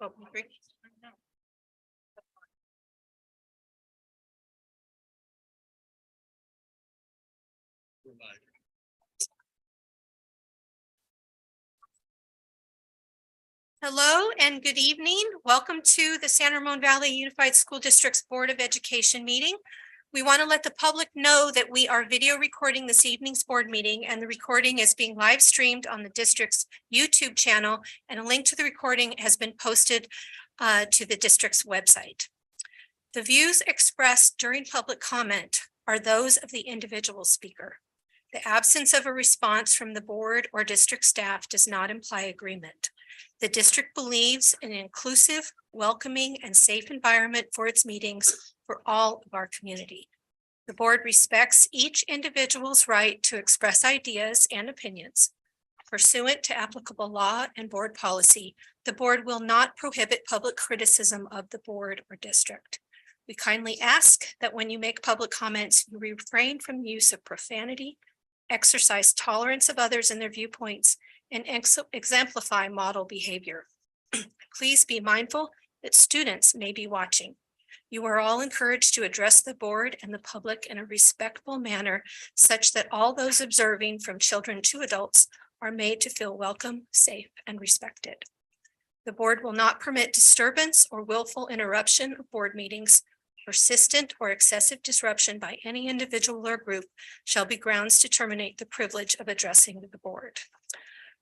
Oh, great. Hello and good evening. Welcome to the San Ramon Valley Unified School District's Board of Education meeting. We want to let the public know that we are video recording this evening's board meeting, and the recording is being live streamed on the district's YouTube channel, and a link to the recording has been posted to the district's website. The views expressed during public comment are those of the individual speaker. The absence of a response from the board or district staff does not imply agreement. The district believes in an inclusive, welcoming, and safe environment for its meetings for all of our community. The board respects each individual's right to express ideas and opinions. Pursuant to applicable law and board policy, the board will not prohibit public criticism of the board or district. We kindly ask that when you make public comments, you refrain from the use of profanity, exercise tolerance of others and their viewpoints, and exemplify model behavior. Please be mindful that students may be watching. You are all encouraged to address the board and the public in a respectful manner, such that all those observing, from children to adults, are made to feel welcome, safe, and respected. The board will not permit disturbance or willful interruption of board meetings. Persistent or excessive disruption by any individual or group shall be grounds to terminate the privilege of addressing the board.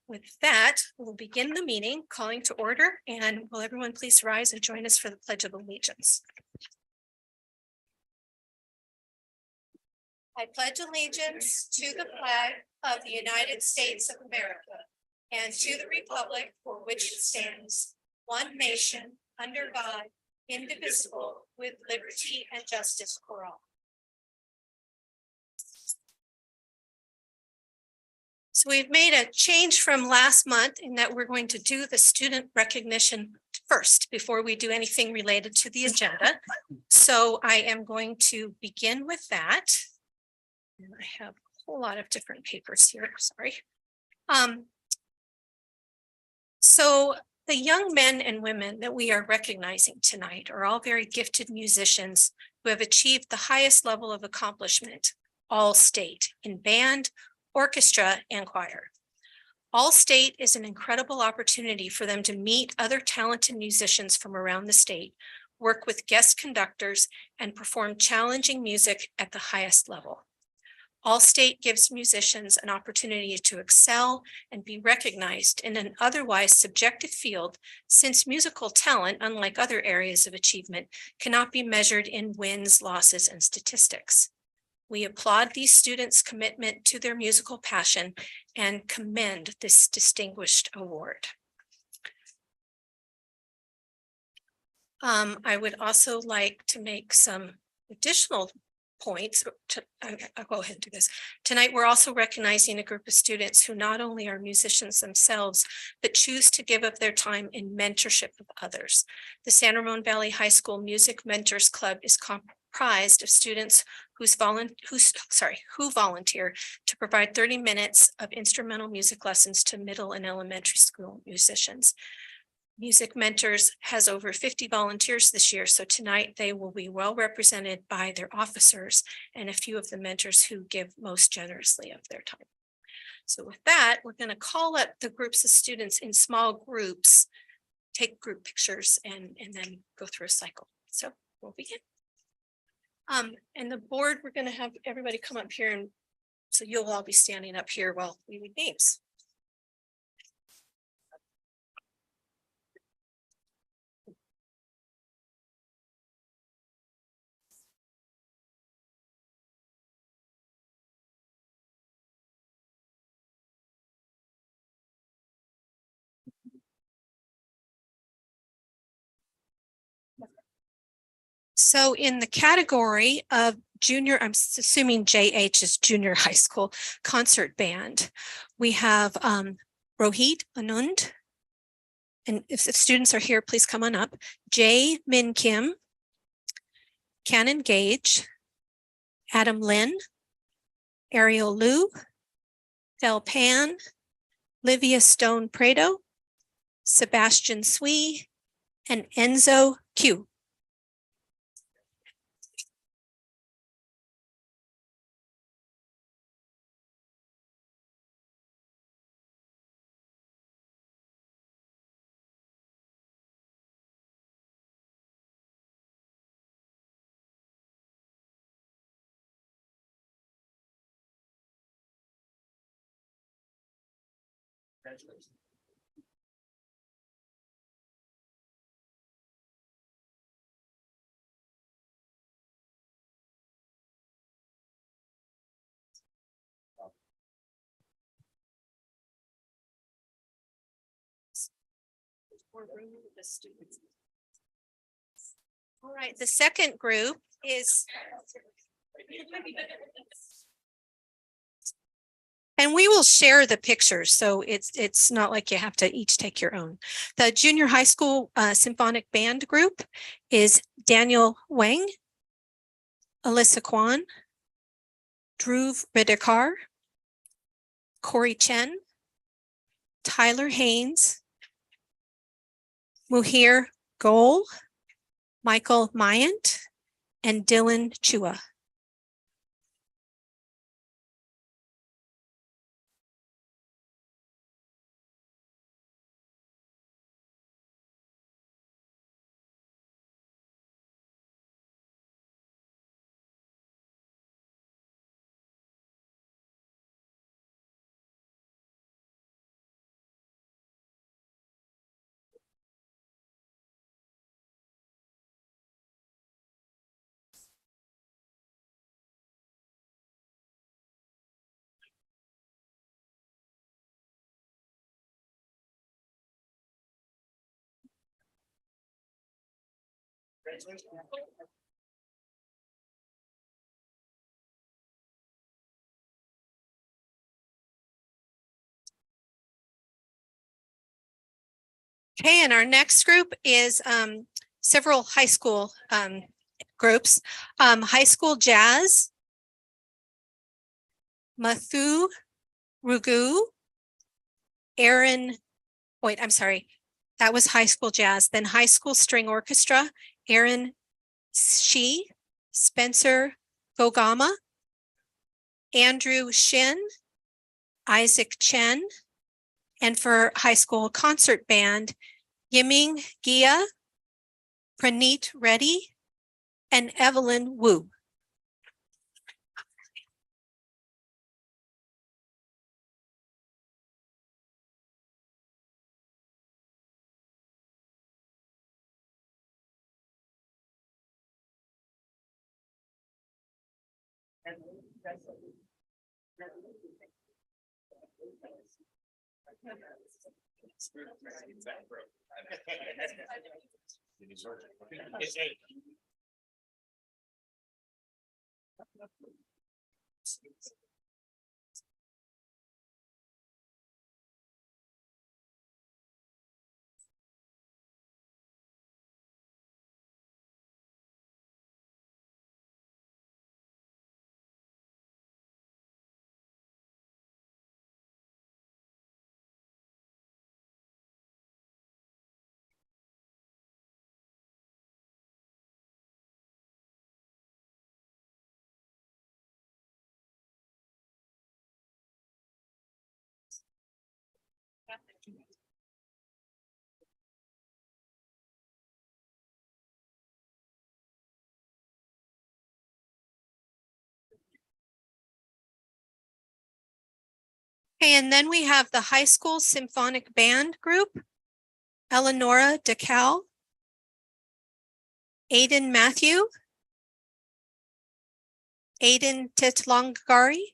With that, we'll begin the meeting, calling to order, and will everyone please rise and join us for the Pledge of Allegiance. I pledge allegiance to the flag of the United States of America and to the republic for which it stands, one nation, under God, indivisible, with liberty and justice for all. So we've made a change from last month in that we're going to do the student recognition first before we do anything related to the agenda. So I am going to begin with that. And I have a whole lot of different papers here, sorry. So the young men and women that we are recognizing tonight are all very gifted musicians who have achieved the highest level of accomplishment, all state, in band, orchestra, and choir. All state is an incredible opportunity for them to meet other talented musicians from around the state, work with guest conductors, and perform challenging music at the highest level. All state gives musicians an opportunity to excel and be recognized in an otherwise subjective field, since musical talent, unlike other areas of achievement, cannot be measured in wins, losses, and statistics. We applaud these students' commitment to their musical passion and commend this distinguished award. I would also like to make some additional points. I'll go ahead and do this. Tonight, we're also recognizing a group of students who not only are musicians themselves, but choose to give up their time in mentorship of others. The San Ramon Valley High School Music Mentors Club is comprised of students who volunteer to provide 30 minutes of instrumental music lessons to middle and elementary school musicians. Music Mentors has over 50 volunteers this year, so tonight they will be well represented by their officers and a few of the mentors who give most generously of their time. So with that, we're going to call up the groups of students in small groups, take group pictures, and then go through a cycle. So we'll begin. And the board, we're going to have everybody come up here, and so you'll all be standing up here while we read names. So in the category of junior, I'm assuming JH is junior high school concert band, we have Rohit Anand. And if the students are here, please come on up. Jae Min Kim, Cannon Gage, Adam Lin, Ariel Liu, Del Pan, Livia Stone Prado, Sebastian Swee, and Enzo Q. Congratulations. All right, the second group is, and we will share the pictures, so it's not like you have to each take your own. The junior high school symphonic band group is Daniel Wang, Alyssa Kwan, Dhruv Redekar, Corey Chen, Tyler Haynes, Muhir Goel, Michael Myant, and Dylan Chua. Okay, and our next group is several high school groups. High school jazz, Mathu Rugu, Aaron, wait, I'm sorry. That was high school jazz. Then high school string orchestra, Aaron Shi, Spencer Gogama, Andrew Shin, Isaac Chen, and for high school concert band, Yiming Gia, Praneet Reddy, and Evelyn Wu. Okay, and then we have the high school symphonic band group, Eleonora DeCal, Aiden Matthew, Aiden Titlangari,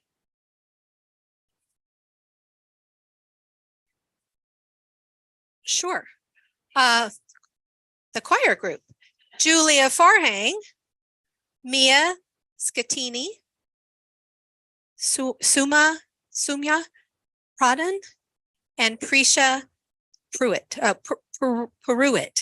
sure. The choir group, Julia Farhang, Mia Scatini, Sumya Pradhan, and Prisha Pruitt. Pruitt.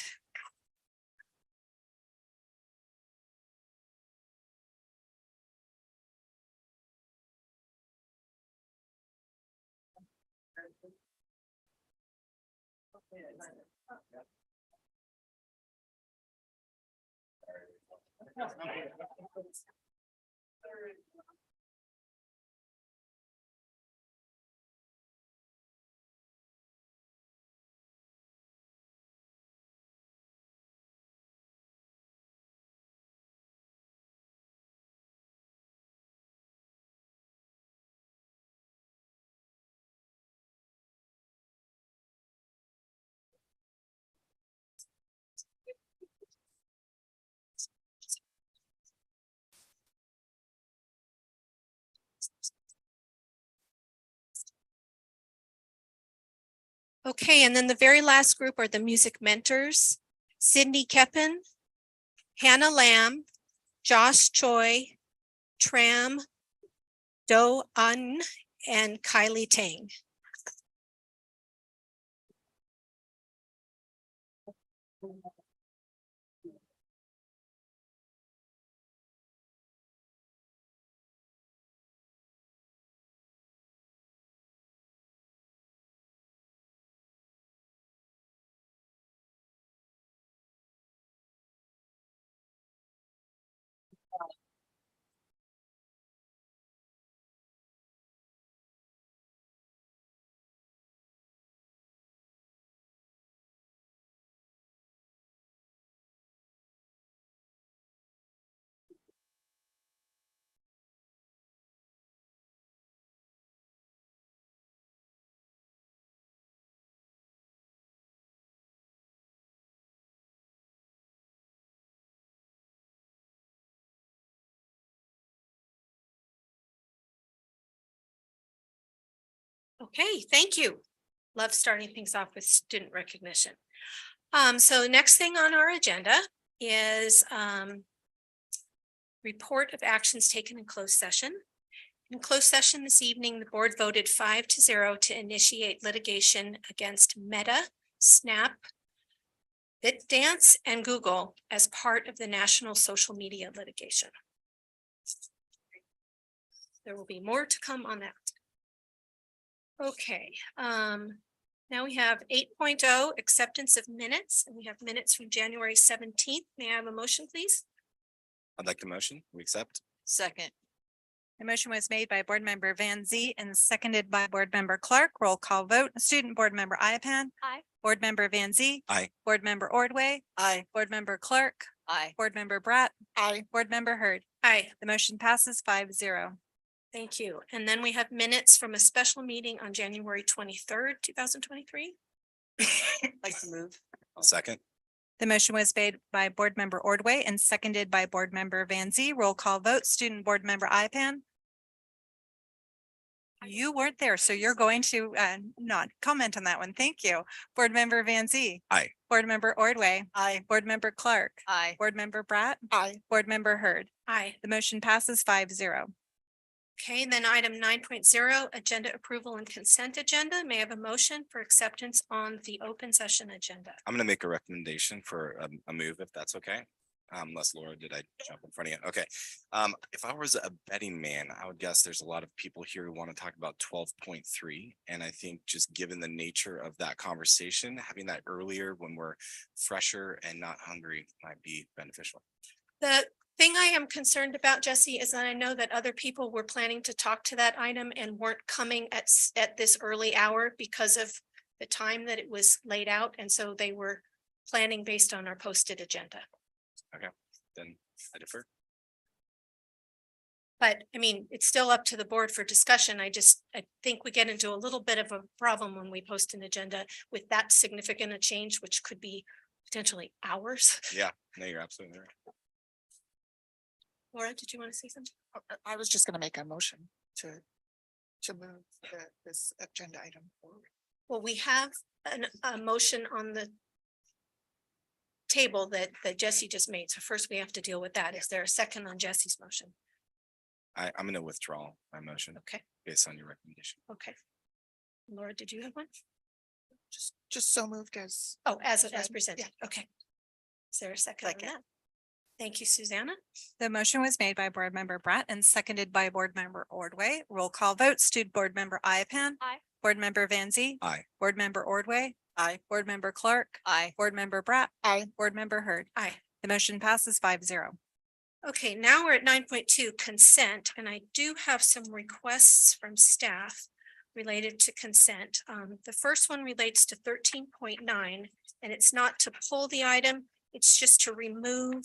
Okay, and then the very last group are the music mentors, Sydney Keppen, Hannah Lamb, Josh Choi, Tram Do Un, and Kylie Tang. Okay, thank you. Love starting things off with student recognition. So next thing on our agenda is report of actions taken in closed session. In closed session this evening, the board voted 5-0 to initiate litigation against Meta, Snap, BitDance, and Google as part of the national social media litigation. There will be more to come on that. Okay, now we have 8.0 acceptance of minutes, and we have minutes from January 17th. May I have a motion, please? I'd like a motion. We accept. Second. The motion was made by Board Member Van Zee and seconded by Board Member Clark. Roll call vote. Student Board Member Iapan. Aye. Board Member Van Zee. Aye. Board Member Ordway. Aye. Board Member Clark. Aye. Board Member Bratt. Aye. Board Member Hurd. Aye. The motion passes 5-0. Thank you. And then we have minutes from a special meeting on January 23rd, 2023. Like to move. I'll second. The motion was made by Board Member Ordway and seconded by Board Member Van Zee. Roll call vote. Student Board Member Iapan. You weren't there, so you're going to not comment on that one. Thank you. Board Member Van Zee. Aye. Board Member Ordway. Aye. Board Member Clark. Aye. Board Member Bratt. Aye. Board Member Hurd. Aye. The motion passes 5-0. Okay, and then item 9.0, agenda approval and consent agenda. May I have a motion for acceptance on the open session agenda? I'm going to make a recommendation for a move, if that's okay. Unless Laura, did I jump in front of you? Okay. If I was a betting man, I would guess there's a lot of people here who want to talk about 12.3. And I think just given the nature of that conversation, having that earlier when we're fresher and not hungry might be beneficial. The thing I am concerned about, Jesse, is that I know that other people were planning to talk to that item and weren't coming at this early hour because of the time that it was laid out. And so they were planning based on our posted agenda. Okay, then I defer. But I mean, it's still up to the board for discussion. I think we get into a little bit of a problem when we post an agenda with that significant a change, which could be potentially hours. Yeah, no, you're absolutely right. Laura, did you want to say something? I was just gonna make a motion to move this agenda item forward. Well, we have a motion on the table that Jesse just made. So first we have to deal with that. Is there a second on Jesse's motion? I'm going to withdraw my motion Okay, based on your recommendation. okay. Laura, did you have one? Just so moved as. Oh, as Right, presented. Okay. Is there a second on Second. that? Thank you, Susanna. The motion was made by Board Member Bratt and seconded by Board Member Ordway. Roll call vote. Student Board Member Iapan. Aye. Board Member Van Zee. Aye. Board Member Ordway. Aye. Board Member Clark. Aye. Board Member Bratt. Aye. Board Member Hurd. Aye. The motion passes 5-0. Okay, now we're at 9.2 consent, and I do have some requests from staff related to consent. The first one relates to 13.9, and it's not to pull the item, it's just to remove.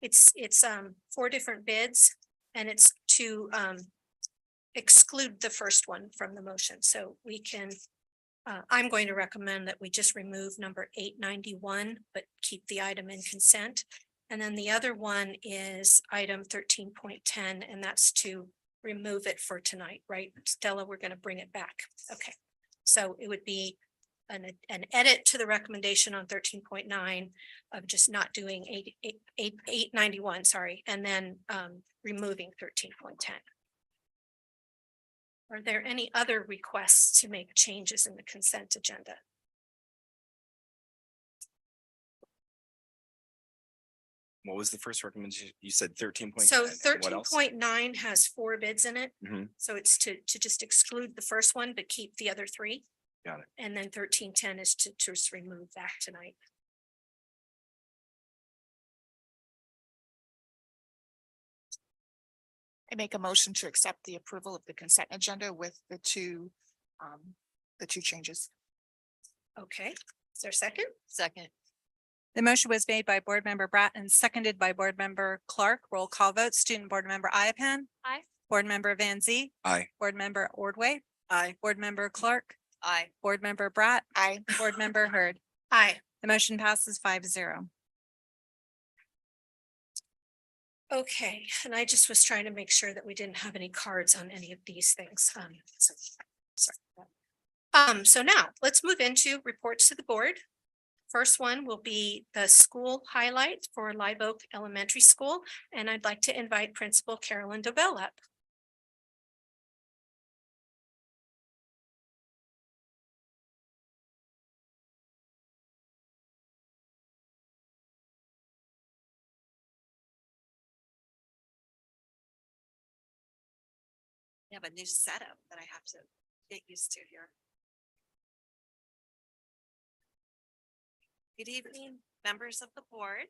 It's 4 different bids, and it's to exclude the first one from the motion. So we can, I'm going to recommend that we just remove number 891, but keep the item in consent. And then the other one is item 13.10, and that's to remove it for tonight, right? Stella, we're going to bring it back. Okay. So it would be an edit to the recommendation on 13.9 of just not doing 891, sorry, and then removing 13.10. Are there any other requests to make changes in the consent agenda? What was the first recommendation? You said 13.9. So What else? 13.9 has 4 bids in it. Mhm. So it's to just exclude the first one, but keep the other 3. Got it. And then 13.10 is to just remove that tonight. I make a motion to accept the approval of the consent agenda with the two changes. Okay, is there a second? Second. The motion was made by Board Member Bratt and seconded by Board Member Clark. Roll call vote, Student Board Member Iapan. Aye. Board Member Van Zee, Aye. Board Member Ordway, Aye. Board Member Clark, Aye. Board Member Bratt, Aye. Board Member Hurd. Aye. The motion passes 5-0. Okay, and I just was trying to make sure that we didn't have any cards on any of these things. So now let's move into reports to the board. First one will be the school highlight for Live Oak Elementary School, and I'd like to invite Principal Carolyn Dobell up. We have a new setup that I have to get used to here. Good evening, members of the board.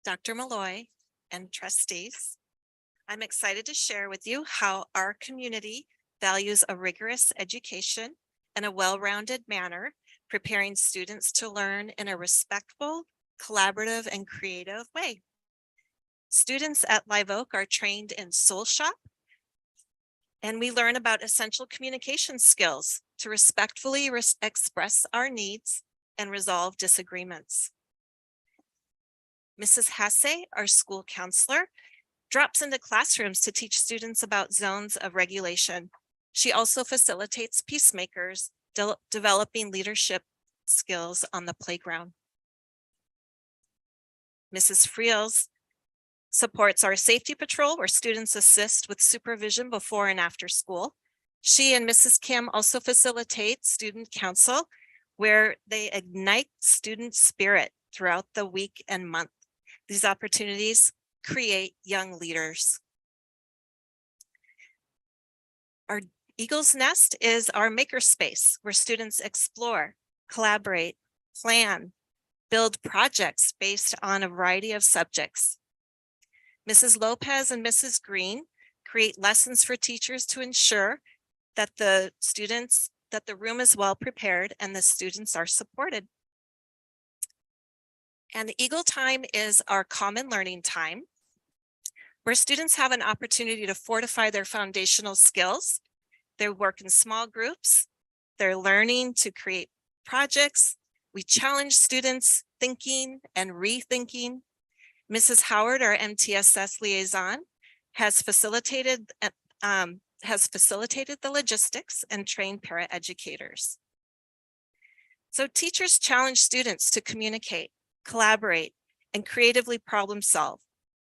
Dr. Malloy and trustees. I'm excited to share with you how our community values a rigorous education in a well-rounded manner, preparing students to learn in a respectful, collaborative, and creative way. Students at Live Oak are trained in Soul Shop, and we learn about essential communication skills to respectfully express our needs and resolve disagreements. Mrs. Hasse, our school counselor, drops into classrooms to teach students about zones of regulation. She also facilitates peacemakers, developing leadership skills on the playground. Mrs. Friels supports our safety patrol, where students assist with supervision before and after school. She and Mrs. Kim also facilitate student council, where they ignite student spirit throughout the week and month. These opportunities create young leaders. Our Eagle's Nest is our makerspace, where students explore, collaborate, plan, build projects based on a variety of subjects. Mrs. Lopez and Mrs. Green create lessons for teachers to ensure that the room is well prepared and the students are supported. And Eagle Time is our common learning time, where students have an opportunity to fortify their foundational skills. They work in small groups. They're learning to create projects. We challenge students thinking and rethinking. Mrs. Howard, our MTSS liaison, has facilitated the logistics and trained paraeducators. So teachers challenge students to communicate, collaborate, and creatively problem solve.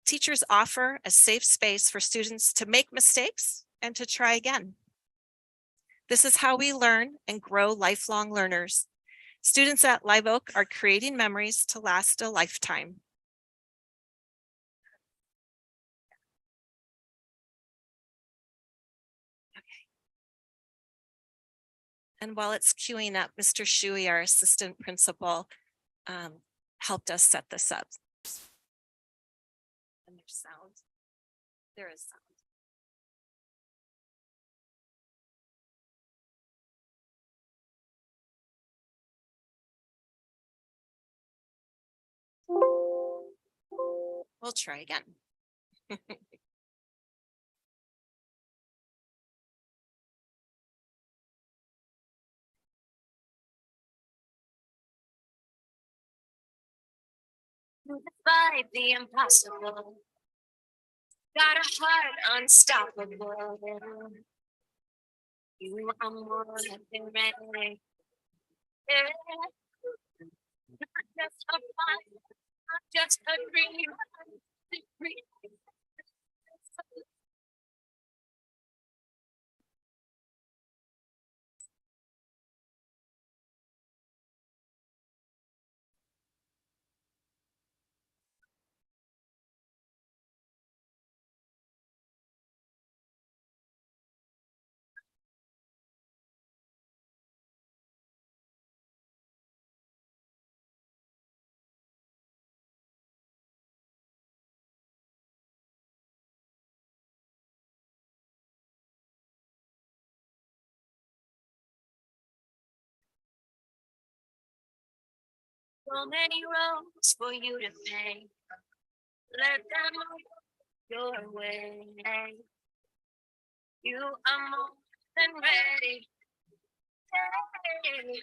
Teachers offer a safe space for students to make mistakes and to try again. This is how we learn and grow lifelong learners. Students at Live Oak are creating memories to last a lifetime. And while it's queuing up, Mr. Shuey, our assistant principal, helped us set this up. much sound. There is sound. We'll try again. By the impossible. Got a heart unstoppable. You are more than ready. Yeah. Not just a fun, not just a dream. So many roads for you to take. Let them all go your way. You are more than ready. Hey.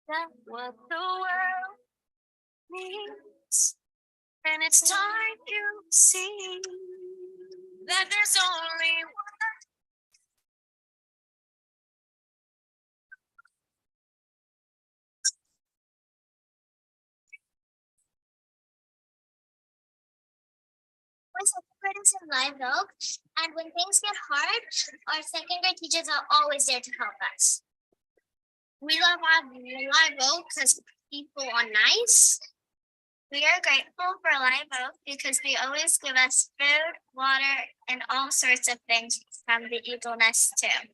That's what the world needs. And it's time to see that there's only one. We're second graders in Live Oak, and when things get hard, our second grade teachers are always there to help us. We love Live Oak because people are nice. We are grateful for Live Oak because they always give us food, water, and all sorts of things from the Eagle Nest too.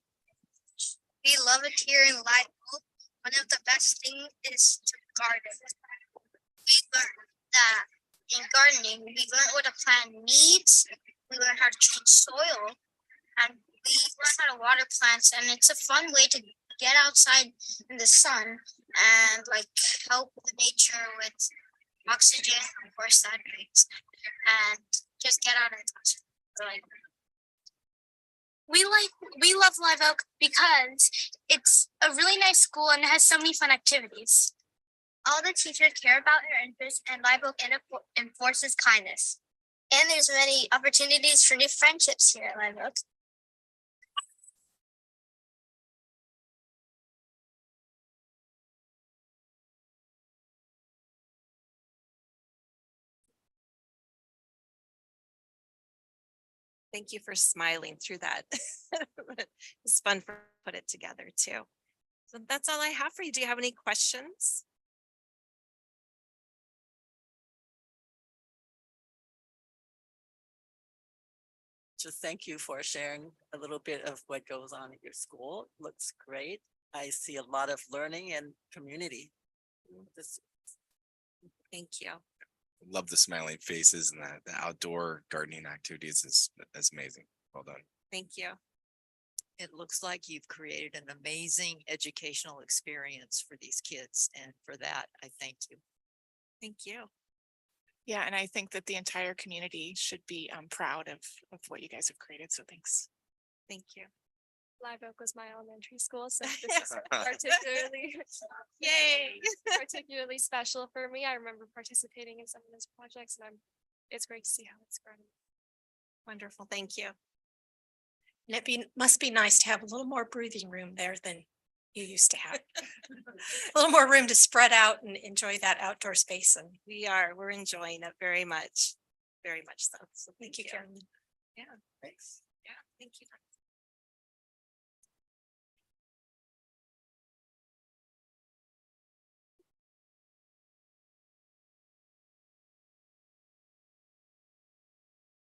We love it here in Live Oak. One of the best things is to garden. We learned that in gardening, we learn what a plant needs. We learn how to change soil, and we learn how to water plants. And it's a fun way to get outside in the sun and like help the nature with oxygen, of course, that makes, and just get out and touch. We love Live Oak because it's a really nice school and it has so many fun activities. All the teachers care about your interests, and Live Oak enforces kindness. And there's many opportunities for new friendships here at Live Oak. Thank you for smiling through that. It's fun for put it together too. So that's all I have for you. Do you have any questions? Just thank you for sharing a little bit of what goes on at your school. Looks great. I see a lot of learning and community. This, Thank you. Love the smiling faces and the outdoor gardening activities is amazing. Well done. Thank you. It looks like you've created an amazing educational experience for these kids, and for that, I thank you. Thank you. Yeah, and I think that the entire community should be proud of what you guys have created. So thanks. Thank you. Live Oak was my elementary school, so this is particularly, Yay. particularly special for me. I remember participating in some of those projects, and it's great to see how it's grown. Wonderful. Thank you. And must be nice to have a little more breathing room there than you used to have. A little more room to spread out and enjoy that outdoor space. And We're enjoying it very much. Very much so. So thank you, Carolyn. Yeah. Thanks. Yeah, thank you.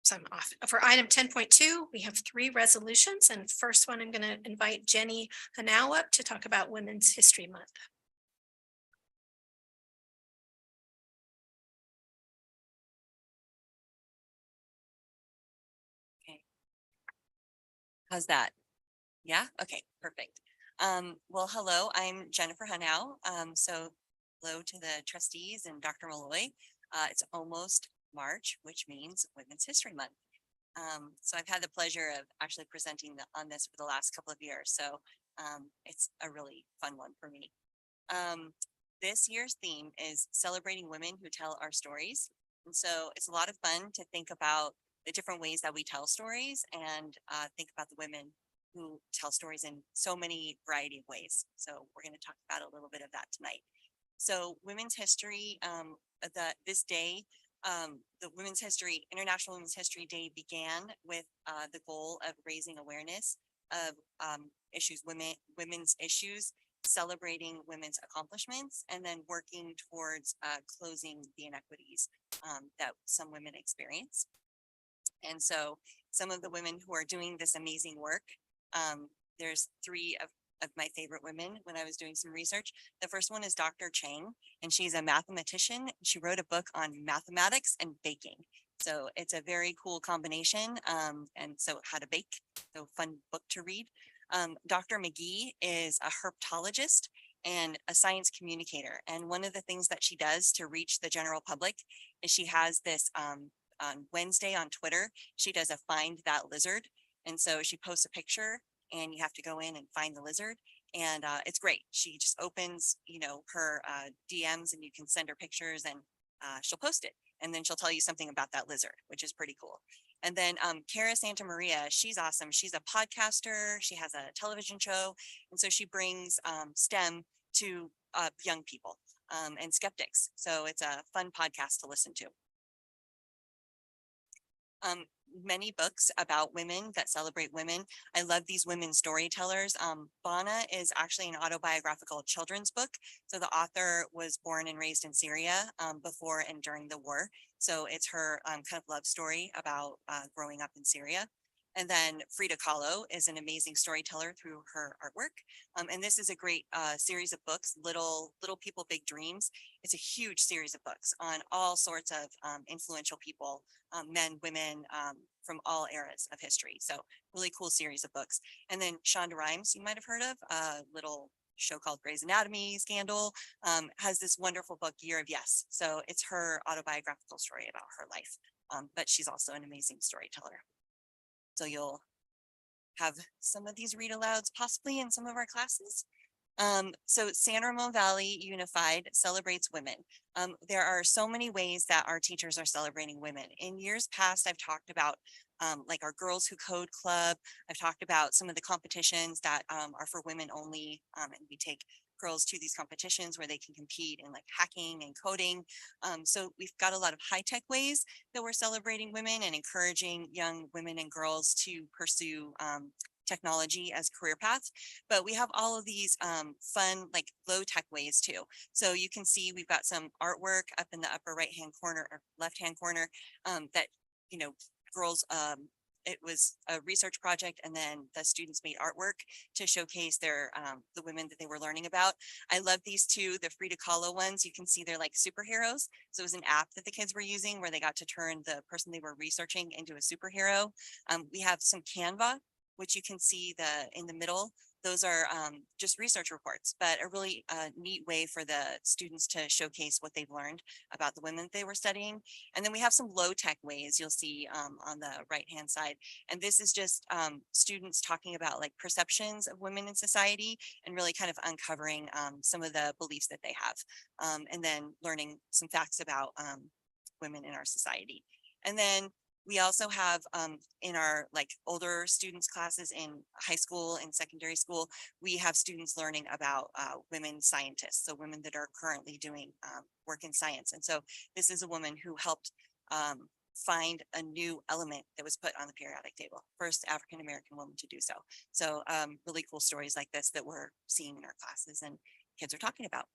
So I'm off. For item 10.2, we have 3 resolutions, and first one, I'm going to invite Jenny Hanau up to talk about Women's History Month. How's that? Yeah, okay, perfect. Well, hello, I'm Jennifer Hanau. So hello to the trustees and Dr. Malloy. It's almost March, which means Women's History Month. So I've had the pleasure of actually presenting on this for the last couple of years. So it's a really fun one for me. This year's theme is celebrating women who tell our stories. And so it's a lot of fun to think about the different ways that we tell stories and think about the women who tell stories in so many variety of ways. So we're going to talk about a little bit of that tonight. So Women's History, this day, the International Women's History Day began with the goal of raising awareness of women's issues, celebrating women's accomplishments, and then working towards closing the inequities that some women experience. And so some of the women who are doing this amazing work, there's 3 of my favorite women when I was doing some research. The first one is Dr. Chang, and she's a mathematician. She wrote a book on mathematics and baking. So it's a very cool combination. And so how to bake, so fun book to read. Dr. McGee is a herpetologist and a science communicator. And one of the things that she does to reach the general public is she has this on Wednesday on Twitter, she does a find that lizard. And so she posts a picture and you have to go in and find the lizard. And it's great. She just opens, her DMs and you can send her pictures and she'll post it. And then she'll tell you something about that lizard, which is pretty cool. And then Cara Santa Maria, she's awesome. She's a podcaster. She has a television show. And so she brings STEM to young people and skeptics. So it's a fun podcast to listen to. Many books about women that celebrate women. I love these women storytellers. Bana is actually an autobiographical children's book. So the author was born and raised in Syria before and during the war. So it's her kind of love story about growing up in Syria. And then Frida Kahlo is an amazing storyteller through her artwork. And this is a great series of books, Little People, Big Dreams. It's a huge series of books on all sorts of influential people, men, women, from all eras of history. So really cool series of books. And then Shonda Rhimes, you might have heard of, a little show called Grey's Anatomy Scandal, has this wonderful book, Year of Yes. So it's her autobiographical story about her life, but she's also an amazing storyteller. So you'll have some of these read alouds possibly in some of our classes. So San Ramon Valley Unified celebrates women. There are so many ways that our teachers are celebrating women. In years past, I've talked about like our Girls Who Code Club. I've talked about some of the competitions that are for women only. And we take girls to these competitions where they can compete in like hacking and coding. So we've got a lot of high-tech ways that we're celebrating women and encouraging young women and girls to pursue technology as career paths, but we have all of these fun, like low-tech ways too. So you can see we've got some artwork up in the upper right-hand corner or left-hand corner that, girls, it was a research project and then the students made artwork to showcase their the women that they were learning about. I love these 2, the Frida Kahlo ones. You can see they're like superheroes. So it was an app that the kids were using where they got to turn the person they were researching into a superhero. We have some Canva, which you can see in the middle. those are just research reports, but a really neat way for the students to showcase what they've learned about the women that they were studying. And then we have some low tech ways you'll see on the right hand side. And this is just students talking about like perceptions of women in society and really kind of uncovering some of the beliefs that they have. And then learning some facts about women in our society. And then we also have in our like older students classes in high school and secondary school, we have students learning about women scientists. So women that are currently doing work in science. And so this is a woman who helped find a new element that was put on the periodic table. First African-American woman to do so. So really cool stories like this that we're seeing in our classes and kids are talking about.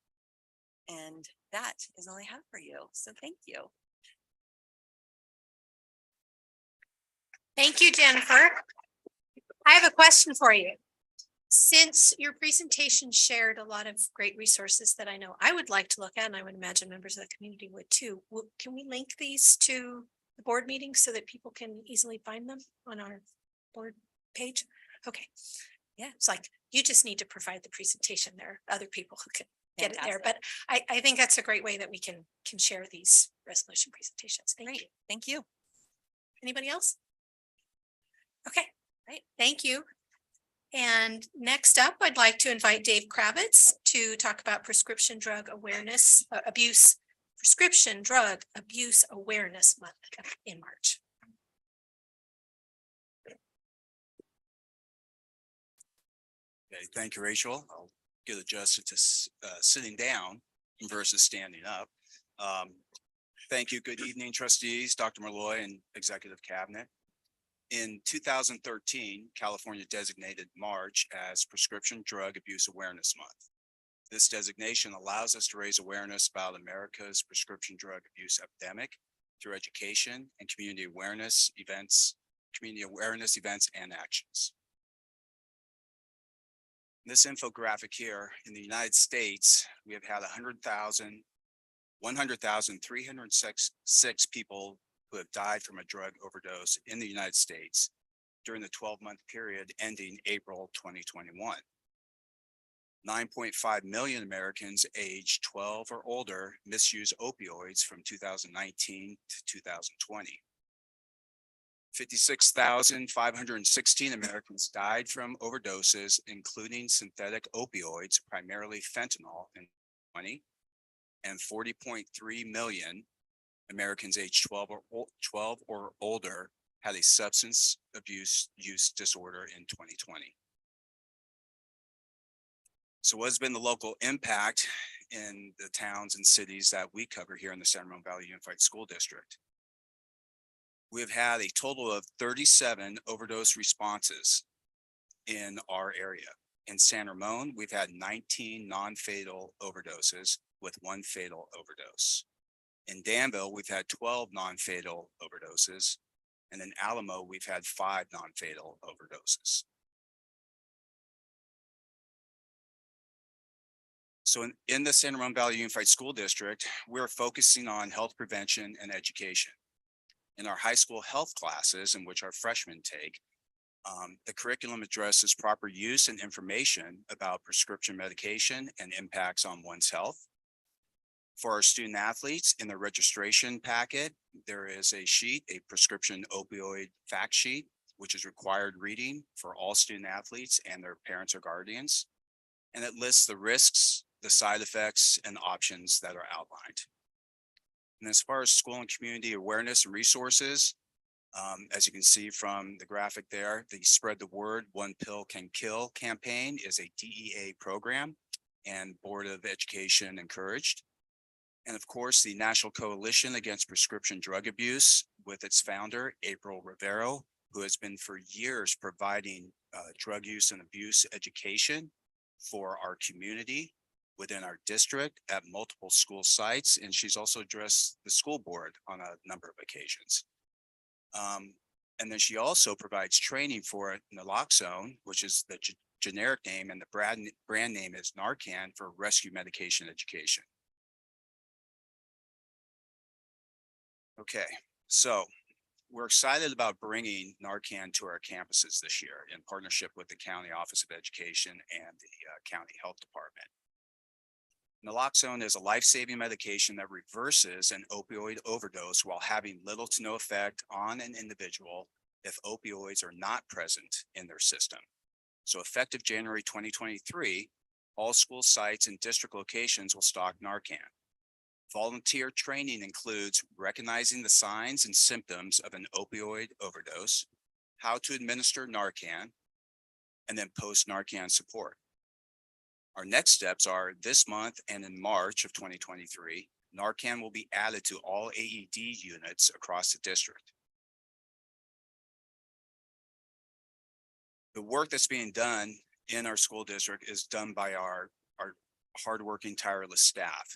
And that is all I have for you. So thank you. Thank you, Jennifer. I have a question for you. Since your presentation shared a lot of great resources that I know I would like to look at, and I would imagine members of the community would too, can we link these to the board meeting so that people can easily find them on our board page? Okay. Yeah, it's like, you just need to provide the presentation. There are other people who can get it there, but I think that's a great way that we can share these resolution presentations. Thank you. Thank you. Anybody else? Okay, right. Thank you. And next up, I'd like to invite Dave Kravitz to talk about prescription drug awareness, prescription drug abuse awareness month in March. Okay, thank you, Rachel. I'll get adjusted to sitting down versus standing up. Thank you. Good evening, trustees, Dr. Malloy and executive cabinet. In 2013, California designated March as Prescription Drug Abuse Awareness Month. This designation allows us to raise awareness about America's prescription drug abuse epidemic through education and community awareness events and actions. This infographic here, in the United States, we have had 100,306 people who have died from a drug overdose in the United States during the 12-month period ending April 2021. 9.5 million Americans aged 12 or older misuse opioids from 2019 to 2020. 56,516 Americans died from overdoses, including synthetic opioids, primarily fentanyl in 2020, and 40.3 million Americans aged 12 or older had a substance abuse use disorder in 2020. So what has been the local impact in the towns and cities that we cover here in the San Ramon Valley Unified School District? We have had a total of 37 overdose responses in our area. In San Ramon, we've had 19 non-fatal overdoses with 1 fatal overdose. In Danville, we've had 12 non-fatal overdoses. And in Alamo, we've had 5 non-fatal overdoses. So in the San Ramon Valley Unified School District, we're focusing on health prevention and education. In our high school health classes, in which our freshmen take, the curriculum addresses proper use and information about prescription medication and impacts on one's health. For our student athletes, in the registration packet, there is a sheet, a prescription opioid fact sheet, which is required reading for all student athletes and their parents or guardians. And it lists the risks, the side effects, and options that are outlined. And as far as school and community awareness and resources, as you can see from the graphic there, the Spread the Word, One Pill Can Kill campaign is a DEA program and Board of Education encouraged. And of course, the National Coalition Against Prescription Drug Abuse with its founder, April Rivero, who has been for years providing drug use and abuse education for our community within our district at multiple school sites. And she's also addressed the school board on a number of occasions. And then she also provides training for naloxone, which is the generic name, and the brand name is Narcan for rescue medication education. Okay, so we're excited about bringing Narcan to our campuses this year in partnership with the County Office of Education and the County Health Department. Naloxone is a life-saving medication that reverses an opioid overdose while having little to no effect on an individual if opioids are not present in their system. So effective January 2023, all school sites and district locations will stock Narcan. Volunteer training includes recognizing the signs and symptoms of an opioid overdose, how to administer Narcan, and then post-Narcan support. Our next steps are this month and in March of 2023, Narcan will be added to all AED units across the district. The work that's being done in our school district is done by our hardworking, tireless staff.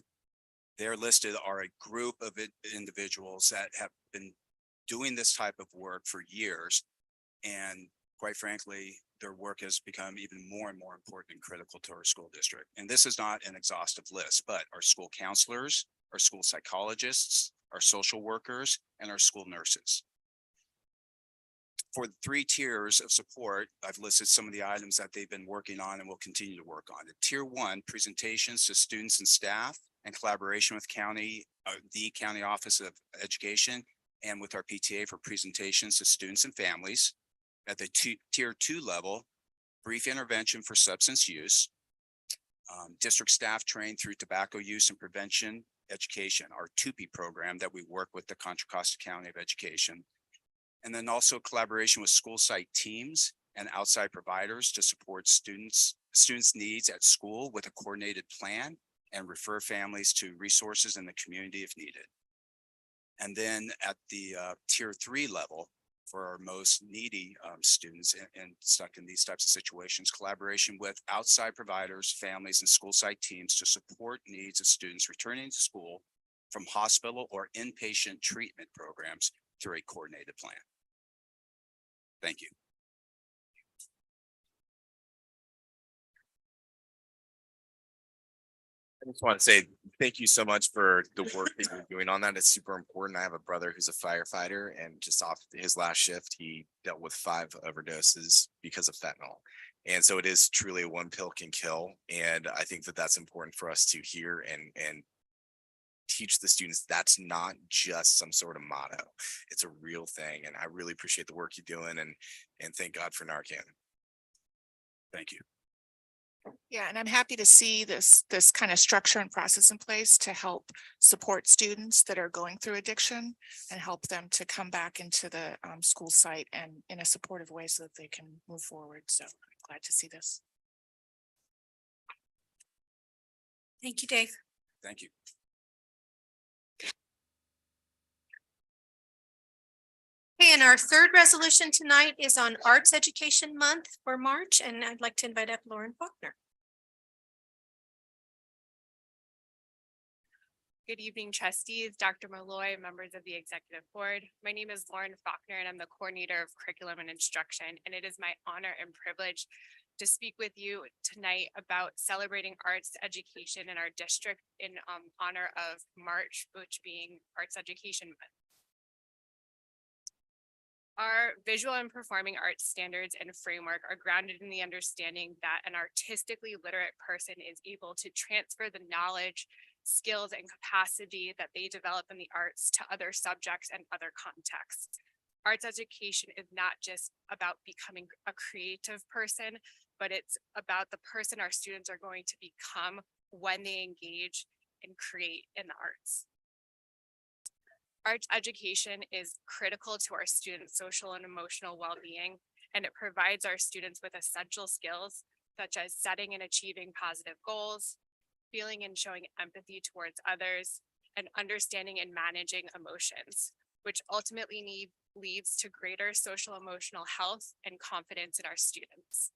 They're listed are a group of individuals that have been doing this type of work for years. And quite frankly, their work has become even more and more important and critical to our school district. And this is not an exhaustive list, but our school counselors, our school psychologists, our social workers, and our school nurses. For the 3 tiers of support, I've listed some of the items that they've been working on and will continue to work on. The tier 1, presentations to students and staff and collaboration with the County Office of Education and with our PTA for presentations to students and families. At the tier 2 level, brief intervention for substance use, district staff trained through tobacco use and prevention education, our TUPE program that we work with the Contra Costa County of Education. And then also collaboration with school site teams and outside providers to support students' needs at school with a coordinated plan and refer families to resources in the community if needed. And then at the tier 3 level, for our most needy students and stuck in these types of situations, collaboration with outside providers, families, and school site teams to support needs of students returning to school from hospital or inpatient treatment programs through a coordinated plan. Thank you. I just want to say thank you so much for the work that you're doing on that. It's super important. I have a brother who's a firefighter, and just off his last shift, he dealt with 5 overdoses because of fentanyl. And so it is truly a one pill can kill. And I think that that's important for us to hear and teach the students that's not just some sort of motto. It's a real thing. And I really appreciate the work you're doing, and thank God for Narcan. Thank you. Yeah, and I'm happy to see this kind of structure and process in place to help support students that are going through addiction and help them to come back into the school site and in a supportive way so that they can move forward. So I'm glad to see this. Thank you, Dave. Thank you. Okay, and our third resolution tonight is on Arts Education Month for March, and I'd like to invite up Lauren Faulkner. Good evening, trustees, Dr. Malloy, members of the executive board. My name is Lauren Faulkner, and I'm the coordinator of curriculum and instruction. And it is my honor and privilege to speak with you tonight about celebrating arts education in our district in honor of March, which being Arts Education Month. Our visual and performing arts standards and framework are grounded in the understanding that an artistically literate person is able to transfer the knowledge, skills, and capacity that they develop in the arts to other subjects and other contexts. Arts education is not just about becoming a creative person, but it's about the person our students are going to become when they engage and create in the arts. Arts education is critical to our students' social and emotional well-being, and it provides our students with essential skills such as setting and achieving positive goals, feeling and showing empathy towards others, and understanding and managing emotions, which ultimately leads to greater social emotional health and confidence in our students.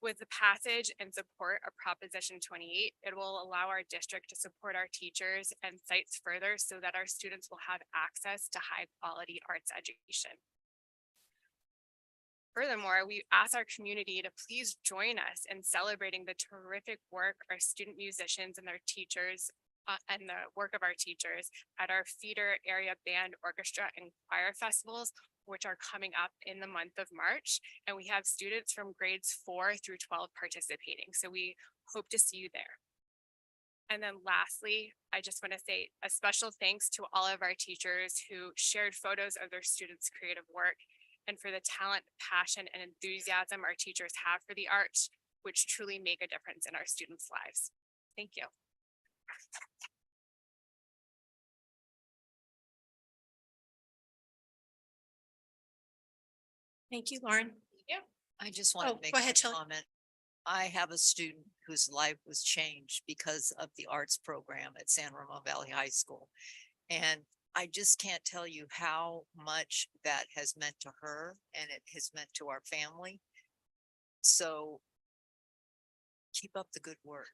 With the passage and support of Proposition 28, it will allow our district to support our teachers and sites further so that our students will have access to high quality arts education. Furthermore, we ask our community to please join us in celebrating the terrific work our student musicians and their teachers and the work of our teachers at our feeder area band, orchestra, and choir festivals, which are coming up in the month of March. And we have students from grades 4 through 12 participating. So we hope to see you there. And then lastly, I just want to say a special thanks to all of our teachers who shared photos of their students' creative work and for the talent, passion, and enthusiasm our teachers have for the arts, which truly make a difference in our students' lives. Thank you. Thank you, Lauren. I just want Oh, to make go ahead, one Shelley. comment. I have a student whose life was changed because of the arts program at San Ramon Valley High School. And I just can't tell you how much that has meant to her and it has meant to our family. So keep up the good work.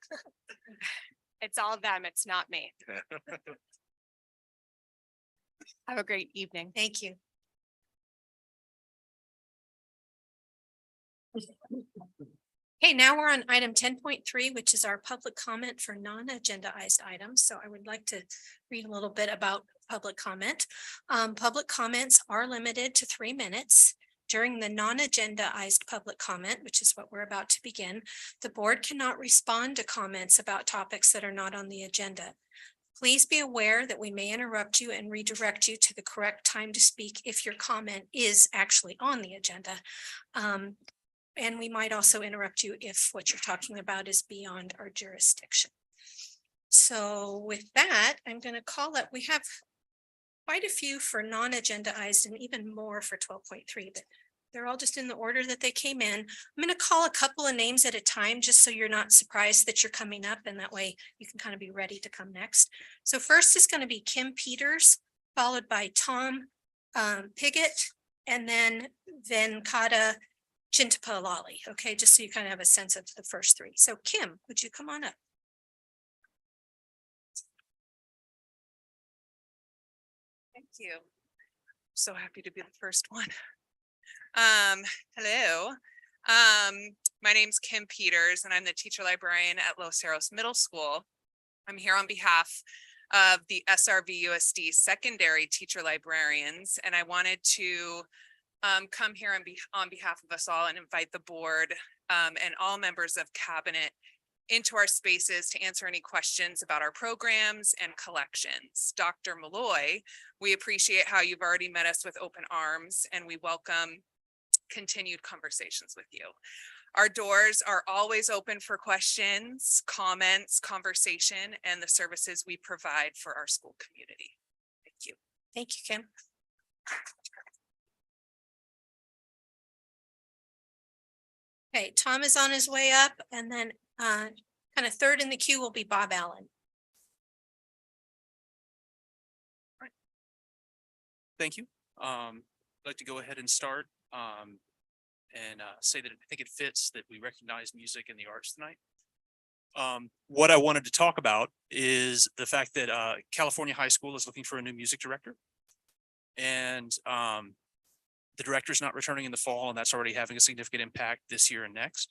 It's all them, it's not me. Have a great evening. Thank you. Okay, now we're on item 10.3, which is our public comment for non-agendized items. So I would like to read a little bit about public comment. Public comments are limited to 3 minutes. During the non-agendized public comment, which is what we're about to begin, the board cannot respond to comments about topics that are not on the agenda. Please be aware that we may interrupt you and redirect you to the correct time to speak if your comment is actually on the agenda. And we might also interrupt you if what you're talking about is beyond our jurisdiction. So with that, I'm going to call it, we have quite a few for non-agendized and even more for 12.3, but they're all just in the order that they came in. I'm going to call a couple of names at a time, just so you're not surprised that you're coming up, and that way you can kind of be ready to come next. So first is going to be Kim Peters, followed by Tom Piggott, and then Venkata Chintapalali. Okay, just so you kind of have a sense of the first three. So Kim, would you come on up? Thank you. So happy to be the first one. Hello. My name's Kim Peters and I'm the teacher librarian at Los Cerros Middle School. I'm here on behalf of the SRVUSD secondary teacher librarians, and I wanted to come here on behalf of us all and invite the board and all members of cabinet into our spaces to answer any questions about our programs and collections. Dr. Malloy, we appreciate how you've already met us with open arms, and we welcome continued conversations with you. Our doors are always open for questions, comments, conversation, and the services we provide for our school community. Thank you. Thank you, Kim. Okay, Tom is on his way up, and then kind of third in the queue will be Bob Allen. Thank you. I'd like to go ahead and start and say that I think it fits that we recognize music and the arts tonight. What I wanted to talk about is the fact that California High School is looking for a new music director. And the director's not returning in the fall, and that's already having a significant impact this year and next.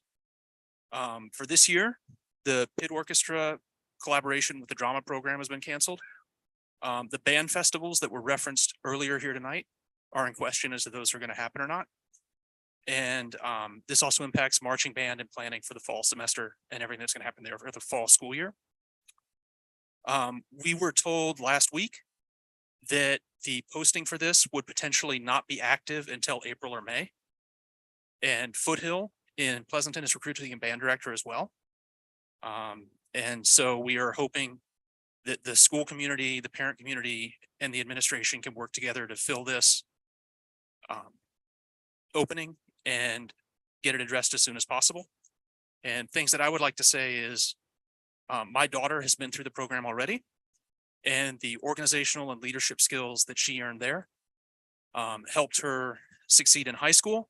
For this year, the pit orchestra collaboration with the drama program has been canceled. The band festivals that were referenced earlier here tonight are in question as to those are going to happen or not. And this also impacts marching band and planning for the fall semester and everything that's going to happen there for the fall school year. We were told last week that the posting for this would potentially not be active until April or May. And Foothill in Pleasanton is recruiting a band director as well. And so we are hoping that the school community, the parent community, and the administration can work together to fill this opening and get it addressed as soon as possible. And things that I would like to say is my daughter has been through the program already, and the organizational and leadership skills that she earned there helped her succeed in high school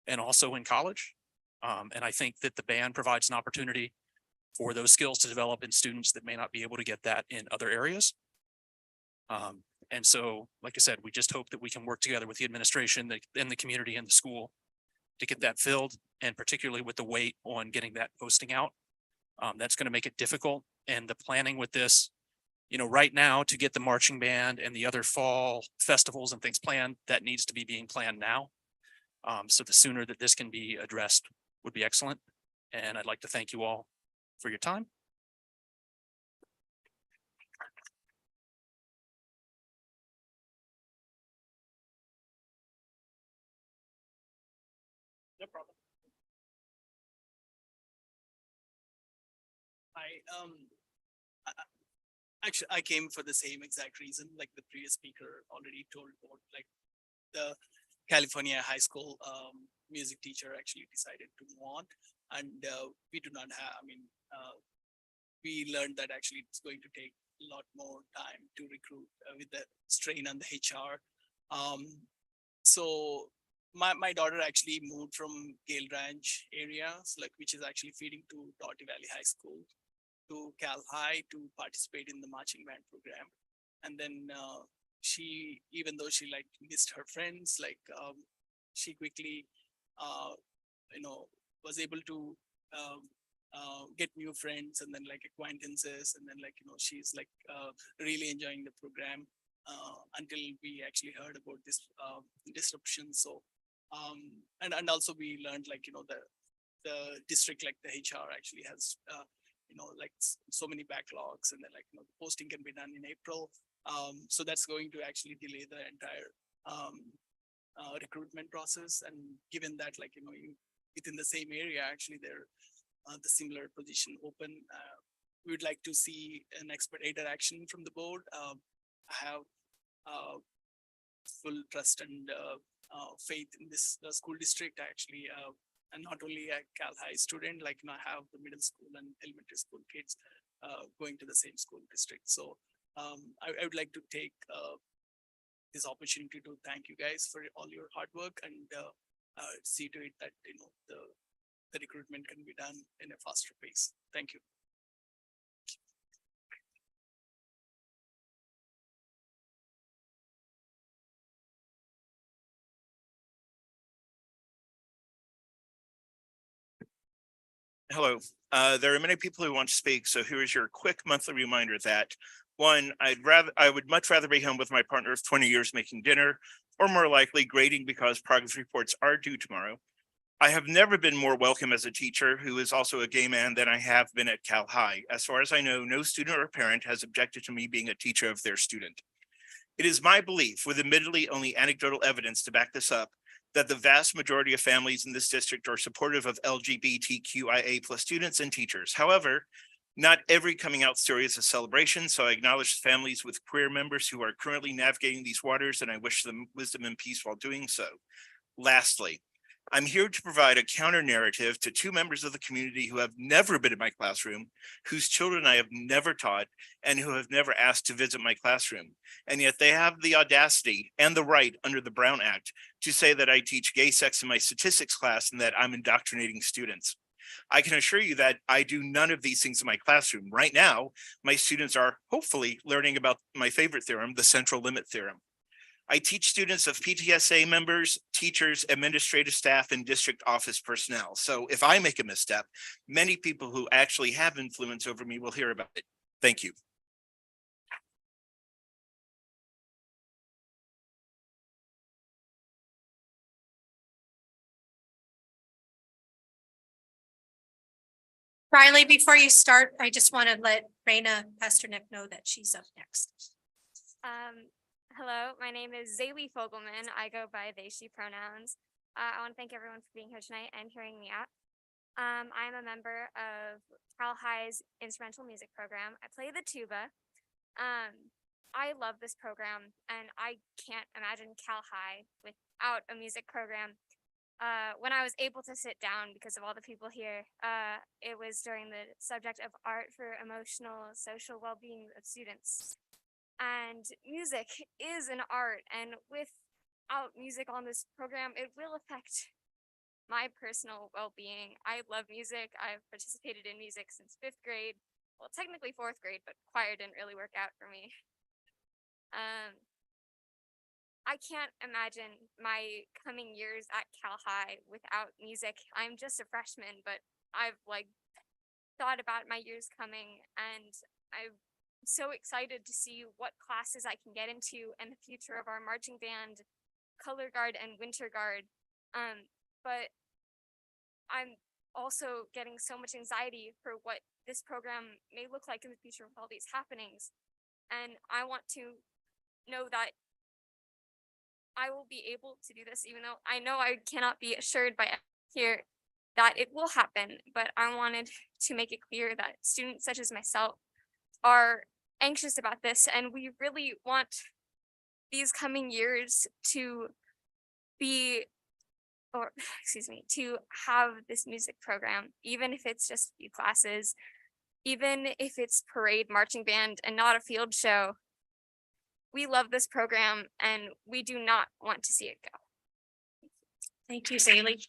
and also in college. And I think that the band provides an opportunity for those skills to develop in students that may not be able to get that in other areas. And so, like I said, we just hope that we can work together with the administration and the community and the school to get that filled, and particularly with the weight on getting that posting out. That's going to make it difficult, and the planning with this right now to get the marching band and the other fall festivals and things planned, that needs to be being planned now. So the sooner that this can be addressed would be excellent. And I'd like to thank you all for your time. No problem. Actually, I came for the same exact reason, like the previous speaker already told about, like the California high school music teacher actually decided to move on, and we do not have. I mean, we learned that actually it's going to take a lot more time to recruit with the strain on the HR. So my daughter actually moved from Gale Ranch area, so like which is actually feeding to Dottie Valley High School, to Cal High to participate in the marching band program. And then she, even though she like missed her friends, like she quickly, was able to get new friends and then like acquaintances. And then like, she's like really enjoying the program until we actually heard about this disruption. So, and also we learned like, the district, like the HR actually has, like so many backlogs, and then like, the posting can be done in April. So that's going to actually delay the entire recruitment process. And given that, like, within the same area, actually there the similar position open, we would like to see an expedited action from the board. I have full trust and faith in this school district actually. And not only a Cal High student, like, I have the middle school and elementary school kids going to the same school district. So I would like to take this opportunity to thank you guys for all your hard work, and see to it that, the recruitment can be done in a faster pace. Thank you. Hello. There are many people who want to speak, so here is your quick monthly reminder that, one, I would much rather be home with my partner of 20 years making dinner, or more likely grading because progress reports are due tomorrow. I have never been more welcome as a teacher who is also a gay man than I have been at Cal High. As far as I know, no student or parent has objected to me being a teacher of their student. It is my belief, with admittedly only anecdotal evidence to back this up, that the vast majority of families in this district are supportive of LGBTQIA+ students and teachers. However, not every coming out story is a celebration, so I acknowledge families with queer members who are currently navigating these waters, and I wish them wisdom and peace while doing so. Lastly, I'm here to provide a counter narrative to two members of the community who have never been in my classroom, whose children I have never taught, and who have never asked to visit my classroom. And yet they have the audacity and the right under the Brown Act to say that I teach gay sex in my statistics class and that I'm indoctrinating students. I can assure you that I do none of these things in my classroom. Right now, my students are hopefully learning about my favorite theorem, the central limit theorem. I teach students of PTSA members, teachers, administrative staff, and district office personnel. So if I make a misstep, many people who actually have influence over me will hear about it. Thank you. Riley, before you start, I just want to let Raina Pasternak know that she's up next. Hello, my name is Zaylee Fogelman. I go by they, she pronouns. I want to thank everyone for being here tonight and hearing me out. I'm a member of Cal High's instrumental music program. I play the tuba. I love this program, and I can't imagine Cal High without a music program. When I was able to sit down because of all the people here, it was during the subject of art for emotional, social well-being of students. And music is an art, and without music on this program, it will affect my personal well-being. I love music. I've participated in music since 5th grade. Well, technically 4th grade, but choir didn't really work out for me. I can't imagine my coming years at Cal High without music. I'm just a freshman, but I've thought about my years coming, and I so excited to see what classes I can get into and the future of our marching band, color guard, and winter guard. But I'm also getting so much anxiety for what this program may look like in the future with all these happenings. And I want to know that I will be able to do this, even though I know I cannot be assured by here that it will happen. But I wanted to make it clear that students such as myself are anxious about this, and we really want these coming years to be, or excuse me, to have this music program, even if it's just a few classes, even if it's parade marching band and not a field show. We love this program and we do not want to see it go. Thank you, Zaylee.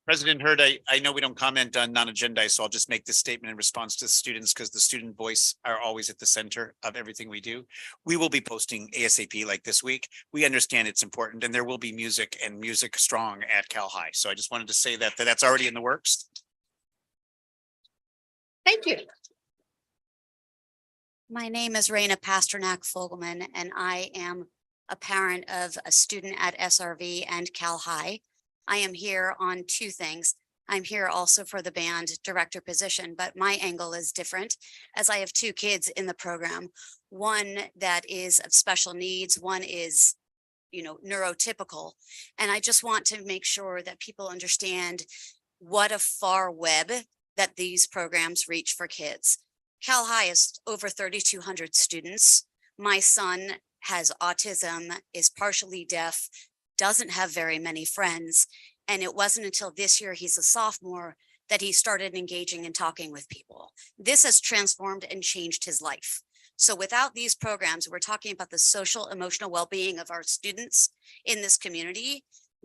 President Hurd, I know we don't comment on non-agendized, so I'll just make this statement in response to the students because the student voice are always at the center of everything we do. We will be posting ASAP like this week. We understand it's important and there will be music and music strong at Cal High. So I just wanted to say that that's already in the works. Thank you. My name is Raina Pasternak Fogelman, and I am a parent of a student at SRV and Cal High. I am here on two things. I'm here also for the band director position, but my angle is different as I have two kids in the program. One that is of special needs, one is, neurotypical. And I just want to make sure that people understand what a far web that these programs reach for kids. Cal High is over 3,200 students. My son has autism, is partially deaf, doesn't have very many friends. And it wasn't until this year, he's a sophomore, that he started engaging and talking with people. This has transformed and changed his life. So without these programs, we're talking about the social, emotional well-being of our students in this community.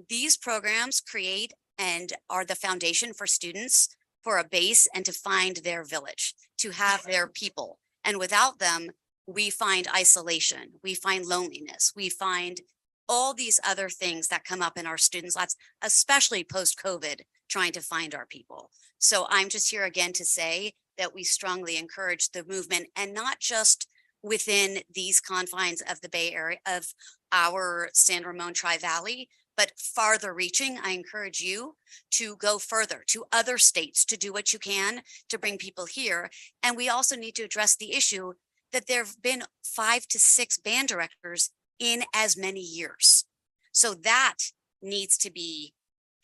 These programs create and are the foundation for students for a base and to find their village, to have their people. And without them, we find isolation, we find loneliness, we find all these other things that come up in our students' lives, especially post-COVID, trying to find our people. So I'm just here again to say that we strongly encourage the movement, and not just within these confines of the Bay Area, of our San Ramon Tri-Valley, but farther reaching. I encourage you to go further to other states, to do what you can to bring people here. And we also need to address the issue that there have been 5 to 6 band directors in as many years. So that needs to be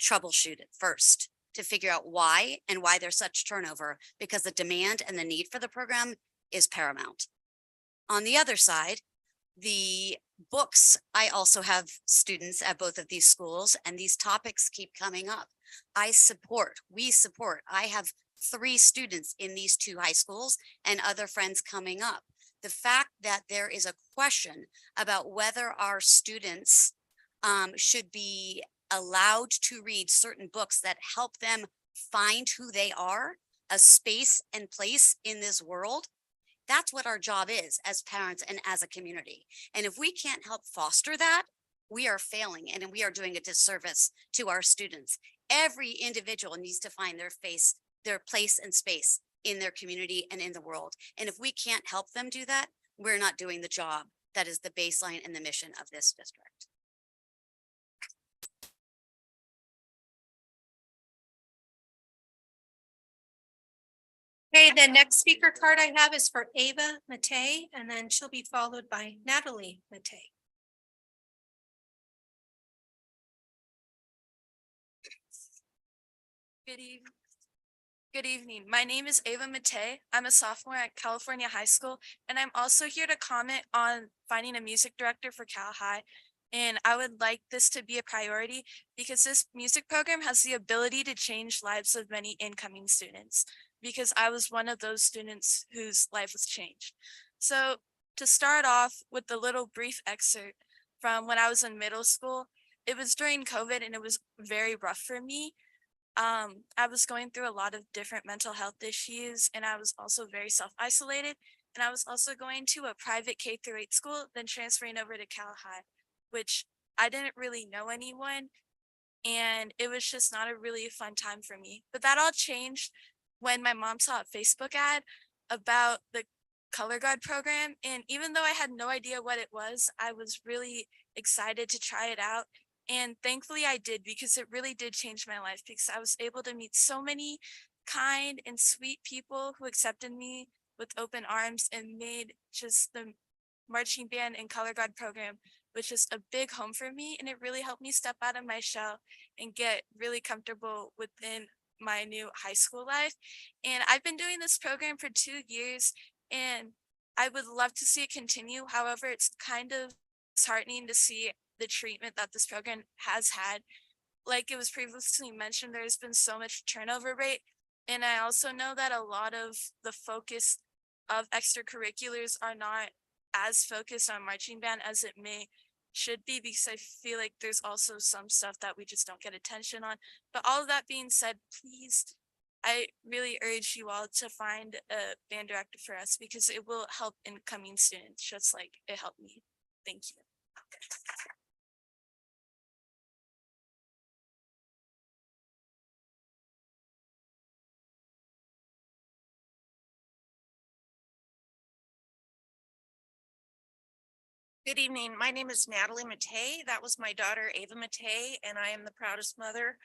troubleshooted first to figure out why and why there's such turnover, because the demand and the need for the program is paramount. On the other side, the books, I also have students at both of these schools, and these topics keep coming up. We support. I have 3 students in these 2 high schools and other friends coming up. The fact that there is a question about whether our students should be allowed to read certain books that help them find who they are, a space and place in this world. That's what our job is as parents and as a community. And if we can't help foster that, we are failing and we are doing a disservice to our students. Every individual needs to find their place and space in their community and in the world. And if we can't help them do that, we're not doing the job that is the baseline and the mission of this district. Okay, the next speaker card I have is for Ava Matei, and then she'll be followed by Natalie Matei. Good evening. My name is Ava Matei. I'm a sophomore at California High School, and I'm also here to comment on finding a music director for Cal High. And I would like this to be a priority because this music program has the ability to change lives of many incoming students, because I was one of those students whose life was changed. So to start off with a little brief excerpt from when I was in middle school, it was during COVID and it was very rough for me. I was going through a lot of different mental health issues, and I was also very self-isolated. And I was also going to a private K-8 school, then transferring over to Cal High, which I didn't really know anyone. and it was just not a really fun time for me. But that all changed when my mom saw a Facebook ad about the color guard program. And even though I had no idea what it was, I was really excited to try it out. And thankfully I did, because it really did change my life, because I was able to meet so many kind and sweet people who accepted me with open arms and made just the marching band and color guard program was just a big home for me. And it really helped me step out of my shell and get really comfortable within my new high school life. And I've been doing this program for 2 years, and I would love to see it continue. However, it's kind of disheartening to see the treatment that this program has had. Like it was previously mentioned, there's been so much turnover rate. And I also know that a lot of the focus of extracurriculars are not as focused on marching band as it should be, because I feel like there's also some stuff that we just don't get attention on. But all of that being said, please, I really urge you all to find a band director for us, because it will help incoming students just like it helped me. Thank you. Good evening. My name is Natalie Matei. That was my daughter, Ava Matei, and I am the proudest mother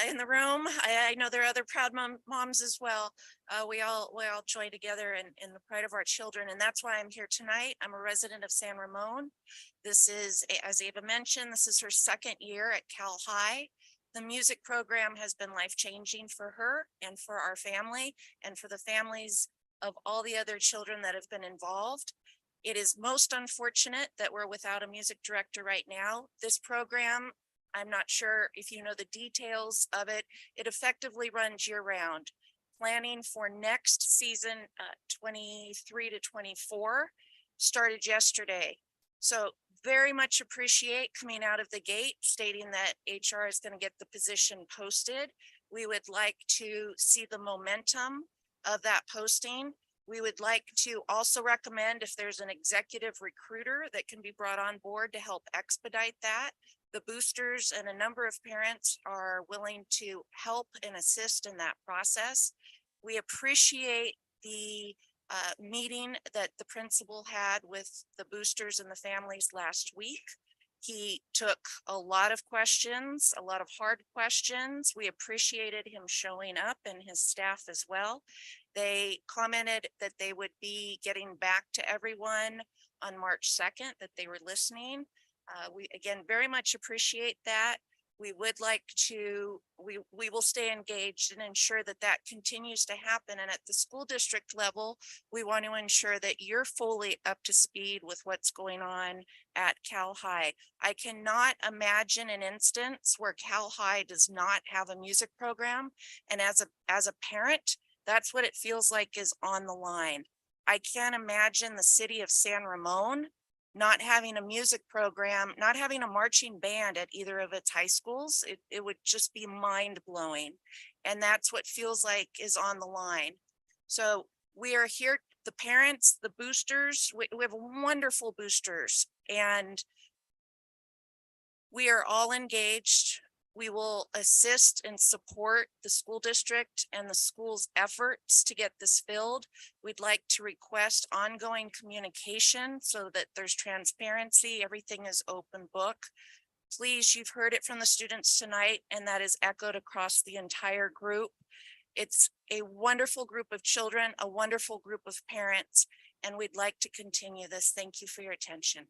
in the room. I know there are other proud moms as well. We all join together in the pride of our children, and that's why I'm here tonight. I'm a resident of San Ramon. This is, as Ava mentioned, this is her second year at Cal High. The music program has been life-changing for her and for our family and for the families of all the other children that have been involved. It is most unfortunate that we're without a music director right now. This program, I'm not sure if you know the details of it, it effectively runs year round. Planning for next season, 23 to 24, started yesterday. So very much appreciate coming out of the gate stating that HR is going to get the position posted. We would like to see the momentum of that posting. We would like to also recommend if there's an executive recruiter that can be brought on board to help expedite that. The boosters and a number of parents are willing to help and assist in that process. We appreciate the meeting that the principal had with the boosters and the families last week. He took a lot of questions, a lot of hard questions. We appreciated him showing up and his staff as well. They commented that they would be getting back to everyone on March 2nd, that they were listening. We again very much appreciate that. We would like to, we will stay engaged and ensure that that continues to happen. And at the school district level, we want to ensure that you're fully up to speed with what's going on at Cal High. I cannot imagine an instance where Cal High does not have a music program. And as a parent, that's what it feels like is on the line. I can't imagine the city of San Ramon not having a music program, not having a marching band at either of its high schools. It would just be mind blowing. And that's what feels like is on the line. So we are here, the parents, the boosters, we have wonderful boosters, and we are all engaged. We will assist and support the school district and the school's efforts to get this filled. We'd like to request ongoing communication so that there's transparency, everything is open book. Please, you've heard it from the students tonight, and that is echoed across the entire group. It's a wonderful group of children, a wonderful group of parents, and we'd like to continue this. Thank you for your attention.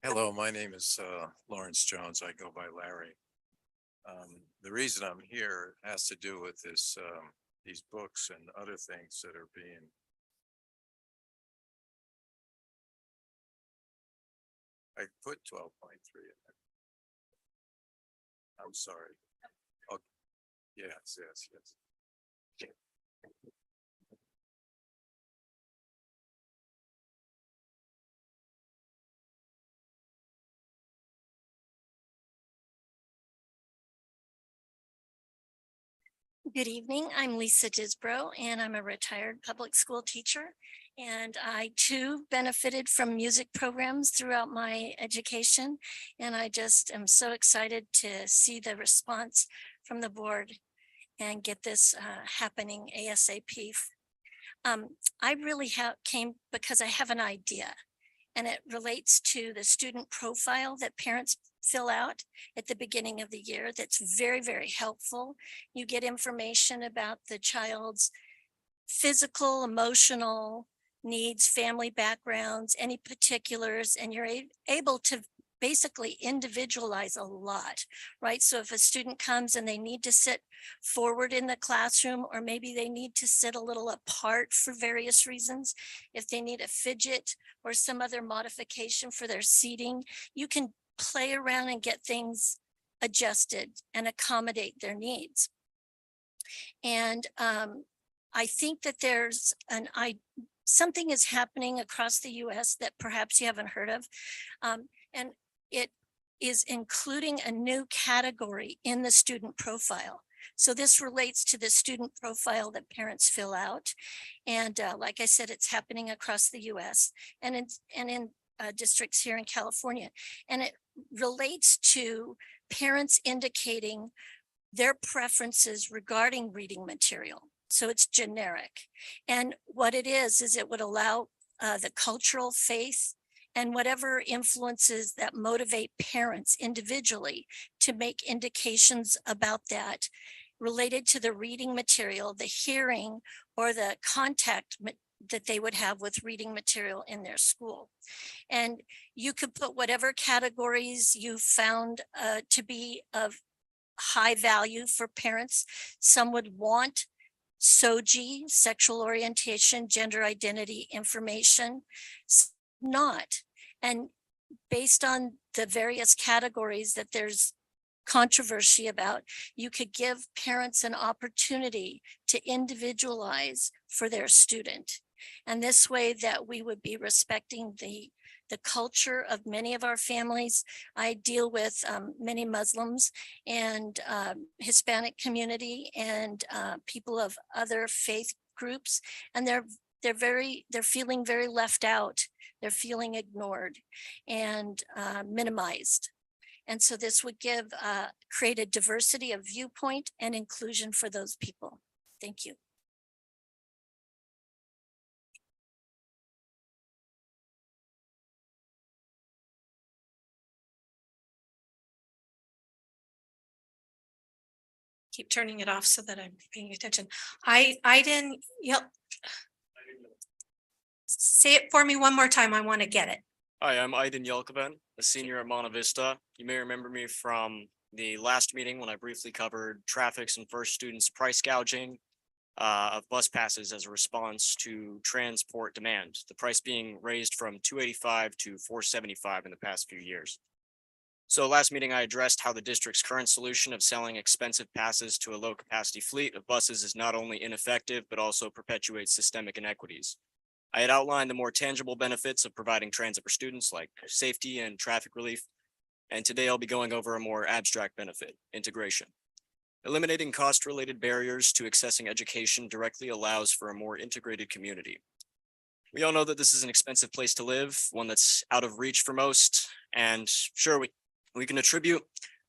Hello, my name is Lawrence Jones. I go by Larry. The reason I'm here has to do with these books and other things that are being. I put 12.3 in there. I'm sorry. Oh, yes. Good evening. I'm Lisa Disbro, and I'm a retired public school teacher. And I too benefited from music programs throughout my education. And I just am so excited to see the response from the board and get this happening ASAP. I really came because I have an idea, and it relates to the student profile that parents fill out at the beginning of the year. That's very, very helpful. You get information about the child's physical, emotional needs, family backgrounds, any particulars, and you're able to basically individualize a lot, right? So if a student comes and they need to sit forward in the classroom, or maybe they need to sit a little apart for various reasons, if they need a fidget or some other modification for their seating, you can play around and get things adjusted and accommodate their needs. And I think that there's something is happening across the US that perhaps you haven't heard of. And it is including a new category in the student profile. So this relates to the student profile that parents fill out. And like I said, it's happening across the US and in districts here in California. And it relates to parents indicating their preferences regarding reading material. So it's generic. And what it is it would allow the cultural faith and whatever influences that motivate parents individually to make indications about that related to the reading material, the hearing, or the contact that they would have with reading material in their school. And you could put whatever categories you found to be of high value for parents. Some would want SOGI, sexual orientation, gender identity information, not. And based on the various categories that there's controversy about, you could give parents an opportunity to individualize for their student. And this way that we would be respecting the culture of many of our families. I deal with many Muslims and Hispanic community and people of other faith groups, and they're feeling very left out. They're feeling ignored and minimized. And so this would create a diversity of viewpoint and inclusion for those people. Thank you. Keep turning it off so that I'm paying attention. I didn't, yep. Say it for me one more time. I want to get it. Hi, I'm Aydin Yelkoven, a senior at Monte Vista. You may remember me from the last meeting when I briefly covered traffic's and first students price gouging of bus passes as a response to transport demand, the price being raised from $285 to $475 in the past few years. So last meeting, I addressed how the district's current solution of selling expensive passes to a low capacity fleet of buses is not only ineffective, but also perpetuates systemic inequities. I had outlined the more tangible benefits of providing transit for students like safety and traffic relief. And today I'll be going over a more abstract benefit, integration. Eliminating cost-related barriers to accessing education directly allows for a more integrated community. We all know that this is an expensive place to live, one that's out of reach for most. And sure, we can attribute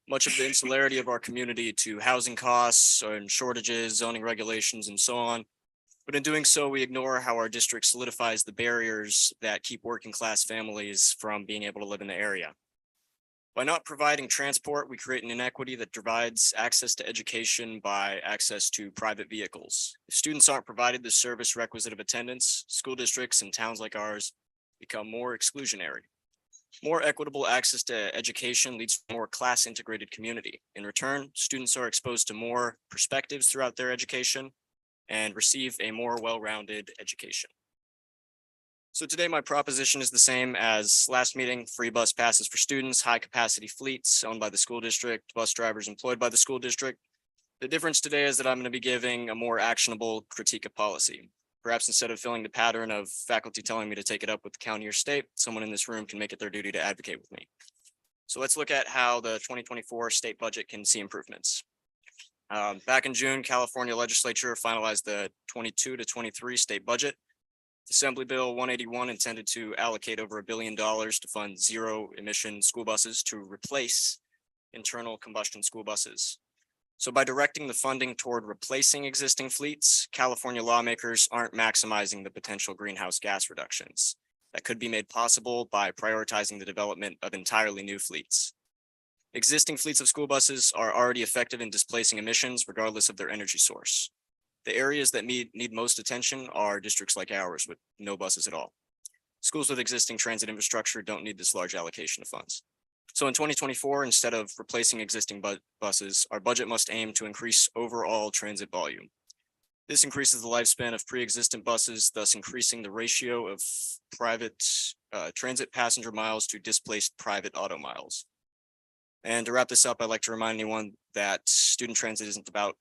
much of the insularity of our community to housing costs and shortages, zoning regulations, and so on. But in doing so, we ignore how our district solidifies the barriers that keep working class families from being able to live in the area. By not providing transport, we create an inequity that divides access to education by access to private vehicles. If students aren't provided the service requisite of attendance, school districts and towns like ours become more exclusionary. More equitable access to education leads to a more class-integrated community. In return, students are exposed to more perspectives throughout their education and receive a more well-rounded education. So today my proposition is the same as last meeting: free bus passes for students, high capacity fleets owned by the school district, bus drivers employed by the school district. The difference today is that I'm going to be giving a more actionable critique of policy. Perhaps instead of filling the pattern of faculty telling me to take it up with the county or state, someone in this room can make it their duty to advocate with me. So let's look at how the 2024 state budget can see improvements. Back in June, California legislature finalized the 22 to 23 state budget. Assembly Bill 181 intended to allocate over $1 billion to fund zero emission school buses to replace internal combustion school buses. So by directing the funding toward replacing existing fleets, California lawmakers aren't maximizing the potential greenhouse gas reductions that could be made possible by prioritizing the development of entirely new fleets. Existing fleets of school buses are already effective in displacing emissions regardless of their energy source. The areas that need most attention are districts like ours with no buses at all. Schools with existing transit infrastructure don't need this large allocation of funds. So in 2024, instead of replacing existing buses, our budget must aim to increase overall transit volume. This increases the lifespan of pre-existent buses, thus increasing the ratio of private transit passenger miles to displaced private auto miles. And to wrap this up, I'd like to remind anyone that student transit isn't about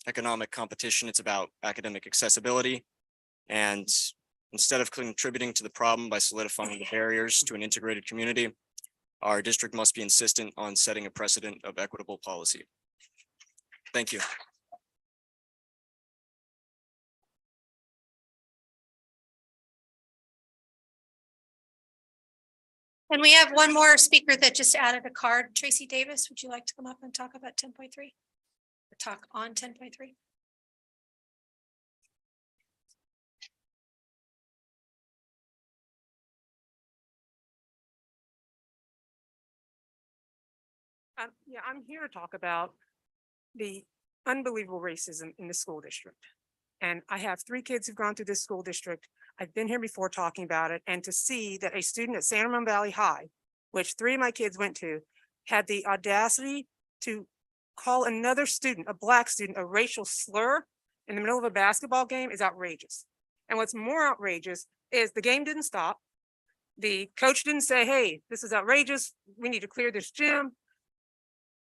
economic competition, it's about academic accessibility. And instead of contributing to the problem by solidifying the barriers to an integrated community, our district must be insistent on setting a precedent of equitable policy. Thank you. And we have one more speaker that just added a card. Tracy Davis, would you like to come up and talk about 10.3? Or talk on 10.3? Yeah, I'm here to talk about the unbelievable racism in the school district. And I have 3 kids who've gone through this school district. I've been here before talking about it, and to see that a student at San Ramon Valley High, which 3 of my kids went to, had the audacity to call another student, a Black student, a racial slur in the middle of a basketball game is outrageous. And what's more outrageous is the game didn't stop. The coach didn't say, hey, this is outrageous. We need to clear this gym.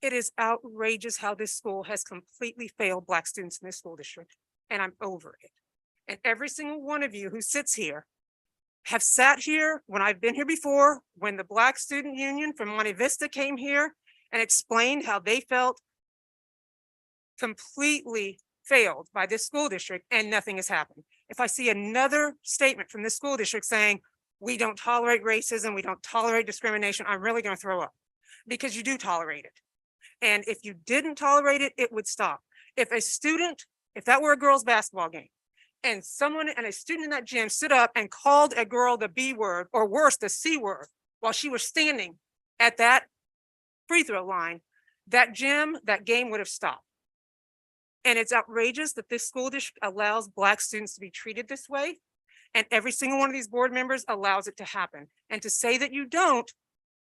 It is outrageous how this school has completely failed Black students in this school district, and I'm over it. And every single one of you who sits here have sat here when I've been here before, when the Black Student Union from Monte Vista came here and explained how they felt completely failed by this school district, and nothing has happened. If I see another statement from this school district saying, we don't tolerate racism, we don't tolerate discrimination, I'm really going to throw up, because you do tolerate it. And if you didn't tolerate it, it would stop. If a student, if that were a girls' basketball game, and a student in that gym stood up and called a girl the B word, or worse, the C word, while she was standing at that free throw line, that game would have stopped. And it's outrageous that this school district allows Black students to be treated this way. And every single one of these board members allows it to happen. And to say that you don't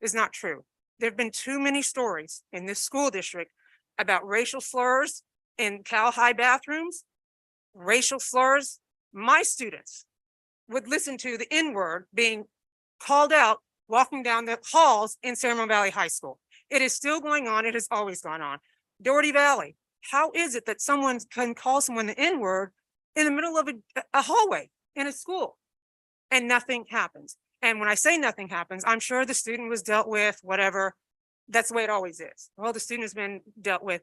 is not true. There have been too many stories in this school district about racial slurs in Cal High bathrooms, racial slurs. My students would listen to the N-word being called out walking down the halls in San Ramon Valley High School. It is still going on. It has always gone on. Doherty Valley, how is it that someone can call someone the N-word in the middle of a hallway in a school and nothing happens? And when I say nothing happens, I'm sure the student was dealt with, whatever. That's the way it always is. Well, the student has been dealt with.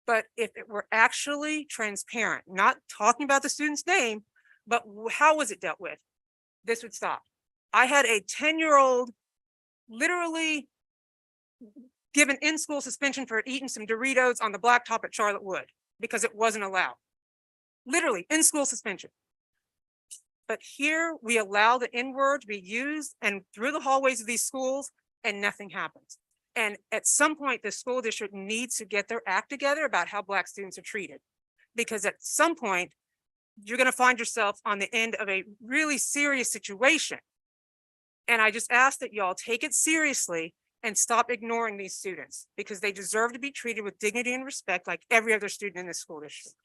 But if it were actually transparent, not talking about the student's name, but how was it dealt with, this would stop. I had a 10-year-old literally given in-school suspension for eating some Doritos on the blacktop at Charlotte Wood because it wasn't allowed. Literally in-school suspension. But here we allow the N-word to be used and through the hallways of these schools, and nothing happens. And at some point, the school district needs to get their act together about how Black students are treated. Because at some point, you're going to find yourself on the end of a really serious situation. And I just ask that y'all take it seriously and stop ignoring these students, because they deserve to be treated with dignity and respect like every other student in this school district.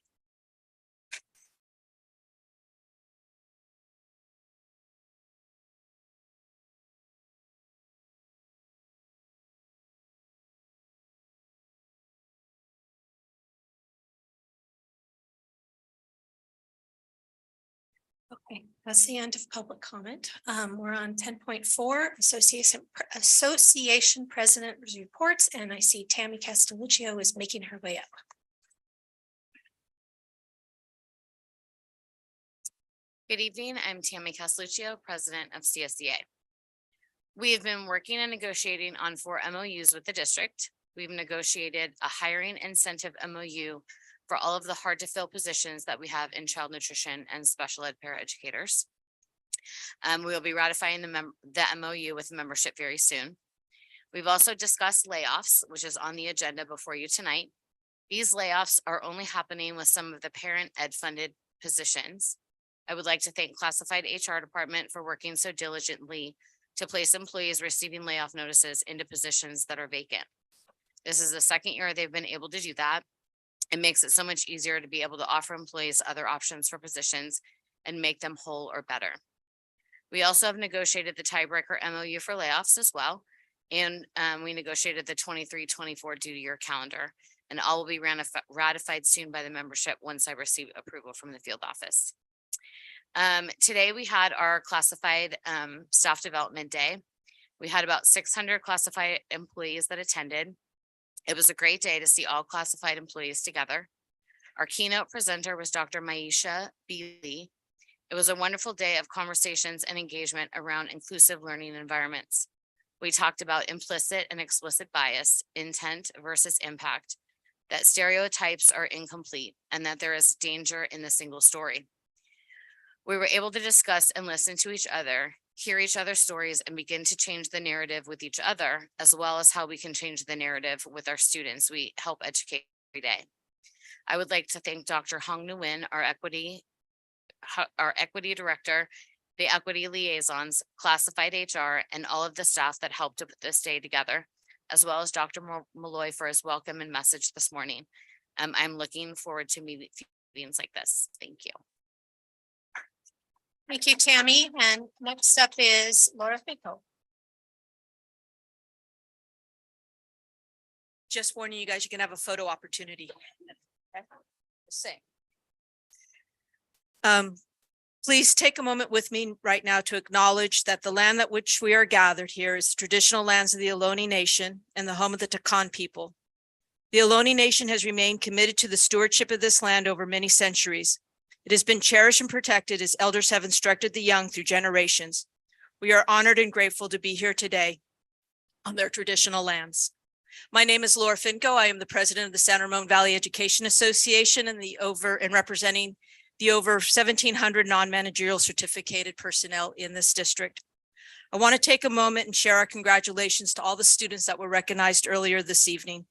Okay, that's the end of public comment. We're on 10.4, Association President reports, and I see Tammy Castelluccio is making her way up. Good evening. I'm Tammy Casaluccio, president of CSEA. We have been working and negotiating on 4 MOUs with the district. We've negotiated a hiring incentive MOU for all of the hard to fill positions that we have in child nutrition and special ed paraeducators. We will be ratifying the MOU with membership very soon. We've also discussed layoffs, which is on the agenda before you tonight. These layoffs are only happening with some of the parent ed funded positions. I would like to thank classified HR department for working so diligently to place employees receiving layoff notices into positions that are vacant. This is the second year they've been able to do that. It makes it so much easier to be able to offer employees other options for positions and make them whole or better. We also have negotiated the tiebreaker MOU for layoffs as well. And we negotiated the 23-24 due year calendar, and all will be ratified soon by the membership once I receive approval from the field office. Today we had our classified staff development day. We had about 600 classified employees that attended. It was a great day to see all classified employees together. Our keynote presenter was Dr. Maisha Beely. It was a wonderful day of conversations and engagement around inclusive learning environments. We talked about implicit and explicit bias, intent versus impact, that stereotypes are incomplete, and that there is danger in the single story. We were able to discuss and listen to each other, hear each other's stories, and begin to change the narrative with each other, as well as how we can change the narrative with our students. We help educate every day. I would like to thank Dr. Hong Nguyen, our equity director, the equity liaisons, classified HR, and all of the staff that helped to put this day together, as well as Dr. Malloy for his welcome and message this morning. I'm looking forward to meetings like this. Thank you. Thank you, Tammy. And next up is Laura Finkel. Just warning you guys, you can have a photo opportunity. Sing. Please take a moment with me right now to acknowledge that the land that which we are gathered here is traditional lands of the Ohlone Nation and the home of the Takan people. The Ohlone Nation has remained committed to the stewardship of this land over many centuries. It has been cherished and protected as elders have instructed the young through generations. We are honored and grateful to be here today on their traditional lands. My name is Laura Finko. I am the president of the San Ramon Valley Education Association and representing the over 1,700 non-managerial certificated personnel in this district. I want to take a moment and share our congratulations to all the students that were recognized earlier this evening.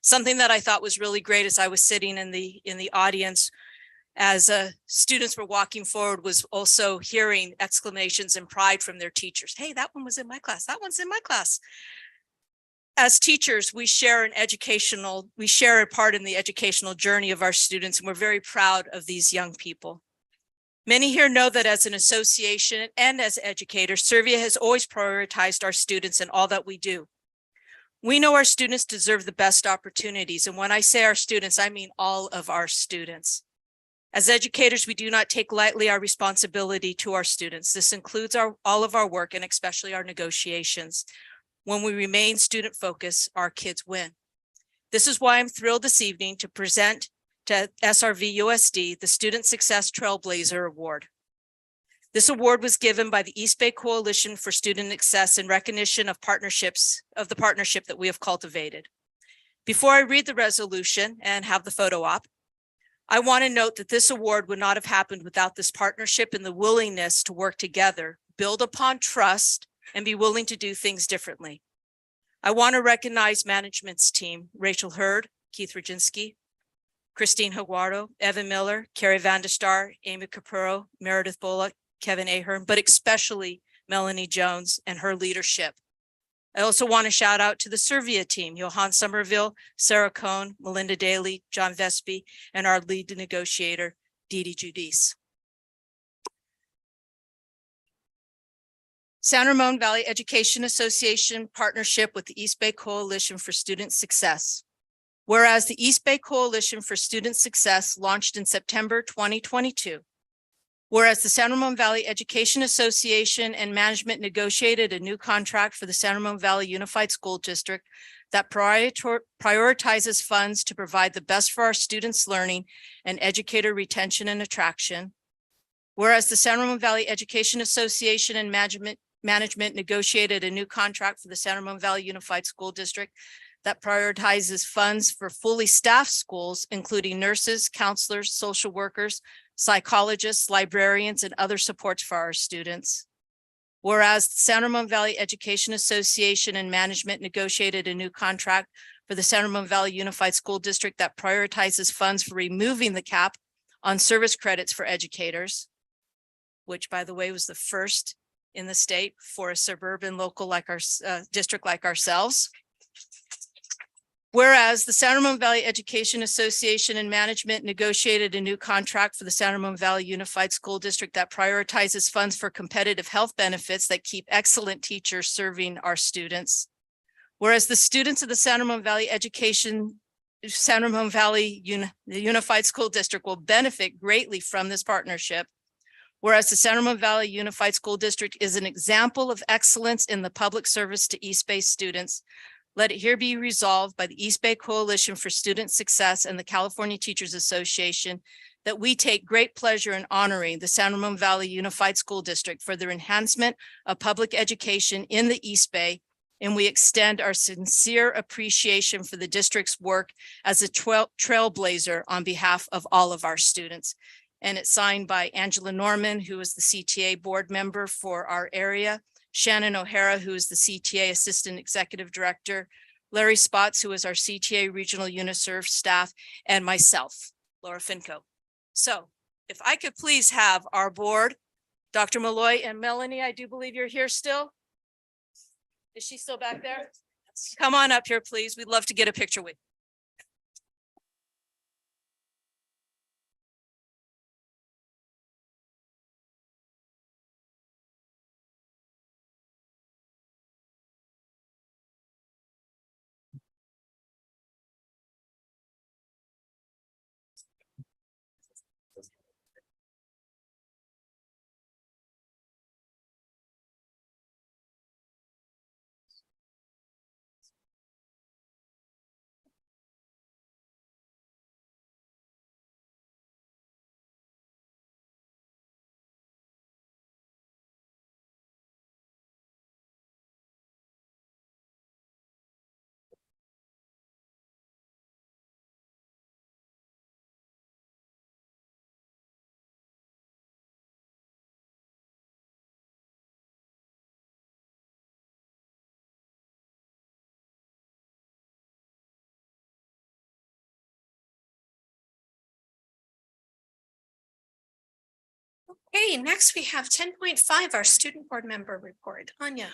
Something that I thought was really great as I was sitting in the audience as students were walking forward was also hearing exclamations and pride from their teachers. Hey, that one was in my class. That one's in my class. As teachers, we share a part in the educational journey of our students, and we're very proud of these young people. Many here know that as an association and as educators, SRVUSD has always prioritized our students in all that we do. We know our students deserve the best opportunities, and when I say our students, I mean all of our students. As educators, we do not take lightly our responsibility to our students. This includes all of our work and especially our negotiations. When we remain student focused, our kids win. This is why I'm thrilled this evening to present to SRVUSD the Student Success Trailblazer Award. This award was given by the East Bay Coalition for Student Success in recognition of the partnership that we have cultivated. Before I read the resolution and have the photo op, I want to note that this award would not have happened without this partnership and the willingness to work together, build upon trust, and be willing to do things differently. I want to recognize management's team, Rachel Hurd, Keith Roginski, Christine Higuaro, Evan Miller, Carrie Vandestar, Amy Capurro, Meredith Bullock, Kevin Ahern, but especially Melanie Jones and her leadership. I also want to shout out to the SRVUSD team, Johan Somerville, Sarah Cohn, Melinda Daly, John Vespi, and our lead negotiator, Dee Judice. San Ramon Valley Education Association partnership with the East Bay Coalition for Student Success. Whereas the East Bay Coalition for Student Success launched in September 2022. Whereas the San Ramon Valley Education Association and management negotiated a new contract for the San Ramon Valley Unified School District that prioritizes funds to provide the best for our students' learning and educator retention and attraction. Whereas the San Ramon Valley Education Association and Management negotiated a new contract for the San Ramon Valley Unified School District that prioritizes funds for fully staffed schools, including nurses, counselors, social workers, psychologists, librarians, and other supports for our students. Whereas the San Ramon Valley Education Association and Management negotiated a new contract for the San Ramon Valley Unified School District that prioritizes funds for removing the cap on service credits for educators, which, by the way, was the first in the state for a suburban local like our district like ourselves. Whereas the San Ramon Valley Education Association and Management negotiated a new contract for the San Ramon Valley Unified School District that prioritizes funds for competitive health benefits that keep excellent teachers serving our students. Whereas the students of the San Ramon Valley Unified School District will benefit greatly from this partnership. Whereas the San Ramon Valley Unified School District is an example of excellence in the public service to East Bay students, let it here be resolved by the East Bay Coalition for Student Success and the California Teachers Association that we take great pleasure in honoring the San Ramon Valley Unified School District for their enhancement of public education in the East Bay, and we extend our sincere appreciation for the district's work as a trailblazer on behalf of all of our students. And it's signed by Angela Norman, who is the CTA board member for our area, Shannon O'Hara, who is the CTA Assistant Executive Director, Larry Spots, who is our CTA Regional UniServe staff, and myself, Laura Finco. So if I could please have our board, Dr. Malloy and Melanie, I do believe you're here still. Is she still back there? Come on up here, please. We'd love to get a picture with you. Okay, next we have 10.5, our student board member report. Anya.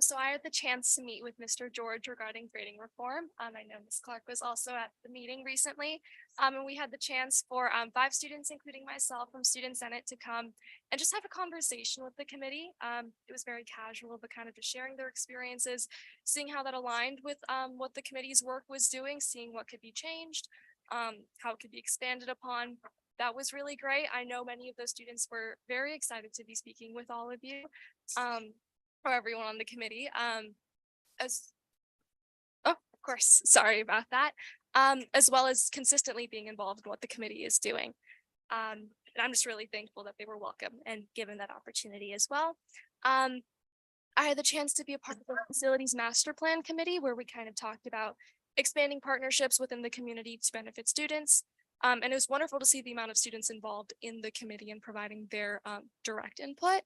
So I had the chance to meet with Mr. George regarding grading reform. I know Ms. Clark was also at the meeting recently. And we had the chance for 5 students, including myself from Student Senate, to come and just have a conversation with the committee. It was very casual, but kind of just sharing their experiences, seeing how that aligned with what the committee's work was doing, seeing what could be changed, how it could be expanded upon. That was really great. I know many of those students were very excited to be speaking with all of you. Or everyone on the committee. Of course, sorry about that. As well as consistently being involved in what the committee is doing. And I'm just really thankful that they were welcome and given that opportunity as well. I had the chance to be a part of the Facilities Master Plan Committee, where we kind of talked about expanding partnerships within the community to benefit students. And it was wonderful to see the amount of students involved in the committee and providing their direct input.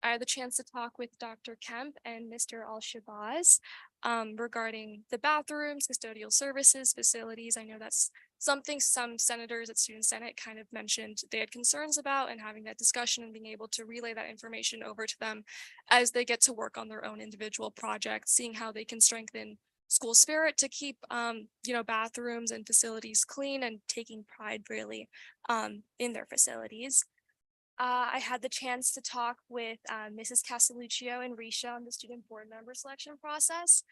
I had the chance to talk with Dr. Kemp and Mr. Al-Shabazz regarding the bathrooms, custodial services, facilities. I know that's something some senators at Student Senate kind of mentioned they had concerns about, and having that discussion and being able to relay that information over to them as they get to work on their own individual projects, seeing how they can strengthen school spirit to keep bathrooms and facilities clean and taking pride really in their facilities. I had the chance to talk with Mrs. Castelluccio and Risha on the student board member selection process.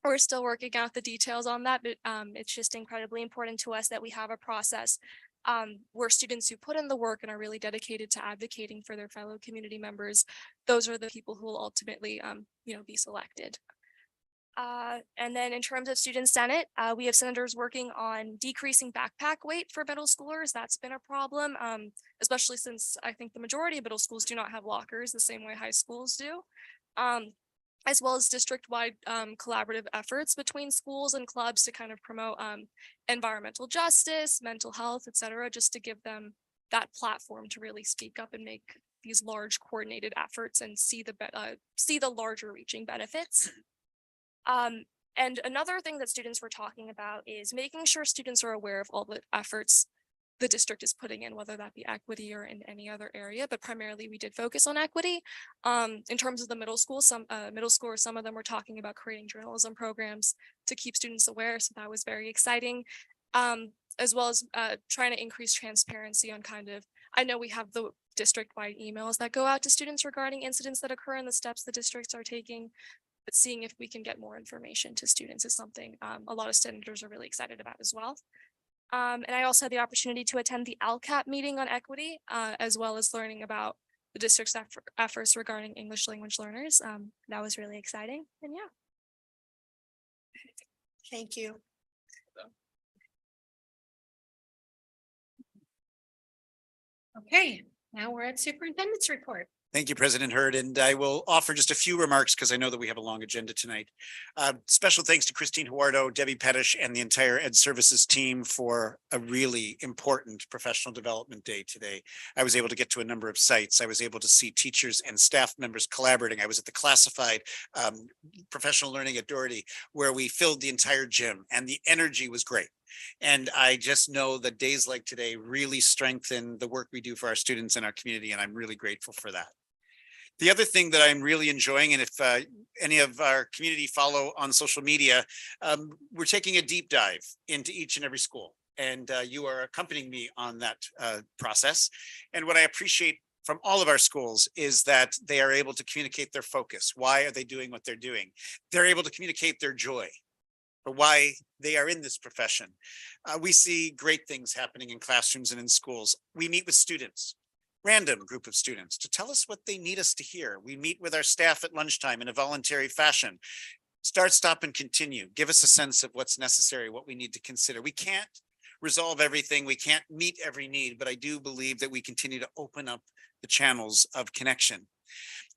We're still working out the details on that, but it's just incredibly important to us that we have a process where students who put in the work and are really dedicated to advocating for their fellow community members, those are the people who will ultimately be selected. And then in terms of student senate, we have senators working on decreasing backpack weight for middle schoolers. That's been a problem, especially since I think the majority of middle schools do not have lockers the same way high schools do. As well as district-wide collaborative efforts between schools and clubs to kind of promote environmental justice, mental health, et cetera, just to give them that platform to really speak up and make these large coordinated efforts and see the larger reaching benefits. And another thing that students were talking about is making sure students are aware of all the efforts the district is putting in, whether that be equity or in any other area, but primarily we did focus on equity. In terms of the middle school, some of them were talking about creating journalism programs to keep students aware, so that was very exciting. As well as trying to increase transparency on I know we have the district-wide emails that go out to students regarding incidents that occur and the steps the districts are taking, but seeing if we can get more information to students is something a lot of senators are really excited about as well. And I also had the opportunity to attend the LCAP meeting on equity, as well as learning about the district's efforts regarding English language learners. That was really exciting, and yeah. Thank you. Okay, now we're at superintendent's report. Thank you, President Hurd, and I will offer just a few remarks because I know that we have a long agenda tonight. Special thanks to Christine Huardo, Debbie Pettish, and the entire Ed Services team for a really important professional development day today. I was able to get to a number of sites. I was able to see teachers and staff members collaborating. I was at the classified professional learning at Doherty, where we filled the entire gym, and the energy was great. And I just know that days like today really strengthen the work we do for our students and our community, and I'm really grateful for that. The other thing that I'm really enjoying, and if any of our community follow on social media, we're taking a deep dive into each and every school, and you are accompanying me on that process. And what I appreciate from all of our schools is that they are able to communicate their focus. Why are they doing what they're doing? They're able to communicate their joy for why they are in this profession. We see great things happening in classrooms and in schools. We meet with students, random group of students, to tell us what they need us to hear. We meet with our staff at lunchtime in a voluntary fashion. Start, stop, and continue. Give us a sense of what's necessary, what we need to consider. We can't resolve everything. We can't meet every need, but I do believe that we continue to open up the channels of connection.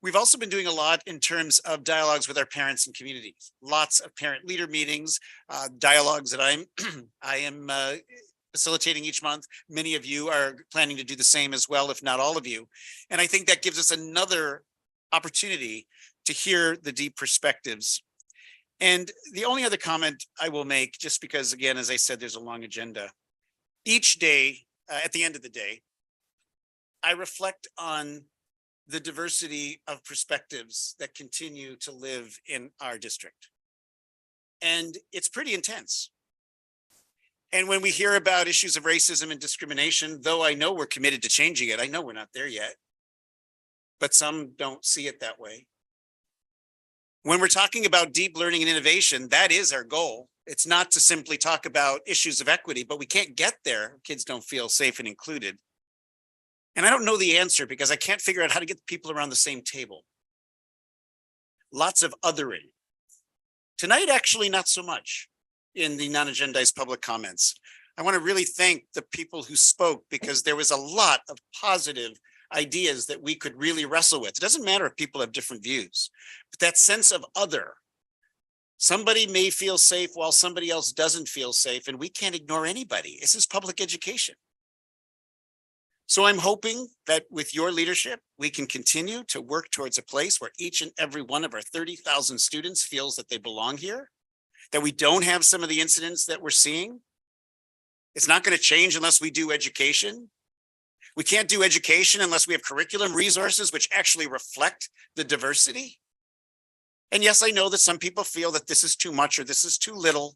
We've also been doing a lot in terms of dialogues with our parents and communities. Lots of parent leader meetings, dialogues that I am facilitating each month. Many of you are planning to do the same as well, if not all of you. And I think that gives us another opportunity to hear the deep perspectives. And the only other comment I will make, just because, again, as I said, there's a long agenda. Each day, at the end of the day, I reflect on the diversity of perspectives that continue to live in our district. And it's pretty intense. And when we hear about issues of racism and discrimination, though I know we're committed to changing it, I know we're not there yet, but some don't see it that way. When we're talking about deep learning and innovation, that is our goal. It's not to simply talk about issues of equity, but we can't get there. Kids don't feel safe and included. And I don't know the answer because I can't figure out how to get people around the same table. Lots of othering. Tonight, actually, not so much in the non-agendized public comments. I want to really thank the people who spoke because there was a lot of positive ideas that we could really wrestle with. It doesn't matter if people have different views, but that sense of other. Somebody may feel safe while somebody else doesn't feel safe, and we can't ignore anybody. This is public education. So I'm hoping that with your leadership, we can continue to work towards a place where each and every one of our 30,000 students feels that they belong here, that we don't have some of the incidents that we're seeing. It's not going to change unless we do education. We can't do education unless we have curriculum resources which actually reflect the diversity. And yes, I know that some people feel that this is too much or this is too little,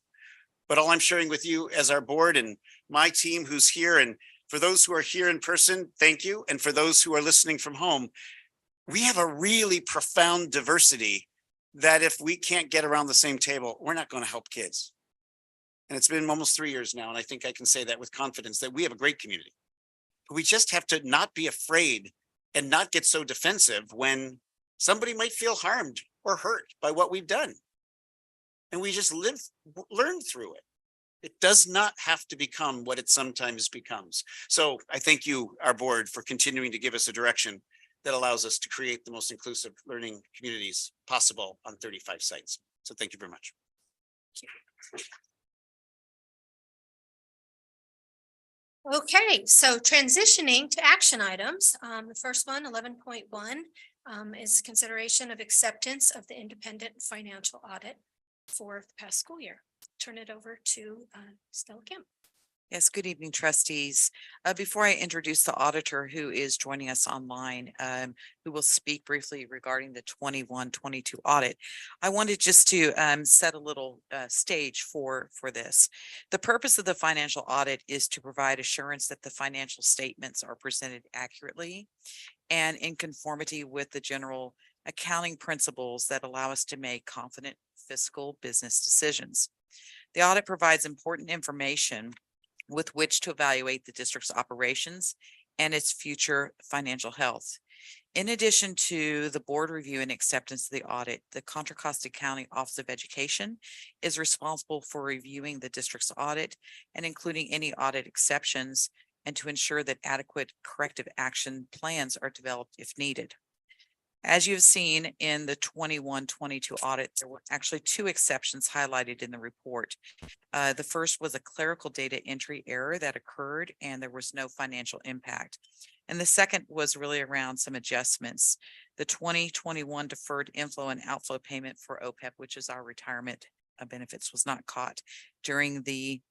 but all I'm sharing with you as our board and my team who's here, and for those who are here in person, thank you. And for those who are listening from home, we have a really profound diversity that if we can't get around the same table, we're not going to help kids. And it's been almost 3 years now, and I think I can say that with confidence that we have a great community. But we just have to not be afraid and not get so defensive when somebody might feel harmed or hurt by what we've done. and we just learn through it. It does not have to become what it sometimes becomes. So I thank you, our board, for continuing to give us a direction that allows us to create the most inclusive learning communities possible on 35 sites. So thank you very much. Okay, so transitioning to action items, the first one, 11.1, is consideration of acceptance of the independent financial audit for the past school year. Turn it over to Stella Kim. Yes, good evening, trustees. Before I introduce the auditor who is joining us online, who will speak briefly regarding the 21-22 audit, I wanted just to set a little stage for this. The purpose of the financial audit is to provide assurance that the financial statements are presented accurately and in conformity with the general accounting principles that allow us to make confident fiscal business decisions. The audit provides important information with which to evaluate the district's operations and its future financial health. In addition to the board review and acceptance of the audit, the Contra Costa County Office of Education is responsible for reviewing the district's audit and including any audit exceptions, and to ensure that adequate corrective action plans are developed if needed. As you've seen in the 21-22 audit, there were actually two exceptions highlighted in the report. The first was a clerical data entry error that occurred and there was no financial impact. And the second was really around some adjustments. The 2021 deferred inflow and outflow payment for OPEB, which is our retirement benefits, was not caught during the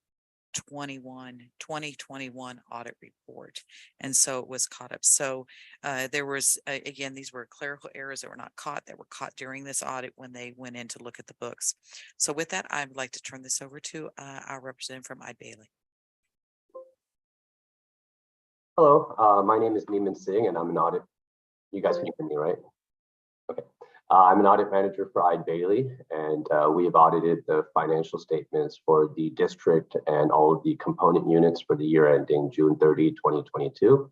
2021 audit report, and so it was caught up. So there was again, these were clerical errors that were not caught, that were caught during this audit when they went in to look at the books. So with that, I would like to turn this over to our representative from Ide Bailey. Hello, my name is Neeman Singh and I'm an audit. You guys can hear me, right? Okay. I'm an audit manager for Ide Bailey, and we have audited the financial statements for the district and all of the component units for the year ending June 30, 2022.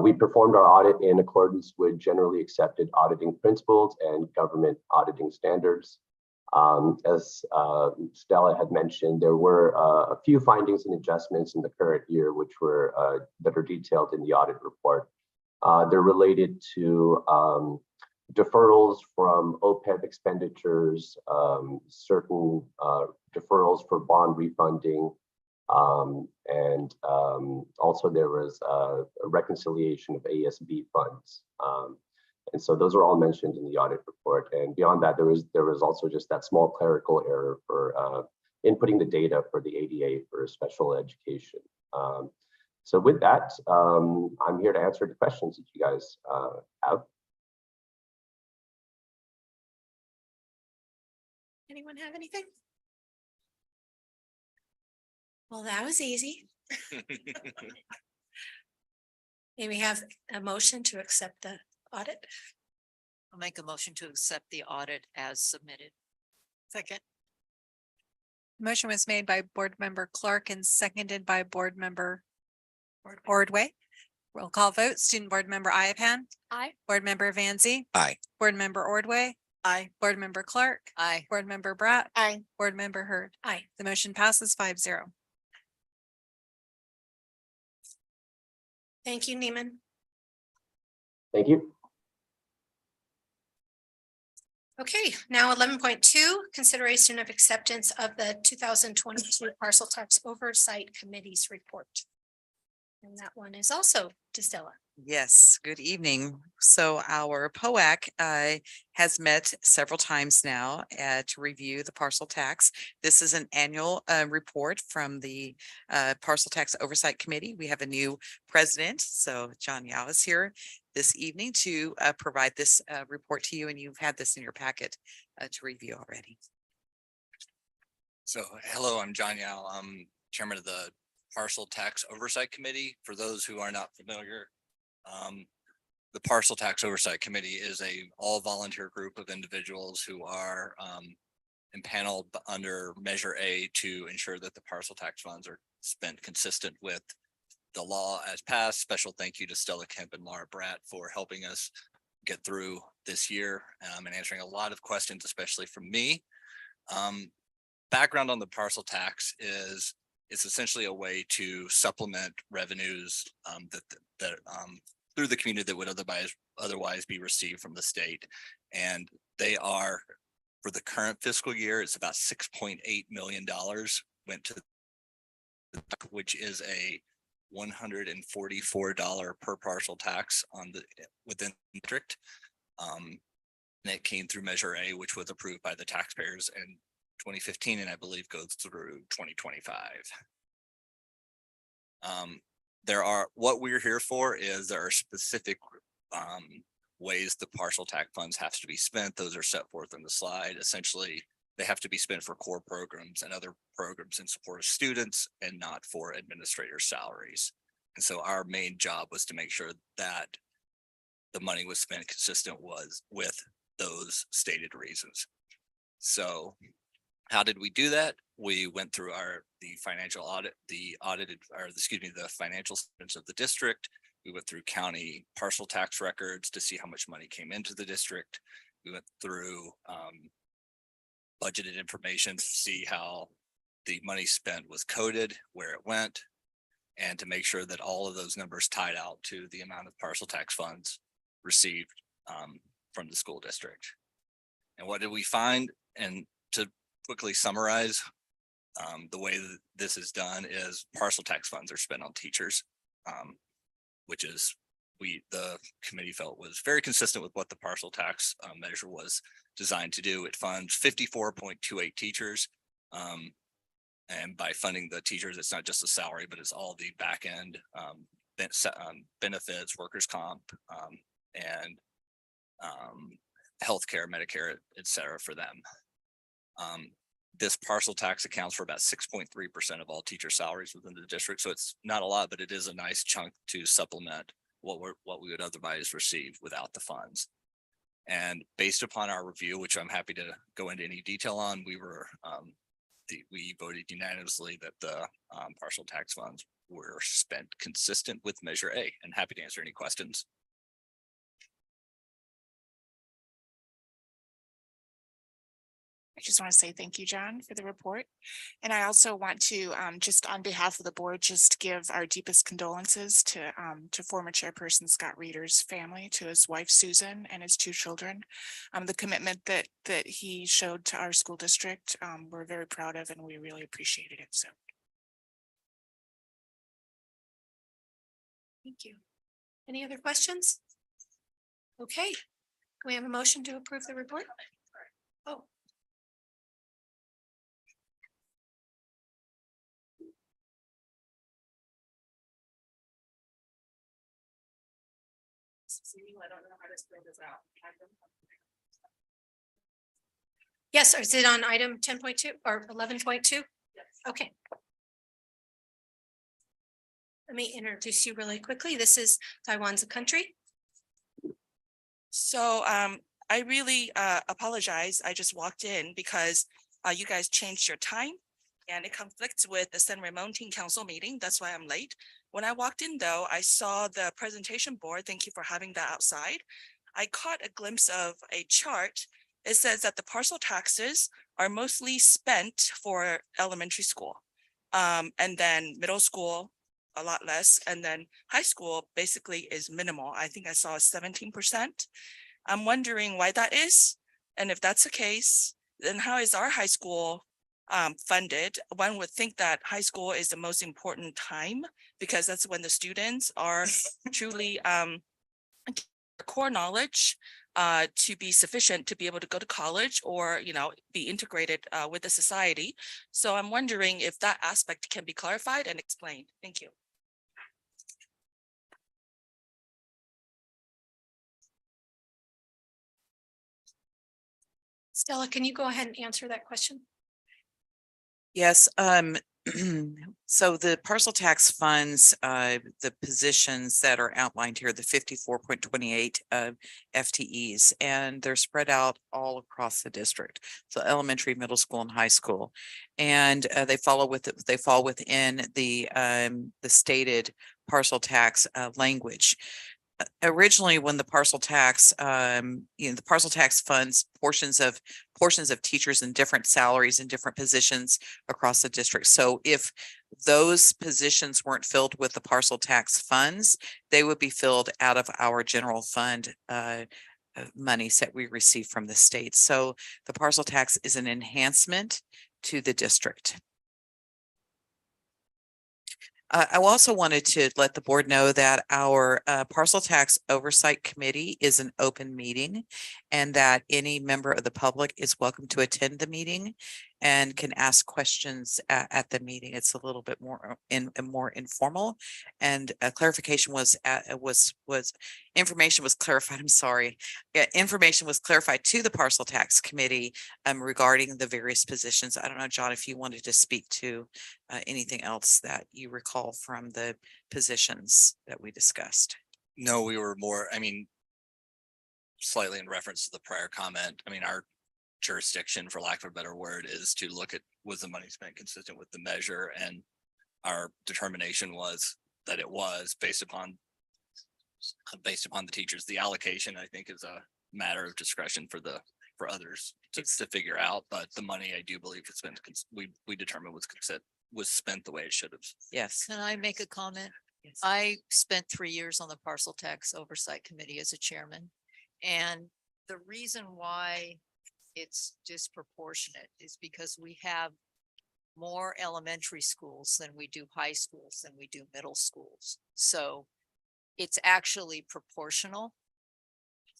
We performed our audit in accordance with generally accepted auditing principles and government auditing standards. As Stella had mentioned, there were a few findings and adjustments in the current year, which were that are detailed in the audit report. They're related to deferrals from OPEB expenditures, certain deferrals for bond refunding, and also there was a reconciliation of ASB funds. And so those are all mentioned in the audit report. And beyond that, there was also just that small clerical error for inputting the data for the ADA for special education. So with that, I'm here to answer the questions that you guys have. Anyone have anything? Well, that was easy. May we have a motion to accept the audit? I'll make a motion to accept the audit as submitted. Second. Motion was made by Board Member Clark and seconded by Board Member Ordway. Roll call vote, Student Board Member Iapan. Aye. Board Member Vanzi. Aye. Board Member Ordway. Aye. Board Member Clark. Aye. Board Member Bratt. Aye. Board Member Hurd. Aye. The motion passes 5-0. Thank you, Neiman. Thank you. Okay, now 11.2, consideration of acceptance of the 2022 Parcel Tax Oversight Committee's report. And that one is also to Stella. Yes, good evening. So our POAC has met several times now to review the parcel tax. This is an annual report from the Parcel Tax Oversight Committee. We have a new president, so John Yao is here this evening to provide this report to you, and you've had this in your packet to review already. So hello, I'm John Yao. I'm chairman of the Parcel Tax Oversight Committee. For those who are not familiar, the Parcel Tax Oversight Committee is a all volunteer group of individuals who are impaneled under Measure A to ensure that the parcel tax funds are spent consistent with the law as passed. Special thank you to Stella Kemp and Laura Bratt for helping us get through this year and answering a lot of questions, especially from me. Background on the parcel tax is it's essentially a way to supplement revenues that through the community that would otherwise be received from the state. And they are, for the current fiscal year, it's about $6.8 million went to, which is a $144 per parcel tax on the within the district. And it came through Measure A, which was approved by the taxpayers in 2015, and I believe goes through 2025. What we're here for is there are specific ways the partial tax funds have to be spent. Those are set forth in the slide. Essentially, they have to be spent for core programs and other programs in support of students and not for administrator salaries. And so our main job was to make sure that the money was spent consistent with those stated reasons. So how did we do that? We went through the financial audit, the financial statements of the district. We went through county partial tax records to see how much money came into the district. We went through budgeted information to see how the money spent was coded, where it went, and to make sure that all of those numbers tied out to the amount of partial tax funds received from the school district. And what did we find? And to quickly summarize, the way that this is done is partial tax funds are spent on teachers, which is the committee felt was very consistent with what the partial tax measure was designed to do. It funds 54.28 teachers. And by funding the teachers, it's not just the salary, but it's all the back end benefits, workers' comp, and healthcare, Medicare, et cetera, for them. This partial tax accounts for about 6.3% of all teacher salaries within the district. So it's not a lot, but it is a nice chunk to supplement what we would otherwise receive without the funds. And based upon our review, which I'm happy to go into any detail on, we voted unanimously that the partial tax funds were spent consistent with Measure A, and happy to answer any questions. I just want to say thank you, John, for the report. And I also want to, just on behalf of the board, just give our deepest condolences to former chairperson Scott Reeder's family, to his wife, Susan, and his two children. The commitment that he showed to our school district, we're very proud of, and we really appreciated it. So. Thank you. Any other questions? Okay, can we have a motion to approve the report? Oh. I don't know how to spell this out. Yes, is it on item 10.2 or 11.2? Yes. Okay. Let me introduce you really quickly. This is Taiwan's a country. So I really apologize. I just walked in because you guys changed your time and it conflicts with the San Ramon Teen Council meeting. That's why I'm late. When I walked in though, I saw the presentation board. Thank you for having that outside. I caught a glimpse of a chart. It says that the parcel taxes are mostly spent for elementary school. And then middle school, a lot less. And then high school basically is minimal. I think I saw 17%. I'm wondering why that is. And if that's the case, then how is our high school funded? One would think that high school is the most important time because that's when the students are truly core knowledge to be sufficient to be able to go to college or, be integrated with the society. So I'm wondering if that aspect can be clarified and explained. Thank you. Stella, can you go ahead and answer that question? Yes, so the parcel tax funds, the positions that are outlined here, the 54.28 FTEs, and they're spread out all across the district. So elementary, middle school, and high school, and they fall within the stated parcel tax language. originally when the parcel tax, the parcel tax funds portions of teachers in different salaries and different positions across the district. So if those positions weren't filled with the parcel tax funds, they would be filled out of our general fund monies that we receive from the state. So the parcel tax is an enhancement to the district. I also wanted to let the board know that our parcel tax oversight committee is an open meeting and that any member of the public is welcome to attend the meeting and can ask questions at the meeting. It's a little bit more more informal, and clarification information was clarified. I'm sorry. Information was clarified to the parcel tax committee regarding the various positions. I don't know, John, if you wanted to speak to anything else that you recall from the positions that we discussed. No, we were more, I mean, slightly in reference to the prior comment. I mean, our jurisdiction, for lack of a better word, is to look at, was the money spent consistent with the measure? And our determination was that it was based upon the teachers. The allocation, I think, is a matter of discretion for others to figure out, but the money, I do believe, it's been, we determined was spent the way it should have. Yes. Can I make a comment? Yes. I spent 3 years on the Parcel Tax Oversight Committee as a chairman. And the reason why it's disproportionate is because we have more elementary schools than we do high schools than we do middle schools. So it's actually proportional.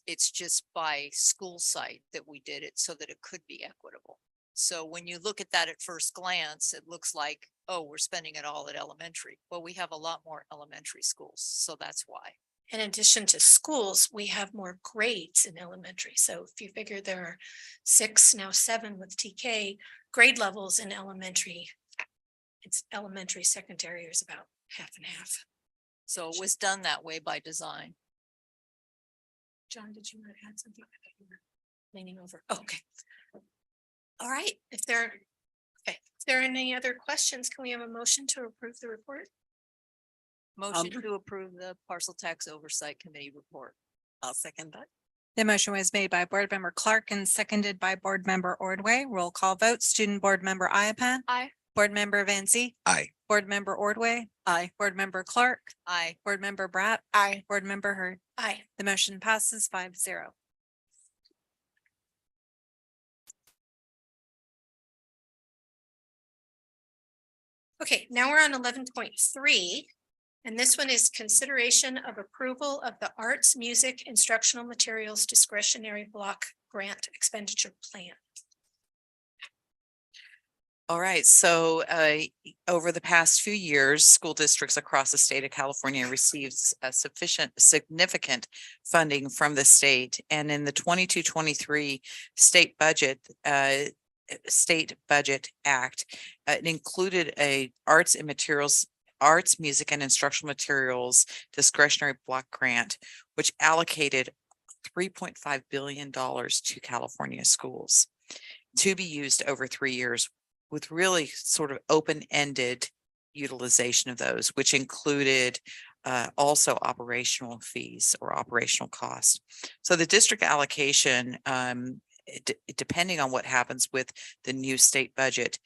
It's just by school site that we did it so that it could be equitable. So when you look at that at first glance, it looks like, oh, we're spending it all at elementary. Well, we have a lot more elementary schools, so that's why. In addition to schools, we have more grades in elementary. So if you figure there are 6, now 7 with TK grade levels in elementary, it's elementary, secondary is about half and half. So it was done that way by design. John, did you want to add something? I thought you were leaning over. Oh, okay. All right. If there are any other questions, can we have a motion to approve the report? Motion to approve the Parcel Tax Oversight Committee report. I'll second that. The motion was made by Board Member Clark and seconded by Board Member Ordway. Roll call vote, Student Board Member Iapan. Aye. Board Member Van Zee. Aye. Board Member Ordway. Aye. Board Member Clark. Aye. Board Member Bratt. Aye. Board Member Hurd. Aye. The motion passes 5-0. Okay, now we're on 11.3. And this one is consideration of approval of the Arts, Music, Instructional Materials Discretionary Block Grant Expenditure Plan. All right, so over the past few years, school districts across the state of California received significant funding from the state. And in the 22-23 state budget act, it included a arts, music and instructional materials discretionary block grant, which allocated $3.5 billion to California schools to be used over 3 years, with really sort of open-ended utilization of those, which included also operational fees or operational costs. So the district allocation, depending on what happens with the new state budget,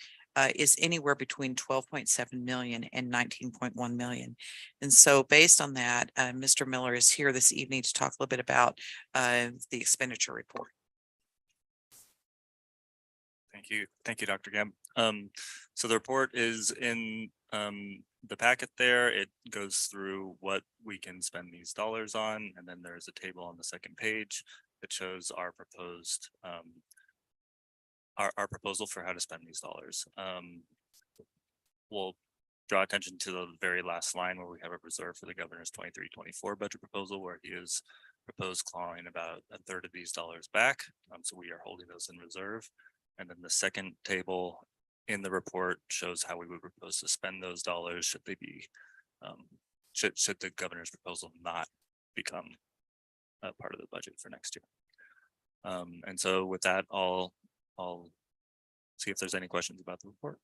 is anywhere between 12.7 million and 19.1 million. And so based on that, Mr. Miller is here this evening to talk a little bit about the expenditure report. Thank you, Dr. Gemp. So the report is in the packet there. It goes through what we can spend these dollars on, and then there's a table on the second page that shows our proposed our proposal for how to spend these dollars. We'll draw attention to the very last line where we have a reserve for the governor's 23-24 budget proposal, where he has proposed clawing about a third of these dollars back. So we are holding those in reserve. And then the second table in the report shows how we would propose to spend those dollars should they be, should the governor's proposal not become a part of the budget for next year. And so with that, I'll see if there's any questions about the report.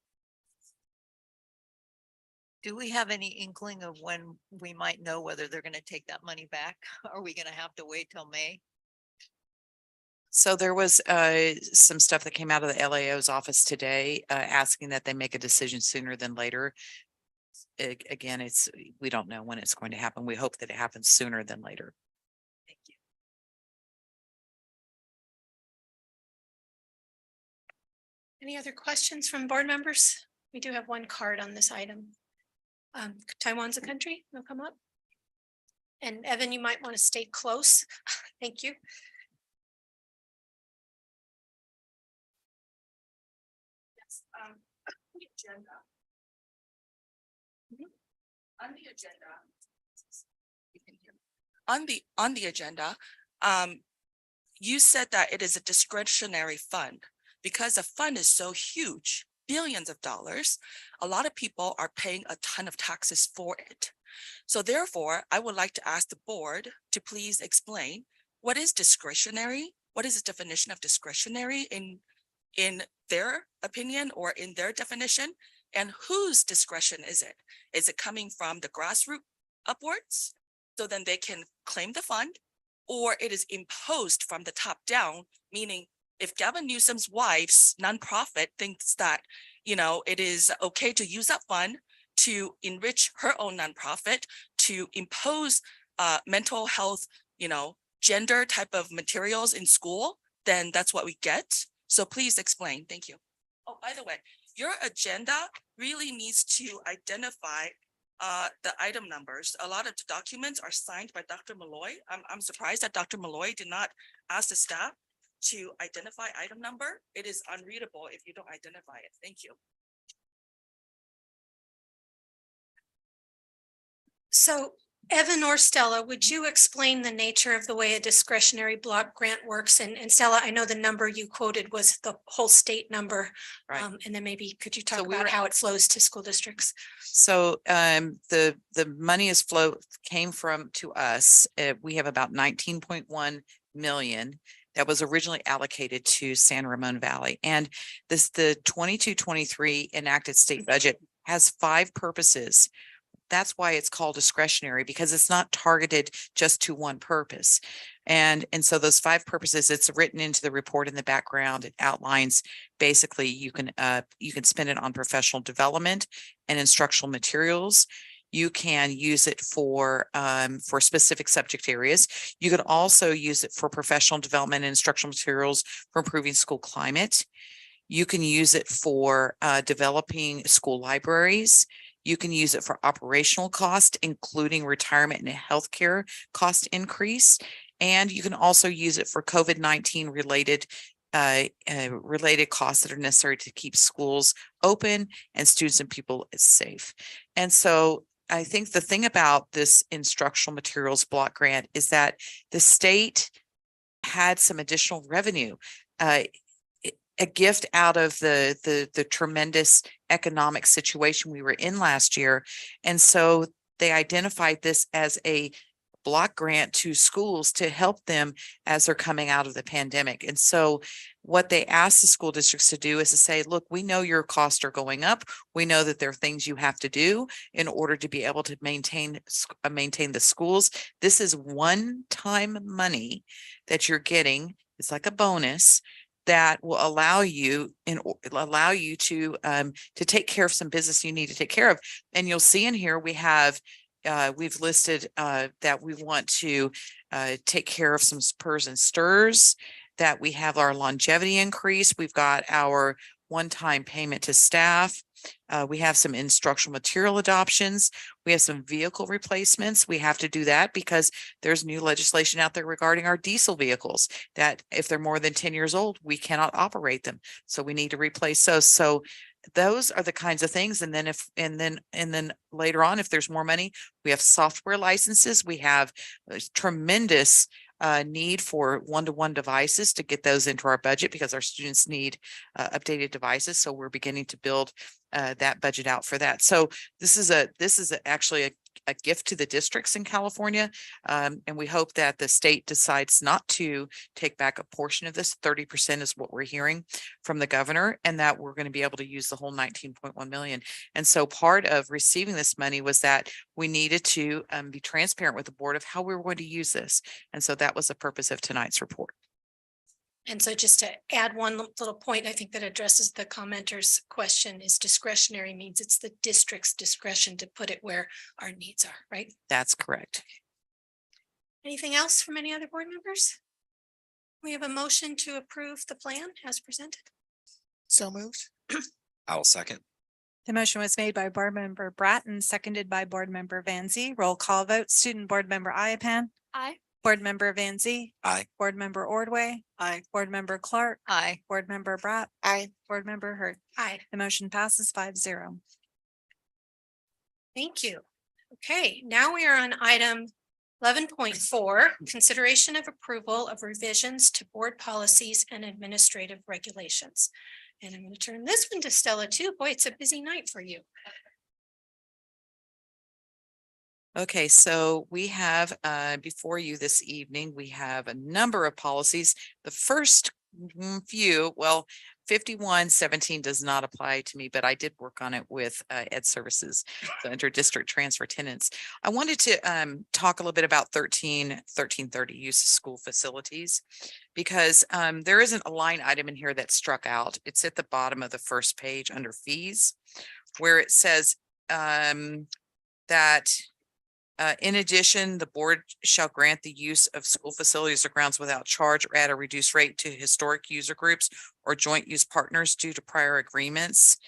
Do we have any inkling of when we might know whether they're gonna take that money back? Are we gonna have to wait till May? So there was some stuff that came out of the LAO's office today, asking that they make a decision sooner than later. Again, we don't know when it's going to happen. We hope that it happens sooner than later. Thank you. Any other questions from board members? We do have one card on this item. Taiwan's a country, they'll come up. And Evan, you might want to stay close. Thank you. Yes, the agenda. On the agenda. You can hear me. On the agenda, you said that it is a discretionary fund. Because the fund is so huge, billions of dollars, a lot of people are paying a ton of taxes for it. So therefore, I would like to ask the board to please explain what is discretionary? What is the definition of discretionary in their opinion or in their definition? And whose discretion is it? Is it coming from the grassroots upwards? So then they can claim the fund, or it is imposed from the top down, meaning if Gavin Newsom's wife's nonprofit thinks that, it is okay to use that fund to enrich her own nonprofit, to impose mental health, gender type of materials in school, then that's what we get. So please explain. Thank you. Oh, by the way, your agenda really needs to identify the item numbers. A lot of the documents are signed by Dr. Malloy. I'm surprised that Dr. Malloy did not ask the staff to identify item number. It is unreadable if you don't identify it. Thank you. So Evan or Stella, would you explain the nature of the way a discretionary block grant works? And Stella, I know the number you quoted was the whole state number. Right. And then maybe could you talk So we about were- how it flows to school districts? So the money came from to us. We have about 19.1 million that was originally allocated to San Ramon Valley. And the 22-23 enacted state budget has 5 purposes. That's why it's called discretionary, because it's not targeted just to one purpose. And so those 5 purposes, it's written into the report in the background. It outlines basically you can spend it on professional development and instructional materials. You can use it for specific subject areas. You could also use it for professional development and instructional materials for improving school climate. You can use it for developing school libraries. You can use it for operational cost, including retirement and healthcare cost increase. And you can also use it for COVID-19 related costs that are necessary to keep schools open and students and people safe. And so I think the thing about this instructional materials block grant is that the state had some additional revenue, a gift out of the tremendous economic situation we were in last year. And so they identified this as a block grant to schools to help them as they're coming out of the pandemic. And so what they asked the school districts to do is to say, look, we know your costs are going up. We know that there are things you have to do in order to be able to maintain the schools. This is one-time money that you're getting. It's like a bonus that will allow you to take care of some business you need to take care of. And you'll see in here we have we've listed that we want to take care of some spurs and stirs, that we have our longevity increase. We've got our one-time payment to staff. We have some instructional material adoptions. We have some vehicle replacements. We have to do that because there's new legislation out there regarding our diesel vehicles that if they're more than 10 years old, we cannot operate them. So we need to replace those. So those are the kinds of things. And then later on, if there's more money, we have software licenses. We have tremendous need for one-to-one devices to get those into our budget because our students need updated devices. So we're beginning to build that budget out for that. So this is actually a gift to the districts in California. And we hope that the state decides not to take back a portion of this. 30% is what we're hearing from the governor, and that we're going to be able to use the whole 19.1 million. And so part of receiving this money was that we needed to be transparent with the board of how we were going to use this. And so that was the purpose of tonight's report. And so just to add one little point, I think that addresses the commenter's question, is discretionary means it's the district's discretion to put it where our needs are, right? That's correct. Anything else from any other board members? We have a motion to approve the plan as presented. So moved. I'll second. The motion was made by Board Member Bratton, seconded by Board Member Van Zee. Roll call vote. Student Board Member Iapan. Aye. Board Member Van Zee. Aye. Board Member Ordway. Aye. Board Member Clark. Aye. Board Member Bratt. Aye. Board Member Hurd. Aye. The motion passes 5-0. Thank you. Okay, now we are on item 11.4, consideration of approval of revisions to board policies and administrative regulations. And I'm going to turn this one to Stella too. Boy, it's a busy night for you. Okay, so we have before you this evening, we have a number of policies. The first few, well, 5117 does not apply to me, but I did work on it with Ed Services, the inter-district transfer tenants. I wanted to talk a little bit about 1330 use of school facilities, because there isn't a line item in here that struck out. It's at the bottom of the first page under fees, where it says that in addition, the board shall grant the use of school facilities or grounds without charge or at a reduced rate to historic user groups or joint use partners due to prior agreements.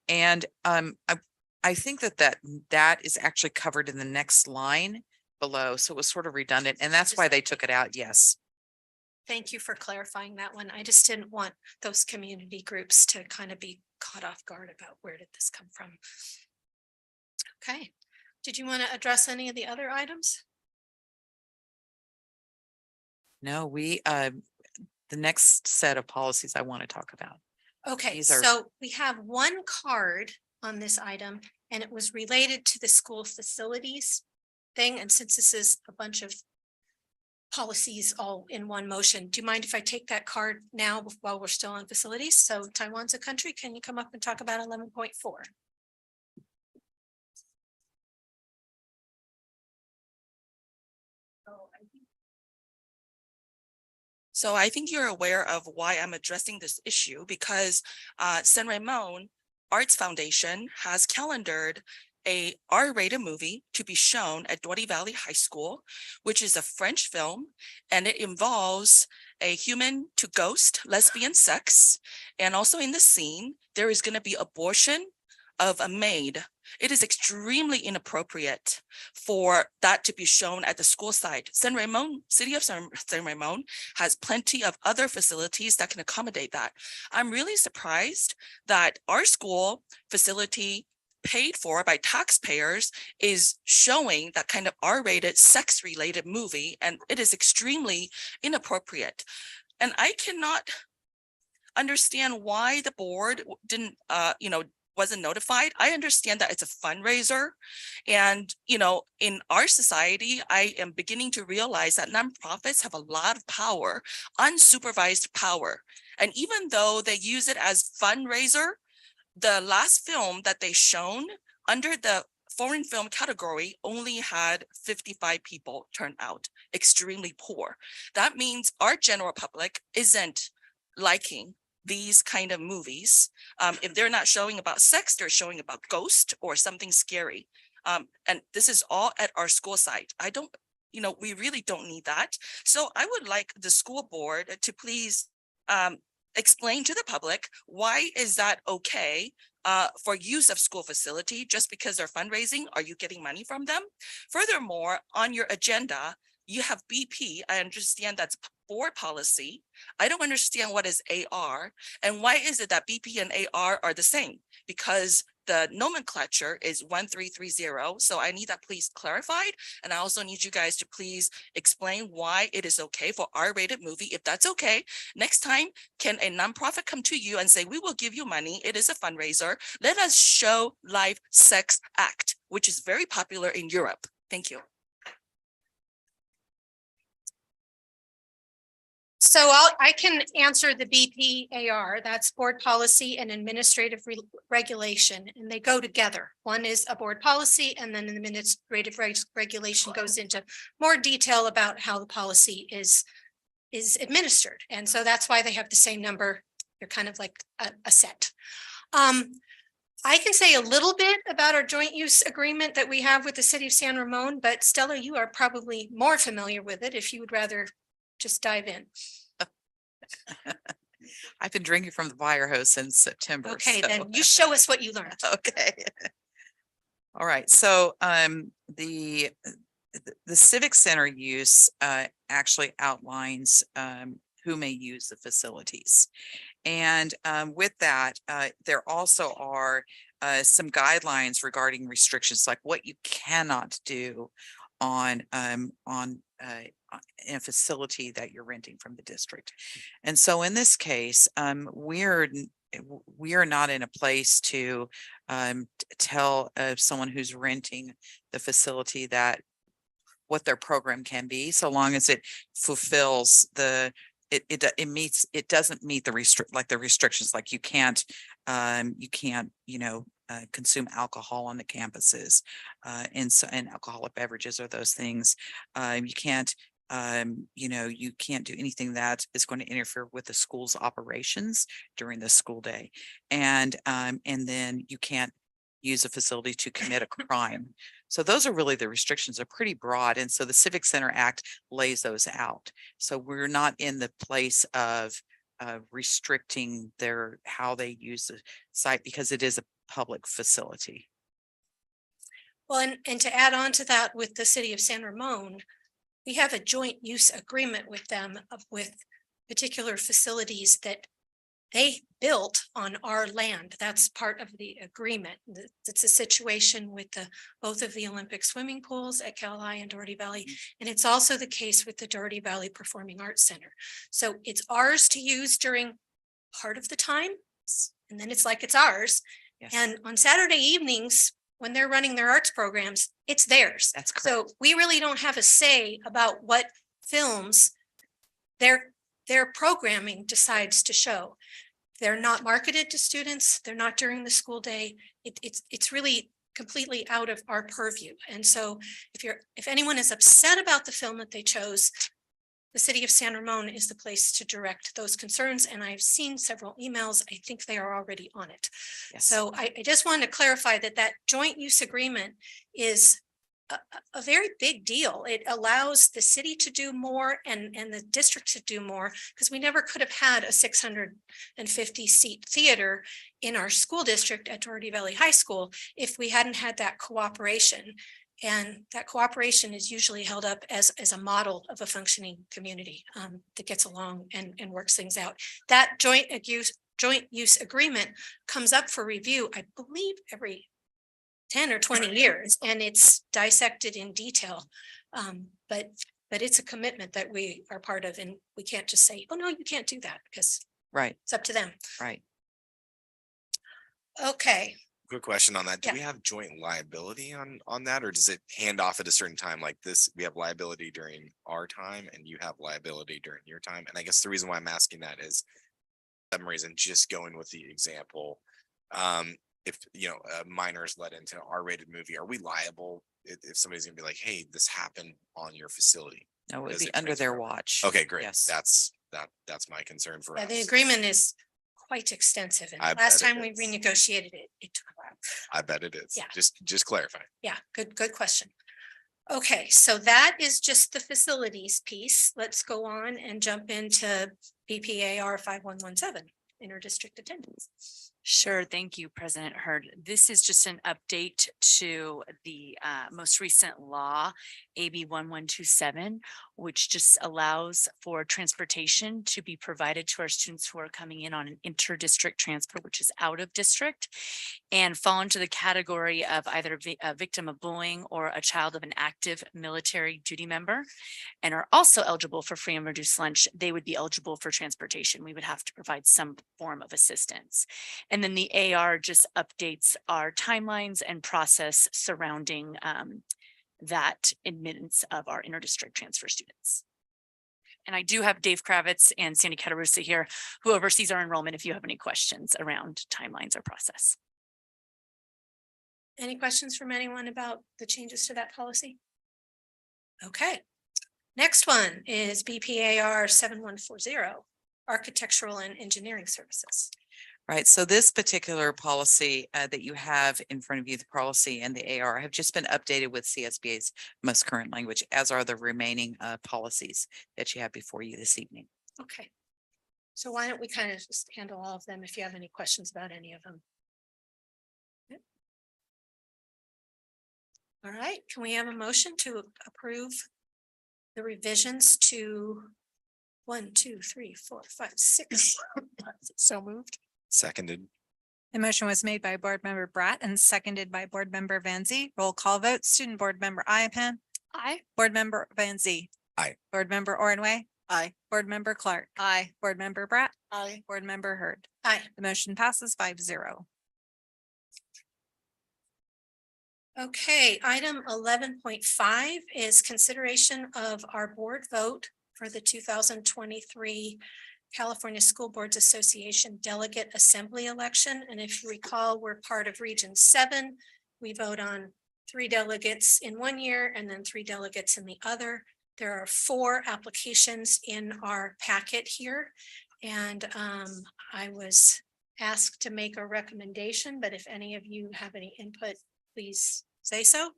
And I think that is actually covered in the next line below. So it was sort of redundant, and that's why they took it out. Yes. Thank you for clarifying that one. I just didn't want those community groups to kind of be caught off guard about where did this come from. Okay. Did you want to address any of the other items? No, the next set of policies I want to talk about. Okay, These are- so we have one card on this item, and it was related to the school facilities thing. And since this is a bunch of policies all in one motion, do you mind if I take that card now while we're still on facilities? So Taiwan's a country. Can you come up and talk about 11.4? So I think you're aware of why I'm addressing this issue, because San Ramon Arts Foundation has calendared a R-rated movie to be shown at Doherty Valley High School, which is a French film, and it involves a human to ghost lesbian sex. And also in the scene, there is going to be abortion of a maid. It is extremely inappropriate for that to be shown at the school site. San Ramon, city of San Ramon has plenty of other facilities that can accommodate that. I'm really surprised that our school facility paid for by taxpayers is showing that kind of R-rated sex-related movie, and it is extremely inappropriate. And I cannot understand why the board didn't, wasn't notified. I understand that it's a fundraiser. And, in our society, I am beginning to realize that nonprofits have a lot of power, unsupervised power. And even though they use it as fundraiser, the last film that they shown under the foreign film category only had 55 people turn out, extremely poor. That means our general public isn't liking these kind of movies. If they're not showing about sex, they're showing about ghost or something scary. And this is all at our school site. We really don't need that. So I would like the school board to please explain to the public, why is that okay for use of school facility just because they're fundraising? Are you getting money from them? Furthermore, on your agenda, you have BP. I understand that's board policy. I don't understand what is AR, and why is it that BP and AR are the same? Because the nomenclature is 1330. So I need that please clarified. And I also need you guys to please explain why it is okay for R-rated movie. If that's okay, next time, can a nonprofit come to you and say, we will give you money. It is a fundraiser. Let us show live sex act, which is very popular in Europe. Thank you. So I can answer the BPAR, that's board policy and administrative regulation, and they go together. One is a board policy, and then an administrative regulation goes into more detail about how the policy is administered. And so that's why they have the same number. They're kind of like a set. I can say a little bit about our joint use agreement that we have with the city of San Ramon, but Stella, you are probably more familiar with it if you would rather just dive in. I've been drinking from the fire hose since September. Okay, so- then you show us what you learned. Okay. All right, so the civic center use actually outlines who may use the facilities. And with that, there also are some guidelines regarding restrictions, like what you cannot do on in a facility that you're renting from the district. And so in this case, we are not in a place to tell someone who's renting the facility that what their program can be, so long as it fulfills it doesn't meet the restrictions, like you can't consume alcohol on the campuses, and alcoholic beverages or those things. You can't you can't do anything that is going to interfere with the school's operations during the school day. And then you can't use a facility to commit a crime. So those are really the restrictions are pretty broad. And so the Civic Center Act lays those out. So we're not in the place of restricting how they use the site, because it is a public facility. Well, and to add on to that, with the city of San Ramon, we have a joint use agreement with them with particular facilities that they built on our land. That's part of the agreement. It's a situation with both of the Olympic swimming pools at Cal High and Doherty Valley. And it's also the case with the Doherty Valley Performing Arts Center. So it's ours to use during part of the time, and then it's like it's ours. Yes. And on Saturday evenings, when they're running their arts programs, it's theirs. That's correct. So we really don't have a say about what films their programming decides to show. They're not marketed to students. They're not during the school day. It's really completely out of our purview. And so if anyone is upset about the film that they chose, the city of San Ramon is the place to direct those concerns. And I've seen several emails. I think they are already on it. Yes. So I just wanted to clarify that joint use agreement is a very big deal. It allows the city to do more and the district to do more, because we never could have had a 650 seat theater in our school district at Doherty Valley High School if we hadn't had that cooperation. And that cooperation is usually held up as a model of a functioning community that gets along and works things out. That joint use agreement comes up for review, I believe, every 10 or 20 years, and it's dissected in detail. But it's a commitment that we are part of, and we can't just say, oh, no, you can't do that, because right, it's up to them. Right. Okay. Quick question on that. Do Yeah. we have joint liability on that, or does it hand off at a certain time like this? We have liability during our time and you have liability during your time. And I guess the reason why I'm asking that is some reason, just going with the example, if a minor is let into an R-rated movie, are we liable if somebody's gonna be like, hey, this happened on your facility? No, it would Does be it under their transfer? watch. Okay, great. Yes. That's my concern for Yeah, us. the agreement is quite extensive, and I the last bet it time we is. renegotiated it took a while. I bet it is. Yeah. Just clarify. Yeah, good question. Okay, so that is just the facilities piece. Let's go on and jump into BPAR 5117, interdistrict attendance. Sure. Thank you, President Hurd. This is just an update to the most recent law, AB 1127, which just allows for transportation to be provided to our students who are coming in on an inter-district transfer, which is out of district, and fall into the category of either a victim of bullying or a child of an active military duty member, and are also eligible for free and reduced lunch. They would be eligible for transportation. We would have to provide some form of assistance. And then the AR just updates our timelines and process surrounding that admittance of our inter-district transfer students. And I do have Dave Kravitz and Sandy Catarusa here, who oversees our enrollment, if you have any questions around timelines or process. Any questions from anyone about the changes to that policy? Okay. Next one is BPAR 7140, Architectural and Engineering Services. Right, so this particular policy that you have in front of you, the policy and the AR have just been updated with CSBA's most current language, as are the remaining policies that you have before you this evening. Okay. So why don't we kind of just handle all of them if you have any questions about any of them? Yep. All right, can we have a motion to approve the revisions to 1, 2, 3, 4, 5, 6? So moved. Seconded. The motion was made by Board Member Bratt and seconded by Board Member Van Zee. Roll call vote, Student Board Member Iapan. Aye. Board Member Van Zee. Aye. Board Member Ordway. Aye. Board Member Clark. Aye. Board Member Bratt. Aye. Board Member Hurd. Aye. The motion passes 5-0. Okay, item 11.5 is consideration of our board vote for the 2023 California School Boards Association Delegate Assembly election. And if you recall, we're part of Region 7. We vote on 3 delegates in one year and then 3 delegates in the other. There are 4 applications in our packet here. And I was asked to make a recommendation, but if any of you have any input, please say so.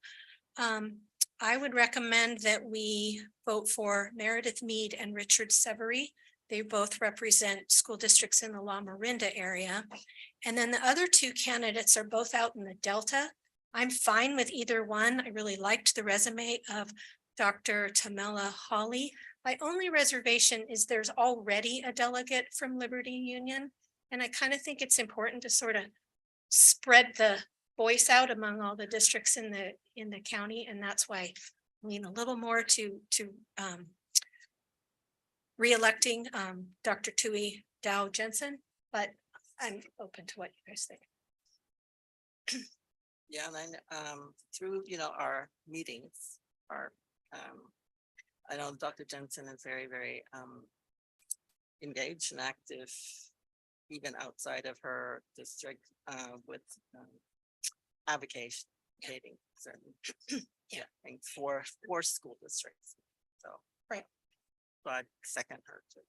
I would recommend that we vote for Meredith Mead and Richard Severy. They both represent school districts in the La Marinda area. And then the other 2 candidates are both out in the Delta. I'm fine with either one. I really liked the resume of Dr. Tamela Hawley. My only reservation is there's already a delegate from Liberty Union. And I kind of think it's important to sort of spread the voice out among all the districts in the county. And that's why I lean a little more to re-electing Dr. Tui Dow Jensen, but I'm open to what you guys think. Yeah, and then through, our meetings, I know Dr. Jensen is very, very engaged and active, even outside of her district with advocating certain things for school districts. So right. So I'd second her too.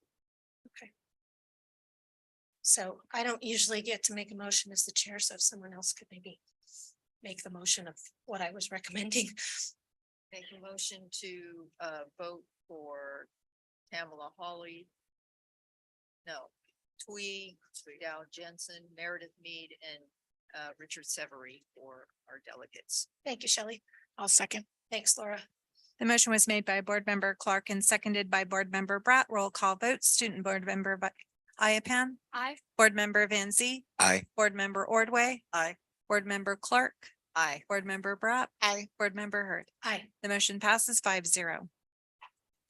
Okay. So I don't usually get to make a motion as the chair, so if someone else could maybe make the motion of what I was recommending. Make a motion to vote for Tamela Hawley. No, Tui Dow Jensen, Meredith Mead, and Richard Severy for our delegates. Thank you, Shelley. I'll second. Thanks, Laura. The motion was made by Board Member Clark and seconded by Board Member Bratt. Roll call vote, Student Board Member Iapan. Aye. Board Member Van Zee. Aye. Board Member Ordway. Aye. Board Member Clark. Aye. Board Member Bratt. Aye. Board Member Hurd. Aye. The motion passes 5-0.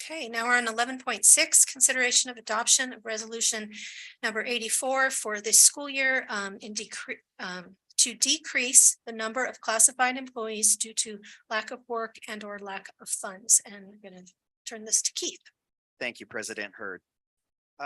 Okay, now we're on 11.6, consideration of adoption of resolution number 84 for this school year to decrease the number of classified employees due to lack of work and or lack of funds. And I'm going to turn this to Keith. Thank you, President Hurd.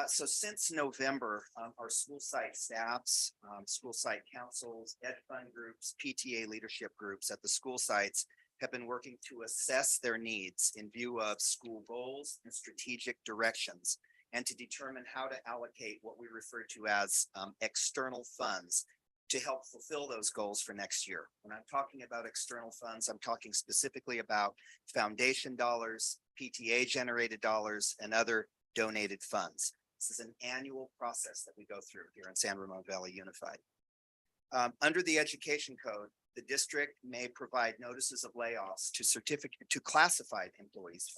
So since November, our school site staffs, school site councils, ed fund groups, PTA leadership groups at the school sites have been working to assess their needs in view of school goals and strategic directions, and to determine how to allocate what we refer to as external funds to help fulfill those goals for next year. When I'm talking about external funds, I'm talking specifically about foundation dollars, PTA generated dollars, and other donated funds. This is an annual process that we go through here in San Ramon Valley Unified. Under the education code, the district may provide notices of layoffs to classified employees,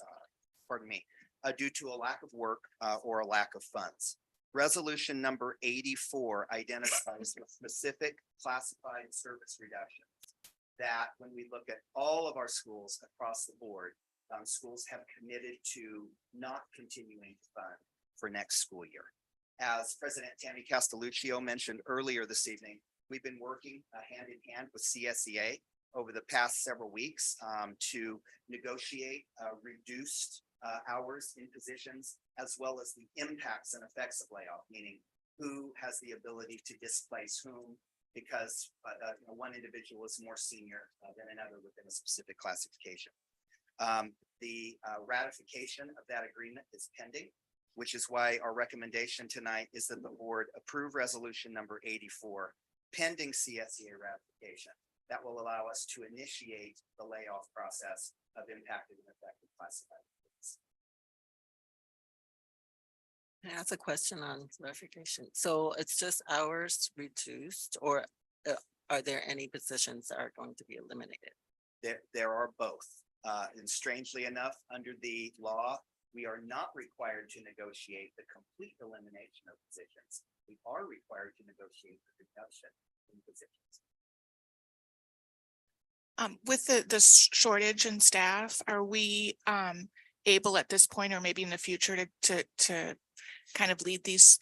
due to a lack of work or a lack of funds. Resolution number 84 identifies the specific classified service reductions that, when we look at all of our schools across the board, schools have committed to not continuing to fund for next school year. As President Tammy Castelluccio mentioned earlier this evening, we've been working hand in hand with CSEA over the past several weeks to negotiate reduced hours in positions, as well as the impacts and effects of layoff, meaning who has the ability to displace whom, because one individual is more senior than another within a specific classification. The ratification of that agreement is pending, which is why our recommendation tonight is that the board approve resolution number 84 pending CSEA ratification. That will allow us to initiate the layoff process of impacted and affected classified employees. Can I ask a question on clarification? So it's just hours reduced, or are there any positions that are going to be eliminated? There are both. And strangely enough, under the law, we are not required to negotiate the complete elimination of positions. We are required to negotiate the reduction in positions. With the shortage in staff, are we able at this point, or maybe in the future, to kind of lead these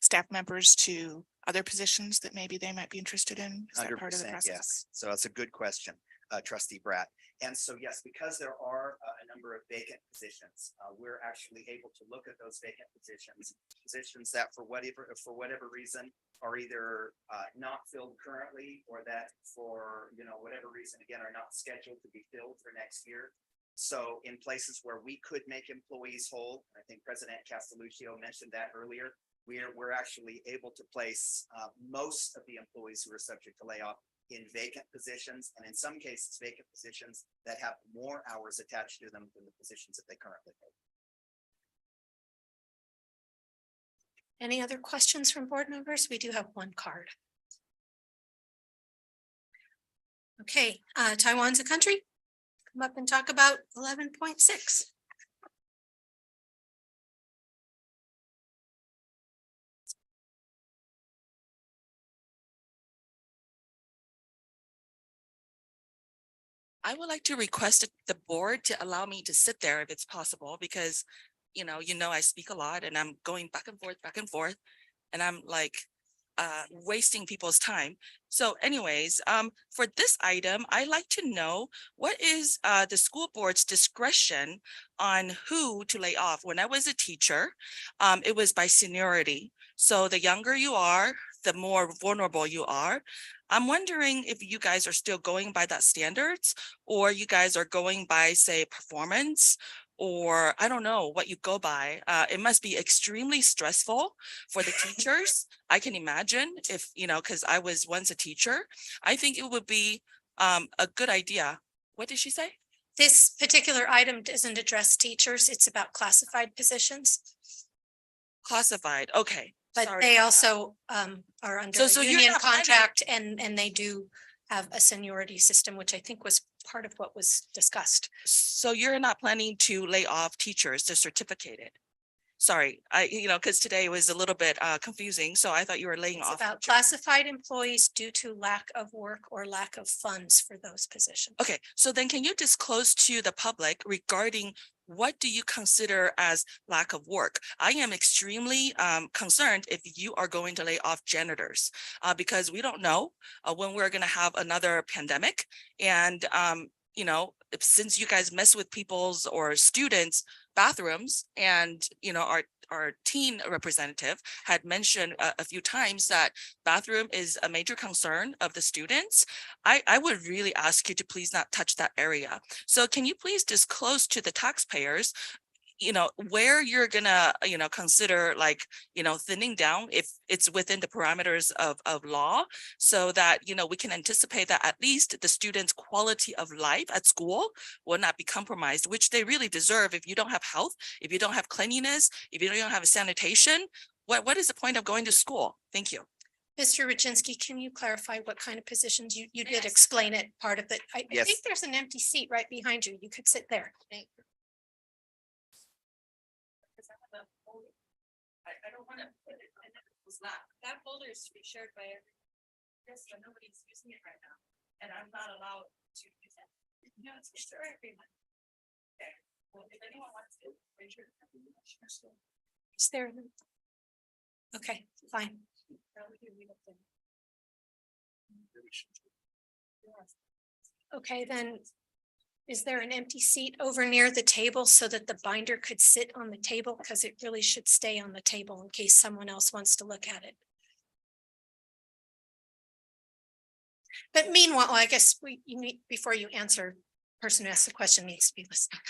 staff members to other positions that maybe they might be interested in? Is that part of the 100%, process? yes. So that's a good question, Trustee Bratt. And so, yes, because there are a number of vacant positions, we're actually able to look at those vacant positions that for whatever reason are either not filled currently, or that for whatever reason, again, are not scheduled to be filled for next year. So in places where we could make employees whole, I think President Castelluccio mentioned that earlier, we're actually able to place most of the employees who are subject to layoff in vacant positions, and in some cases, vacant positions that have more hours attached to them than the positions that they currently hold. Any other questions from board members? We do have one card. Okay, Taiwan's a country. Come up and talk about 11.6. I would like to request the board to allow me to sit there if it's possible, because, I speak a lot and I'm going back and forth, and I'm like wasting people's time. So anyways, for this item, I like to know what is the school board's discretion on who to lay off. When I was a teacher, it was by seniority. So the younger you are, the more vulnerable you are. I'm wondering if you guys are still going by that standards, or you guys are going by, say, performance, or I don't know what you go by. It must be extremely stressful for the teachers. I can imagine if, because I was once a teacher, I think it would be a good idea. What did she say? This particular item doesn't address teachers. It's about classified positions. Classified, okay. But Sorry they about also are under So a you're union not planning- contract, and they do have a seniority system, which I think was part of what was discussed. So you're not planning to lay off teachers, to certificated? Sorry, because today was a little bit confusing, so I thought you were laying It's off. about classified employees due to lack of work or lack of funds for those positions. Okay, so then can you disclose to the public regarding what do you consider as lack of work? I am extremely concerned if you are going to lay off janitors, because we don't know when we're going to have another pandemic. And, since you guys mess with people's or students' bathrooms, and, our teen representative had mentioned a few times that bathroom is a major concern of the students. I would really ask you to please not touch that area. So can you please disclose to the taxpayers, where you're gonna, consider thinning down if it's within the parameters of law, so that, we can anticipate that at least the students' quality of life at school will not be compromised, which they really deserve. If you don't have health, if you don't have cleanliness, if you don't have sanitation, what is the point of going to school? Thank you. Mr. Raczynski, can you clarify what kind of positions you did Yes. explain it, part of it? I Yes. think there's an empty seat right behind you. You could sit there. I don't want to put it, and it was not, that folder is to be shared by everyone. Yes, but nobody's using it right now, and I'm not allowed to use it. No, it's for everyone. Okay, well, if anyone wants to, raise your hand. Is there? Okay, fine. Okay, then is there an empty seat over near the table so that the binder could sit on the table? Because it really should stay on the table in case someone else wants to look at it. But meanwhile, I guess you need, before you answer, person who asked the question needs to be listening.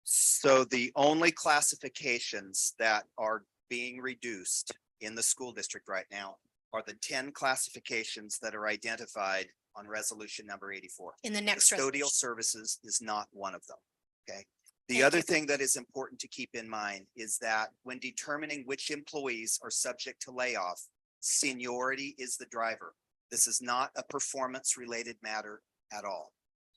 So the only classifications that are being reduced in the school district right now are the 10 classifications that are identified on resolution number 84. In the next Custodial resolution. services is not one of them. Okay. The other thing that is important to keep in mind is that when determining which employees are subject to layoff, seniority is the driver. This is not a performance related matter at all.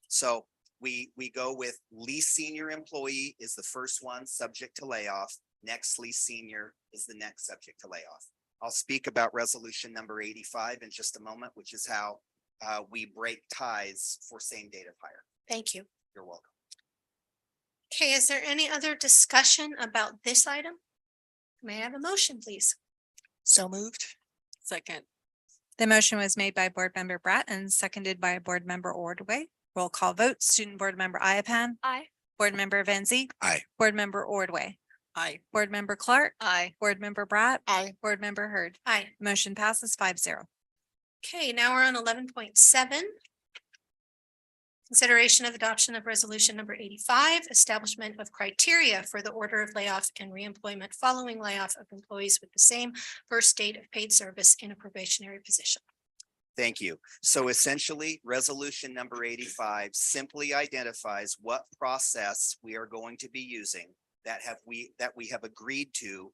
So we go with least senior employee is the first one subject to layoff. Next least senior is the next subject to layoff. I'll speak about resolution number 85 in just a moment, which is how we break ties for same date of hire. Thank you. You're welcome. Okay, is there any other discussion about this item? May I have a motion, please? So moved. Second. The motion was made by Board Member Bratt and seconded by Board Member Ordway. Roll call vote, Student Board Member Iapan, Aye. Board Member Van Zee. Aye. Board Member Ordway, Aye. Board Member Clark, Aye. Board Member Bratt, Aye. Board Member Hurd. Aye. Motion passes 5-0. Okay, now we're on 11.7. Consideration of adoption of resolution number 85, establishment of criteria for the order of layoff and reemployment following layoff of employees with the same first date of paid service in a probationary position. Thank you. So essentially, resolution number 85 simply identifies what process we are going to be using that we have agreed to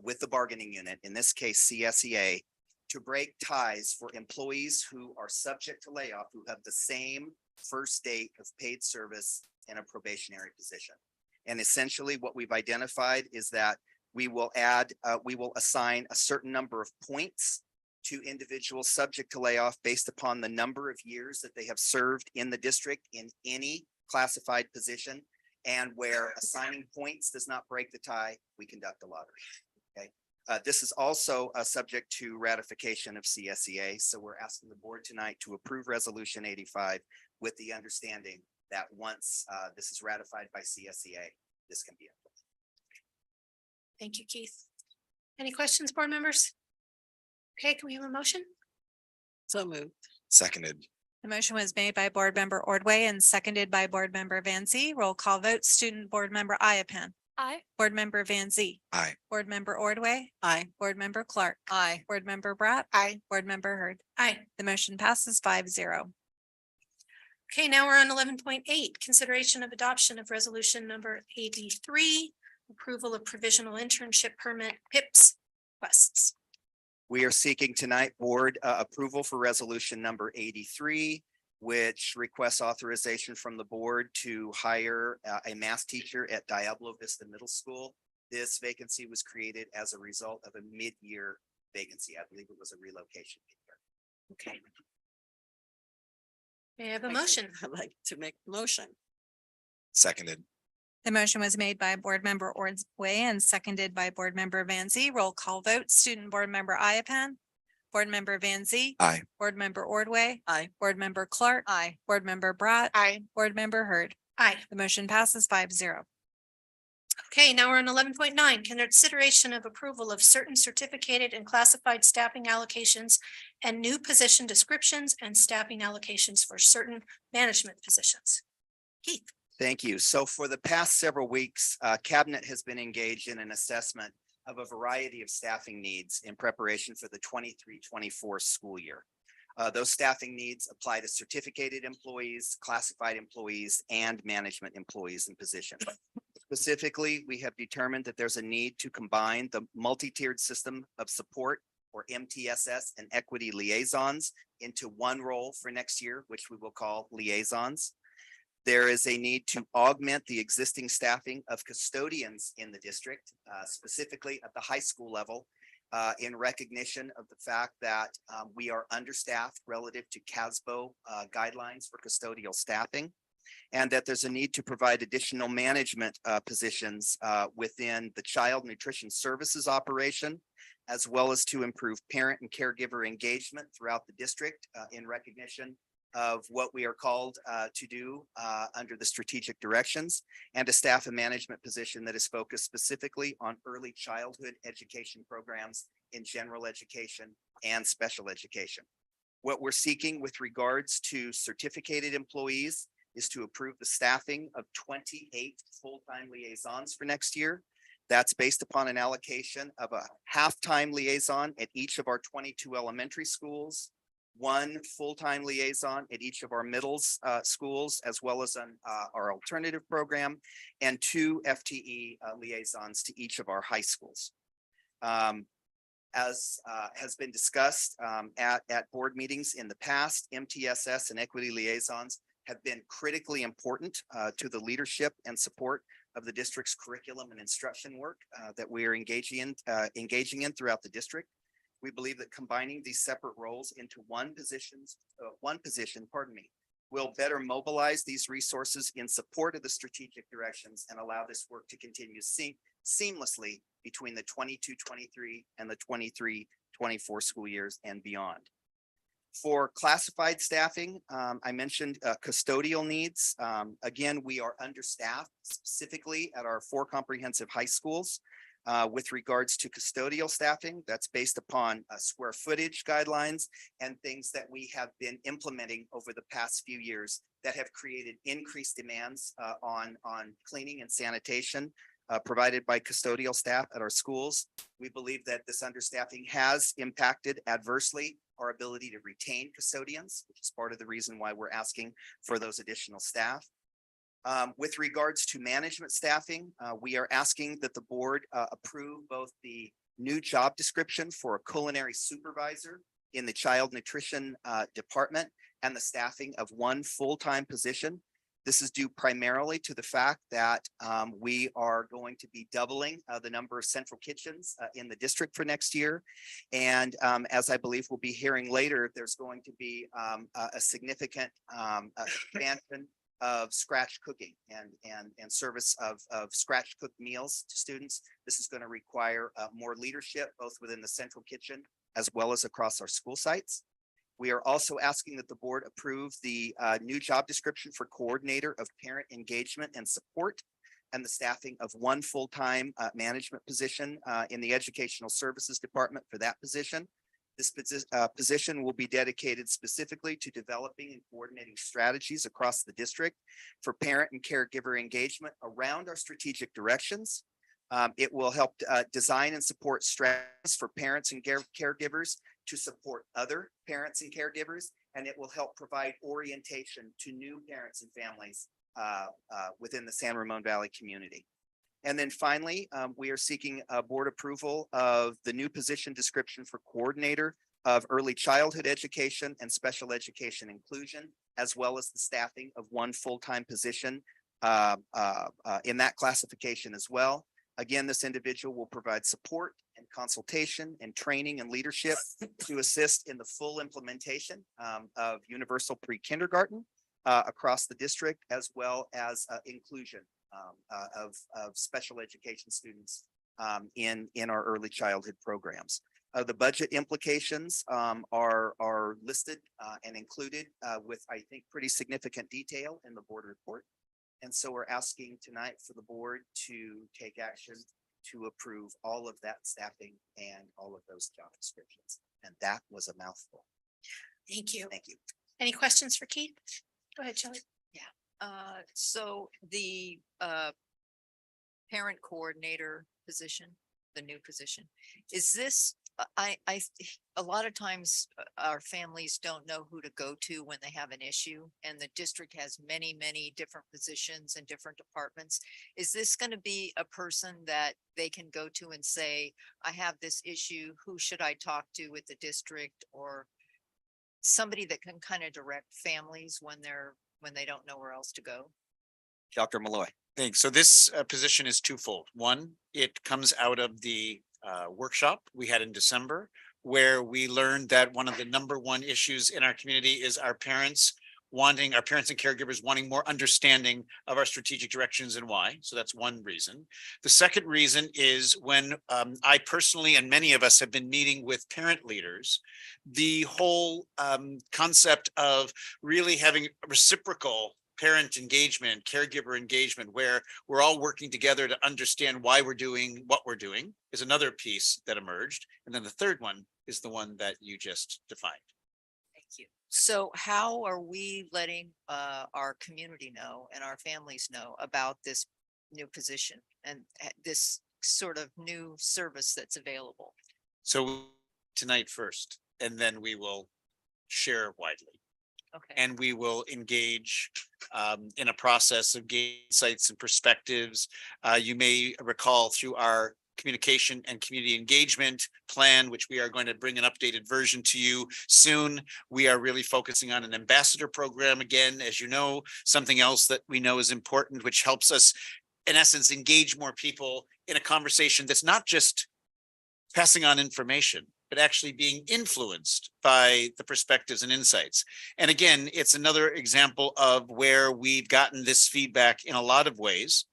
with the bargaining unit, in this case, CSEA, to break ties for employees who are subject to layoff, who have the same first date of paid service in a probationary position. And essentially what we've identified is that we will assign a certain number of points to individuals subject to layoff based upon the number of years that they have served in the district in any classified position. And where assigning points does not break the tie, we conduct a lottery. Okay. This is also subject to ratification of CSEA. So we're asking the board tonight to approve resolution 85 with the understanding that once this is ratified by CSEA, this can be implemented. Thank you, Keith. Any questions, board members? Okay, can we have a motion? So moved. Seconded. The motion was made by Board Member Ordway and seconded by Board Member Van Zee. Roll call vote, Student Board Member Iapan, Aye. Board Member Van Zee. Aye. Board Member Ordway, Aye. Board Member Clark, Aye. Board Member Bratt, Aye. Board Member Hurd. Aye. The motion passes 5-0. Okay, now we're on 11.8, consideration of adoption of resolution number 83, approval of provisional internship permit PIPS requests. We are seeking tonight board approval for resolution number 83, which requests authorization from the board to hire a math teacher at Diablo Vista Middle School. This vacancy was created as a result of a mid-year vacancy. I believe it was a relocation. Okay. May I have a motion? I'd like to make the motion. Seconded. The motion was made by Board Member Ordway and seconded by Board Member Van Zee. Roll call vote, Student Board Member Iapan, Board Member Van Zee. Aye. Board Member Ordway. Aye. Board Member Clark. Aye. Board Member Bratt. Aye. Board Member Hurd. Aye. The motion passes 5-0. Okay, now we're on 11.9, consideration of approval of certain certificated and classified staffing allocations and new position descriptions and staffing allocations for certain management positions. Keith. Thank you. So for the past several weeks, Cabinet has been engaged in an assessment of a variety of staffing needs in preparation for the 23-24 school year. Those staffing needs apply to certificated employees, classified employees, and management employees in position. Specifically, we have determined that there's a need to combine the multi-tiered system of support, or MTSS, and equity liaisons into one role for next year, which we will call liaisons. There is a need to augment the existing staffing of custodians in the district, specifically at the high school level, in recognition of the fact that we are understaffed relative to CASBO guidelines for custodial staffing, and that there's a need to provide additional management positions within the child nutrition services operation, as well as to improve parent and caregiver engagement throughout the district in recognition of what we are called to do under the strategic directions, and a staff and management position that is focused specifically on early childhood education programs in general education and special education. What we're seeking with regards to certificated employees is to approve the staffing of 28 full-time liaisons for next year. That's based upon an allocation of a half-time liaison at each of our 22 elementary schools, one full-time liaison at each of our middles schools, as well as on our alternative program, and 2 FTE liaisons to each of our high schools. As has been discussed at board meetings in the past, MTSS and equity liaisons have been critically important to the leadership and support of the district's curriculum and instruction work that we are engaging in throughout the district. We believe that combining these separate roles into one position, will better mobilize these resources in support of the strategic directions and allow this work to continue seamlessly between the 22-23 and the 23-24 school years and beyond. For classified staffing, I mentioned custodial needs. Again, we are understaffed specifically at our 4 comprehensive high schools. With regards to custodial staffing, that's based upon square footage guidelines and things that we have been implementing over the past few years that have created increased demands on cleaning and sanitation provided by custodial staff at our schools. We believe that this understaffing has impacted adversely our ability to retain custodians, which is part of the reason why we're asking for those additional staff. With regards to management staffing, we are asking that the board approve both the new job description for a culinary supervisor in the child nutrition department and the staffing of 1 full-time position. This is due primarily to the fact that we are going to be doubling the number of central kitchens in the district for next year. And as I believe we'll be hearing later, there's going to be a significant expansion of scratch cooking and service of scratch cooked meals to students. This is going to require more leadership, both within the central kitchen as well as across our school sites. We are also asking that the board approve the new job description for coordinator of parent engagement and support and the staffing of 1 full-time management position in the educational services department for that position. This position will be dedicated specifically to developing and coordinating strategies across the district for parent and caregiver engagement around our strategic directions. It will help design and support strategies for parents and caregivers to support other parents and caregivers, and it will help provide orientation to new parents and families within the San Ramon Valley community. And then finally, we are seeking board approval of the new position description for coordinator of early childhood education and special education inclusion, as well as the staffing of 1 full-time position in that classification as well. Again, this individual will provide support and consultation and training and leadership to assist in the full implementation of universal pre-kindergarten across the district, as well as inclusion of special education students in our early childhood programs. The budget implications are listed and included with, I think, pretty significant detail in the board report. And so we're asking tonight for the board to take action to approve all of that staffing and all of those job descriptions. And that was a mouthful. Thank you. Thank you. Any questions for Keith? Go ahead, Shelley. So the parent coordinator position, the new position, is this, a lot of times our families don't know who to go to when they have an issue, and the district has many, many different positions and different departments. Is this going to be a person that they can go to and say, I have this issue, who should I talk to with the district, or somebody that can kind of direct families when they don't know where else to go? Dr. Malloy. Thanks. So this position is twofold. One, it comes out of the workshop we had in December, where we learned that one of the #1 issues in our community is our parents wanting, our parents and caregivers wanting more understanding of our strategic directions and why. So that's one reason. The second reason is when I personally and many of us have been meeting with parent leaders, the whole concept of really having reciprocal parent engagement, caregiver engagement, where we're all working together to understand why we're doing what we're doing is another piece that emerged. And then the third one is the one that you just defined. Thank you. So how are we letting our community know and our families know about this new position and this sort of new service that's available? So tonight first, and then we will share widely. Okay. And we will engage in a process of gaining insights and perspectives. You may recall through our communication and community engagement plan, which we are going to bring an updated version to you soon. We are really focusing on an ambassador program again, as you know, something else that we know is important, which helps us, in essence, engage more people in a conversation that's not just passing on information, but actually being influenced by the perspectives and insights. And again, it's another example of where we've gotten this feedback in a lot of ways.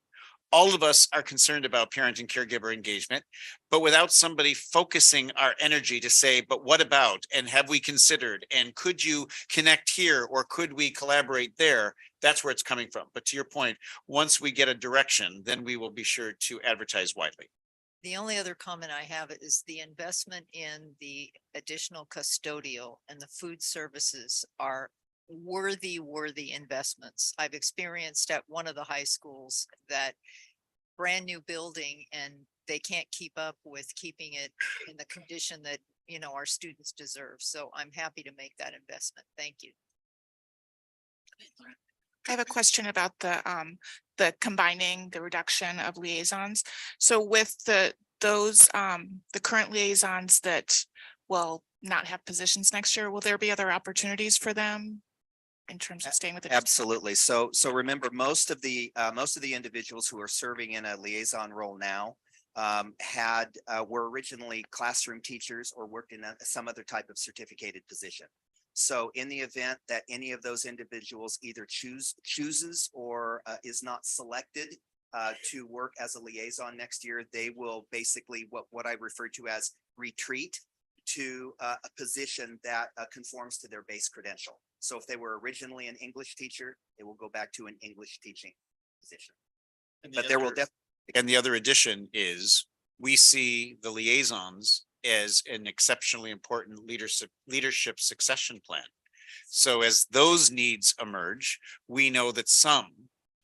All of us are concerned about parent and caregiver engagement, but without somebody focusing our energy to say, but what about, and have we considered, and could you connect here, or could we collaborate there? That's where it's coming from. But to your point, once we get a direction, then we will be sure to advertise widely. The only other comment I have is the investment in the additional custodial and the food services are worthy investments. I've experienced at one of the high schools that brand new building and they can't keep up with keeping it in the condition that, you know, our students deserve. So I'm happy to make that investment. Thank you. I have a question about the combining the reduction of liaisons. So with the current liaisons that will not have positions next year, will there be other opportunities for them in terms of staying with the district? Absolutely. So remember, most of the individuals who are serving in a liaison role now were originally classroom teachers or worked in some other type of certificated position. So in the event that any of those individuals either chooses or is not selected to work as a liaison next year, they will basically what I refer to as retreat to a position that conforms to their base credential. So if they were originally an English teacher, they will go back to an English teaching position. But there will definitely. And the other addition is we see the liaisons as an exceptionally important leadership succession plan. So as those needs emerge, we know that some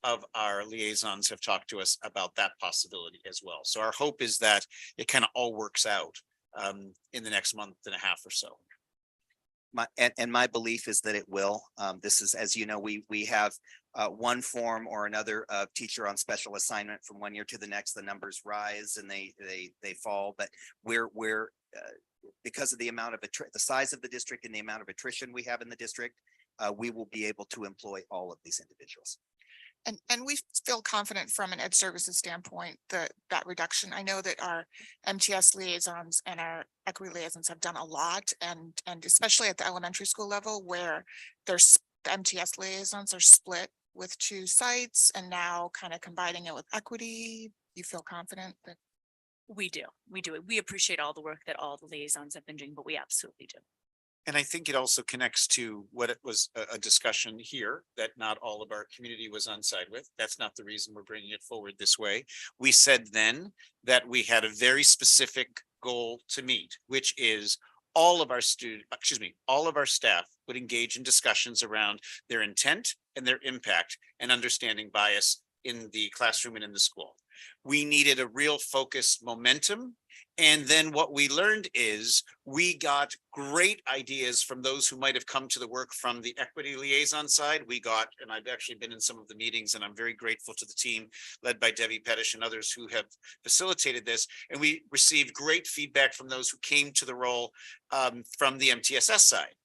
of our liaisons have talked to us about that possibility as well. So our hope is that it kind of all works out in the next month and a half or so. My belief is that it will. This is, as you know, we have one form or another of teacher on special assignment from one year to the next. The numbers rise and they fall, but we're because of the amount of the size of the district and the amount of attrition we have in the district, we will be able to employ all of these individuals. And we feel confident from an ed services standpoint that reduction. I know that our MTS liaisons and our equity liaisons have done a lot, and especially at the elementary school level where the MTS liaisons are split with 2 sites and now kind of combining it with equity. You feel confident that We do. We appreciate all the work that all the liaisons have been doing, but we absolutely do. And I think it also connects to what it was a discussion here that not all of our community was on side with. That's not the reason we're bringing it forward this way. We said then that we had a very specific goal to meet, which is all of our staff would engage in discussions around their intent and their impact and understanding bias in the classroom and in the school. We needed a real focused momentum. And then what we learned is we got great ideas from those who might have come to the work from the equity liaison side. And I've actually been in some of the meetings, and I'm very grateful to the team led by Debbie Pettish and others who have facilitated this. And we received great feedback from those who came to the role from the MTSS side.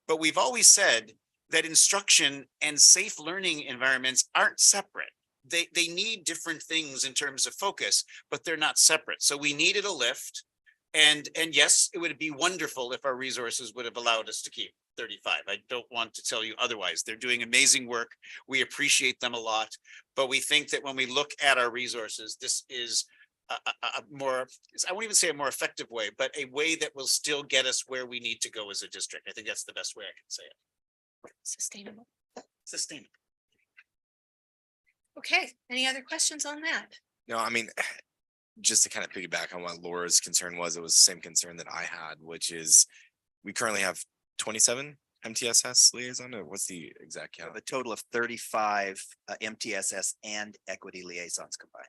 But we've always said that instruction and safe learning environments aren't separate. They need different things in terms of focus, but they're not separate. So we needed a lift. And yes, it would be wonderful if our resources would have allowed us to keep 35. I don't want to tell you otherwise. They're doing amazing work. We appreciate them a lot, but we think that when we look at our resources, this is a more, I won't even say a more effective way, but a way that will still get us where we need to go as a district. I think that's the best way I can say it. Sustainable. Sustainable. Okay, any other questions on that? No, I mean, just to kind of piggyback on what Laura's concern was, it was the same concern that I had, which is we currently have 27 MTSS liaison, or what's the exact count? A total of 35 MTSS and equity liaisons combined.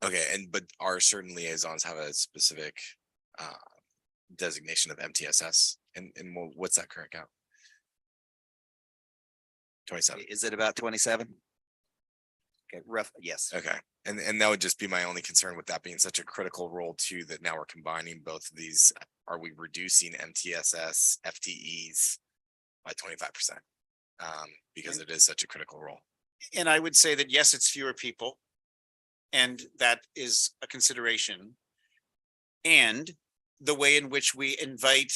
Okay, but are certain liaisons have a specific designation of MTSS? And what's that current count? 27. Is it about 27? Okay, rough, yes. Okay, and that would just be my only concern with that being such a critical role too, that now we're combining both of these. Are we reducing MTSS FTEs by 25%? Because it is such a critical role. And I would say that, yes, it's fewer people. And that is a consideration. And the way in which we invite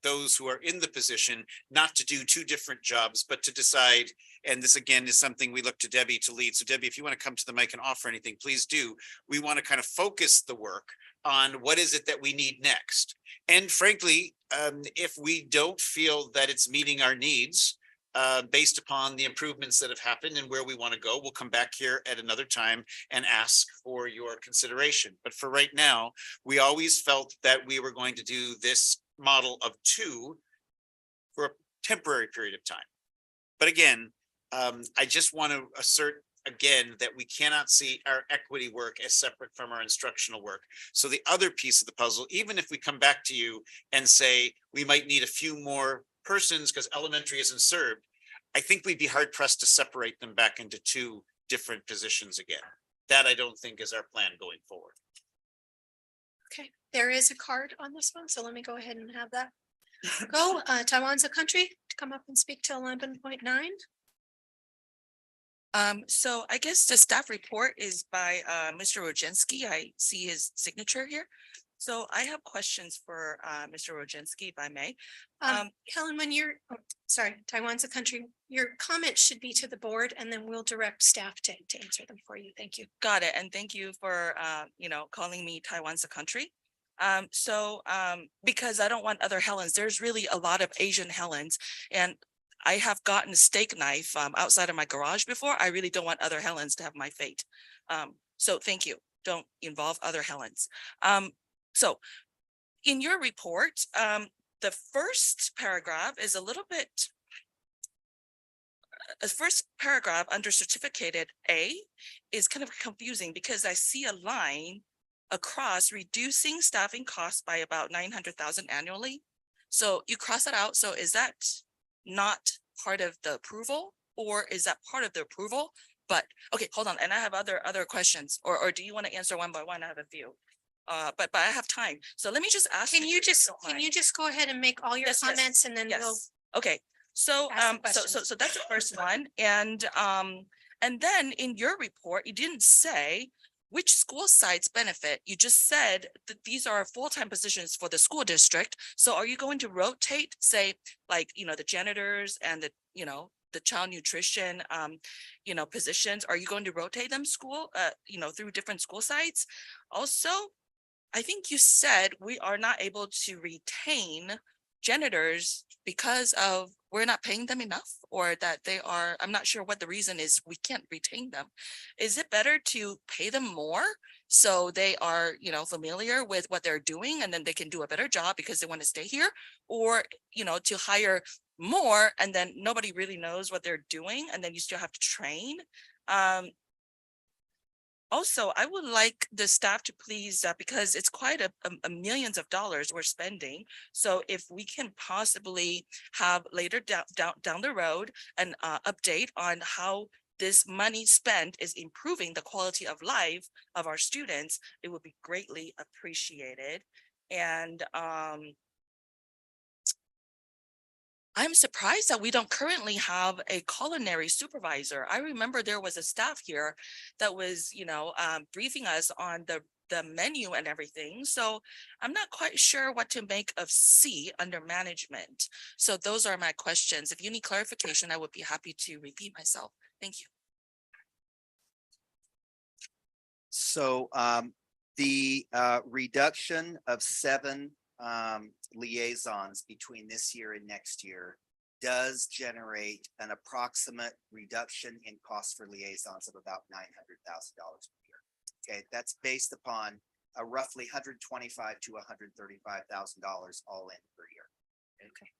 those who are in the position not to do two different jobs, but to decide, and this again is something we look to Debbie to lead. So Debbie, if you want to come to the mic and offer anything, please do. We want to kind of focus the work on what is it that we need next. And frankly, if we don't feel that it's meeting our needs, based upon the improvements that have happened and where we want to go, we'll come back here at another time and ask for your consideration. But for right now, we always felt that we were going to do this model of 2 for a temporary period of time. But again, I just want to assert again that we cannot see our equity work as separate from our instructional work. So the other piece of the puzzle, even if we come back to you and say we might need a few more persons because elementary isn't served, I think we'd be hard pressed to separate them back into 2 different positions again. That I don't think is our plan going forward. Okay, there is a card on this one, so let me go ahead and have that go. Taiwan's a country to come up and speak to 11.9. So I guess the staff report is by Mr. Roginski. I see his signature here. So I have questions for Mr. Roginski, if I may. Helen, when you're, sorry, Taiwan's a country, your comment should be to the board and then we'll direct staff to answer them for you. Thank you. Got it. And thank you for, calling me Taiwan's a country. Because I don't want other Helens, there's really a lot of Asian Helens, and I have gotten a steak knife outside of my garage before. I really don't want other Helens to have my fate. So thank you. Don't involve other Helens. So in your report, the first paragraph is a little bit, the first paragraph under certificated A is kind of confusing because I see a line across reducing staffing costs by about 900,000 annually. So you cross that out. So is that not part of the approval, or is that part of the approval? But okay, hold on. And I have other questions, or do you want to answer one by one? I have a few. But I have time. So let me just ask. Can you just go ahead and make all your comments and then we'll. Okay. So so that's the first one. And then in your report, you didn't say which school sites benefit. You just said that these are full-time positions for the school district. So are you going to rotate, say, like, the janitors and the child nutrition, positions? Are you going to rotate them through different school sites? Also, I think you said we are not able to retain janitors because of we're not paying them enough, or that they are, I'm not sure what the reason is, we can't retain them. Is it better to pay them more so they are, familiar with what they're doing and then they can do a better job because they want to stay here? Or, to hire more and then nobody really knows what they're doing and then you still have to train? Also, I would like the staff to please, because it's quite a millions of dollars we're spending. So if we can possibly have later down the road an update on how this money spent is improving the quality of life of our students, it would be greatly appreciated. And I'm surprised that we don't currently have a culinary supervisor. I remember there was a staff here that was, briefing us on the the menu and everything. So I'm not quite sure what to make of C under management. So those are my questions. If you need clarification, I would be happy to repeat myself. Thank you. So the reduction of 7 liaisons between this year and next year does generate an approximate reduction in cost for liaisons of about $900,000 per year. Okay, that's based upon a roughly $125,000 to $135,000 all in per year. Okay.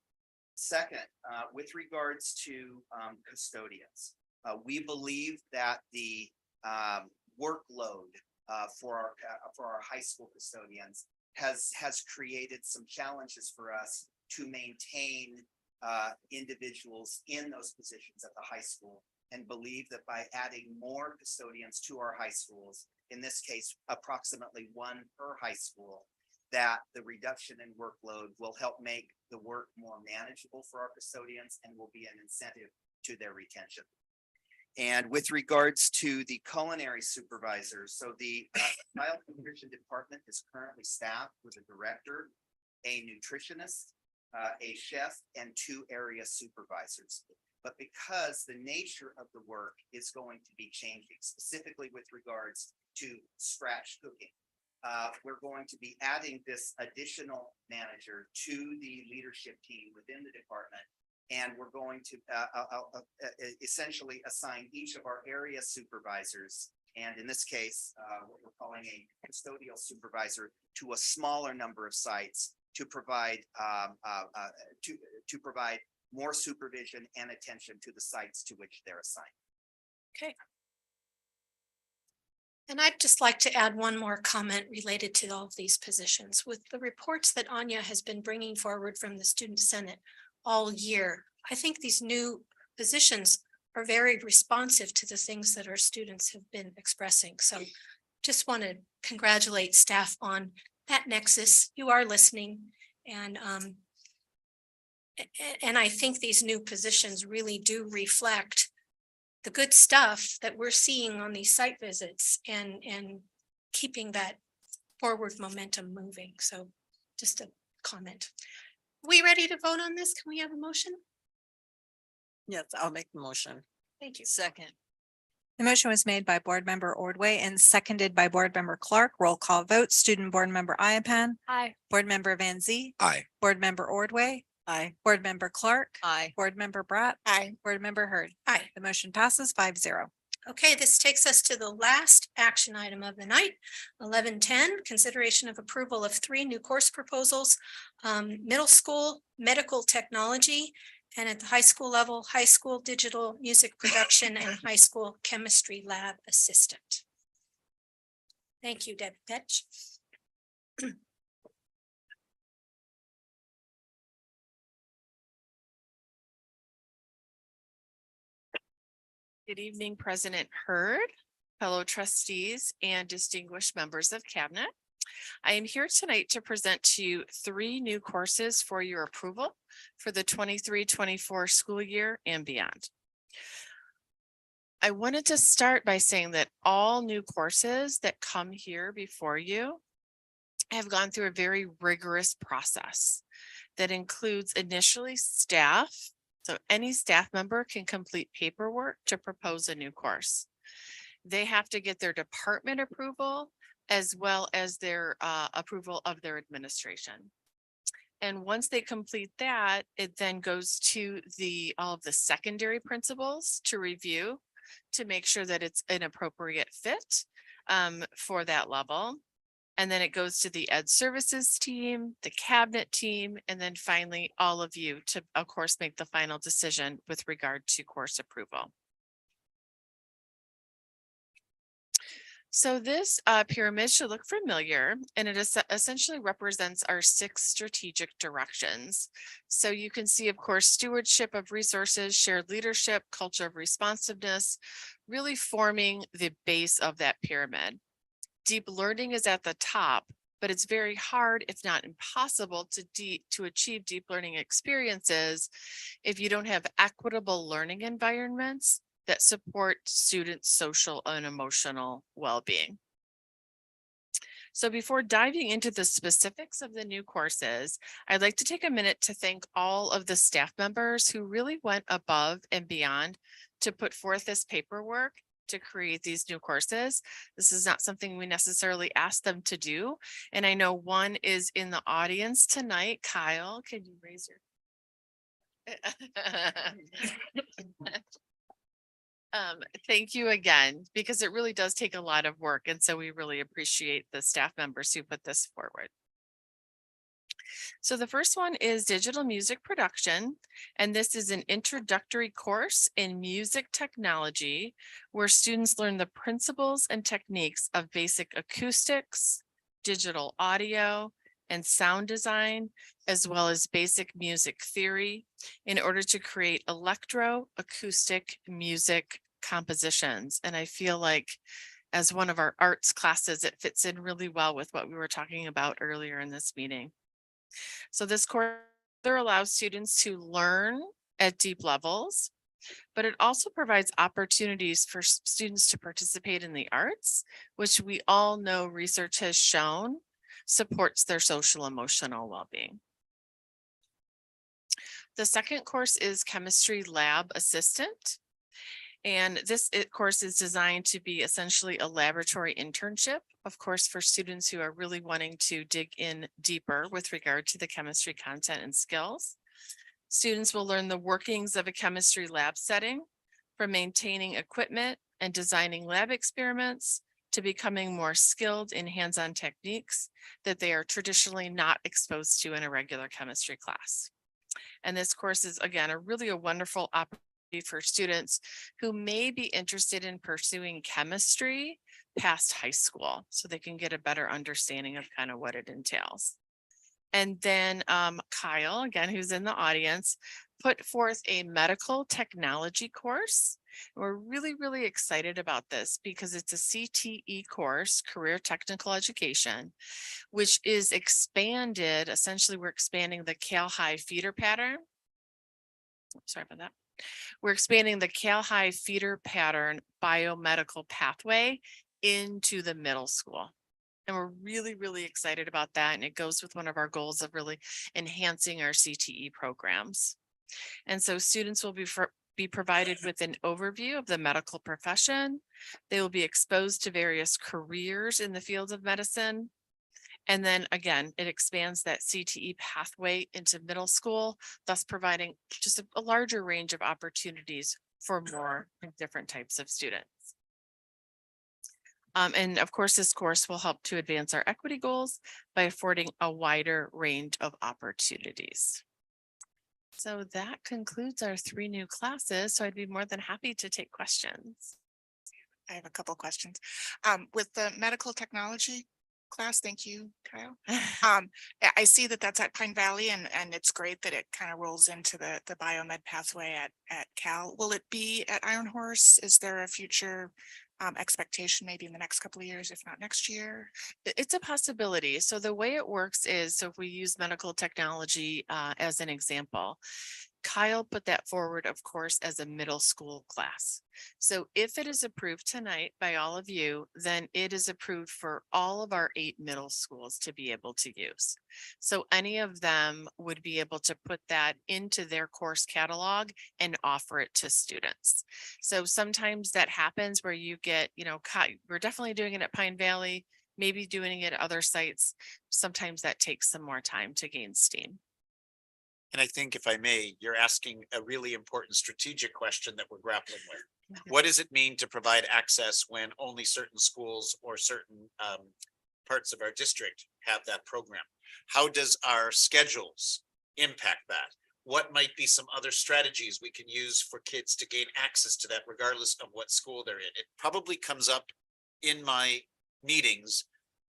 Second, with regards to custodians, we believe that the workload for our high school custodians has created some challenges for us to maintain individuals in those positions at the high school, and believe that by adding more custodians to our high schools, in this case, approximately 1 per high school, that the reduction in workload will help make the work more manageable for our custodians and will be an incentive to their retention. And with regards to the culinary supervisors, so the child nutrition department is currently staffed with a director, a nutritionist, a chef, and 2 area supervisors. But because the nature of the work is going to be changing, specifically with regards to scratch cooking, we're going to be adding this additional manager to the leadership team within the department. And we're going to essentially assign each of our area supervisors, and in this case, what we're calling a custodial supervisor, to a smaller number of sites to provide to provide more supervision and attention to the sites to which they're assigned. Okay. And I'd just like to add one more comment related to all of these positions. With the reports that Anya has been bringing forward from the Student Senate all year, I think these new positions are very responsive to the things that our students have been expressing. So just want to congratulate staff on that nexus. You are listening, and I think these new positions really do reflect the good stuff that we're seeing on these site visits and keeping that forward momentum moving. So just a comment. We ready to vote on this? Can we have a motion? Yes, I'll make the motion. Thank you. Second. The motion was made by Board Member Ordway and seconded by Board Member Clark. Roll call vote. Student Board Member Iapan. Aye. Board Member Van Zee. Aye. Board Member Ordway. Aye. Board Member Clark. Aye. Board Member Bratt. Aye. Board Member Hurd. Aye. The motion passes 5-0. Okay, this takes us to the last action item of the night. 11:10, consideration of approval of 3 new course proposals, middle school medical technology, and at the high school level, high school digital music production and high school chemistry lab assistant. Thank you, Deb Petch. Good evening, President Hurd, fellow trustees, and distinguished members of cabinet. I am here tonight to present to you 3 new courses for your approval for the 23-24 school year and beyond. I wanted to start by saying that all new courses that come here before you have gone through a very rigorous process that includes initially staff. So any staff member can complete paperwork to propose a new course. They have to get their department approval as well as their approval of their administration. And once they complete that, it then goes to all of the secondary principals to review to make sure that it's an appropriate fit for that level. And then it goes to the Ed Services team, the cabinet team, and then finally all of you to, of course, make the final decision with regard to course approval. So this pyramid should look familiar, and it essentially represents our 6 strategic directions. So you can see, of course, stewardship of resources, shared leadership, culture of responsiveness, really forming the base of that pyramid. Deep learning is at the top, but it's very hard, if not impossible, to achieve deep learning experiences if you don't have equitable learning environments that support students' social and emotional well-being. So before diving into the specifics of the new courses, I'd like to take a minute to thank all of the staff members who really went above and beyond to put forth this paperwork to create these new courses. This is not something we necessarily asked them to do. And I know one is in the audience tonight. Kyle, can you raise your thank you again, because it really does take a lot of work. And so we really appreciate the staff members who put this forward. So the first one is digital music production, and this is an introductory course in music technology where students learn the principles and techniques of basic acoustics, digital audio, and sound design, as well as basic music theory in order to create electroacoustic music compositions. And I feel like as one of our arts classes, it fits in really well with what we were talking about earlier in this meeting. So this course allows students to learn at deep levels, but it also provides opportunities for students to participate in the arts, which we all know research has shown supports their social emotional well-being. The second course is chemistry lab assistant. And this course is designed to be essentially a laboratory internship, of course, for students who are really wanting to dig in deeper with regard to the chemistry content and skills. Students will learn the workings of a chemistry lab setting, from maintaining equipment and designing lab experiments to becoming more skilled in hands-on techniques that they are traditionally not exposed to in a regular chemistry class. And this course is, again, a wonderful opportunity for students who may be interested in pursuing chemistry past high school, so they can get a better understanding of kind of what it entails. And then Kyle, again, who's in the audience, put forth a medical technology course. We're really excited about this because it's a CTE course, career technical education, which is expanded. Essentially, we're expanding the Cal High feeder pattern. Sorry about that. We're expanding the Cal High feeder pattern biomedical pathway into the middle school. And we're really excited about that. And it goes with one of our goals of really enhancing our CTE programs. And so students will be provided with an overview of the medical profession. They will be exposed to various careers in the field of medicine. And then again, it expands that CTE pathway into middle school, thus providing just a larger range of opportunities for more different types of students. And of course, this course will help to advance our equity goals by affording a wider range of opportunities. So that concludes our 3 new classes. So I'd be more than happy to take questions. I have a couple questions. With the medical technology class, thank you, Kyle. I see that that's at Pine Valley and it's great that it kind of rolls into the biomed pathway at Cal. Will it be at Iron Horse? Is there a future expectation maybe in the next couple of years, if not next year? It's a possibility. So the way it works is, so if we use medical technology as an example, Kyle put that forward, of course, as a middle school class. So if it is approved tonight by all of you, then it is approved for all of our 8 middle schools to be able to use. So any of them would be able to put that into their course catalog and offer it to students. So sometimes that happens where you get, we're definitely doing it at Pine Valley, maybe doing it at other sites. Sometimes that takes some more time to gain steam. And I think, if I may, you're asking a really important strategic question that we're grappling with. What does it mean to provide access when only certain schools or certain parts of our district have that program? How does our schedules impact that? What might be some other strategies we can use for kids to gain access to that, regardless of what school they're in? It probably comes up in my meetings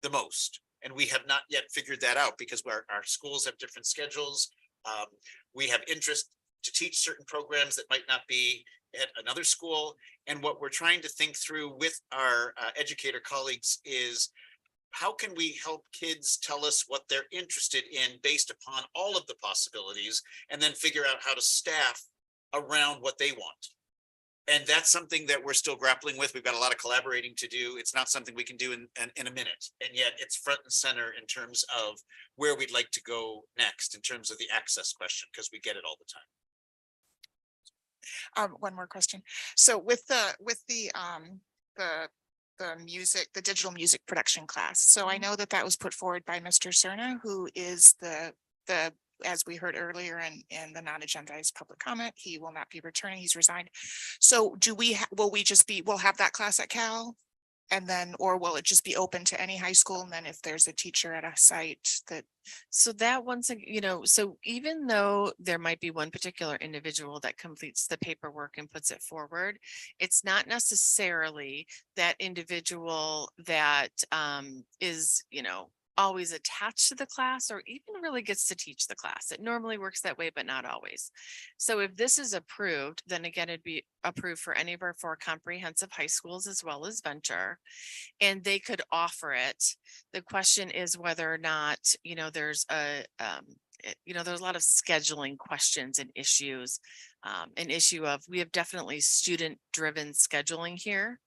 the most, and we have not yet figured that out because our schools have different schedules. We have interest to teach certain programs that might not be at another school. And what we're trying to think through with our educator colleagues is, how can we help kids tell us what they're interested in based upon all of the possibilities, and then figure out how to staff around what they want. And that's something that we're still grappling with. We've got a lot of collaborating to do. It's not something we can do in a minute. And yet it's front and center in terms of where we'd like to go next in terms of the access question, because we get it all the time. One more question. So with the music, the digital music production class. So I know that was put forward by Mr. Cerna, who is the, as we heard earlier in the non-agendized public comment, he will not be returning. He's resigned. So we'll have that class at Cal? And then, or will it just be open to any high school? And then if there's a teacher at a site that. So that once, so even though there might be one particular individual that completes the paperwork and puts it forward, it's not necessarily that individual that is, always attached to the class or even really gets to teach the class. It normally works that way, but not always. So if this is approved, then again, it'd be approved for any of our 4 comprehensive high schools as well as Venture, and they could offer it. The question is whether or not, there's there's a lot of scheduling questions and issues. An issue of, we have definitely student-driven scheduling here.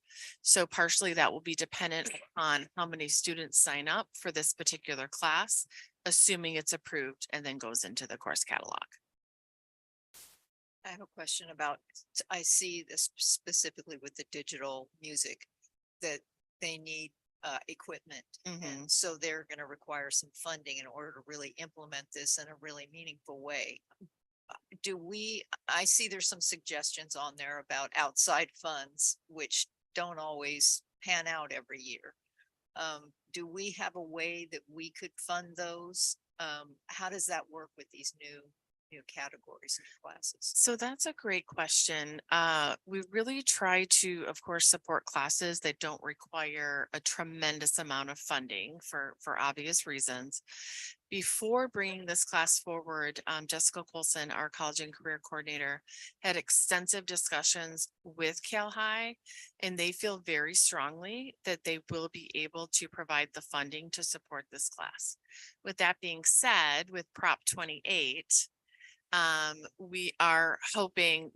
So partially that will be dependent on how many students sign up for this particular class, assuming it's approved and then goes into the course catalog. I have a question about, I see this specifically with the digital music, that they need equipment. And so they're going to require some funding in order to really implement this in a really meaningful way. I see there's some suggestions on there about outside funds, which don't always pan out every year. Do we have a way that we could fund those? How does that work with these new categories of classes? So that's a great question. We really try to, of course, support classes that don't require a tremendous amount of funding for obvious reasons. Before bringing this class forward, Jessica Colson, our college and career coordinator, had extensive discussions with Cal High, and they feel very strongly that they will be able to provide the funding to support this class. With that being said, with Prop 28, we are hoping,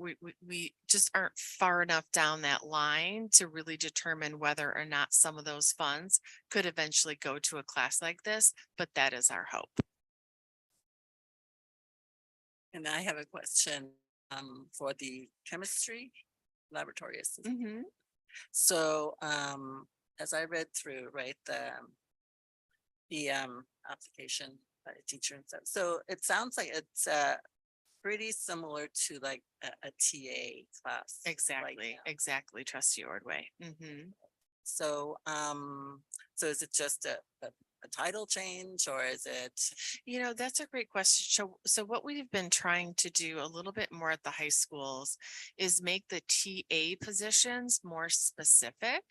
we just aren't far enough down that line to really determine whether or not some of those funds could eventually go to a class like this, but that is our hope. And I have a question for the chemistry laboratory assistant. So as I read through, right, the application by a teacher and stuff, so it sounds like it's pretty similar to like a TA class. Exactly, Trustee Ordway. So so is it just a title change, or is it? That's a great question. So what we've been trying to do a little bit more at the high schools is make the TA positions more specific,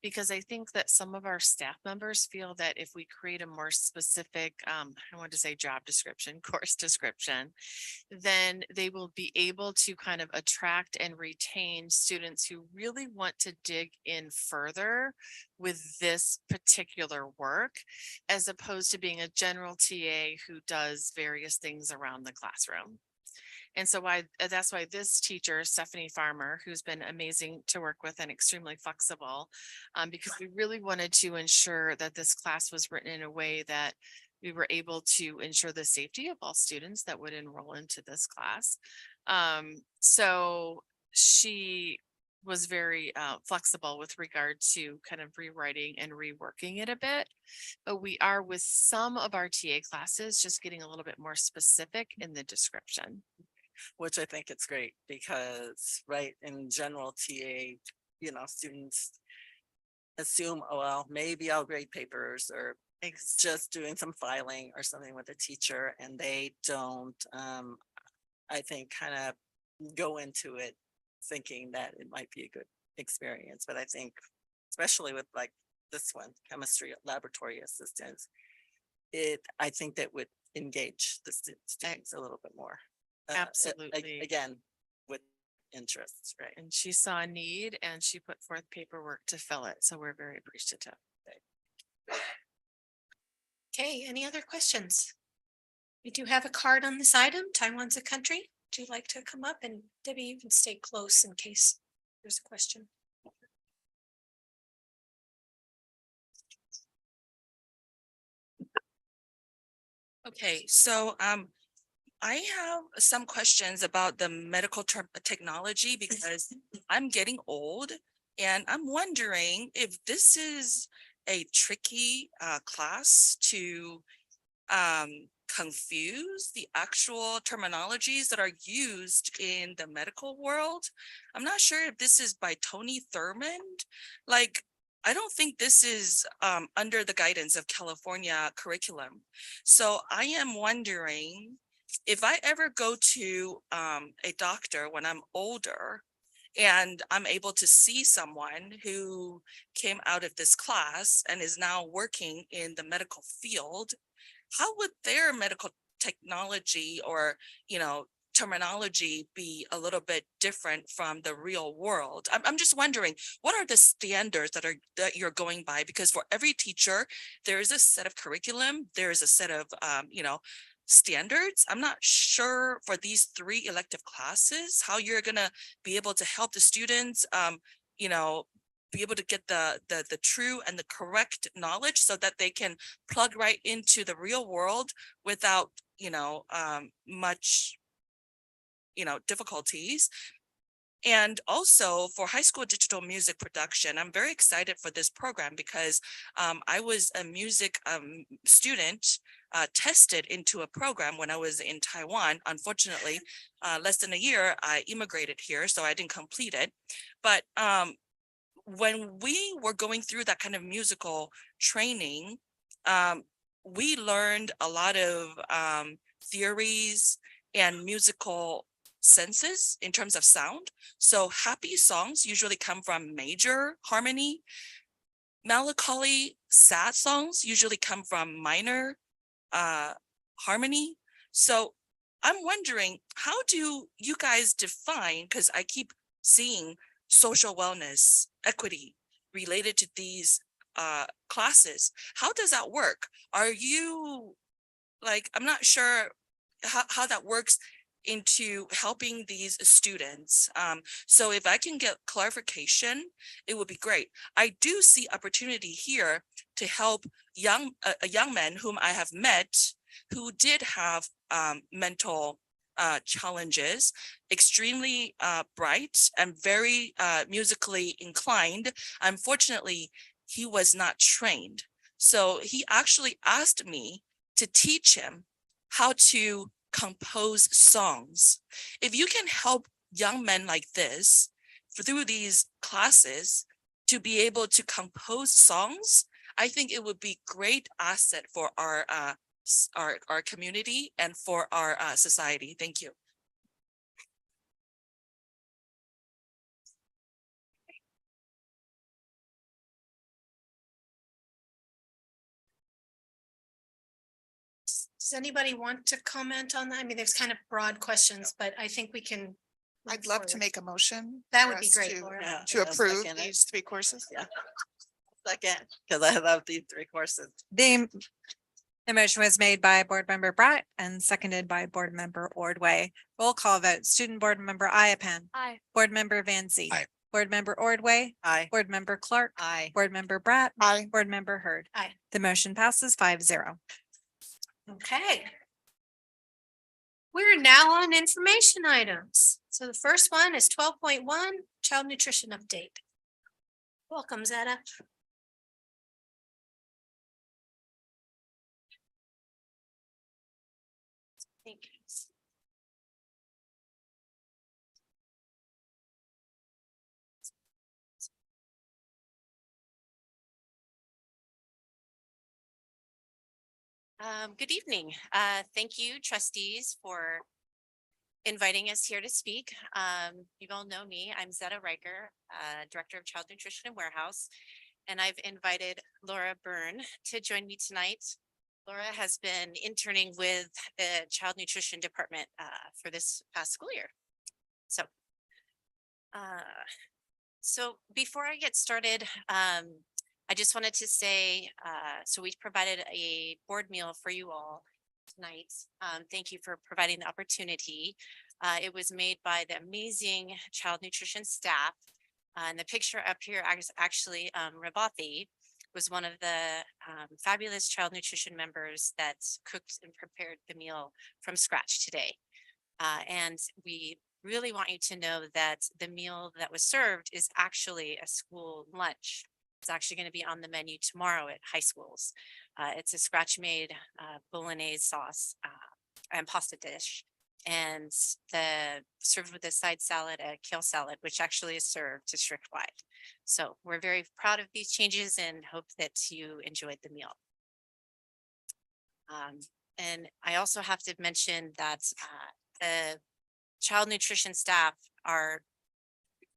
because I think that some of our staff members feel that if we create a more specific, I want to say job description, course description, then they will be able to kind of attract and retain students who really want to dig in further with this particular work, as opposed to being a general TA who does various things around the classroom. And so that's why this teacher, Stephanie Farmer, who's been amazing to work with and extremely flexible, because we really wanted to ensure that this class was written in a way that we were able to ensure the safety of all students that would enroll into this class. So she was very flexible with regard to kind of rewriting and reworking it a bit. But we are, with some of our TA classes, just getting a little bit more specific in the description. Which I think it's great, because right, in general TA, students assume, oh, well, maybe I'll grade papers, or it's just doing some filing or something with a teacher, and they don't, I think, kind of go into it thinking that it might be a good experience. But I think, especially with like this one, chemistry laboratory assistants, I think that would engage the students a little bit more. Absolutely. Again, with interest, right? And she saw a need and she put forth paperwork to fill it. So we're very appreciative. Okay, any other questions? We do have a card on this item. Taiwan's a country. Would you like to come up? And Debbie, you can stay close in case There's a question. Okay, so I have some questions about the medical technology because I'm getting old and I'm wondering if this is a tricky class to confuse the actual terminologies that are used in the medical world. I'm not sure if this is by Tony Thurmond. Like, I don't think this is under the guidance of California curriculum. So I am wondering if I ever go to a doctor when I'm older and I'm able to see someone who came out of this class and is now working in the medical field, how would their medical technology or, terminology be a little bit different from the real world? I'm just wondering, what are the standards that you're going by? Because for every teacher, there is a set of curriculum, there is a set of, standards. I'm not sure for these 3 elective classes, how you're gonna be able to help the students, you know, be able to get the true and the correct knowledge so that they can plug right into the real world without, much, difficulties. And also for high school digital music production, I'm very excited for this program because I was a music student tested into a program when I was in Taiwan. Unfortunately, less than a year, I immigrated here, so I didn't complete it. But when we were going through that kind of musical training, we learned a lot of theories and musical senses in terms of sound. So happy songs usually come from major harmony. Melancholy, sad songs usually come from minor harmony. So I'm wondering, how do you guys define, because I keep seeing social wellness, equity related to these classes. How does that work? Are you I'm not sure how that works into helping these students. So if I can get clarification, it would be great. I do see opportunity here to help a young man whom I have met who did have mental challenges, extremely bright and very musically inclined. Unfortunately, he was not trained. So he actually asked me to teach him how to compose songs. If you can help young men like this through these classes to be able to compose songs, I think it would be great asset for our community and for our society. Thank you. Does anybody want to comment on that? I mean, there's kind of broad questions, but I think we can. I'd love to make a motion. That for would be us great, to- Laura. Yeah, To yeah, approve second it. these 3 courses. Yeah. Second, because I love these 3 courses. The motion was made by Board Member Bratt and seconded by Board Member Ordway. Roll call vote. Student Board Member Iapen. Aye. Board Member Van Zee. Aye. Board Member Ordway. Aye. Board Member Clark. Aye. Board Member Bratt. Aye. Board Member Hurd. Aye. The motion passes 5-0. Okay. We're now on information items. So the first one is 12.1, child nutrition update. Welcome, Zetta. Thank you. Good evening. Thank you, trustees, for inviting us here to speak. You all know me. I'm Zetta Riker, Director of Child Nutrition and Warehouse, and I've invited Laura Byrne to join me tonight. Laura has been interning with the Child Nutrition Department for this past school year. So before I get started, I just wanted to say, so we provided a board meal for you all tonight. Thank you for providing the opportunity. It was made by the amazing child nutrition staff And the picture up here, actually, Rabathi was one of the fabulous child nutrition members that cooked and prepared the meal from scratch today. And we really want you to know that the meal that was served is actually a school lunch. It's actually going to be on the menu tomorrow at high schools. It's a scratch made bolognese sauce and pasta dish. And the served with a side salad, a kale salad, which actually is served district wide. So we're very proud of these changes and hope that you enjoyed the meal. And I also have to mention that the child nutrition staff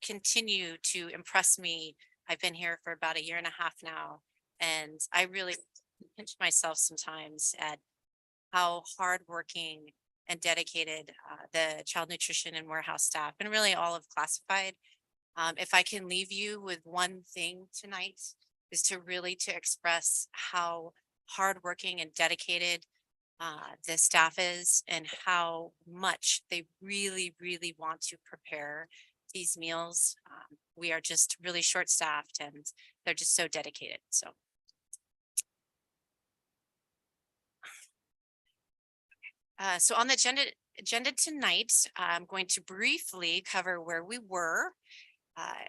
continue to impress me. I've been here for about 1.5 years now, and I really pinch myself sometimes at how hardworking and dedicated the child nutrition and warehouse staff, and really all of classified. If I can leave you with one thing tonight, is to really express how hardworking and dedicated the staff is, and how much they really want to prepare these meals. We are just really short-staffed, and they're just so dedicated. So. So on the agenda tonight, I'm going to briefly cover where we were,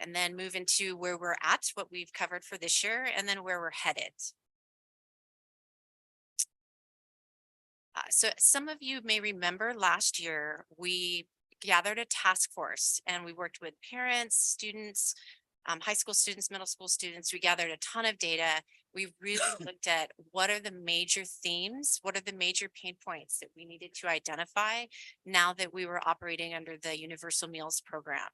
and then move into where we're at, what we've covered for this year, and then where we're headed. So some of you may remember last year, we gathered a task force and we worked with parents, students, high school students, middle school students. We gathered a ton of data. We really looked at what are the major themes, what are the major pain points that we needed to identify now that we were operating under the Universal Meals Program.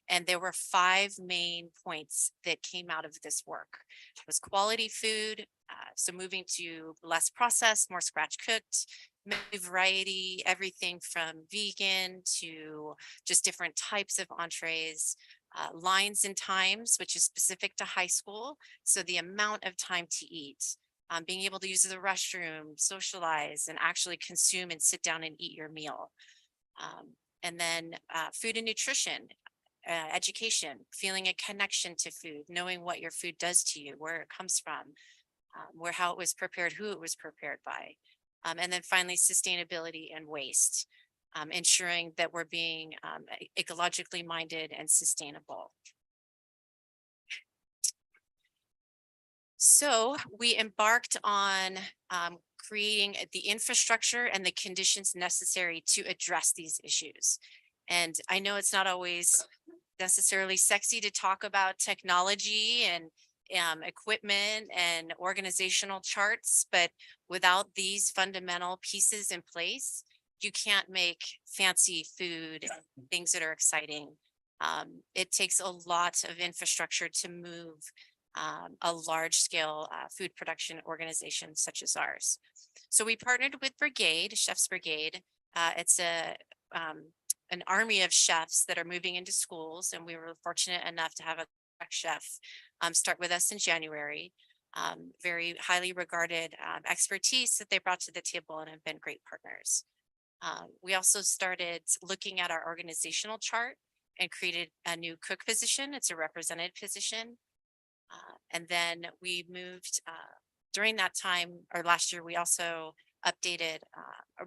And there were 5 main points that came out of this work. It was quality food, so moving to less processed, more scratch cooked, variety, everything from vegan to just different types of entrees, lines and times, which is specific to high school. So the amount of time to eat, being able to use the restroom, socialize, and actually consume and sit down and eat your meal. And then food and nutrition, education, feeling a connection to food, knowing what your food does to you, where it comes from, how it was prepared, who it was prepared by. And then finally, sustainability and waste, ensuring that we're being ecologically minded and sustainable. So we embarked on creating the infrastructure and the conditions necessary to address these issues. And I know it's not always necessarily sexy to talk about technology and equipment and organizational charts, but without these fundamental pieces in place, you can't make fancy food, things that are exciting. It takes a lot of infrastructure to move a large scale food production organization such as ours. So we partnered with Brigade, Chefs Brigade. It's an army of chefs that are moving into schools, and we were fortunate enough to have a chef start with us in January. Very highly regarded expertise that they brought to the table and have been great partners. We also started looking at our organizational chart and created a new cook position. It's a represented position. And then we moved during that time, or last year, we also updated or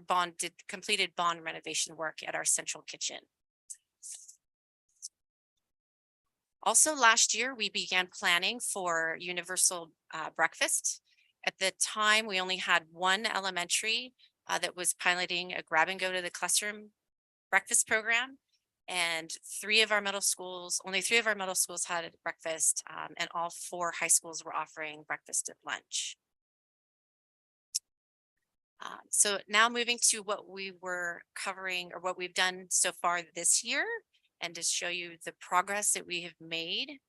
completed bond renovation work at our central kitchen. Also last year, we began planning for universal breakfast. At the time, we only had one elementary that was piloting a grab and go to the classroom breakfast program. And only 3 of our middle schools had breakfast, and all 4 high schools were offering breakfast at lunch. So now moving to what we were covering, or what we've done so far this year, and to show you the progress that we have made.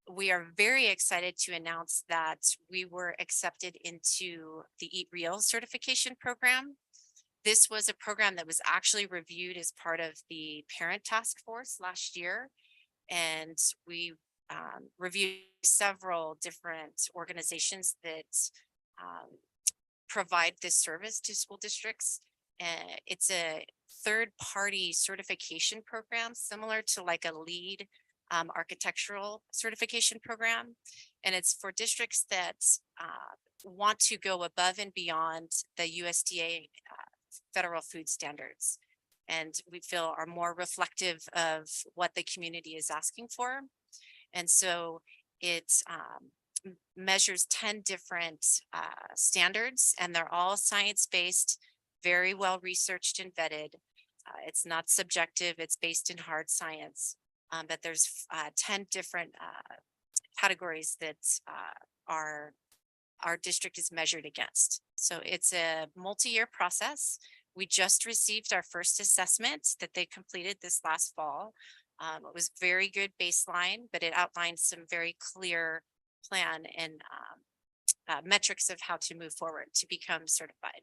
We are very excited to announce that we were accepted into the Eat Real certification program. This was a program that was actually reviewed as part of the parent task force last year. And we reviewed several different organizations that provide this service to school districts. It's a third-party certification program, similar to like a LEED architectural certification program. And it's for districts that want to go above and beyond the USDA federal food standards, and we feel are more reflective of what the community is asking for. And so it measures 10 different standards, and they're all science-based, very well researched and vetted. It's not subjective, it's based in hard science. But there's 10 different categories that our district is measured against. So it's a multi-year process. We just received our first assessment that they completed this last fall. It was very good baseline, but it outlined some very clear plan and metrics of how to move forward to become certified.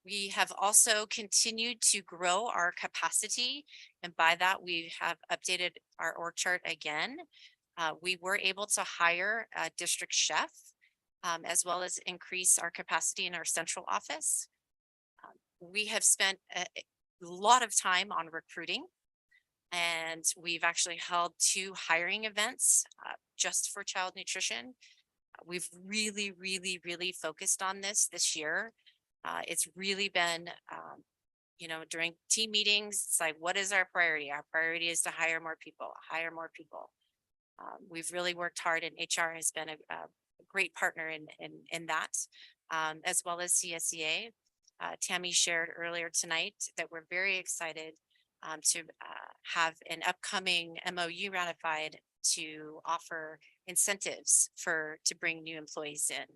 We have also continued to grow our capacity, and by that we have updated our org chart again. We were able to hire a district chef, as well as increase our capacity in our central office. We have spent a lot of time on recruiting, and we've actually held 2 hiring events just for child nutrition. We've really focused on this year. It's really been, during team meetings, it's like, what is our priority? Our priority is to hire more people, We've really worked hard, and HR has been a great partner in that, as well as CSEA. Tammy shared earlier tonight that we're very excited to have an upcoming MOU ratified to offer incentives to bring new employees in.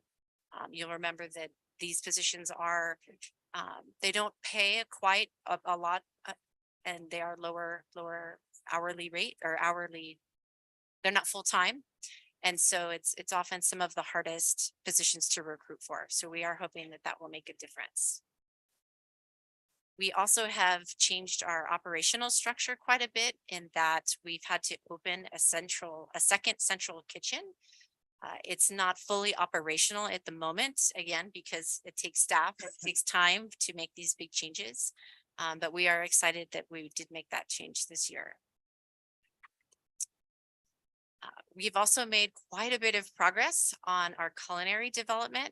You'll remember that these positions are, they don't pay quite a lot, and they are lower hourly rate or hourly. They're not full-time. And so it's often some of the hardest positions to recruit for. So we are hoping that that will make a difference. We also have changed our operational structure quite a bit in that we've had to open a second central kitchen. It's not fully operational at the moment, again, because it takes staff, it takes time to make these big changes. But we are excited that we did make that change this year. We've also made quite a bit of progress on our culinary development,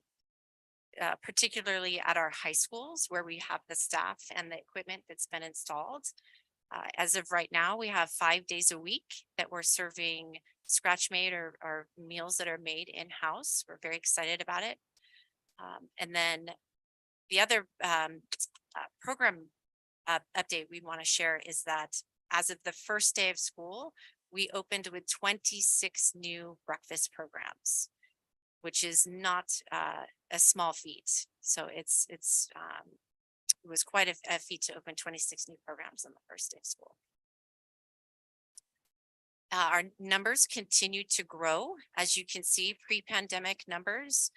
particularly at our high schools where we have the staff and the equipment that's been installed. As of right now, we have 5 days a week that we're serving scratch made or meals that are made in-house. We're very excited about it. And then the other program update we want to share is that as of the first day of school, we opened with 26 new breakfast programs, which is not a small feat. So it was quite a feat to open 26 new programs on the first day of school. Our numbers continue to grow. As you can see, pre-pandemic numbers,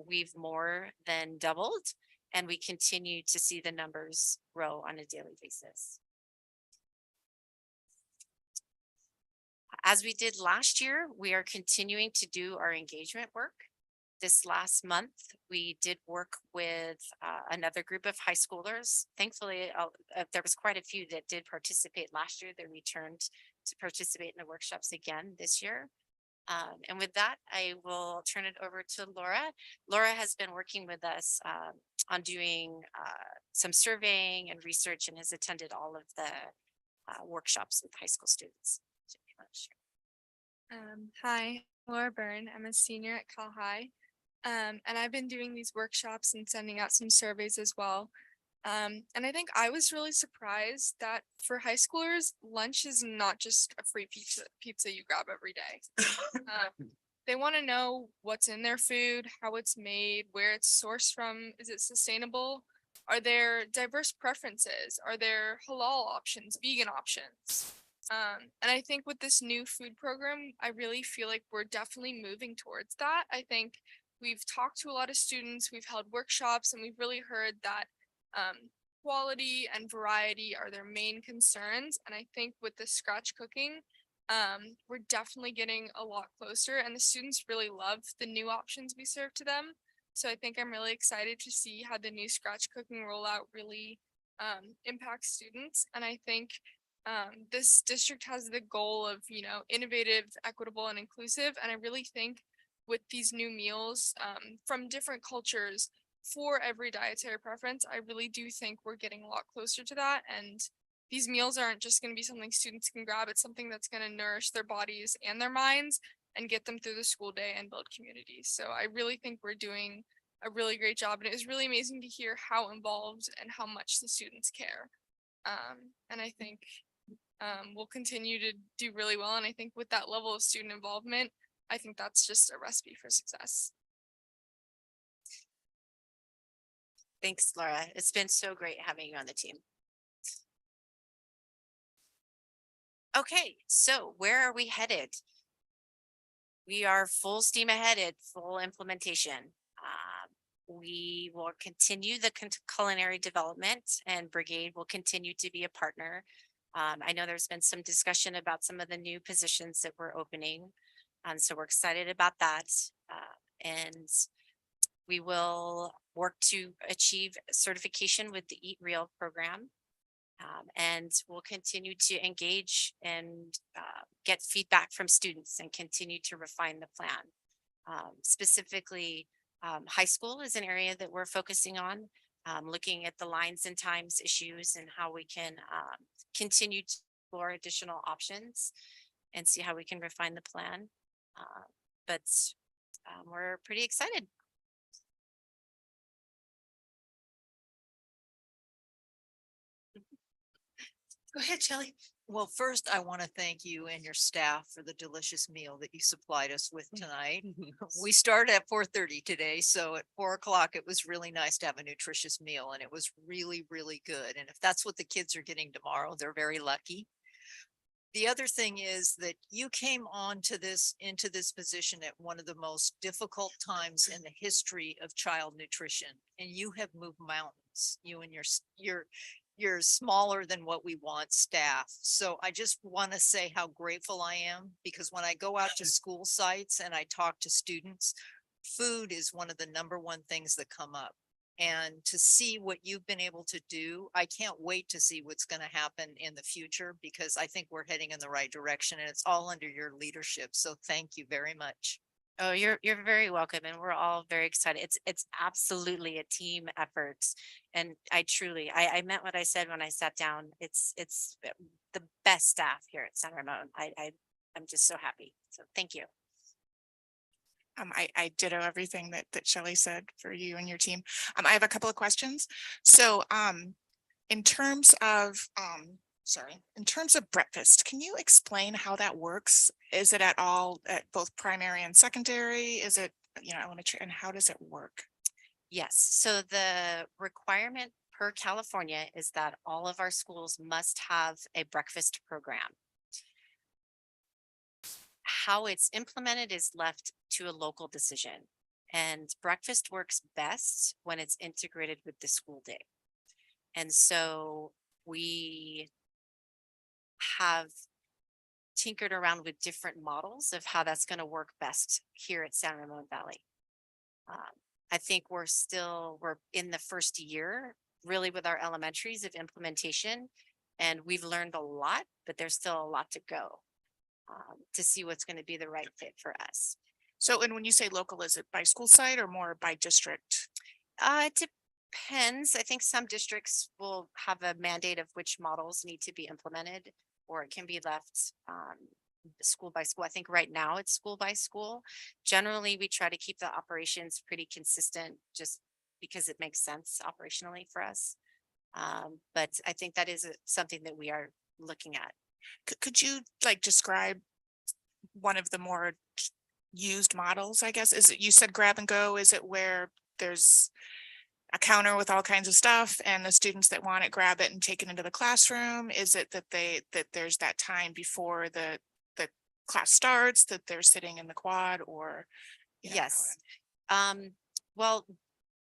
we've more than doubled, and we continue to see the numbers grow on a daily basis. As we did last year, we are continuing to do our engagement work. This last month, we did work with another group of high schoolers. Thankfully, there was quite a few that did participate last year. They returned to participate in the workshops again this year. And with that, I will turn it over to Laura. Laura has been working with us on doing some surveying and research and has attended all of the workshops with high school students. So if you want to share. Hi, Laura Byrne. I'm a senior at Cal High. And I've been doing these workshops and sending out some surveys as well. And I think I was really surprised that for high schoolers, lunch is not just a free pizza you grab every day. They want to know what's in their food, how it's made, where it's sourced from. Is it sustainable? Are there diverse preferences? Are there halal options, vegan options? And I think with this new food program, I really feel like we're definitely moving towards that. I think we've talked to a lot of students, we've held workshops, and we've really heard that quality and variety are their main concerns. And I think with the scratch cooking, we're definitely getting a lot closer, and the students really love the new options we serve to them. So I think I'm really excited to see how the new scratch cooking rollout really impacts students. And I think this district has the goal of, innovative, equitable, and inclusive. And I really think with these new meals from different cultures for every dietary preference, I really do think we're getting a lot closer to that. And these meals aren't just going to be something students can grab. It's something that's going to nourish their bodies and their minds and get them through the school day and build community. So I really think we're doing a really great job. And it was really amazing to hear how involved and how much the students care. And I think we'll continue to do really well. And I think with that level of student involvement, I think that's just a recipe for success. Thanks, Laura. It's been so great having you on the team. Okay, so where are we headed? We are full steam ahead at full implementation. We will continue the culinary development, and Brigade will continue to be a partner. I know there's been some discussion about some of the new positions that we're opening. So we're excited about that. And we will work to achieve certification with the Eat Real program. And we'll continue to engage and get feedback from students and continue to refine the plan. Specifically, high school is an area that we're focusing on, looking at the lines and times issues and how we can continue to explore additional options and see how we can refine the plan. But we're pretty excited. Go ahead, Shelley. Well, first, I want to thank you and your staff for the delicious meal that you supplied us with tonight. We started at 4:30 today, so at 4 o'clock, it was really nice to have a nutritious meal, and it was really, really good. And if that's what the kids are getting tomorrow, they're very lucky. The other thing is that you came into this position at one of the most difficult times in the history of child nutrition, and you have moved mountains. You and you're smaller than what we want staff. So I just want to say how grateful I am, because when I go out to school sites and I talk to students, food is one of the #1 things that come up. And to see what you've been able to do, I can't wait to see what's going to happen in the future, because I think we're heading in the right direction, and it's all under your leadership. So thank you very much. Oh, you're very welcome, and we're all very excited. It's absolutely a team effort, and I meant what I said when I sat down. It's the best staff here at San Ramon. I'm just so happy. So thank you. I ditto everything that Shelley said for you and your team. I have a couple of questions. So in terms of in terms of breakfast, can you explain how that works? Is it at all at both primary and secondary? Is it, I want to, and how does it work? Yes, so the requirement per California is that all of our schools must have a breakfast program. How it's implemented is left to a local decision, and breakfast works best when it's integrated with the school day. And so we have tinkered around with different models of how that's going to work best here at San Ramon Valley. I think we're in the first year really with our elementaries of implementation, and we've learned a lot, but there's still a lot to go to see what's going to be the right fit for us. So, and when you say local, is it by school site or more by district? It depends. I think some districts will have a mandate of which models need to be implemented, or it can be left school by school. I think right now it's school by school. Generally, we try to keep the operations pretty consistent just because it makes sense operationally for us. But I think that is something that we are looking at. Could you describe one of the more used models, I guess? Is it, you said grab and go, is it where there's a counter with all kinds of stuff and the students that want it grab it and take it into the classroom? Is it that there's that time before the class starts that they're sitting in the quad, or? Yes. Well,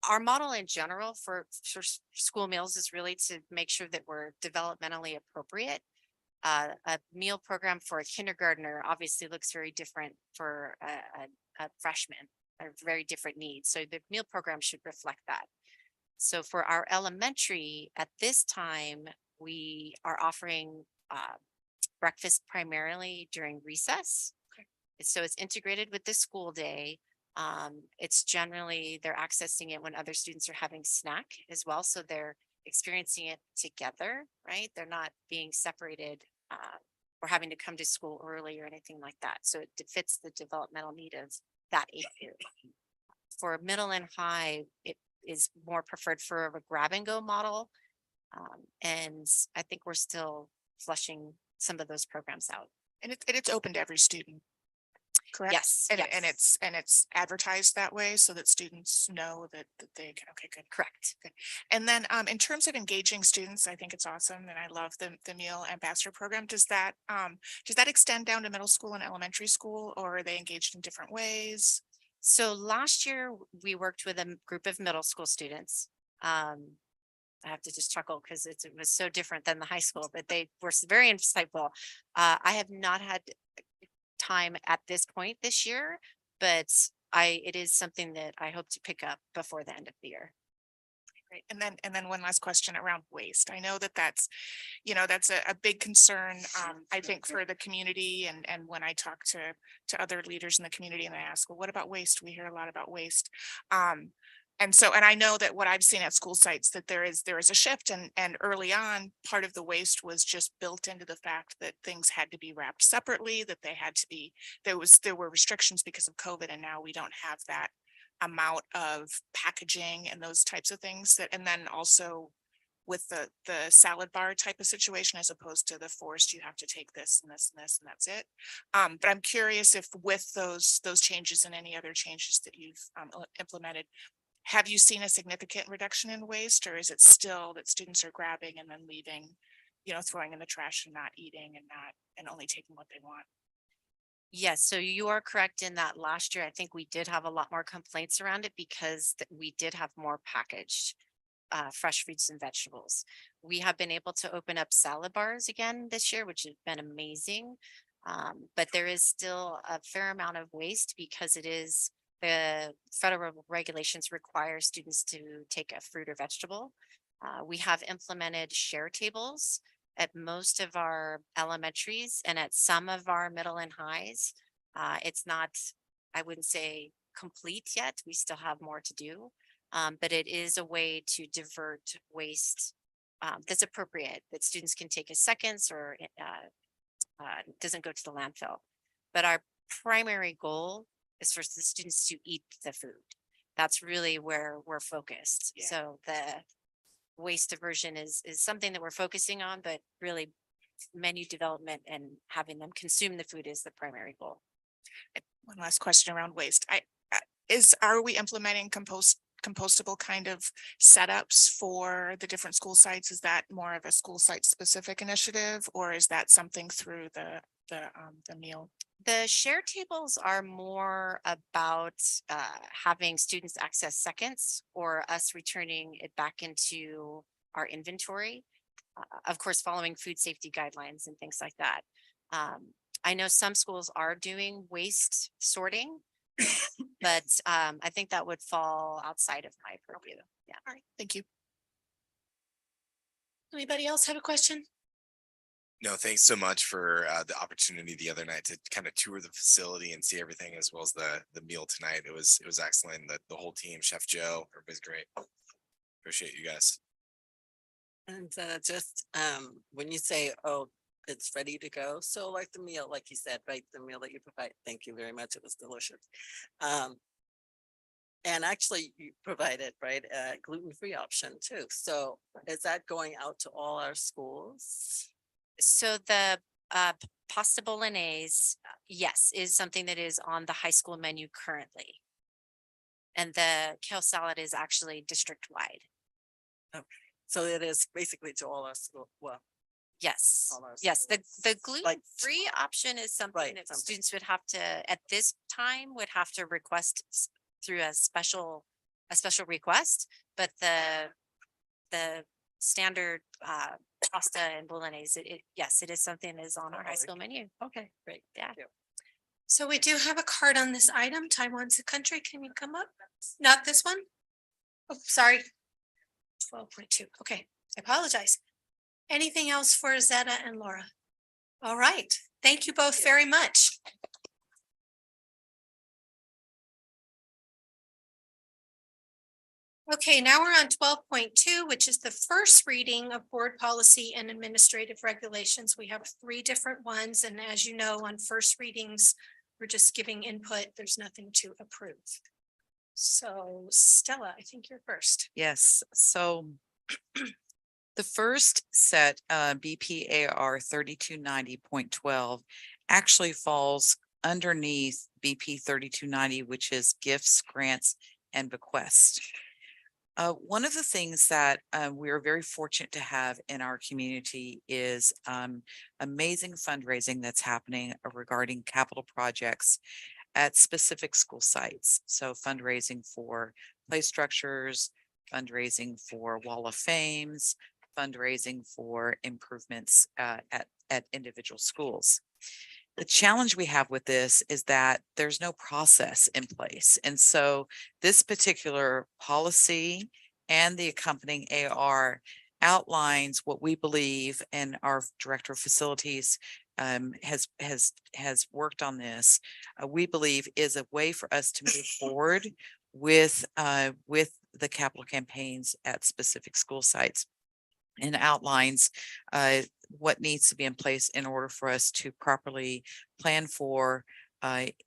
our model in general for school meals is really to make sure that we're developmentally appropriate. A meal program for a kindergartner obviously looks very different for a freshman. are very different needs. So the meal program should reflect that. So for our elementary, at this time, we are offering breakfast primarily during recess. So it's integrated with the school day. It's generally, they're accessing it when other students are having snack as well. So they're experiencing it together, right? They're not being separated or having to come to school early or anything like that. So it fits the developmental need of that age group. For middle and high, it is more preferred for a grab and go model. And I think we're still flushing some of those programs out. And it's open to every student, correct? Yes, And yes. it's advertised that way so that students know that they can, okay, good. Correct. Good. And then in terms of engaging students, I think it's awesome and I love the meal ambassador program. Does that extend down to middle school and elementary school, or are they engaged in different ways? So last year we worked with a group of middle school students. I have to just chuckle because it was so different than the high school, but they were very insightful. I have not had time at this point this year, but it is something that I hope to pick up before the end of the year. Great. And then one last question around waste. I know that's a big concern, I think, for the community, and when I talk to other leaders in the community and I ask, well, what about waste? We hear a lot about waste. And I know that what I've seen at school sites, that there is a shift, and early on, part of the waste was just built into the fact that things had to be wrapped separately, that they had to be, there were restrictions because of COVID, and now we don't have that amount of packaging and those types of things, and then also with the salad bar type of situation, as opposed to the forced, you have to take this and this and this and that's it. But I'm curious if with those changes and any other changes that you've implemented, have you seen a significant reduction in waste, or is it still that students are grabbing and then leaving, throwing in the trash and not eating and only taking what they want? Yes, so you are correct in that last year, I think we did have a lot more complaints around it because we did have more packaged fresh fruits and vegetables. We have been able to open up salad bars again this year, which has been amazing. But there is still a fair amount of waste because the federal regulations require students to take a fruit or vegetable. We have implemented share tables at most of our elementaries and at some of our middle and highs. It's not, I wouldn't say complete yet. We still have more to do, but it is a way to divert waste that's appropriate, that students can take as seconds or doesn't go to the landfill. But our primary goal is for the students to eat the food. That's really where we're focused. Yeah. So the waste diversion is something that we're focusing on, but really menu development and having them consume the food is the primary goal. One last question around waste. Are we implementing compostable kind of setups for the different school sites? Is that more of a school site specific initiative, or is that something through the meal? The share tables are more about having students access seconds or us returning it back into our inventory. Of course, following food safety guidelines and things like that. I know some schools are doing waste sorting, but I think that would fall outside of my purview. Yeah. All right, thank you. Anybody else have a question? No, thanks so much for the opportunity the other night to kind of tour the facility and see everything, as well as the meal tonight. It was excellent. The whole team, Chef Joe, everybody's great. Appreciate you guys. And just when you say, oh, it's ready to go. So like the meal, like you said, right, the meal that you provide, thank you very much. It was delicious. And actually you provided, right, a gluten-free option too. So is that going out to all our schools? So the pasta bolognese, yes, is something that is on the high school menu currently. And the kale salad is actually district wide. Okay. So it is basically to all our school. Well, yes, all our yes. The schools. gluten-free option is something that students would have to, at this time, would have to request through a special request. But the standard pasta and bolognese, yes, it is something that is on our high school menu. Okay, great. Yeah. Thank you. So we do have a card on this item. Taiwan's a country. Can you come up? Not this one? Oh, sorry. 12.2. Okay, I apologize. Anything else for Zeta and Laura? All right. Thank you both very much. Okay, now we're on 12.2, which is the first reading of board policy and administrative regulations. We have 3 different ones, and as you know, on first readings, we're just giving input. There's nothing to approve. So Stella, I think you're first. Yes, so the first set, BPAR 3290.12 actually falls underneath BP 3290, which is gifts, grants, and bequests. One of the things that we are very fortunate to have in our community is amazing fundraising that's happening regarding capital projects at specific school sites. So fundraising for play structures, fundraising for Wall of Fames, fundraising for improvements at individual schools. The challenge we have with this is that there's no process in place. And so this particular policy and the accompanying AR outlines what we believe, and our director of facilities has worked on this. We believe is a way for us to move forward with the capital campaigns at specific school sites, and outlines what needs to be in place in order for us to properly plan for,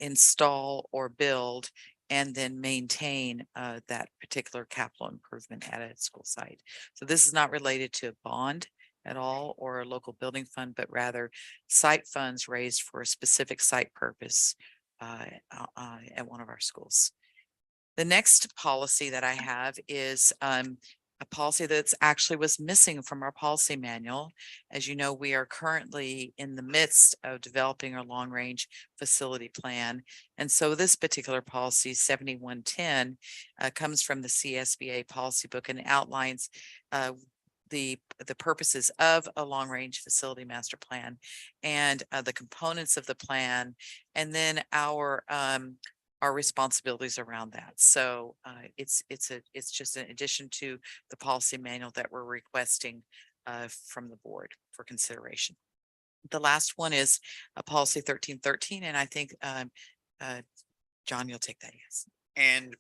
install or build, and then maintain that particular capital improvement at a school site. So this is not related to a bond at all or a local building fund, but rather site funds raised for a specific site purpose at one of our schools. The next policy that I have is a policy that's actually was missing from our policy manual. As you know, we are currently in the midst of developing our long range facility plan. And so this particular policy 7110 comes from the CSBA policy book and outlines the purposes of a long range facility master plan and the components of the plan, and then our responsibilities around that. So it's just an addition to the policy manual that we're requesting from the board for consideration. The last one is a policy 1313, and I think John, you'll take that. Yes. And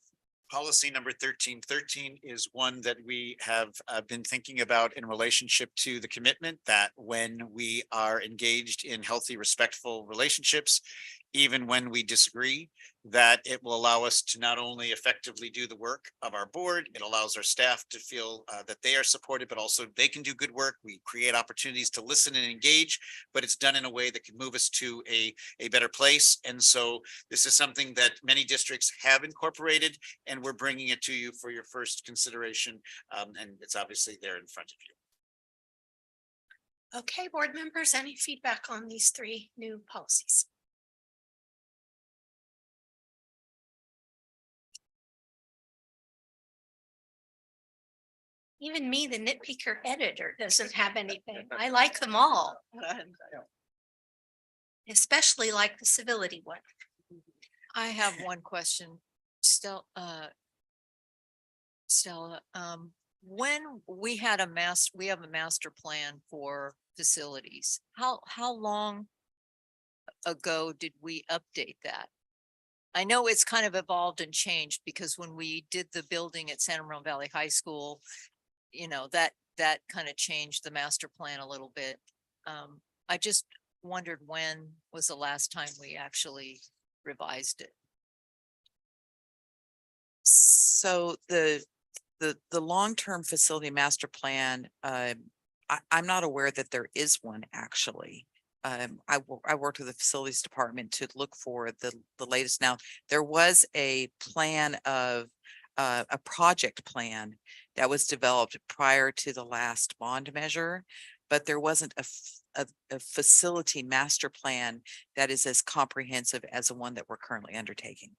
policy number 1313 is one that we have been thinking about in relationship to the commitment that when we are engaged in healthy, respectful relationships, even when we disagree, that it will allow us to not only effectively do the work of our board, it allows our staff to feel that they are supported, but also they can do good work. We create opportunities to listen and engage, but it's done in a way that can move us to a better place. And so this is something that many districts have incorporated, and we're bringing it to you for your first consideration. And it's obviously there in front of you. Okay, board members, any feedback on these 3 new policies? Even me, the nitpicker editor, doesn't have anything. I like them all. Especially like the civility one. I have one question. Stella, when we have a master plan for facilities, how long ago did we update that? I know it's kind of evolved and changed, because when we did the building at San Ramon Valley High School, you know, that kind of changed the master plan a little bit. I just wondered, when was the last time we actually revised it? So the long-term facility master plan, I'm not aware that there is one actually. I worked with the facilities department to look for the latest. Now, there was a plan of a project plan that was developed prior to the last bond measure, but there wasn't a facility master plan that is as comprehensive as the one that we're currently undertaking.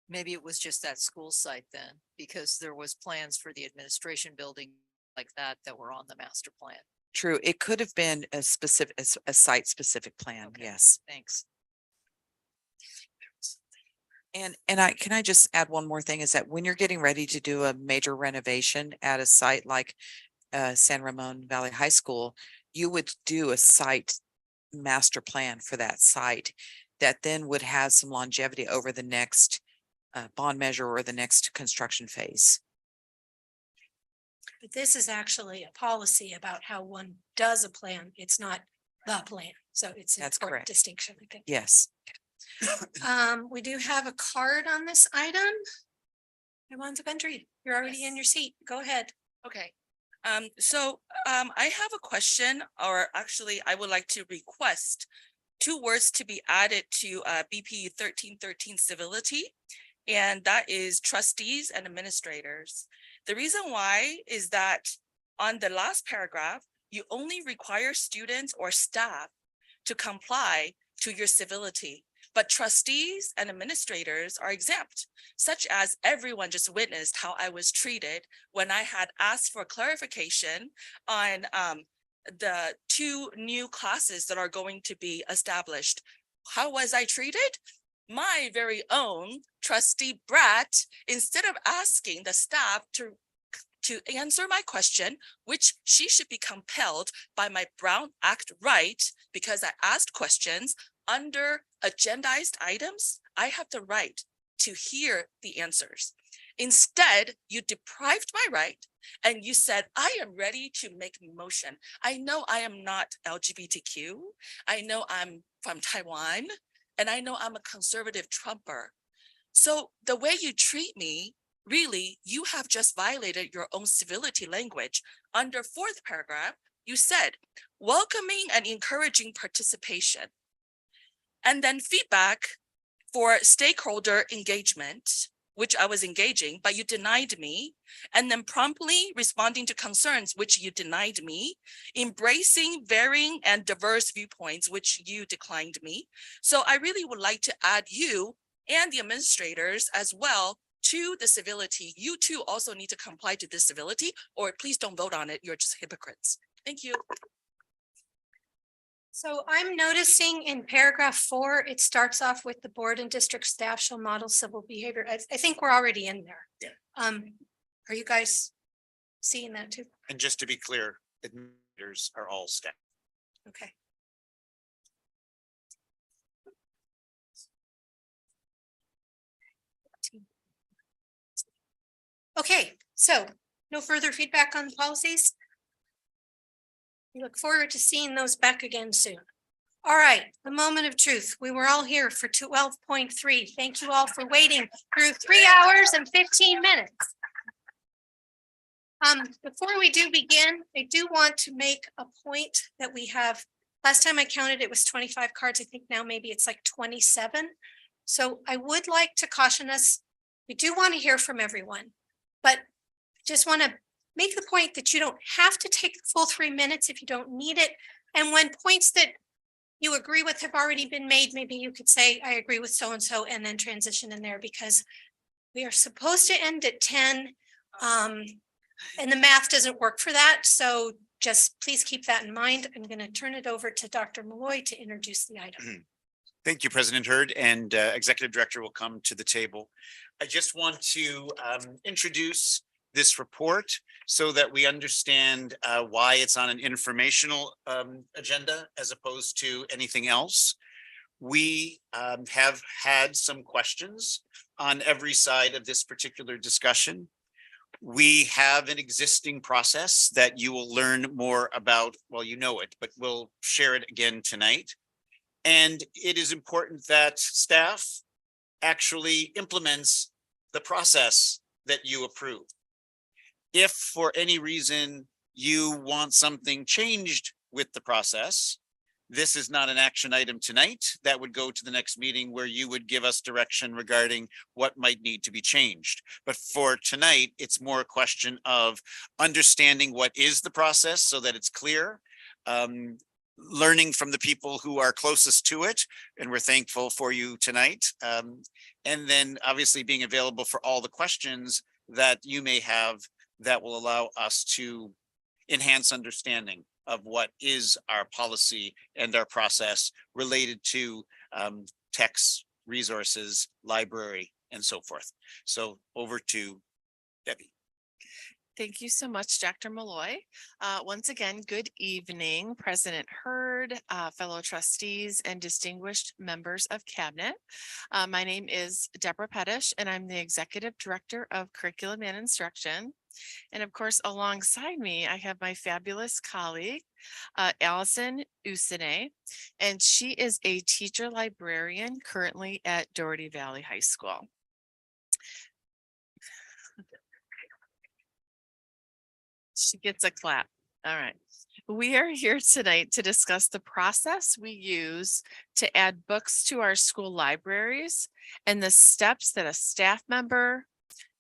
Maybe it was just that school site then, because there was plans for the administration building like that were on the master plan. True. It could have been a specific, a site specific plan. Okay. Yes. Thanks. Can I just add one more thing is that when you're getting ready to do a major renovation at a site like San Ramon Valley High School, you would do a site master plan for that site that then would have some longevity over the next bond measure or the next construction phase. But this is actually a policy about how one does a plan. It's not the plan. So it's an That's important correct. distinction, I think. Yes. We do have a card on this item. Everyone's country. You're already in your seat. Go ahead. Okay. I have a question, or actually I would like to request 2 words to be added to BP 1313 civility. And that is trustees and administrators. The reason why is that on the last paragraph, you only require students or staff to comply to your civility, but trustees and administrators are exempt, such as everyone just witnessed how I was treated when I had asked for clarification on the 2 new classes that are going to be established. How was I treated? My very own trustee Brat, instead of asking the staff to answer my question, which she should be compelled by my Brown Act right, because I asked questions under agendized items, I have the right to hear the answers. Instead, you deprived my right and you said, I am ready to make a motion. I know I am not LGBTQ. I know I'm from Taiwan. And I know I'm a conservative Trumper. So the way you treat me, really, you have just violated your own civility language. Under 4th paragraph, you said, welcoming and encouraging participation. And then feedback for stakeholder engagement, which I was engaging, but you denied me, and then promptly responding to concerns, which you denied me, embracing varying and diverse viewpoints, which you declined me. So I really would like to add you and the administrators as well to the civility. You too also need to comply to this civility, or please don't vote on it. You're just hypocrites. Thank you. So I'm noticing in paragraph 4, it starts off with the board and district staff shall model civil behavior. I think we're already in there. Yeah. Are you guys seeing that too? And just to be clear, administrators are all staff. Okay. Okay, so no further feedback on the policies. We look forward to seeing those back again soon. All right, the moment of truth. We were all here for 12.3. Thank you all for waiting through 3 hours and 15 minutes. Before we do begin, I do want to make a point that we have, last time I counted, it was 25 cards. I think now maybe it's like 27. So I would like to caution us, we do want to hear from everyone, but just want to make the point that you don't have to take the full 3 minutes if you don't need it. And when points that you agree with have already been made, maybe you could say, I agree with so-and-so, and then transition in there, because we are supposed to end at 10. And the math doesn't work for that. So just please keep that in mind. I'm going to turn it over to Dr. Malloy to introduce the item. Thank you, President Hurd, and Executive Director will come to the table. I just want to introduce this report so that we understand why it's on an informational agenda as opposed to anything else. We have had some questions on every side of this particular discussion. We have an existing process that you will learn more about. Well, you know it, but we'll share it again tonight. And it is important that staff actually implements the process that you approve. If for any reason you want something changed with the process, this is not an action item tonight. That would go to the next meeting where you would give us direction regarding what might need to be changed. But for tonight, it's more a question of understanding what is the process so that it's clear. Learning from the people who are closest to it, and we're thankful for you tonight. And then obviously being available for all the questions that you may have that will allow us to enhance understanding of what is our policy and our process related to text resources, library, and so forth. So over to Debbie. Thank you so much, Dr. Malloy. Once again, good evening, President Hurd, fellow trustees, and distinguished members of cabinet. My name is Deborah Pettish, and I'm the Executive Director of Curriculum and Instruction. And of course, alongside me, I have my fabulous colleague, SRVUSD, and she is a teacher librarian currently at Doherty Valley High School. She gets a clap. All right. We are here tonight to discuss the process we use to add books to our school libraries and the steps that a staff member,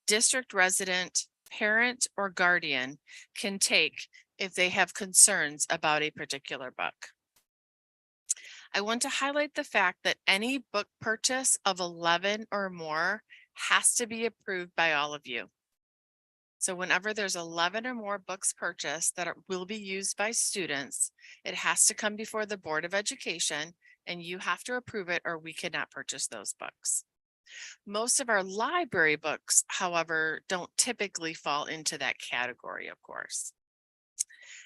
district resident, parent, or guardian can take if they have concerns about a particular book. I want to highlight the fact that any book purchase of 11 or more has to be approved by all of you. So whenever there's 11 or more books purchased that will be used by students, it has to come before the Board of Education and you have to approve it or we cannot purchase those books. Most of our library books, however, don't typically fall into that category, of course.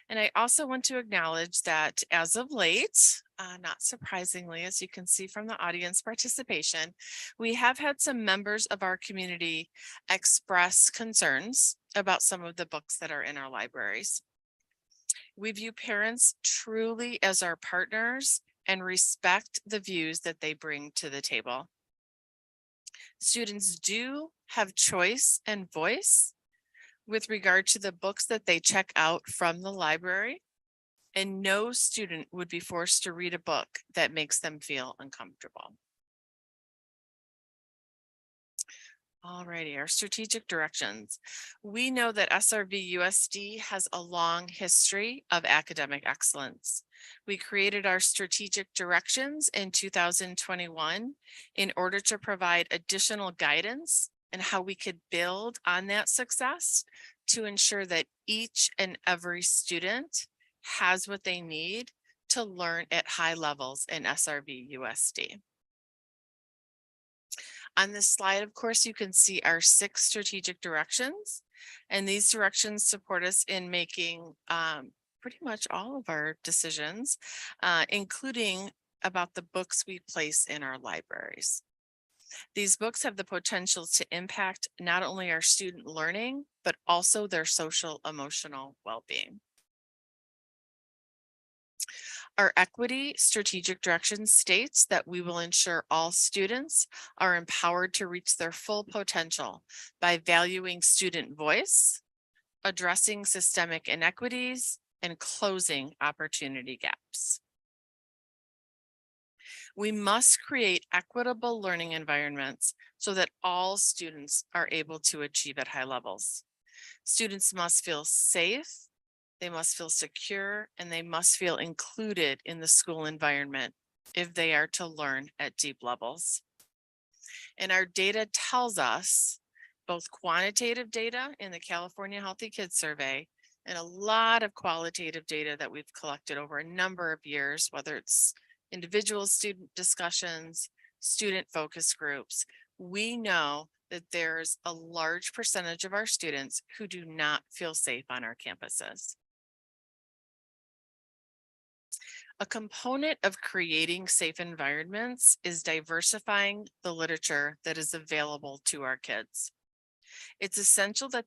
And I also want to acknowledge that as of late, not surprisingly, as you can see from the audience participation, we have had some members of our community express concerns about some of the books that are in our libraries. We view parents truly as our partners and respect the views that they bring to the table. Students do have choice and voice with regard to the books that they check out from the library, and no student would be forced to read a book that makes them feel uncomfortable. Alrighty, our strategic directions. We know that SRVUSD has a long history of academic excellence. We created our strategic directions in 2021 in order to provide additional guidance and how we could build on that success to ensure that each and every student has what they need to learn at high levels in SRVUSD. On this slide, of course, you can see our 6 strategic directions, and these directions support us in making pretty much all of our decisions, including about the books we place in our libraries. These books have the potential to impact not only our student learning, but also their social emotional well-being. Our equity strategic direction states that we will ensure all students are empowered to reach their full potential by valuing student voice, addressing systemic inequities, and closing opportunity gaps. We must create equitable learning environments so that all students are able to achieve at high levels. Students must feel safe, they must feel secure, and they must feel included in the school environment if they are to learn at deep levels. And our data tells us, both quantitative data in the California Healthy Kids Survey and a lot of qualitative data that we've collected over a number of years, whether it's individual student discussions, student focus groups, we know that there's a large percentage of our students who do not feel safe on our campuses. A component of creating safe environments is diversifying the literature that is available to our kids. It's essential that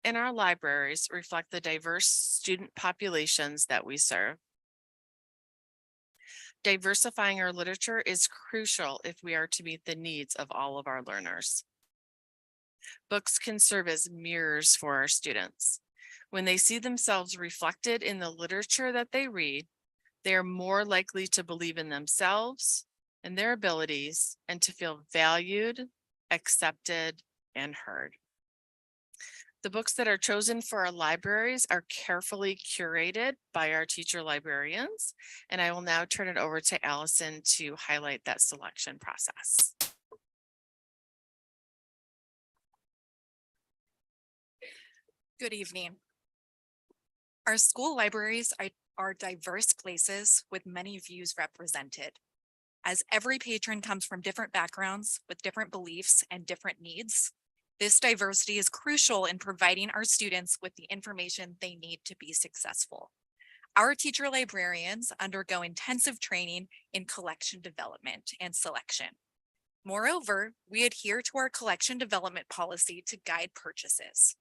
in our libraries reflect the diverse student populations that we serve. Diversifying our literature is crucial if we are to meet the needs of all of our learners. Books can serve as mirrors for our students. When they see themselves reflected in the literature that they read, they are more likely to believe in themselves and their abilities and to feel valued, accepted, and heard. The books that are chosen for our libraries are carefully curated by our teacher librarians, and I will now turn it over to Allison to highlight that selection process. Good evening. Our school libraries are diverse places with many views represented. As every patron comes from different backgrounds with different beliefs and different needs, this diversity is crucial in providing our students with the information they need to be successful. Our teacher librarians undergo intensive training in collection development and selection. Moreover, we adhere to our collection development policy to guide purchases.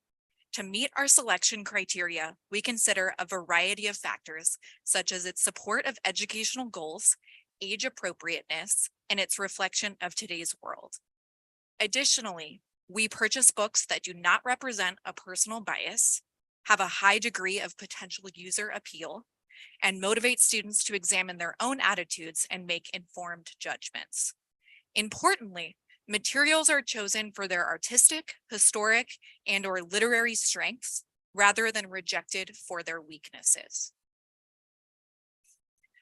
To meet our selection criteria, we consider a variety of factors, such as its support of educational goals, age appropriateness, and its reflection of today's world. Additionally, we purchase books that do not represent a personal bias, have a high degree of potential user appeal, and motivate students to examine their own attitudes and make informed judgments. Importantly, materials are chosen for their artistic, historic, and/or literary strengths rather than rejected for their weaknesses.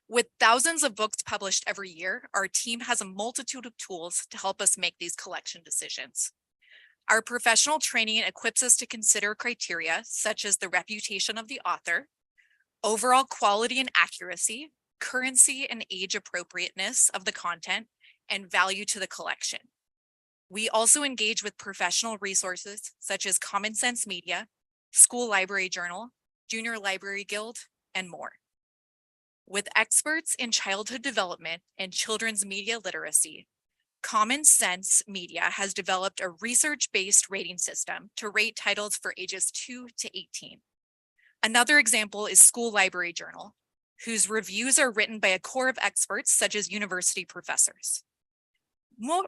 With thousands of books published every year, our team has a multitude of tools to help us make these collection decisions. Our professional training equips us to consider criteria such as the reputation of the author, overall quality and accuracy, currency and age appropriateness of the content, and value to the collection. We also engage with professional resources such as Common Sense Media, School Library Journal, Junior Library Guild, and more. With experts in childhood development and children's media literacy, Common Sense Media has developed a research-based rating system to rate titles for ages 2 to 18. Another example is School Library Journal, whose reviews are written by a core of experts such as university professors.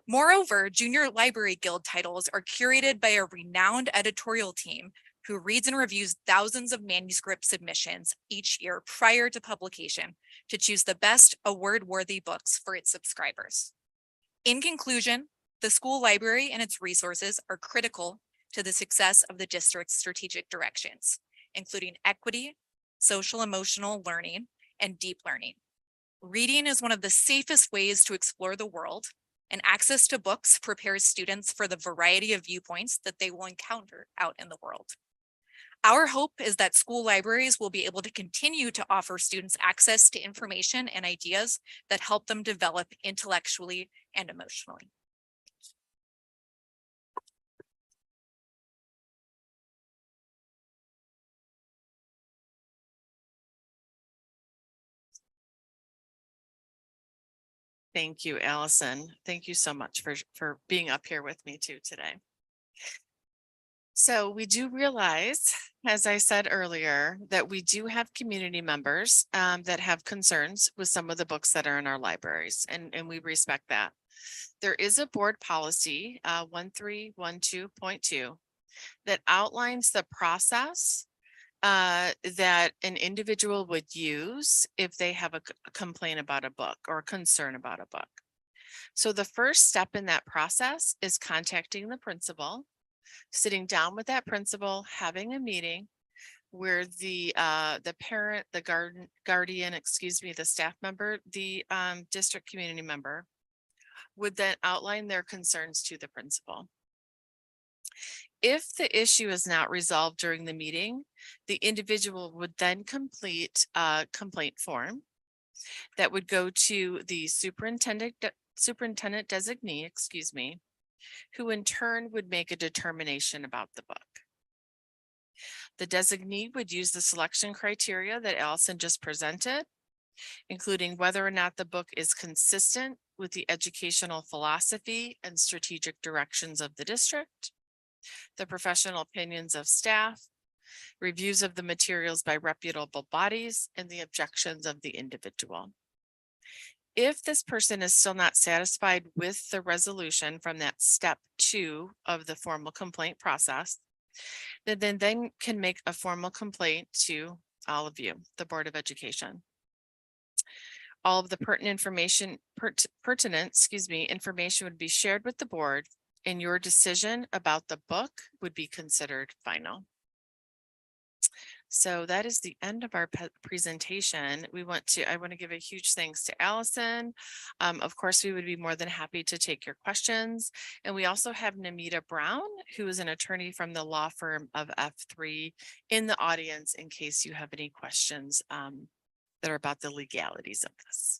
Moreover, Junior Library Guild titles are curated by a renowned editorial team who reads and reviews thousands of manuscript submissions each year prior to publication to choose the best award-worthy books for its subscribers. In conclusion, the school library and its resources are critical to the success of the district's strategic directions, including equity, social emotional learning, and deep learning. Reading is one of the safest ways to explore the world, and access to books prepares students for the variety of viewpoints that they will encounter out in the world. Our hope is that school libraries will be able to continue to offer students access to information and ideas that help them develop intellectually and emotionally. Thank you, Allison. Thank you so much for being up here with me too today. So we do realize, as I said earlier, that we do have community members that have concerns with some of the books that are in our libraries, and we respect that. There is a board policy 1312.2 that outlines the process that an individual would use if they have a complaint about a book or a concern about a book. So the first step in that process is contacting the principal, sitting down with that principal, having a meeting where the parent, the guardian, the staff member, the district community member would then outline their concerns to the principal. If the issue is not resolved during the meeting, the individual would then complete a complaint form that would go to the superintendent designee, who in turn would make a determination about the book. The designee would use the selection criteria that Allison just presented, including whether or not the book is consistent with the educational philosophy and strategic directions of the district, the professional opinions of staff, reviews of the materials by reputable bodies, and the objections of the individual. If this person is still not satisfied with the resolution from that step 2 of the formal complaint process, then can make a formal complaint to all of you, the Board of Education. All of the pertinent information would be shared with the board, and your decision about the book would be considered final. So that is the end of our presentation. I want to give a huge thanks to Allison. Of course, we would be more than happy to take your questions. And we also have Namita Brown, who is an attorney from the law firm of F3 in the audience in case you have any questions that are about the legalities of this.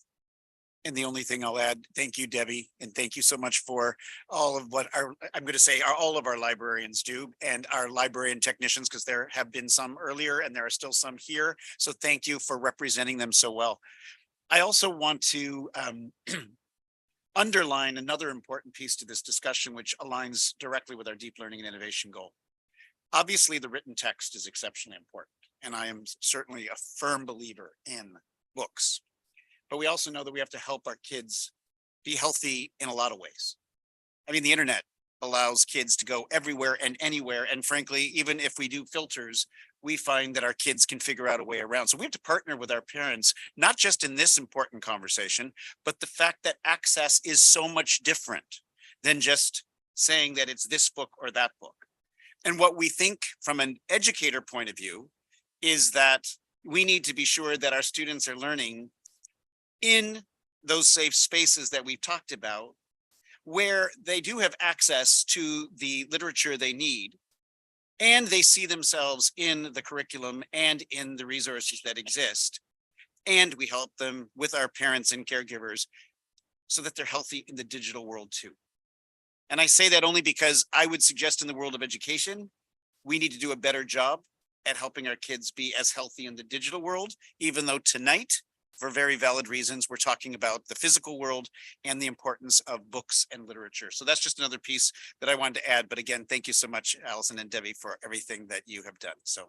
And the only thing I'll add, thank you, Debbie, and thank you so much for all of what I'm going to say all of our librarians do and our librarian technicians, because there have been some earlier and there are still some here. So thank you for representing them so well. I also want to underline another important piece to this discussion, which aligns directly with our deep learning and innovation goal. Obviously, the written text is exceptionally important, and I am certainly a firm believer in books. But we also know that we have to help our kids be healthy in a lot of ways. I mean, the internet allows kids to go everywhere and anywhere. And frankly, even if we do filters, we find that our kids can figure out a way around. So we have to partner with our parents, not just in this important conversation, but the fact that access is so much different than just saying that it's this book or that book. And what we think from an educator point of view is that we need to be sure that our students are learning in those safe spaces that we've talked about, where they do have access to the literature they need, and they see themselves in the curriculum and in the resources that exist. And we help them with our parents and caregivers so that they're healthy in the digital world too. And I say that only because I would suggest in the world of education, we need to do a better job at helping our kids be as healthy in the digital world, even though tonight, for very valid reasons, we're talking about the physical world and the importance of books and literature. So that's just another piece that I wanted to add. But again, thank you so much, Allison and Debbie, for everything that you have done. So.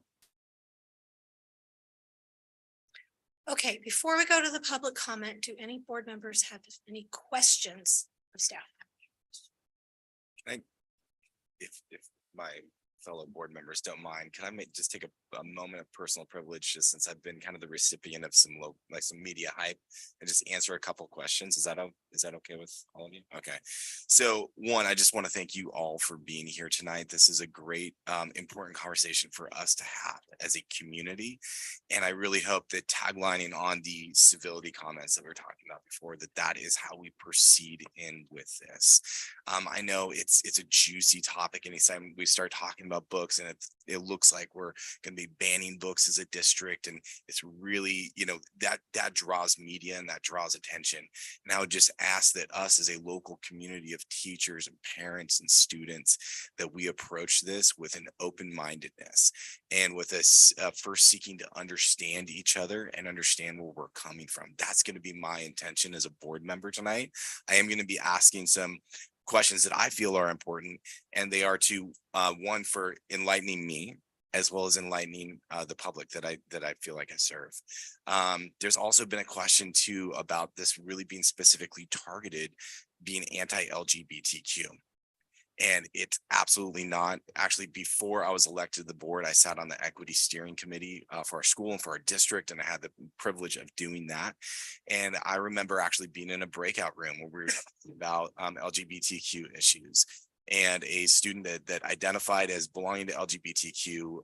Okay, before we go to the public comment, do any board members have any questions of staff? If my fellow board members don't mind, can I just take a moment of personal privilege, just since I've been kind of the recipient of some some media hype, and just answer a couple questions? Is that okay with all of you? Okay. So one, I just want to thank you all for being here tonight. This is a great, important conversation for us to have as a community. And I really hope that taglining on the civility comments that we were talking about before, that is how we proceed in with this. I know it's a juicy topic anytime we start talking about books, and it looks like we're going to be banning books as a district, and it's really, that draws media and that draws attention. And I would just ask that us as a local community of teachers and parents and students, that we approach this with an open-mindedness and with us first seeking to understand each other and understand where we're coming from. That's going to be my intention as a board member tonight. I am going to be asking some questions that I feel are important, and they are to one, for enlightening me, as well as enlightening the public that I feel like I serve. There's also been a question too about this really being specifically targeted, being anti-LGBTQ. And it's absolutely not. Actually, before I was elected to the board, I sat on the equity steering committee for our school and for our district, and I had the privilege of doing that. And I remember actually being in a breakout room where we were talking about LGBTQ issues, and a student that identified as belonging to LGBTQ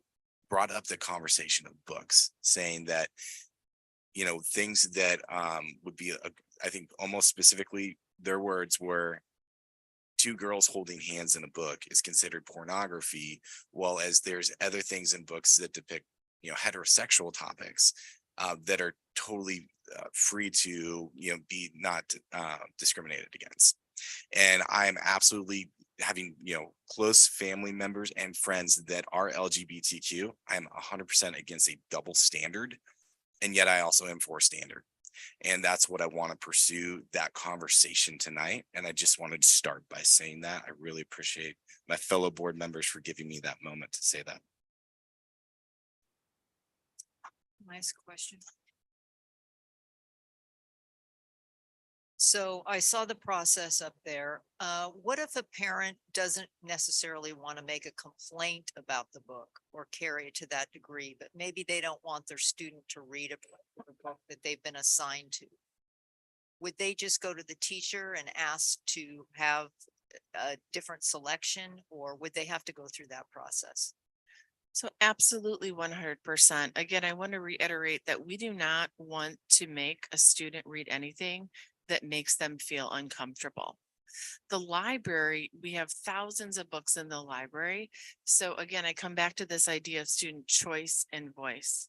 brought up the conversation of books, saying that, things that would be, I think almost specifically their words were, two girls holding hands in a book is considered pornography, while as there's other things in books that depict, heterosexual topics that are totally free to, be not discriminated against. And I am absolutely having, close family members and friends that are LGBTQ. I am 100% against a double standard, and yet I also am for standard. And that's what I want to pursue, that conversation tonight. And I just wanted to start by saying that I really appreciate my fellow board members for giving me that moment to say that. Nice question. So I saw the process up there. What if a parent doesn't necessarily want to make a complaint about the book or carry it to that degree, but maybe they don't want their student to read a book that they've been assigned to? Would they just go to the teacher and ask to have a different selection, or would they have to go through that process? So absolutely 100%. Again, I want to reiterate that we do not want to make a student read anything that makes them feel uncomfortable. The library, we have thousands of books in the library. So again, I come back to this idea of student choice and voice.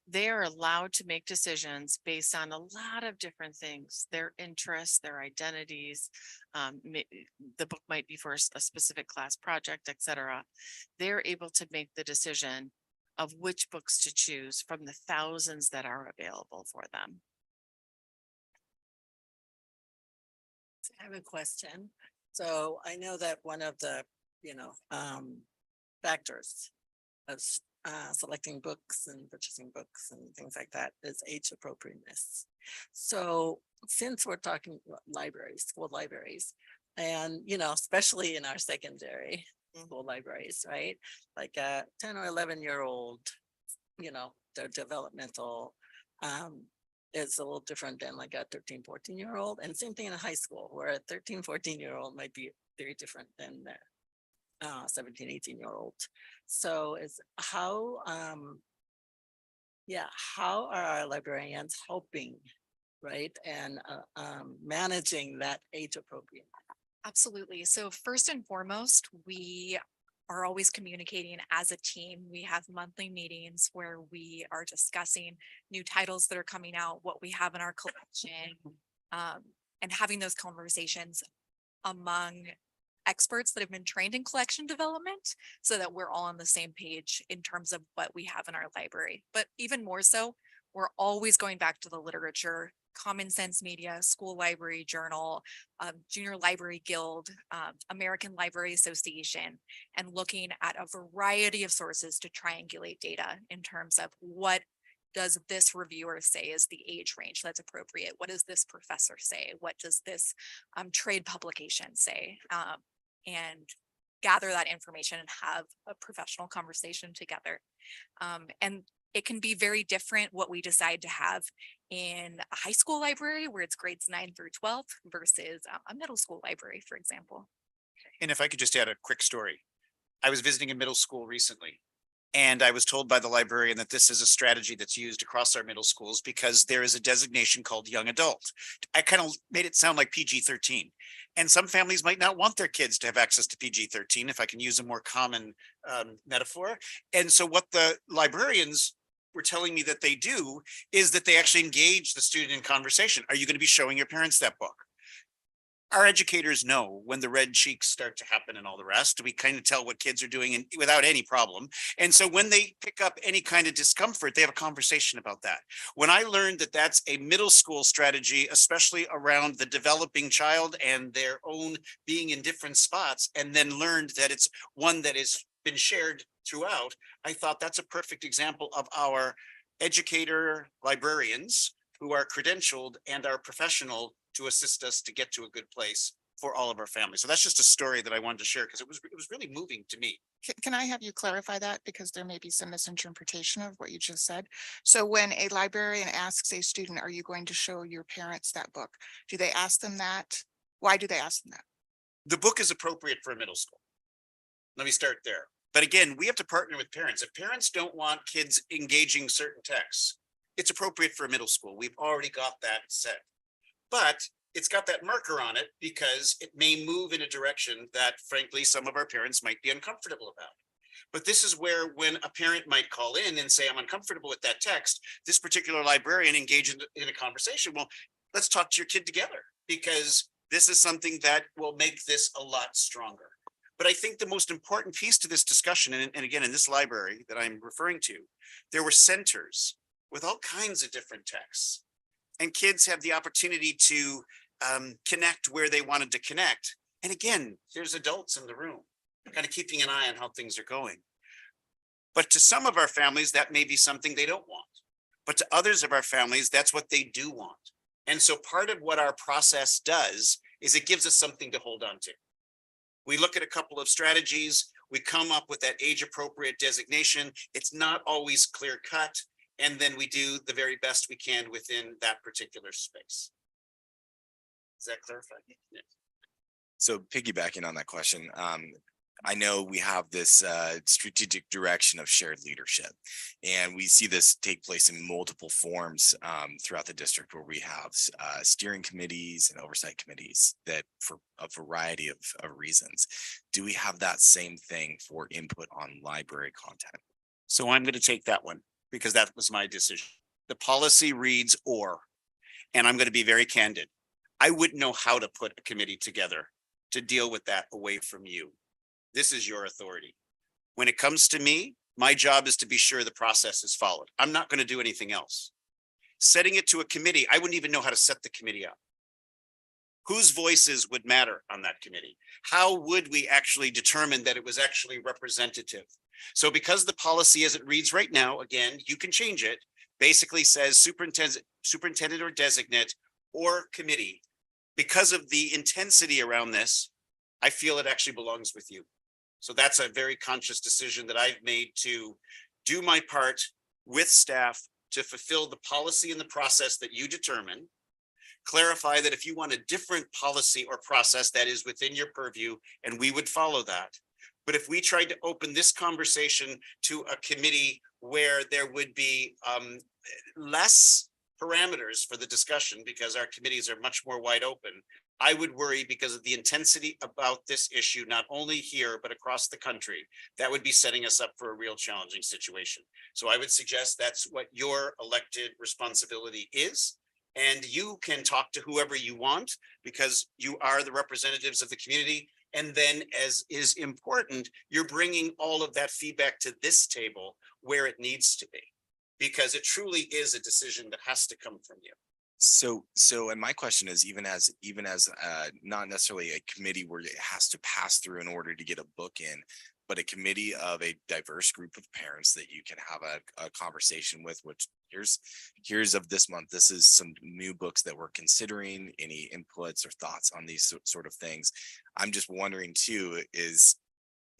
They are allowed to make decisions based on a lot of different things, their interests, their identities. The book might be for a specific class project, etc. They're able to make the decision of which books to choose from the thousands that are available for them. I have a question. So I know that one of the, factors of selecting books and purchasing books and things like that is age appropriateness. So since we're talking about libraries, school libraries, and especially in our secondary school libraries, right? Like a 10 or 11-year-old, their developmental is a little different than like a 13, 14-year-old. And same thing in high school, where a 13, 14-year-old might be very different than the 17, 18-year-old. So is how are our librarians helping, right? And managing that age appropriate? Absolutely. So first and foremost, we are always communicating as a team. We have monthly meetings where we are discussing new titles that are coming out, what we have in our collection, and having those conversations among experts that have been trained in collection development so that we're all on the same page in terms of what we have in our library. But even more so, we're always going back to the literature, Common Sense Media, School Library Journal, Junior Library Guild, American Library Association, and looking at a variety of sources to triangulate data in terms of what does this reviewer say is the age range that's appropriate? What does this professor say? What does this trade publication say? And gather that information and have a professional conversation together. And it can be very different what we decide to have in a high school library where it's grades 9 through 12 versus a middle school library, for example. And if I could just add a quick story. I was visiting a middle school recently, and I was told by the librarian that this is a strategy that's used across our middle schools because there is a designation called young adult. I kind of made it sound like PG-13. And some families might not want their kids to have access to PG-13, if I can use a more common metaphor. And so what the librarians were telling me that they do is that they actually engage the student in conversation. Are you going to be showing your parents that book? Our educators know when the red cheeks start to happen and all the rest. We kind of tell what kids are doing and without any problem. And so when they pick up any kind of discomfort, they have a conversation about that. When I learned that that's a middle school strategy, especially around the developing child and their own being in different spots, and then learned that it's one that has been shared throughout, I thought that's a perfect example of our educator librarians who are credentialed and are professional to assist us to get to a good place for all of our families. So that's just a story that I wanted to share because it was really moving to me. Can I have you clarify that? Because there may be some misinterpretation of what you just said. So when a librarian asks a student, are you going to show your parents that book? Do they ask them that? Why do they ask them that? The book is appropriate for a middle school. Let me start there. But again, we have to partner with parents. If parents don't want kids engaging certain texts, it's appropriate for a middle school. We've already got that set. But it's got that marker on it because it may move in a direction that frankly, some of our parents might be uncomfortable about. But this is where when a parent might call in and say, I'm uncomfortable with that text, this particular librarian engaged in a conversation. Well, let's talk to your kid together because this is something that will make this a lot stronger. But I think the most important piece to this discussion, and again, in this library that I'm referring to, there were centers with all kinds of different texts. And kids have the opportunity to connect where they wanted to connect. And again, there's adults in the room, kind of keeping an eye on how things are going. But to some of our families, that may be something they don't want. But to others of our families, that's what they do want. And so part of what our process does is it gives us something to hold on to. We look at a couple of strategies, we come up with that age appropriate designation. It's not always clear cut. And then we do the very best we can within that particular space. Does that clarify? Yeah. So piggybacking on that question, I know we have this strategic direction of shared leadership, and we see this take place in multiple forms throughout the district where we have steering committees and oversight committees that for a variety of reasons. Do we have that same thing for input on library content? So I'm going to take that one. because that was my decision. The policy reads or, and I'm going to be very candid. I wouldn't know how to put a committee together to deal with that away from you. This is your authority. When it comes to me, my job is to be sure the process is followed. I'm not going to do anything else. Setting it to a committee, I wouldn't even know how to set the committee up. Whose voices would matter on that committee? How would we actually determine that it was actually representative? So because the policy as it reads right now, again, you can change it, basically says superintendent or designate or committee. Because of the intensity around this, I feel it actually belongs with you. So that's a very conscious decision that I've made to do my part with staff to fulfill the policy and the process that you determine. Clarify that if you want a different policy or process, that is within your purview, and we would follow that. But if we tried to open this conversation to a committee where there would be less parameters for the discussion, because our committees are much more wide open, I would worry because of the intensity about this issue, not only here, but across the country, that would be setting us up for a real challenging situation. So I would suggest that's what your elected responsibility is. And you can talk to whoever you want because you are the representatives of the community. And then, as is important, you're bringing all of that feedback to this table where it needs to be, because it truly is a decision that has to come from you. So, and my question is, even as not necessarily a committee where it has to pass through in order to get a book in, but a committee of a diverse group of parents that you can have a conversation with, which here's of this month, this is some new books that we're considering, any inputs or thoughts on these sort of things. I'm just wondering too, is,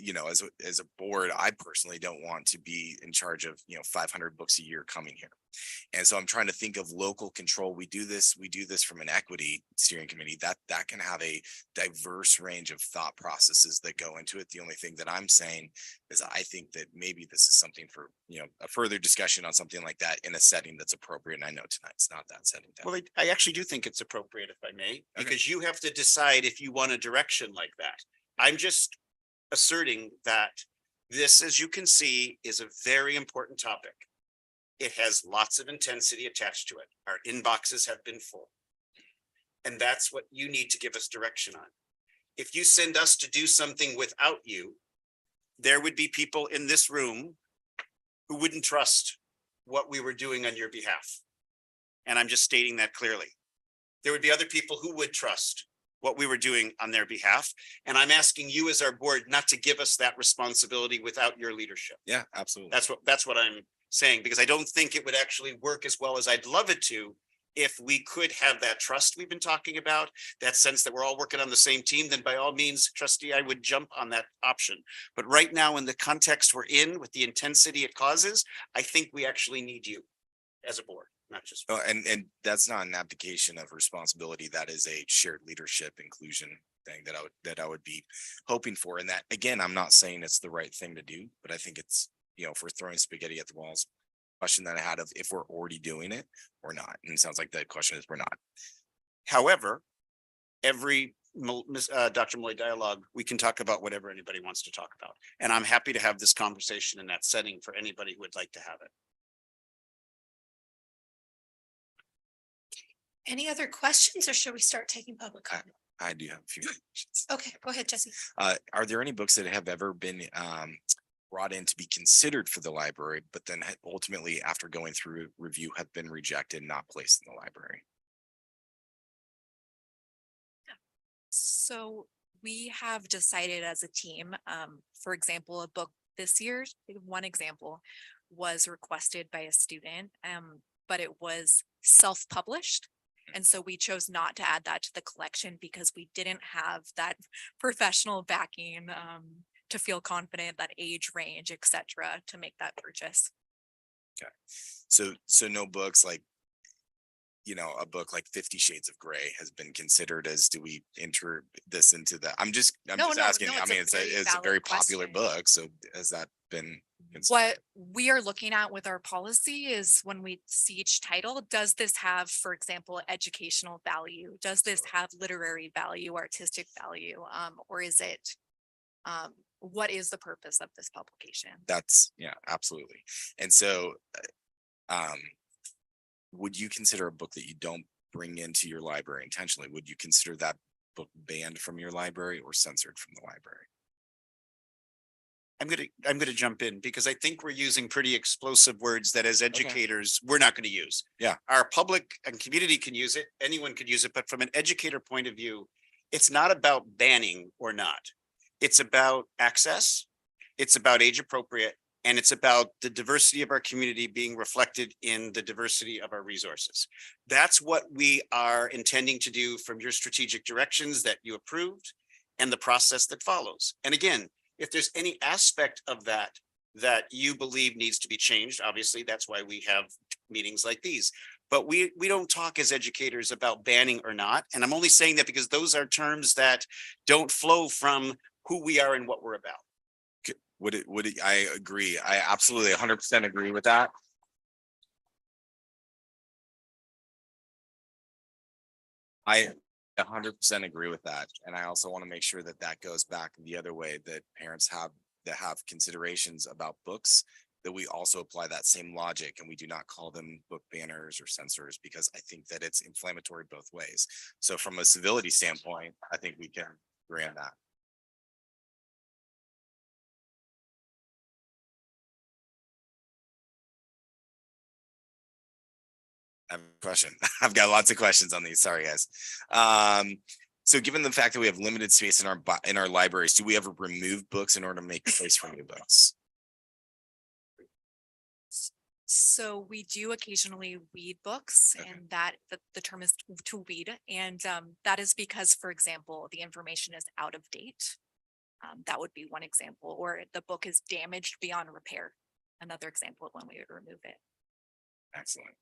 you know, as a board, I personally don't want to be in charge of, 500 books a year coming here. And so I'm trying to think of local control. We do this from an equity steering committee that can have a diverse range of thought processes that go into it. The only thing that I'm saying is I think that maybe this is something for, a further discussion on something like that in a setting that's appropriate. And I know tonight's not that setting. Well, I actually do think it's appropriate, if I may, because you have to decide if you want a direction like that. I'm just asserting that this, as you can see, is a very important topic. It has lots of intensity attached to it. Our inboxes have been full. And that's what you need to give us direction on. If you send us to do something without you, there would be people in this room who wouldn't trust what we were doing on your behalf. And I'm just stating that clearly. There would be other people who would trust what we were doing on their behalf. And I'm asking you as our board not to give us that responsibility without your leadership. Yeah, absolutely. That's what I'm saying, because I don't think it would actually work as well as I'd love it to if we could have that trust we've been talking about, that sense that we're all working on the same team. Then by all means, trustee, I would jump on that option. But right now, in the context we're in with the intensity it causes, I think we actually need you as a board, not just. Oh, and that's not an abdication of responsibility. That is a shared leadership inclusion thing that I would be hoping for. And that, again, I'm not saying it's the right thing to do, but I think it's, if we're throwing spaghetti at the walls, question that I had of if we're already doing it or not. And it sounds like the question is we're not. However, every Dr. Malloy dialogue, we can talk about whatever anybody wants to talk about. And I'm happy to have this conversation in that setting for anybody who would like to have it. Any other questions, or should we start taking public comment? I do have a few questions. Okay, go ahead, Jesse. Are there any books that have ever been brought in to be considered for the library, but then ultimately, after going through review, have been rejected, not placed in the library? So we have decided as a team, for example, a book this year, one example was requested by a student, but it was self-published. And so we chose not to add that to the collection because we didn't have that professional backing to feel confident, that age range, et cetera, to make that purchase. Okay. So no books like, a book like 50 Shades of Grey has been considered as, do we enter this into the, I'm just asking. I mean, it's a very popular book. So has that been considered? What we are looking at with our policy is when we see each title, does this have, for example, educational value? Does this have literary value, artistic value? Or is it, what is the purpose of this publication? Yeah, absolutely. And so would you consider a book that you don't bring into your library intentionally? Would you consider that book banned from your library or censored from the library? I'm gonna jump in because I think we're using pretty explosive words that as educators, we're not gonna use. Yeah. Our public and community can use it, anyone could use it, but from an educator point of view, it's not about banning or not. It's about access, it's about age appropriate, and it's about the diversity of our community being reflected in the diversity of our resources. That's what we are intending to do from your strategic directions that you approved and the process that follows. And again, if there's any aspect of that that you believe needs to be changed, obviously that's why we have meetings like these. But we don't talk as educators about banning or not. And I'm only saying that because those are terms that don't flow from who we are and what we're about. I agree. I absolutely 100% agree with that. I 100% agree with that. And I also want to make sure that that goes back the other way, that parents have that have considerations about books, that we also apply that same logic and we do not call them book banners or censors, because I think that it's inflammatory both ways. So from a civility standpoint, I think we can agree on that. I have a question. I've got lots of questions on these. Sorry, guys. So given the fact that we have limited space in our libraries, do we ever remove books in order to make space for new books? So we do occasionally weed books, and that the term is to weed. And that is because, for example, the information is out of date. That would be one example, or the book is damaged beyond repair. Another example of when we would remove it. Excellent.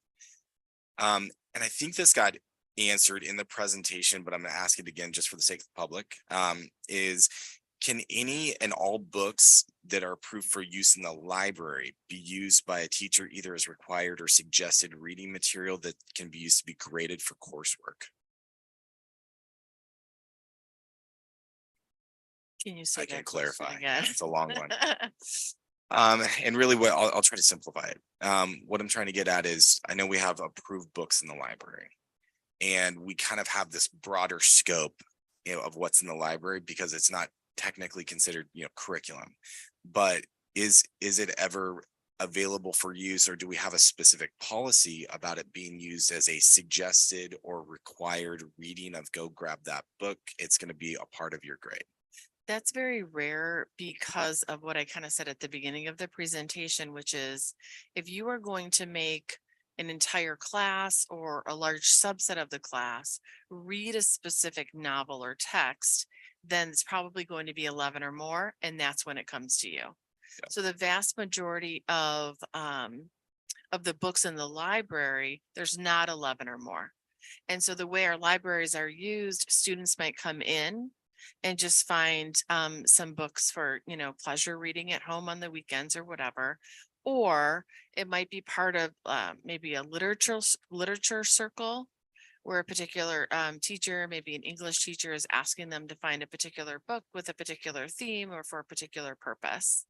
And I think this got answered in the presentation, but I'm going to ask it again just for the sake of the public. Is can any and all books that are approved for use in the library be used by a teacher either as required or suggested reading material that can be used to be graded for coursework? Can you say I can that clarify. again? It's a long one. And really what I'll try to simplify it. What I'm trying to get at is I know we have approved books in the library and we kind of have this broader scope, of what's in the library because it's not technically considered, curriculum, but is it ever available for use, or do we have a specific policy about it being used as a suggested or required reading of go grab that book? It's going to be a part of your grade. That's very rare because of what I kind of said at the beginning of the presentation, which is if you are going to make an entire class or a large subset of the class read a specific novel or text, then it's probably going to be 11 or more, and that's when it comes to you. Yeah. So the vast majority of the books in the library, there's not 11 or more. And so the way our libraries are used, students might come in and just find some books for, pleasure reading at home on the weekends or whatever. Or it might be part of maybe a literature circle where a particular teacher, maybe an English teacher, is asking them to find a particular book with a particular theme or for a particular purpose.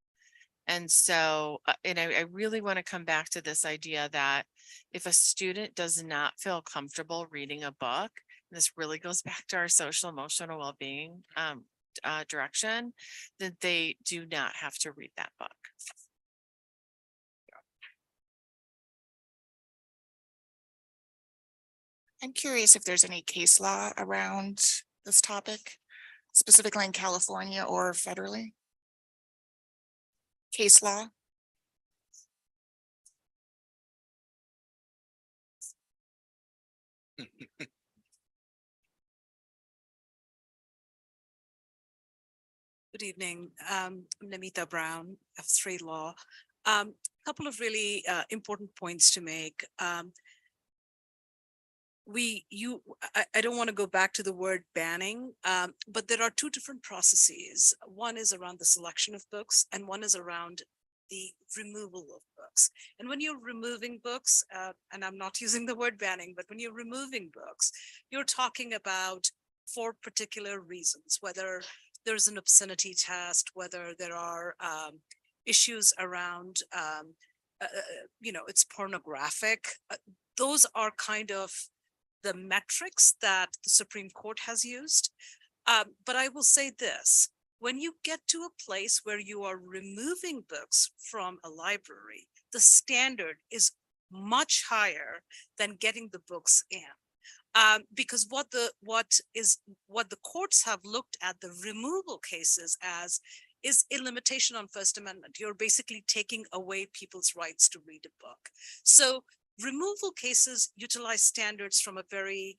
And so, and I really want to come back to this idea that if a student does not feel comfortable reading a book, this really goes back to our social emotional well-being direction, that they do not have to read that book. I'm curious if there's any case law around this topic, specifically in California or federally. Case law. Good evening. I'm Namita Brown, F3 Law. Couple of really important points to make. I don't want to go back to the word banning, but there are two different processes. One is around the selection of books and one is around the removal of books. And when you're removing books, and I'm not using the word banning, but when you're removing books, you're talking about for particular reasons, whether there's an obscenity test, whether there are issues around it's pornographic. Those are kind of the metrics that the Supreme Court has used. But I will say this, when you get to a place where you are removing books from a library, the standard is much higher than getting the books in. Because what the courts have looked at the removal cases as is a limitation on First Amendment. You're basically taking away people's rights to read a book. So removal cases utilize standards from a very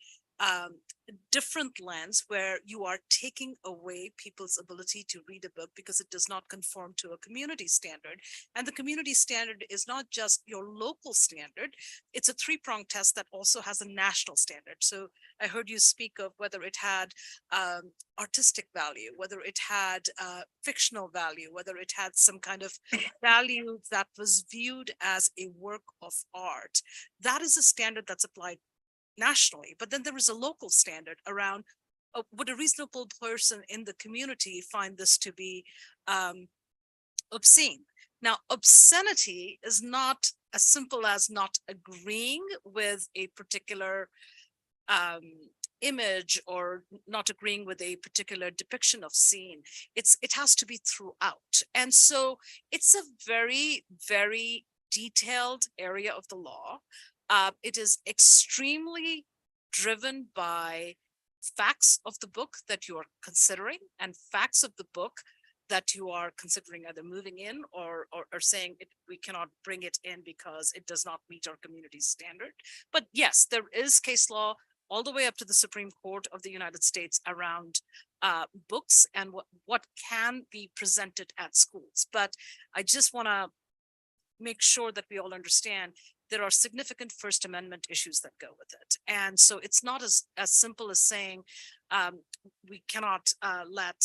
different lens, where you are taking away people's ability to read a book because it does not conform to a community standard. And the community standard is not just your local standard, it's a three-pronged test that also has a national standard. So I heard you speak of whether it had artistic value, whether it had fictional value, whether it had some kind of value that was viewed as a work of art. That is a standard that's applied nationally, but then there is a local standard around would a reasonable person in the community find this to be obscene? Now, obscenity is not as simple as not agreeing with a particular image or not agreeing with a particular depiction of scene. It has to be throughout. And so it's a very, very detailed area of the law. It is extremely driven by facts of the book that you are considering and facts of the book that you are considering either moving in or saying we cannot bring it in because it does not meet our community standard. But yes, there is case law all the way up to the Supreme Court of the United States around books and what can be presented at schools. But I just want to make sure that we all understand there are significant First Amendment issues that go with it. And so it's not as simple as saying we cannot let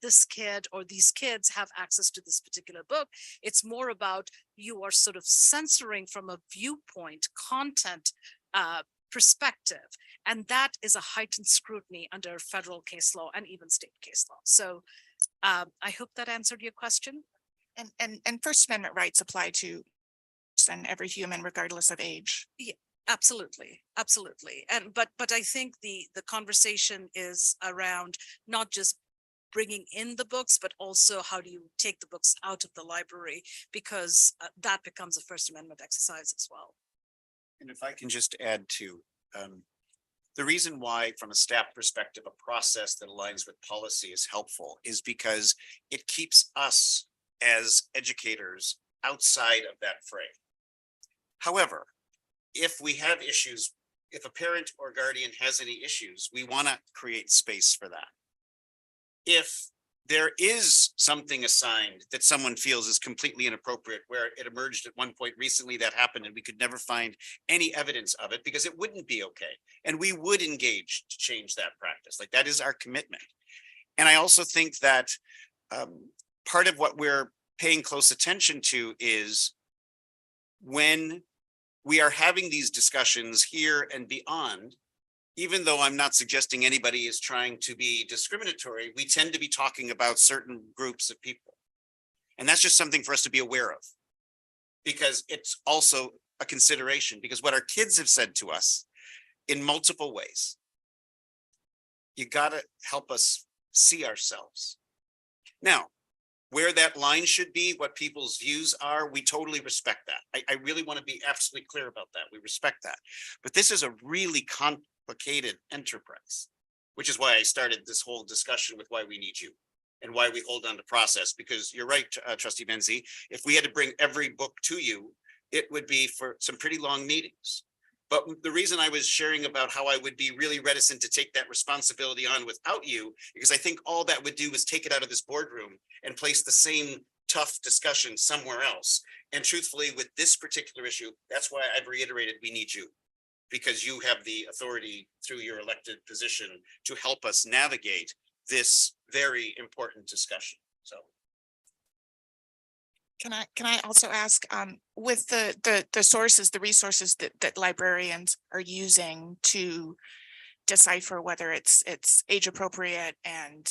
this kid or these kids have access to this particular book. It's more about you are sort of censoring from a viewpoint, content perspective. And that is a heightened scrutiny under federal case law and even state case law. So I hope that answered your question. And First Amendment rights apply to and every human, regardless of age. Yeah, absolutely, absolutely. And but I think the conversation is around not just bringing in the books, but also how do you take the books out of the library, because that becomes a First Amendment exercise as well. And if I can just add to the reason why, from a staff perspective, a process that aligns with policy is helpful is because it keeps us as educators outside of that fray. However, if we have issues, if a parent or guardian has any issues, we want to create space for that. If there is something assigned that someone feels is completely inappropriate, where it emerged at one point recently that happened and we could never find any evidence of it because it wouldn't be okay. And we would engage to change that practice. Like, that is our commitment. And I also think that part of what we're paying close attention to is when we are having these discussions here and beyond, even though I'm not suggesting anybody is trying to be discriminatory, we tend to be talking about certain groups of people. And that's just something for us to be aware of, because it's also a consideration, because what our kids have said to us in multiple ways, you got to help us see ourselves. Now, where that line should be, what people's views are, we totally respect that. I really want to be absolutely clear about that. We respect that. But this is a really complicated enterprise, which is why I started this whole discussion with why we need you and why we hold on to process. Because you're right, Trustee Menzie, if we had to bring every book to you, it would be for some pretty long meetings. But the reason I was sharing about how I would be really reticent to take that responsibility on without you, because I think all that would do is take it out of this boardroom and place the same tough discussion somewhere else. And truthfully, with this particular issue, that's why I've reiterated we need you, because you have the authority through your elected position to help us navigate this very important discussion. So. Can I also ask, with the sources, the resources that librarians are using to decipher whether it's age appropriate and,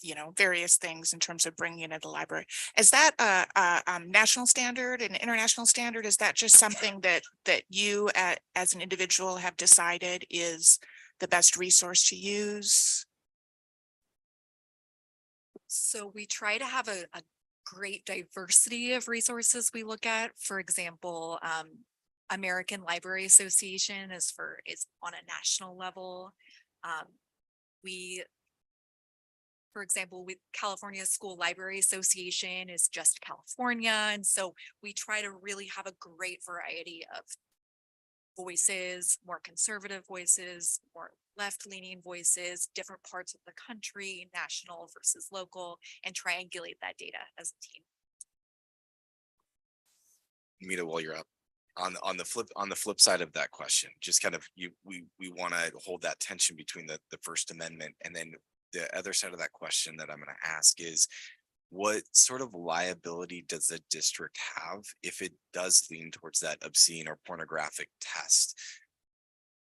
you know, various things in terms of bringing it to the library. Is that a national standard, an international standard? Is that just something that you as an individual have decided is the best resource to use? So we try to have a great diversity of resources we look at. For example, American Library Association is on a national level. For example, with California School Library Association is just California. And so we try to really have a great variety of voices, more conservative voices, more left-leaning voices, different parts of the country, national versus local, and triangulate that data as a team. Mita, while you're up, on the flip side of that question, just kind of we want to hold that tension between the First Amendment, and then the other side of that question that I'm going to ask is, what sort of liability does the district have if it does lean towards that obscene or pornographic test?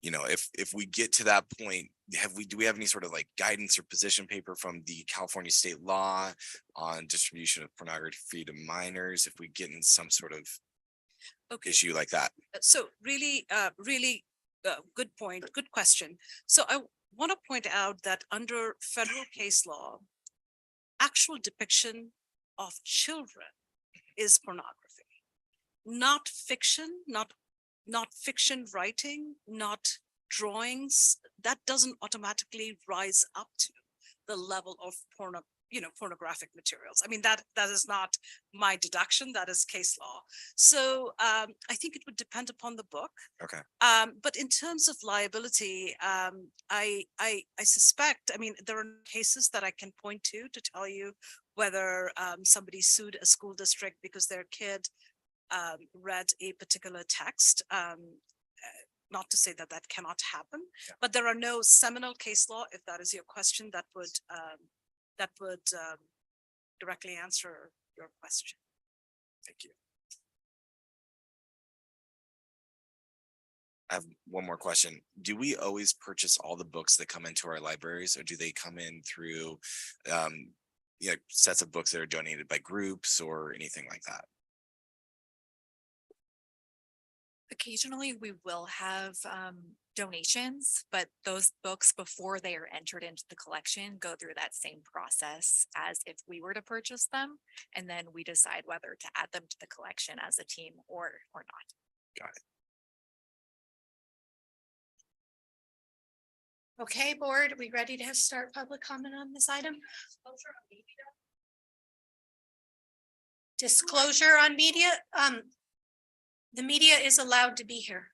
You know, if we get to that point, do we have any sort of like guidance or position paper from the California state law on distribution of pornography to minors if we get in some sort of issue like that? So really, good point, good question. So I want to point out that under federal case law, actual depiction of children is pornography, not fiction, not fiction writing, not drawings. That doesn't automatically rise up to the level of pornographic materials. I mean, that is not my deduction, that is case law. So I think it would depend upon the book. Okay. But in terms of liability, I suspect, I mean, there are cases that I can point to tell you whether somebody sued a school district because their kid read a particular text. Not to say that that cannot happen, but there are no seminal case law, if that is your question, that would directly answer your question. Thank you. I have one more question. Do we always purchase all the books that come into our libraries, or do they come in through sets of books that are donated by groups or anything like that? Occasionally, we will have donations, but those books, before they are entered into the collection, go through that same process as if we were to purchase them. And then we decide whether to add them to the collection as a team or not. Got it. Okay, board, are we ready to start public comment on this item? Disclosure on media. The media is allowed to be here.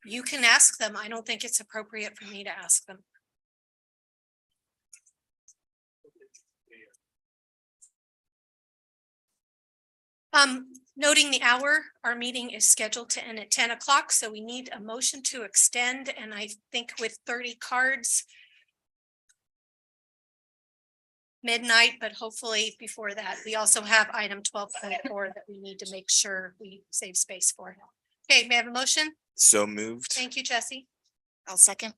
You can ask them. I don't think it's appropriate for me to ask them. Noting the hour, our meeting is scheduled to end at 10 o'clock, so we need a motion to extend, and I think with 30 cards, midnight, but hopefully before that. We also have item 12.4 that we need to make sure we save space for. Okay, may I have a motion? So moved. Thank you, Jesse. I'll second.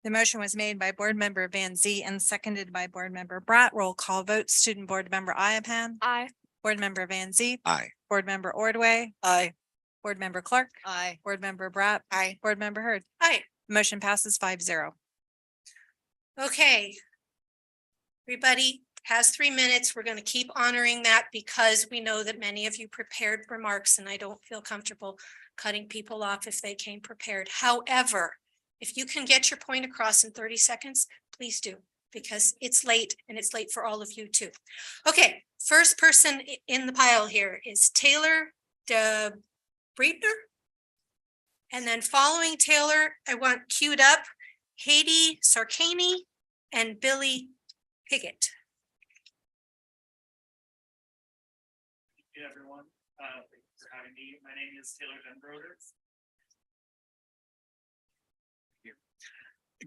The motion was made by Board Member Van Zee and seconded by Board Member Bratt. Roll call vote. Student Board Member Iapan. Aye. Board Member Van Zee. Aye. Board Member Ordway. Aye. Board Member Clark. Aye. Board Member Bratt. Aye. Board Member Hurd. Hi. Motion passes 5-0. Okay. Everybody has 3 minutes. We're going to keep honoring that because we know that many of you prepared remarks, and I don't feel comfortable cutting people off if they came prepared. However, if you can get your point across in 30 seconds, please do, because it's late and it's late for all of you too. Okay, first person in the pile here is Taylor de Breitner. And then following Taylor, I want queued up Haiti Sarkany and Billy Piggott. Hey everyone, thank you for having me. My name is Taylor Denbroder.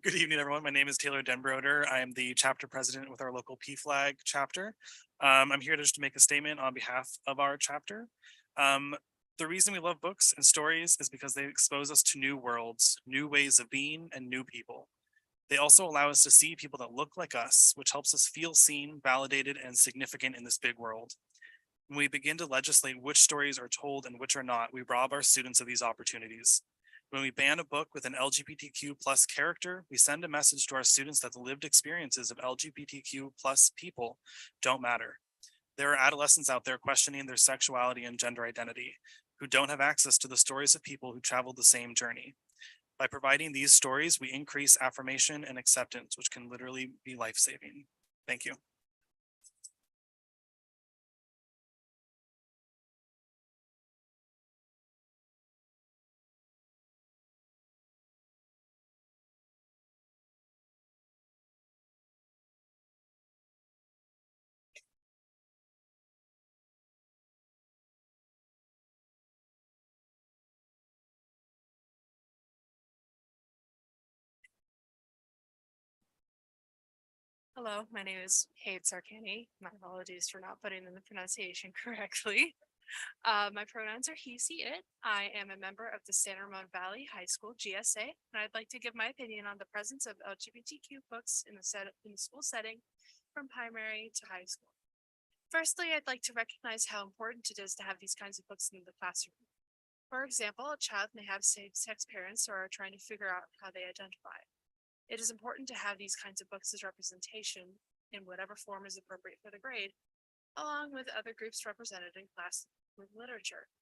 Good evening, everyone. My name is Taylor Denbroder. I am the chapter president with our local PFLAG chapter. I'm here just to make a statement on behalf of our chapter. The reason we love books and stories is because they expose us to new worlds, new ways of being, and new people. They also allow us to see people that look like us, which helps us feel seen, validated, and significant in this big world. When we begin to legislate which stories are told and which are not, we rob our students of these opportunities. When we ban a book with an LGBTQ plus character, we send a message to our students that the lived experiences of LGBTQ plus people don't matter. There are adolescents out there questioning their sexuality and gender identity, who don't have access to the stories of people who traveled the same journey. By providing these stories, we increase affirmation and acceptance, which can literally be life-saving. Thank you. Hello, my name is Kate Sarkany. My apologies for not putting in the pronunciation correctly. My pronouns are he, she, it. I am a member of the San Ramon Valley High School GSA, and I'd like to give my opinion on the presence of LGBTQ books in the school setting from primary to high school. Firstly, I'd like to recognize how important it is to have these kinds of books in the classroom. For example, a child may have same-sex parents or are trying to figure out how they identify. It is important to have these kinds of books as representation in whatever form is appropriate for the grade, along with other groups represented in class with literature.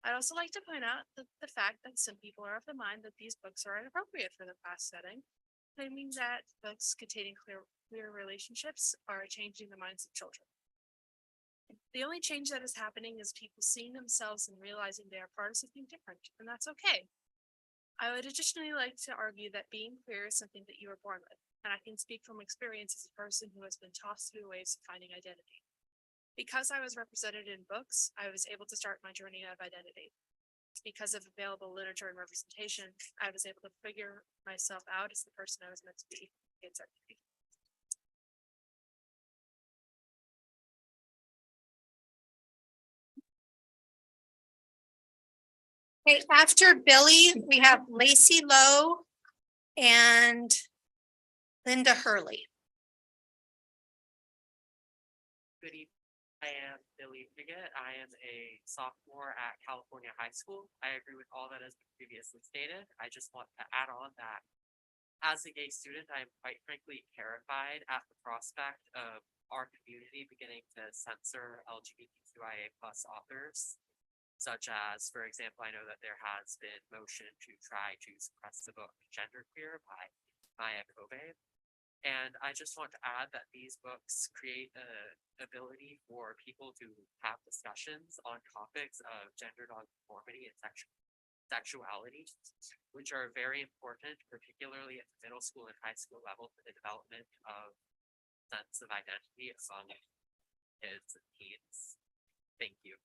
I'd also like to point out the fact that some people are of the mind that these books are inappropriate for the class setting, claiming that books containing queer relationships are changing the minds of children. The only change that is happening is people seeing themselves and realizing they are part of something different, and that's okay. I would additionally like to argue that being queer is something that you are born with, and I can speak from experience as a person who has been tossed through waves of finding identity. Because I was represented in books, I was able to start my journey of identity. Because of available literature and representation, I was able to figure myself out as the person I was meant to be. Okay, after Billy, we have Lacey Lowe and Linda Hurley. Good evening. I am Billy Piggott. I am a sophomore at California High School. I agree with all that has been previously stated. I just want to add on that as a gay student, I am quite frankly terrified at the prospect of our community beginning to censor LGBTQIA+ authors, such as, for example, I know that there has been motion to try to suppress the book Genderqueer by Maya Kobe. And I just want to add that these books create an ability for people to have discussions on topics of gender nonconformity and sexuality, which are very important, particularly at the middle school and high school level for the development of sense of identity among kids and teens. Thank you.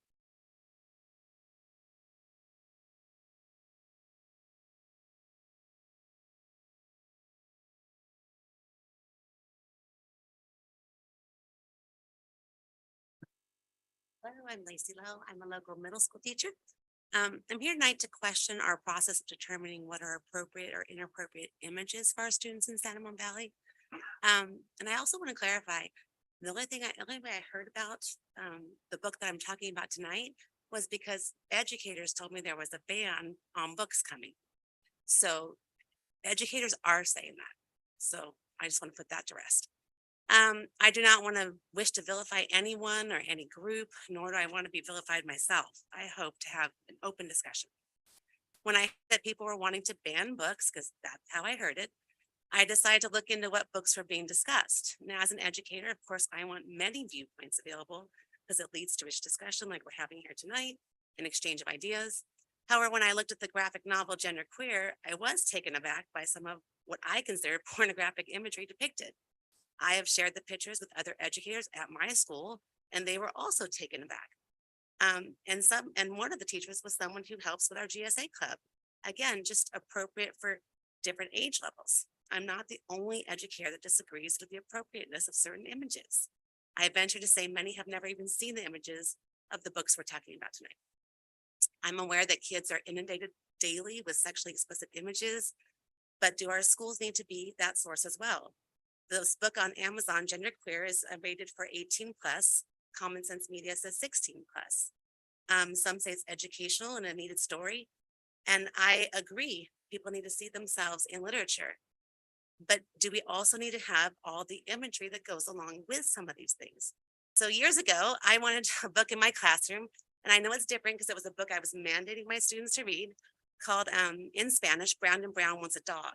Hello, I'm Lacey Lowe. I'm a local middle school teacher. I'm here tonight to question our process of determining what are appropriate or inappropriate images for our students in San Ramon Valley. And I also want to clarify, the only way I heard about the book that I'm talking about tonight was because educators told me there was a ban on books coming. So educators are saying that. So I just want to put that to rest. I do not want to wish to vilify anyone or any group, nor do I want to be vilified myself. I hope to have an open discussion. When I said people were wanting to ban books, because that's how I heard it, I decided to look into what books were being discussed. Now, as an educator, of course, I want many viewpoints available because it leads to rich discussion like we're having here tonight, an exchange of ideas. However, when I looked at the graphic novel Genderqueer, I was taken aback by some of what I consider pornographic imagery depicted. I have shared the pictures with other educators at my school, and they were also taken aback. And one of the teachers was someone who helps with our GSA club. Again, just appropriate for different age levels. I'm not the only educator that disagrees with the appropriateness of certain images. I venture to say many have never even seen the images of the books we're talking about tonight. I'm aware that kids are inundated daily with sexually explicit images, but do our schools need to be that source as well? This book on Amazon, Genderqueer, is rated for 18 plus. Common Sense Media says 16 plus. Some say it's educational and a needed story. And I agree, people need to see themselves in literature. But do we also need to have all the imagery that goes along with some of these things? So years ago, I wanted a book in my classroom, and I know it's different because it was a book I was mandating my students to read called, in Spanish, Brandon Brown Wants a Dog.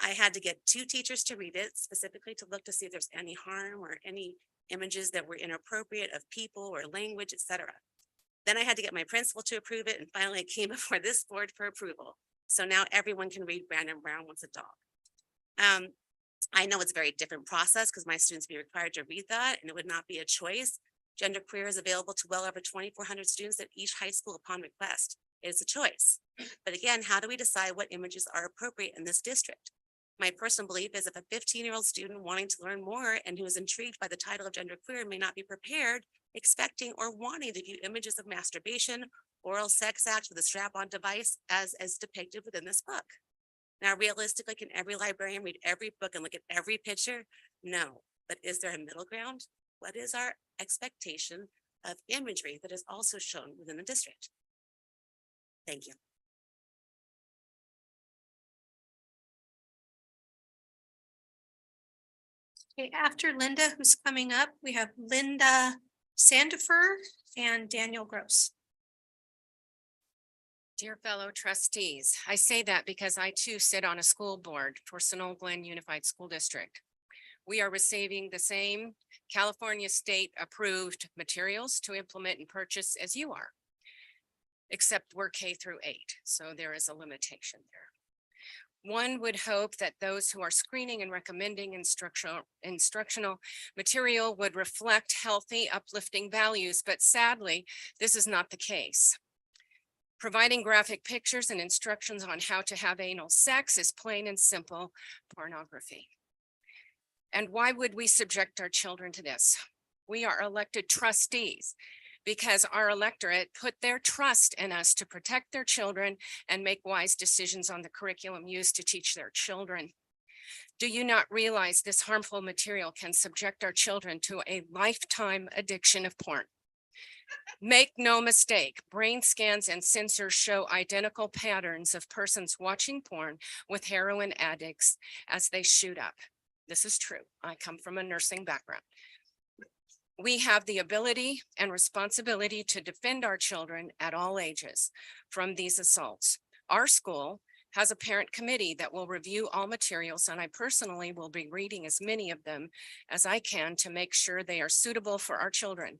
I had to get 2 teachers to read it, specifically to look to see if there's any harm or any images that were inappropriate of people or language, etc. Then I had to get my principal to approve it, and finally it came before this board for approval. So now everyone can read Brandon Brown Wants a Dog. I know it's a very different process because my students be required to read that, and it would not be a choice. Genderqueer is available to well over 2,400 students at each high school upon request. It's a choice. But again, how do we decide what images are appropriate in this district? My personal belief is if a 15-year-old student wanting to learn more and who is intrigued by the title of Genderqueer may not be prepared, expecting, or wanting to view images of masturbation, oral sex acts with a strap-on device as depicted within this book. Now, realistically, can every librarian read every book and look at every picture? No, but is there a middle ground? What is our expectation of imagery that is also shown within the district? Thank you. Okay, after Linda, who's coming up, we have Linda Sandifer and Daniel Gross. Dear fellow trustees, I say that because I too sit on a school board for Sonoma Glen Unified School District. We are receiving the same California state approved materials to implement and purchase as you are, except we're K through 8, so there is a limitation there. One would hope that those who are screening and recommending instructional material would reflect healthy, uplifting values, but sadly, this is not the case. Providing graphic pictures and instructions on how to have anal sex is plain and simple pornography. And why would we subject our children to this? We are elected trustees because our electorate put their trust in us to protect their children and make wise decisions on the curriculum used to teach their children. Do you not realize this harmful material can subject our children to a lifetime addiction of porn? Make no mistake, brain scans and sensors show identical patterns of persons watching porn with heroin addicts as they shoot up. This is true. I come from a nursing background. We have the ability and responsibility to defend our children at all ages from these assaults. Our school has a parent committee that will review all materials, and I personally will be reading as many of them as I can to make sure they are suitable for our children.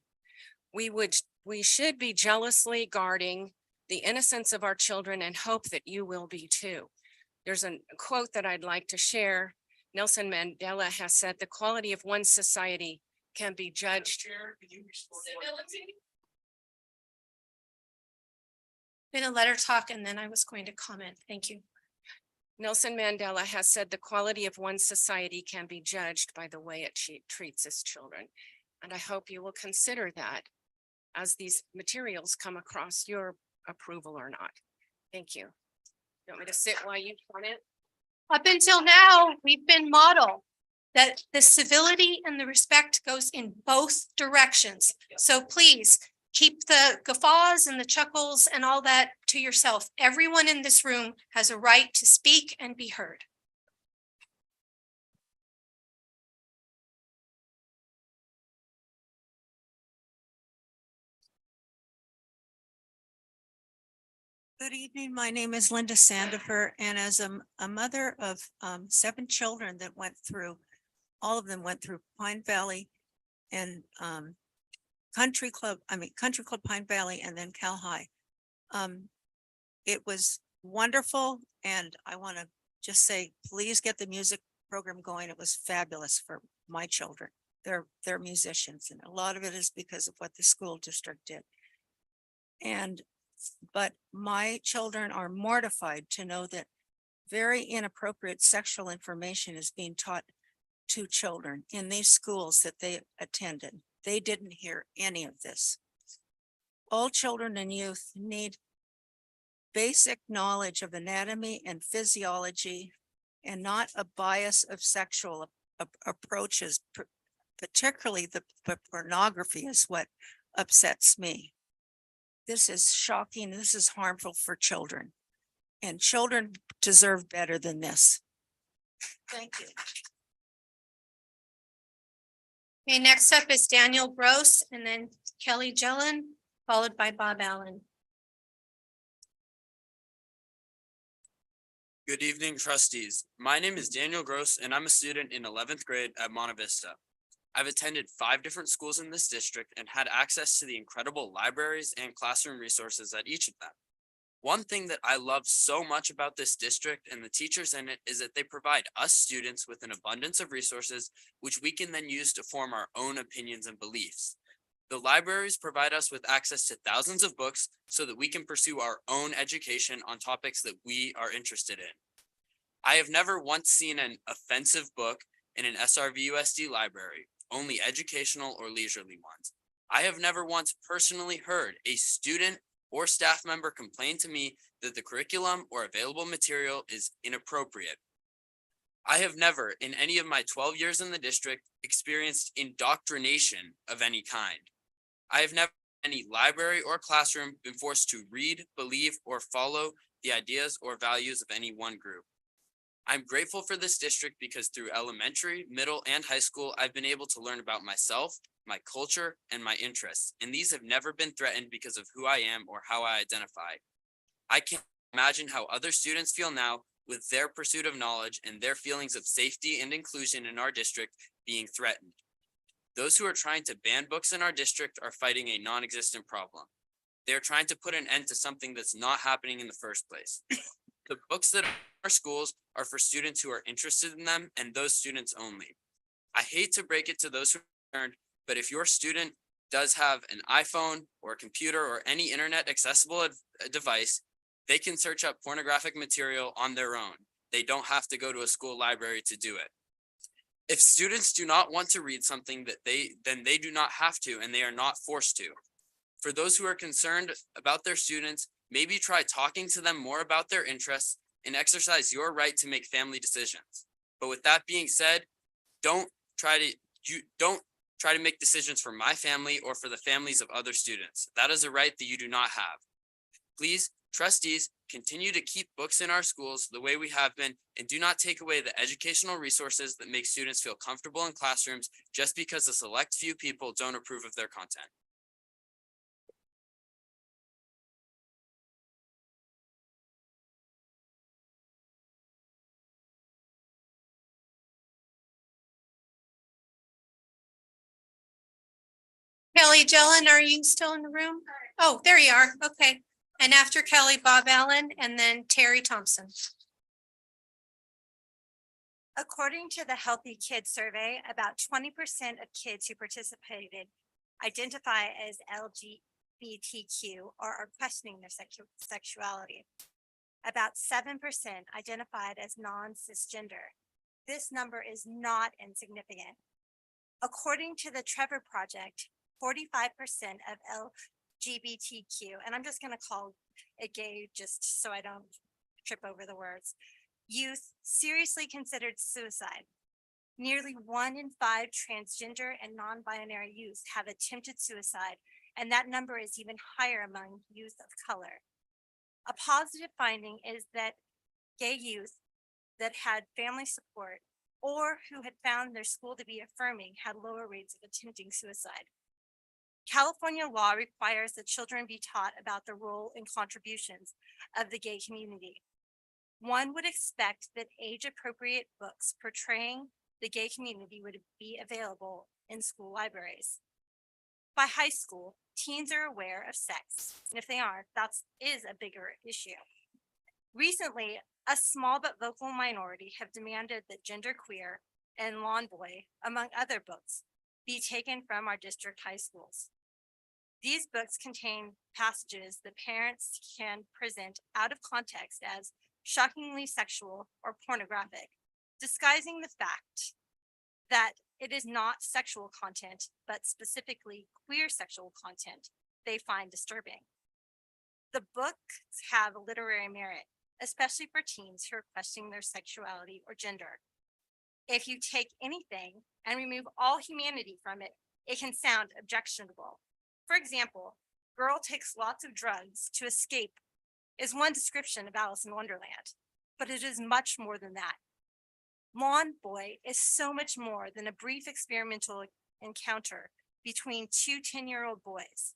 We should be jealously guarding the innocence of our children and hope that you will be too. There's a quote that I'd like to share. Nelson Mandela has said, the quality of one society can be judged. Been a letter talk, and then I was going to comment. Thank you. Nelson Mandela has said the quality of one society can be judged by the way it treats its children. And I hope you will consider that as these materials come across your approval or not. Thank you. You want me to sit while you comment? Up until now, we've been model that the civility and the respect goes in both directions. So please keep the guffaws and the chuckles and all that to yourself. Everyone in this room has a right to speak and be heard. Good evening. My name is Linda Sandifer, and as a mother of 7 children that went through, all of them went through Pine Valley and Country Club Pine Valley and then Cal High. It was wonderful, and I want to just say, please get the music program going. It was fabulous for my children. They're musicians, and a lot of it is because of what the school district did. But my children are mortified to know that very inappropriate sexual information is being taught to children in these schools that they attended. They didn't hear any of this. All children and youth need basic knowledge of anatomy and physiology, and not a bias of sexual approaches, particularly the pornography is what upsets me. This is shocking. This is harmful for children. And children deserve better than this. Thank you. Okay, next up is Daniel Gross and then Kelly Jellin, followed by Bob Allen. Good evening, trustees. My name is Daniel Gross, and I'm a student in 11th grade at Monte Vista. I've attended 5 different schools in this district and had access to the incredible libraries and classroom resources at each of them. One thing that I love so much about this district and the teachers in it is that they provide us students with an abundance of resources, which we can then use to form our own opinions and beliefs. The libraries provide us with access to thousands of books so that we can pursue our own education on topics that we are interested in. I have never once seen an offensive book in an SRVUSD library, only educational or leisurely ones. I have never once personally heard a student or staff member complain to me that the curriculum or available material is inappropriate. I have never, in any of my 12 years in the district, experienced indoctrination of any kind. I have never in any library or classroom been forced to read, believe, or follow the ideas or values of any one group. I'm grateful for this district because through elementary, middle, and high school, I've been able to learn about myself, my culture, and my interests, and these have never been threatened because of who I am or how I identify. I can't imagine how other students feel now with their pursuit of knowledge and their feelings of safety and inclusion in our district being threatened. Those who are trying to ban books in our district are fighting a non-existent problem. They are trying to put an end to something that's not happening in the first place. The books that are in our schools are for students who are interested in them and those students only. I hate to break it to those who are concerned, but if your student does have an iPhone or a computer or any internet accessible device, they can search up pornographic material on their own. They don't have to go to a school library to do it. If students do not want to read something then they do not have to, and they are not forced to. For those who are concerned about their students, maybe try talking to them more about their interests and exercise your right to make family decisions. But with that being said, don't try to make decisions for my family or for the families of other students. That is a right that you do not have. Please, trustees, continue to keep books in our schools the way we have been, and do not take away the educational resources that make students feel comfortable in classrooms just because a select few people don't approve of their content. Kelly Jellin, are you still in the room? Oh, there you are. Okay. And after Kelly, Bob Allen, and then Terry Thompson. According to the Healthy Kids Survey, about 20% of kids who participated identify as LGBTQ or are questioning their sexuality. About 7% identified as non-cisgender. This number is not insignificant. According to the Trevor Project, 45% of LGBTQ, and I'm just going to call it gay just so I don't trip over the words, youth seriously considered suicide. Nearly 1 in 5 transgender and non-binary youth have attempted suicide, and that number is even higher among youth of color. A positive finding is that gay youth that had family support or who had found their school to be affirming had lower rates of attempting suicide. California law requires that children be taught about the role and contributions of the gay community. One would expect that age-appropriate books portraying the gay community would be available in school libraries. By high school, teens are aware of sex, and if they aren't, that is a bigger issue. Recently, a small but vocal minority have demanded that Genderqueer and Lawn Boy, among other books, be taken from our district high schools. These books contain passages that parents can present out of context as shockingly sexual or pornographic, disguising the fact that it is not sexual content, but specifically queer sexual content they find disturbing. The books have literary merit, especially for teens who are questioning their sexuality or gender. If you take anything and remove all humanity from it, it can sound objectionable. For example, girl takes lots of drugs to escape is one description of Alice in Wonderland, but it is much more than that. Lawn Boy is so much more than a brief experimental encounter between two 10-year-old boys.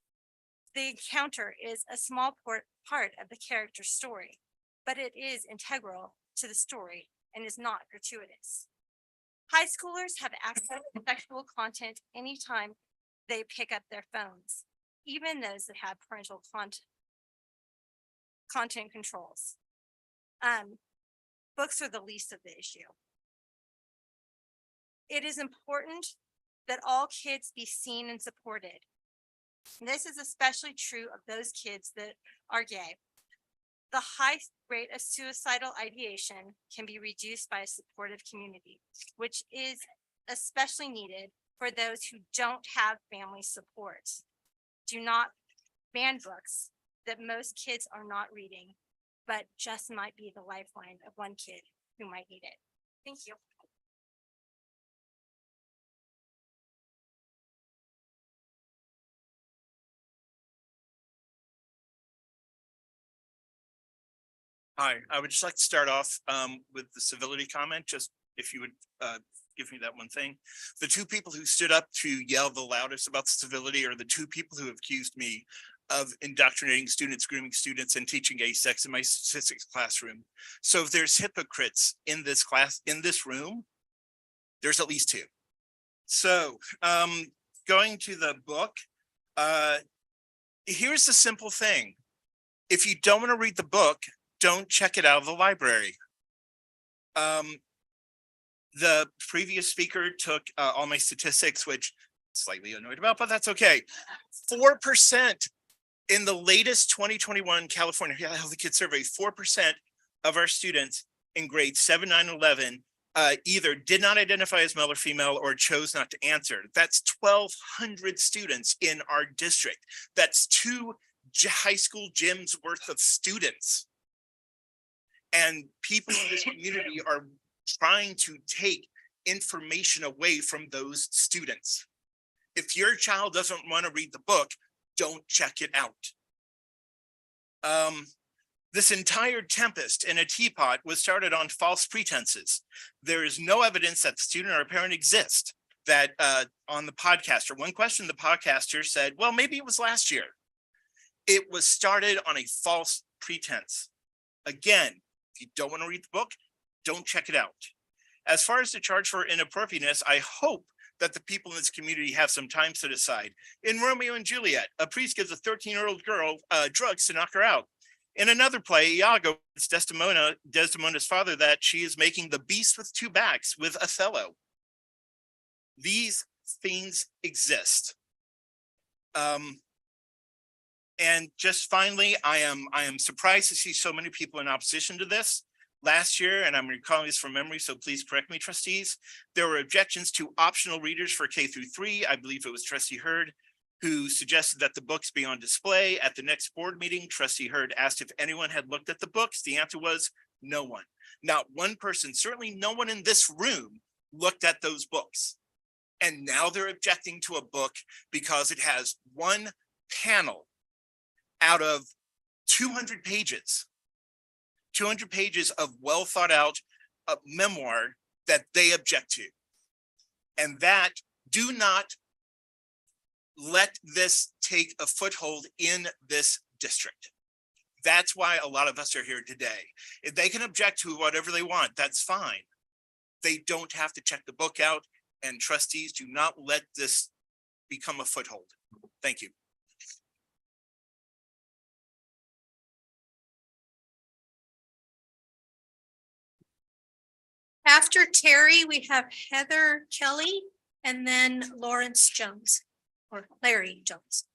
The encounter is a small part of the character's story, but it is integral to the story and is not gratuitous. High schoolers have access to sexual content anytime they pick up their phones, even those that have parental content controls. Books are the least of the issue. It is important that all kids be seen and supported. This is especially true of those kids that are gay. The high rate of suicidal ideation can be reduced by a supportive community, which is especially needed for those who don't have family support. Do not ban books that most kids are not reading, but just might be the lifeline of one kid who might need it. Thank you. Hi, I would just like to start off with the civility comment, just if you would give me that one thing. The two people who stood up to yell the loudest about civility are the two people who have accused me of indoctrinating students, grooming students, and teaching gay sex in my statistics classroom. So if there's hypocrites in this class, in this room, there's at least two. So going to the book, here's the simple thing. If you don't want to read the book, don't check it out of the library. The previous speaker took all my statistics, which I'm slightly annoyed about, but that's okay. 4% in the latest 2021 California Healthy Kids Survey, 4% of our students in grades 7, 9, 11 either did not identify as male or female or chose not to answer. That's 1,200 students in our district. That's 2 high school gyms worth of students. And people in this community are trying to take information away from those students. If your child doesn't want to read the book, don't check it out. This entire tempest in a teapot was started on false pretenses. There is no evidence that the student or a parent exist that on the podcaster. One question the podcaster said, well, maybe it was last year. It was started on a false pretense. Again, if you don't want to read the book, don't check it out. As far as the charge for inappropriateness, I hope that the people in this community have some time set aside. In Romeo and Juliet, a priest gives a 13-year-old girl drugs to knock her out. In another play, Iago, it's Desdemona's father, that she is making the beast with 2 backs with Othello. These things exist. And just finally, I am surprised to see so many people in opposition to this. Last year, and I'm recalling this from memory, so please correct me, trustees, there were objections to optional readers for K through 3. I believe it was Trustee Hurd who suggested that the books be on display. At the next board meeting, Trustee Hurd asked if anyone had looked at the books. The answer was no one. Not one person, certainly no one in this room looked at those books. And now they're objecting to a book because it has one panel out of 200 pages. 200 pages of well thought out memoir that they object to. And that, do not let this take a foothold in this district. That's why a lot of us are here today. If they can object to whatever they want, that's fine. They don't have to check the book out, and trustees, do not let this become a foothold. Thank you. After Terry, we have Heather Kelly and then Lawrence Jones or Larry Jones.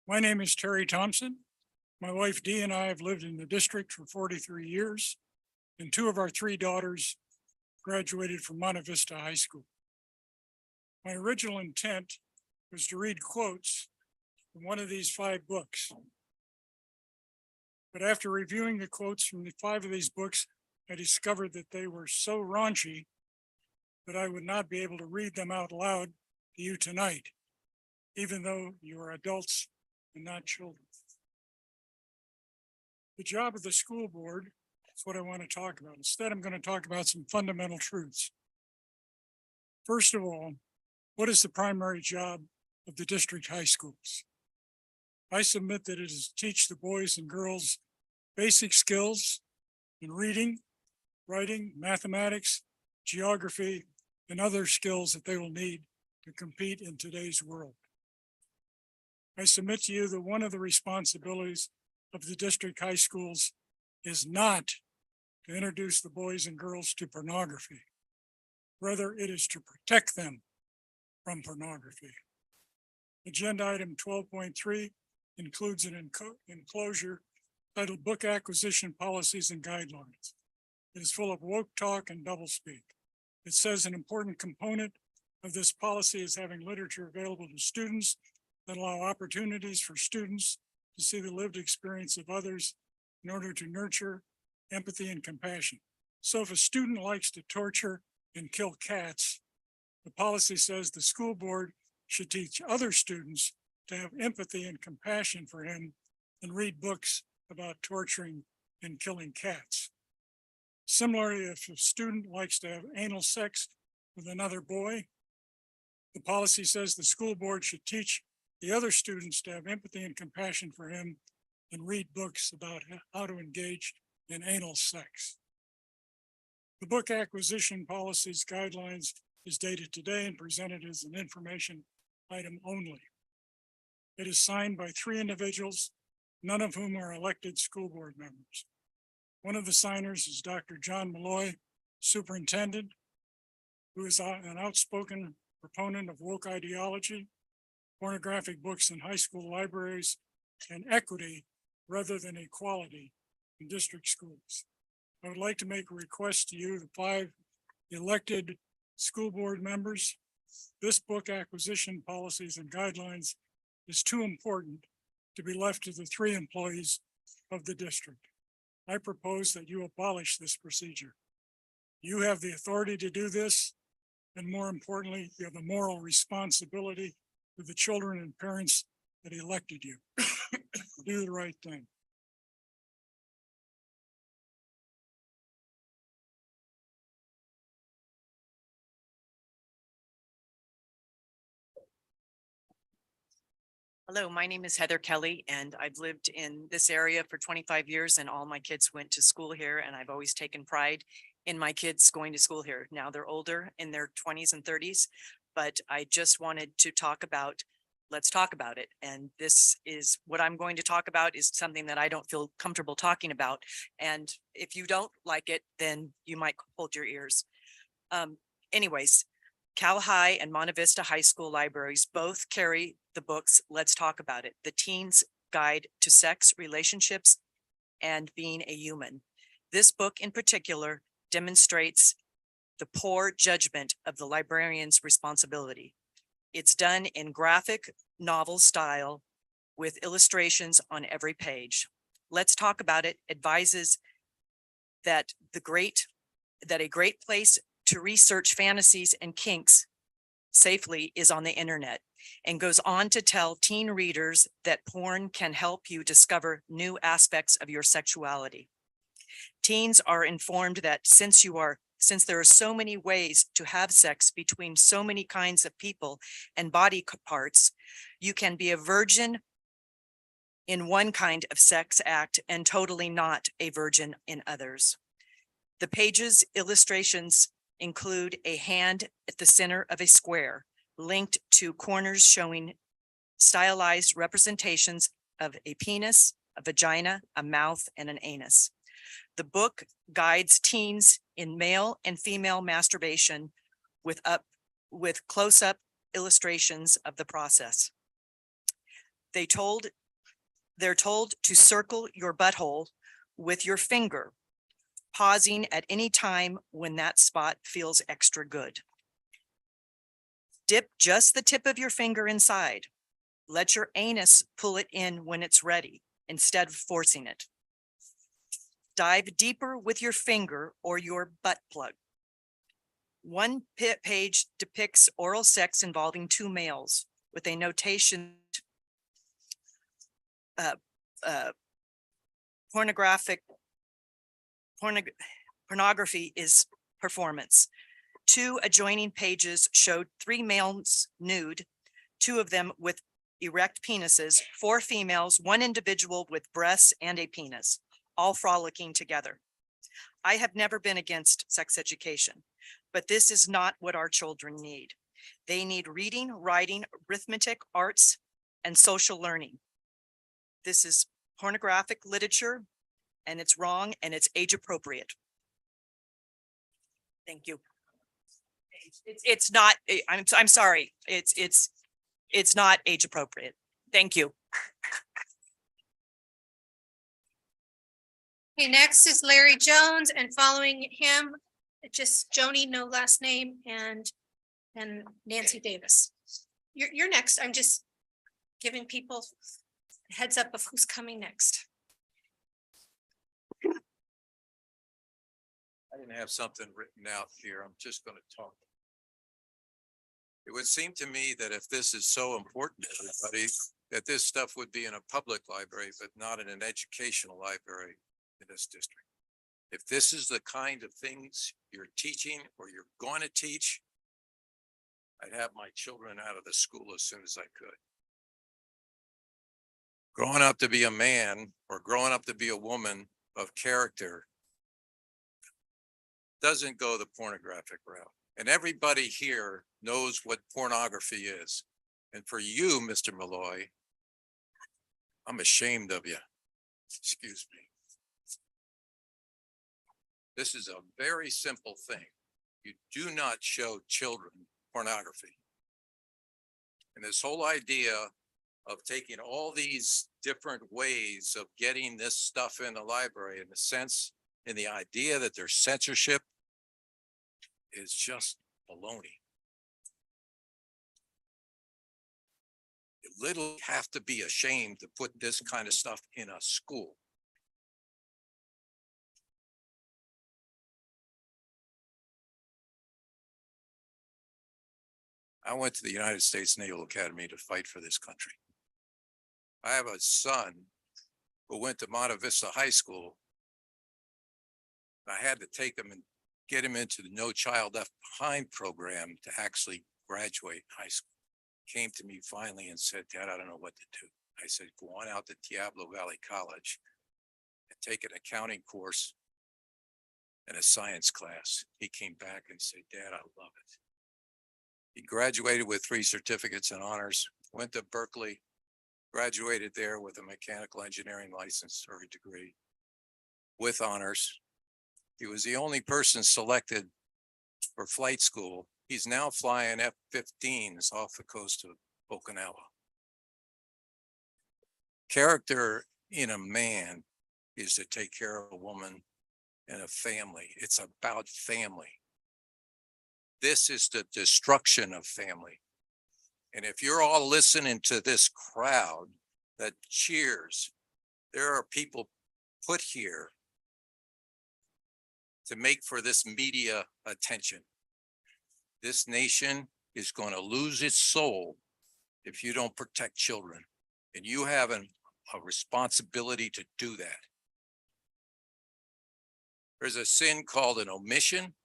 My name is Terry Thompson. My wife Dee and I have lived in the district for 43 years, and 2 of our 3 daughters graduated from Monte Vista High School. My original intent was to read quotes from one of these 5 books. But after reviewing the quotes from the 5 of these books, I discovered that they were so raunchy that I would not be able to read them out loud to you tonight, even though you are adults and not children. The job of the school board is what I want to talk about. Instead, I'm going to talk about some fundamental truths. First of all, what is the primary job of the district high schools? I submit that it is to teach the boys and girls basic skills in reading, writing, mathematics, geography, and other skills that they will need to compete in today's world. I submit to you that one of the responsibilities of the district high schools is not to introduce the boys and girls to pornography. Rather, it is to protect them from pornography. Agenda item 12.3 includes an enclosure titled Book Acquisition Policies and Guidelines. It is full of woke talk and doublespeak. It says an important component of this policy is having literature available to students that allow opportunities for students to see the lived experience of others in order to nurture empathy and compassion. So if a student likes to torture and kill cats, the policy says the school board should teach other students to have empathy and compassion for him and read books about torturing and killing cats. Similarly, if a student likes to have anal sex with another boy, the policy says the school board should teach the other students to have empathy and compassion for him and read books about how to engage in anal sex. The book acquisition policies guidelines is dated today and presented as an information item only. It is signed by 3 individuals, none of whom are elected school board members. One of the signers is Dr. John Malloy, superintendent, who is an outspoken proponent of woke ideology, pornographic books in high school libraries, and equity rather than equality in district schools. I would like to make a request to you, the 5 elected school board members. This book acquisition policies and guidelines is too important to be left to the 3 employees of the district. I propose that you abolish this procedure. You have the authority to do this, and more importantly, you have a moral responsibility to the children and parents that elected you. Do the right thing. Hello, my name is Heather Kelly, and I've lived in this area for 25 years, and all my kids went to school here, and I've always taken pride in my kids going to school here. Now they're older, in their 20s and 30s, but I just wanted to talk about, let's talk about it. And this is what I'm going to talk about is something that I don't feel comfortable talking about. And if you don't like it, then you might hold your ears. Anyways, Cal High and Monte Vista High School libraries both carry the books Let's Talk About It, the Teen's Guide to Sex, Relationships, and Being a Human. This book in particular demonstrates the poor judgment of the librarian's responsibility. It's done in graphic novel style with illustrations on every page. Let's Talk About It advises that a great place to research fantasies and kinks safely is on the internet, and goes on to tell teen readers that porn can help you discover new aspects of your sexuality. Teens are informed that since there are so many ways to have sex between so many kinds of people and body parts, you can be a virgin in one kind of sex act and totally not a virgin in others. The page's illustrations include a hand at the center of a square, linked to corners showing stylized representations of a penis, a vagina, a mouth, and an anus. The book guides teens in male and female masturbation with close-up illustrations of the process. They're told to circle your butthole with your finger, pausing at any time when that spot feels extra good. Dip just the tip of your finger inside. Let your anus pull it in when it's ready, instead of forcing it. Dive deeper with your finger or your butt plug. One page depicts oral sex involving two males with a notation pornography is performance. Two adjoining pages showed three males nude, two of them with erect penises, four females, one individual with breasts and a penis, all frolicking together. I have never been against sex education, but this is not what our children need. They need reading, writing, arithmetic, arts, and social learning. This is pornographic literature, and it's wrong, and it's age appropriate. Thank you. It's not, I'm sorry, it's not age appropriate. Thank you. Okay, next is Larry Jones, and following him, just Joni, no last name, and Nancy Davis. You're next. I'm just giving people a heads up of who's coming next. I didn't have something written out here. I'm just going to talk. It would seem to me that if this is so important to everybody, that this stuff would be in a public library, but not in an educational library in this district. If this is the kind of things you're teaching or you're going to teach, I'd have my children out of the school as soon as I could. Growing up to be a man or growing up to be a woman of character doesn't go the pornographic route. And everybody here knows what pornography is. And for you, Mr. Malloy, I'm ashamed of you. Excuse me. This is a very simple thing. You do not show children pornography. And this whole idea of taking all these different ways of getting this stuff in the library in the sense, in the idea that there's censorship is just baloney. You literally have to be ashamed to put this kind of stuff in a school. I went to the United States Naval Academy to fight for this country. I have a son who went to Monte Vista High School. I had to take him and get him into the No Child Left Behind program to actually graduate high school. Came to me finally and said, Dad, I don't know what to do. I said, go on out to Diablo Valley College and take an accounting course and a science class. He came back and said, Dad, I love it. He graduated with 3 certificates and honors, went to Berkeley, graduated there with a mechanical engineering license or a degree with honors. He was the only person selected for flight school. He's now flying F-15s off the coast of Okinawa. Character in a man is to take care of a woman and a family. It's about family. This is the destruction of family. And if you're all listening to this crowd that cheers, there are people put here to make for this media attention. This nation is going to lose its soul if you don't protect children. And you have a responsibility to do that. There's a sin called an omission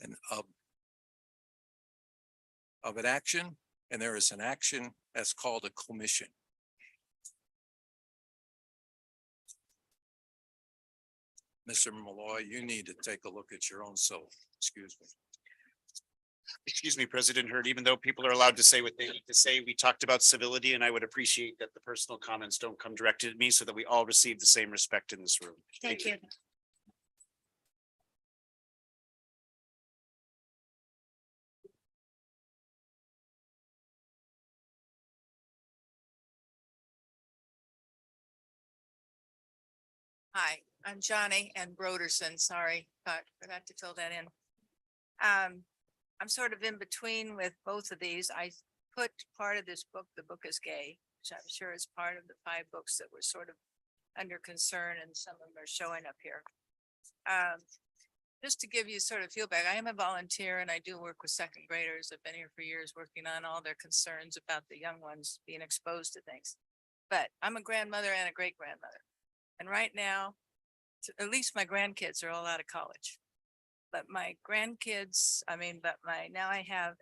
and of an action, and there is an action that's called a commission. Mr. Malloy, you need to take a look at your own soul. Excuse me. Excuse me, President Hurd, even though people are allowed to say what they need to say, we talked about civility, and I would appreciate that the personal comments don't come directed at me so that we all receive the same respect in this room. Thank you. Hi, I'm Johnny and Broderson. Sorry, but forgot to fill that in. I'm sort of in between with both of these. I put part of this book, The Book is Gay, which I'm sure is part of the 5 books that were sort of under concern, and some of them are showing up here. Just to give you sort of feedback, I am a volunteer and I do work with second graders. I've been here for years working on all their concerns about the young ones being exposed to things. But I'm a grandmother and a great grandmother. And right now, at least my grandkids are all out of college. But my grandkids, now I have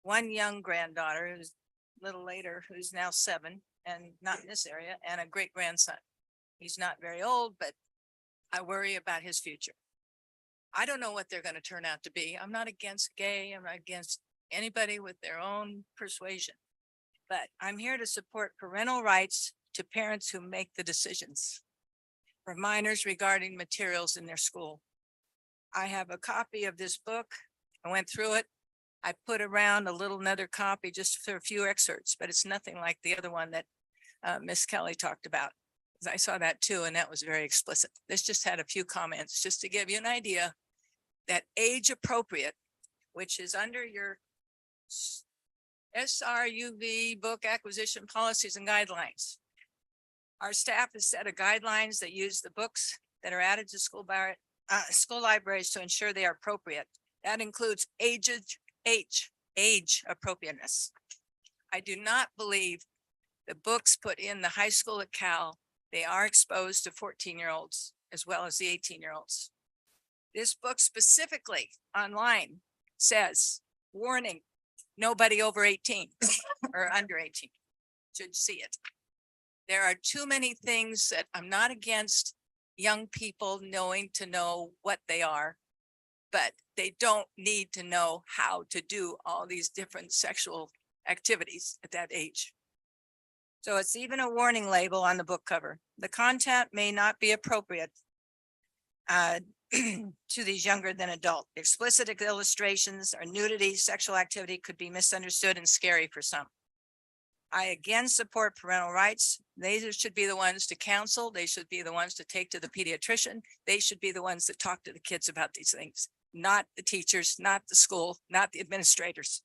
one young granddaughter who's a little later, who's now 7 and not in this area, and a great grandson. He's not very old, but I worry about his future. I don't know what they're going to turn out to be. I'm not against gay. I'm not against anybody with their own persuasion. But I'm here to support parental rights to parents who make the decisions for minors regarding materials in their school. I have a copy of this book. I went through it. I put around another copy just for a few excerpts, but it's nothing like the other one that Miss Kelly talked about. I saw that too, and that was very explicit. This just had a few comments just to give you an idea that age appropriate, which is under your SRUV book acquisition policies and guidelines. Our staff has set a guidelines that use the books that are added to school libraries to ensure they are appropriate. That includes age appropriateness. I do not believe the books put in the high school at Cal, they are exposed to 14-year-olds as well as the 18-year-olds. This book specifically online says, warning, nobody over 18 or under 18 should see it. There are too many things that I'm not against young people knowing to know what they are, but they don't need to know how to do all these different sexual activities at that age. So it's even a warning label on the book cover. The content may not be appropriate to these younger than adult. Explicit illustrations or nudity, sexual activity could be misunderstood and scary for some. I again support parental rights. They should be the ones to counsel. They should be the ones to take to the pediatrician. They should be the ones that talk to the kids about these things, not the teachers, not the school, not the administrators.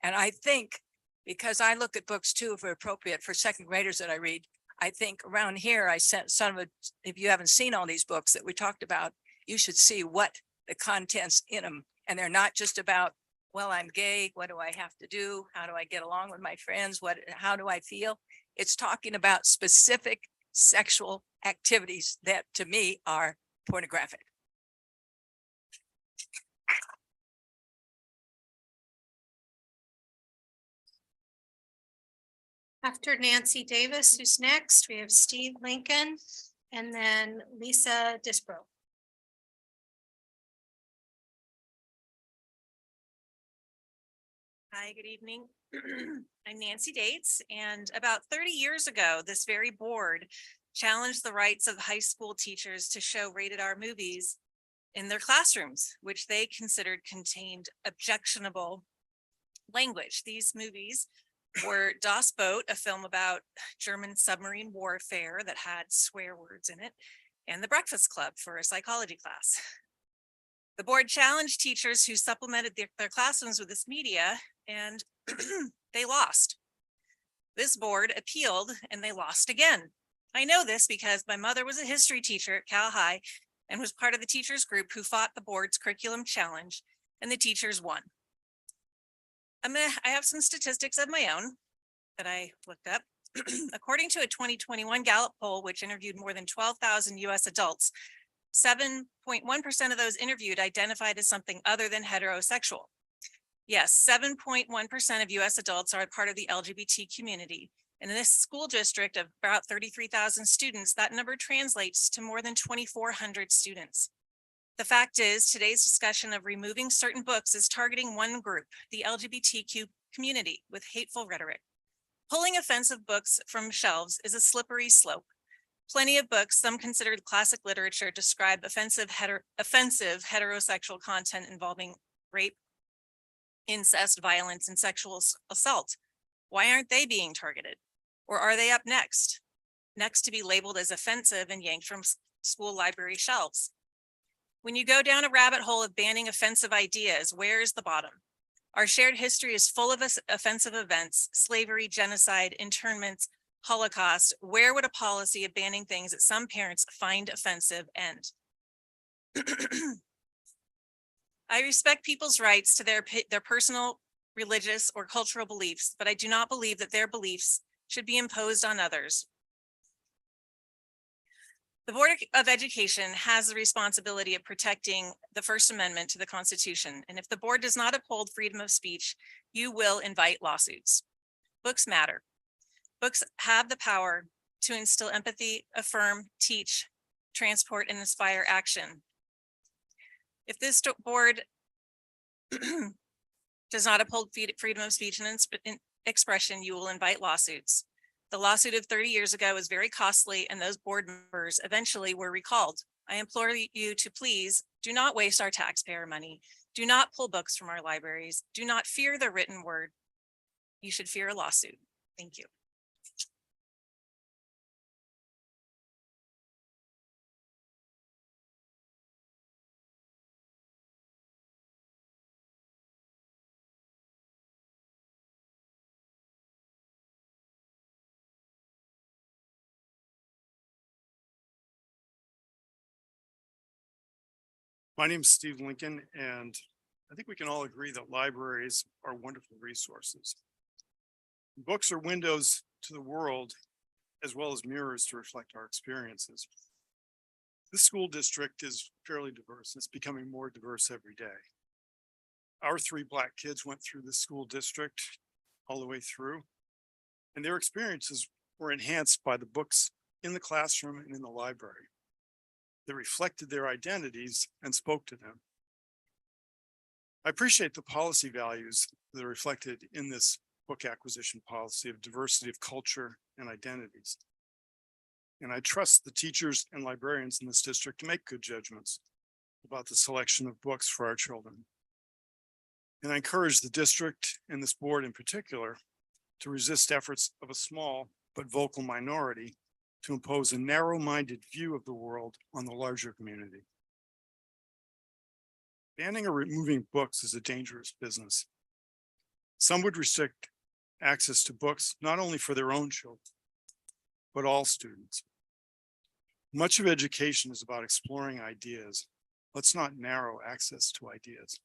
And I think, because I look at books too, if appropriate for second graders that I read, I think around here, I sent some of it, if you haven't seen all these books that we talked about, you should see what the contents in them. And they're not just about, well, I'm gay. What do I have to do? How do I get along with my friends? How do I feel? It's talking about specific sexual activities that to me are pornographic. After Nancy Davis, who's next, we have Steve Lincoln and then Lisa Disbro. Hi, good evening. I'm Nancy Dates, and about 30 years ago, this very board challenged the rights of high school teachers to show rated R movies in their classrooms, which they considered contained objectionable language. These movies were Das Boot, a film about German submarine warfare that had swear words in it, and The Breakfast Club for a psychology class. The board challenged teachers who supplemented their classrooms with this media, and they lost. This board appealed and they lost again. I know this because my mother was a history teacher at Cal High and was part of the teachers group who fought the board's curriculum challenge, and the teachers won. I have some statistics of my own that I looked up. According to a 2021 Gallup poll, which interviewed more than 12,000 US adults, 7.1% of those interviewed identified as something other than heterosexual. Yes, 7.1% of US adults are a part of the LGBT community. And in this school district of about 33,000 students, that number translates to more than 2,400 students. The fact is, today's discussion of removing certain books is targeting one group, the LGBTQ community, with hateful rhetoric. Pulling offensive books from shelves is a slippery slope. Plenty of books, some considered classic literature, describe offensive heterosexual content involving rape, incest, violence, and sexual assault. Why aren't they being targeted? Or are they up next to be labeled as offensive and yanked from school library shelves? When you go down a rabbit hole of banning offensive ideas, where is the bottom? Our shared history is full of offensive events, slavery, genocide, internments, Holocaust. Where would a policy of banning things that some parents find offensive end? I respect people's rights to their personal, religious, or cultural beliefs, but I do not believe that their beliefs should be imposed on others. The Board of Education has the responsibility of protecting the First Amendment to the Constitution, and if the board does not uphold freedom of speech, you will invite lawsuits. Books matter. Books have the power to instill empathy, affirm, teach, transport, and inspire action. If this board does not uphold freedom of speech and expression, you will invite lawsuits. The lawsuit of 30 years ago was very costly, and those board members eventually were recalled. I implore you to please do not waste our taxpayer money. Do not pull books from our libraries. Do not fear the written word. You should fear a lawsuit. Thank you. My name is Steve Lincoln, and I think we can all agree that libraries are wonderful resources. Books are windows to the world, as well as mirrors to reflect our experiences. This school district is fairly diverse. It's becoming more diverse every day. Our 3 Black kids went through the school district all the way through, and their experiences were enhanced by the books in the classroom and in the library that reflected their identities and spoke to them. I appreciate the policy values that are reflected in this book acquisition policy of diversity of culture and identities. And I trust the teachers and librarians in this district to make good judgments about the selection of books for our children. And I encourage the district and this board in particular to resist efforts of a small but vocal minority to impose a narrow-minded view of the world on the larger community. Banning or removing books is a dangerous business. Some would restrict access to books, not only for their own children, but all students. Much of education is about exploring ideas. Let's not narrow access to ideas.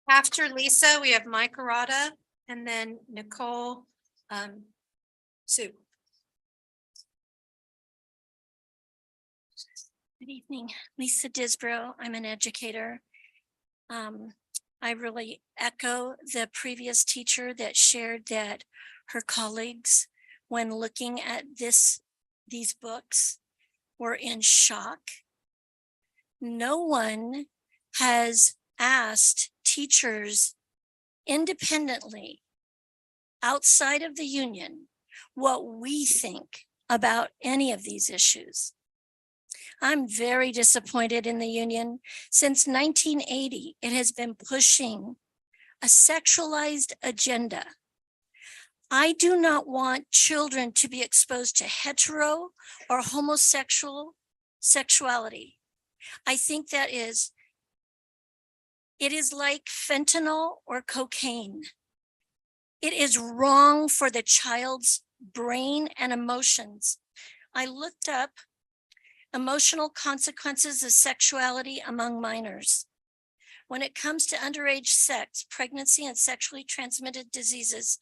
After Lisa, we have Mike Arata and then Nicole Sue. Good evening, Lisa Disbrow. I'm an educator. I really echo the previous teacher that shared that her colleagues, when looking at these books, were in shock. No one has asked teachers independently outside of the union what we think about any of these issues. I'm very disappointed in the union. Since 1980, it has been pushing a sexualized agenda. I do not want children to be exposed to hetero or homosexual sexuality. I think it is like fentanyl or cocaine. It is wrong for the child's brain and emotions. I looked up emotional consequences of sexuality among minors. When it comes to underage sex, pregnancy, and sexually transmitted diseases,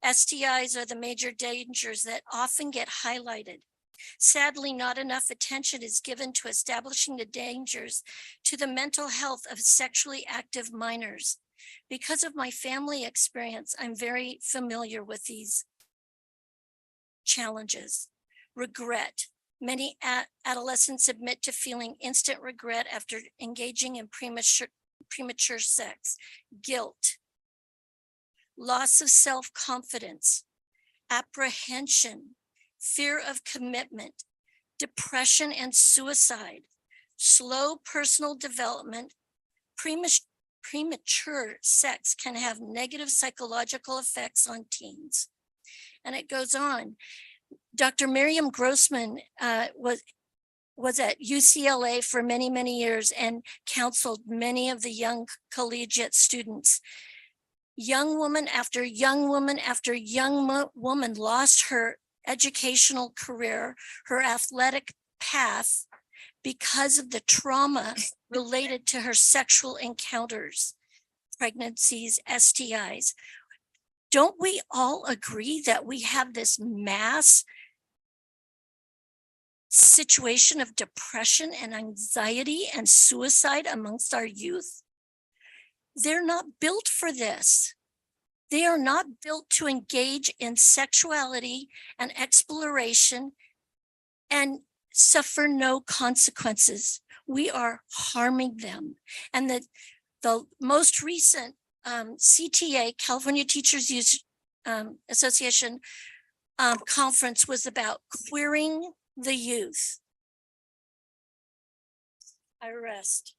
STIs are the major dangers that often get highlighted. Sadly, not enough attention is given to establishing the dangers to the mental health of sexually active minors. Because of my family experience, I'm very familiar with these challenges. Regret. Many adolescents admit to feeling instant regret after engaging in premature sex. Guilt. Loss of self-confidence. Apprehension. Fear of commitment. Depression and suicide. Slow personal development. premature sex can have negative psychological effects on teens. And it goes on. Dr. Miriam Grossman was at UCLA for many, many years and counseled many of the young collegiate students. Young woman after young woman after young woman lost her educational career, her athletic path, because of the trauma related to her sexual encounters, pregnancies, STIs. Don't we all agree that we have this mass situation of depression and anxiety and suicide amongst our youth? They're not built for this. They are not built to engage in sexuality and exploration and suffer no consequences. We are harming them. And the most recent CTA, California Teachers Youth Association conference was about queering the youth. I rest.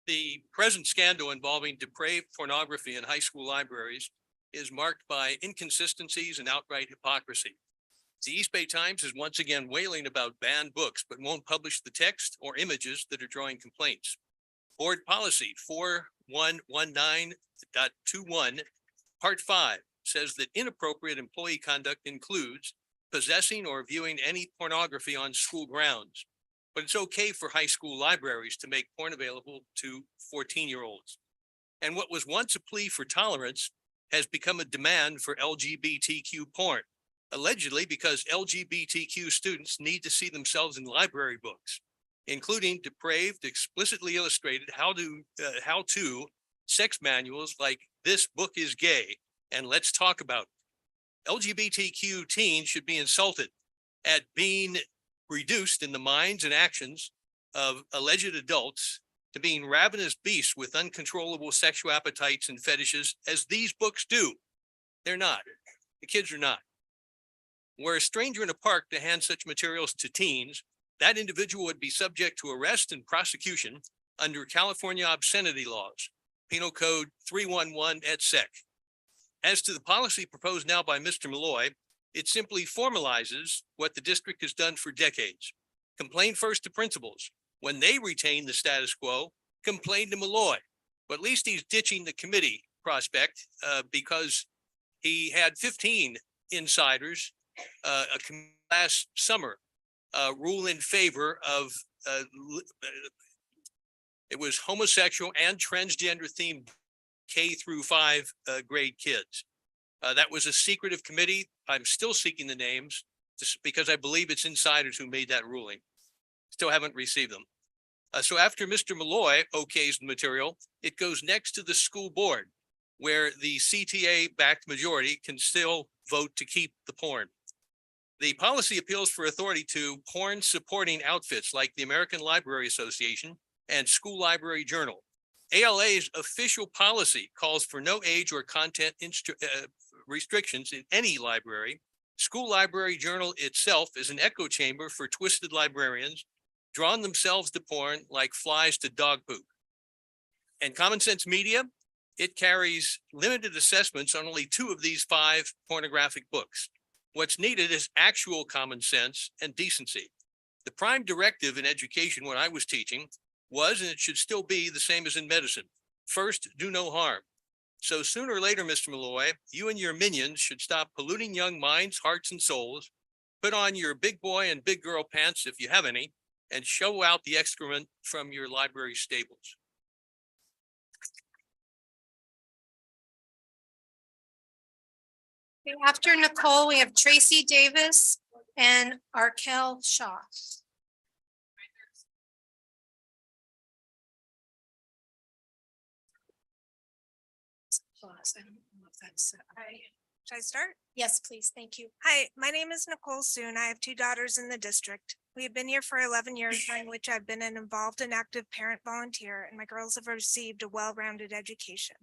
The present scandal involving depraved pornography in high school libraries is marked by inconsistencies and outright hypocrisy. The East Bay Times is once again wailing about banned books, but won't publish the text or images that are drawing complaints. Board Policy 4119.21, Part 5 says that inappropriate employee conduct includes possessing or viewing any pornography on school grounds. But it's okay for high school libraries to make porn available to 14-year-olds. And what was once a plea for tolerance has become a demand for LGBTQ porn, allegedly because LGBTQ students need to see themselves in library books, including depraved, explicitly illustrated how-to sex manuals like "This Book is Gay" and "Let's Talk About It." LGBTQ teens should be insulted at being reduced in the minds and actions of alleged adults to being ravenous beasts with uncontrollable sexual appetites and fetishes, as these books do. They're not. The kids are not. Were a stranger in a park to hand such materials to teens, that individual would be subject to arrest and prosecution under California obscenity laws, Penal Code 311 et sec. As to the policy proposed now by Mr. Malloy, it simply formalizes what the district has done for decades. Complain first to principals. When they retain the status quo, complain to Malloy. But at least he's ditching the committee prospect because he had 15 insiders last summer rule in favor of it was homosexual and transgender themed K through 5 grade kids. That was a secretive committee. I'm still seeking the names just because I believe it's insiders who made that ruling. Still haven't received them. So after Mr. Malloy okays the material, it goes next to the school board, where the CTA-backed majority can still vote to keep the porn. The policy appeals for authority to porn supporting outfits like the American Library Association and School Library Journal. ALA's official policy calls for no age or content restrictions in any library. School Library Journal itself is an echo chamber for twisted librarians, drawn themselves to porn like flies to dog poop. And Common Sense Media, it carries limited assessments on only 2 of these 5 pornographic books. What's needed is actual common sense and decency. The prime directive in education when I was teaching was, and it should still be the same as in medicine, first, do no harm. So sooner or later, Mr. Malloy, you and your minions should stop polluting young minds, hearts, and souls, put on your big boy and big girl pants if you have any, and show out the excrement from your library stables. After Nicole, we have Tracy Davis and Arkell Shaw. applause. I don't know if that's, should I start? Yes, please. Thank you. Hi, my name is Nicole Soon. I have 2 daughters in the district. We have been here for 11 years, during which I've been an involved and active parent volunteer, and my girls have received a well-rounded education.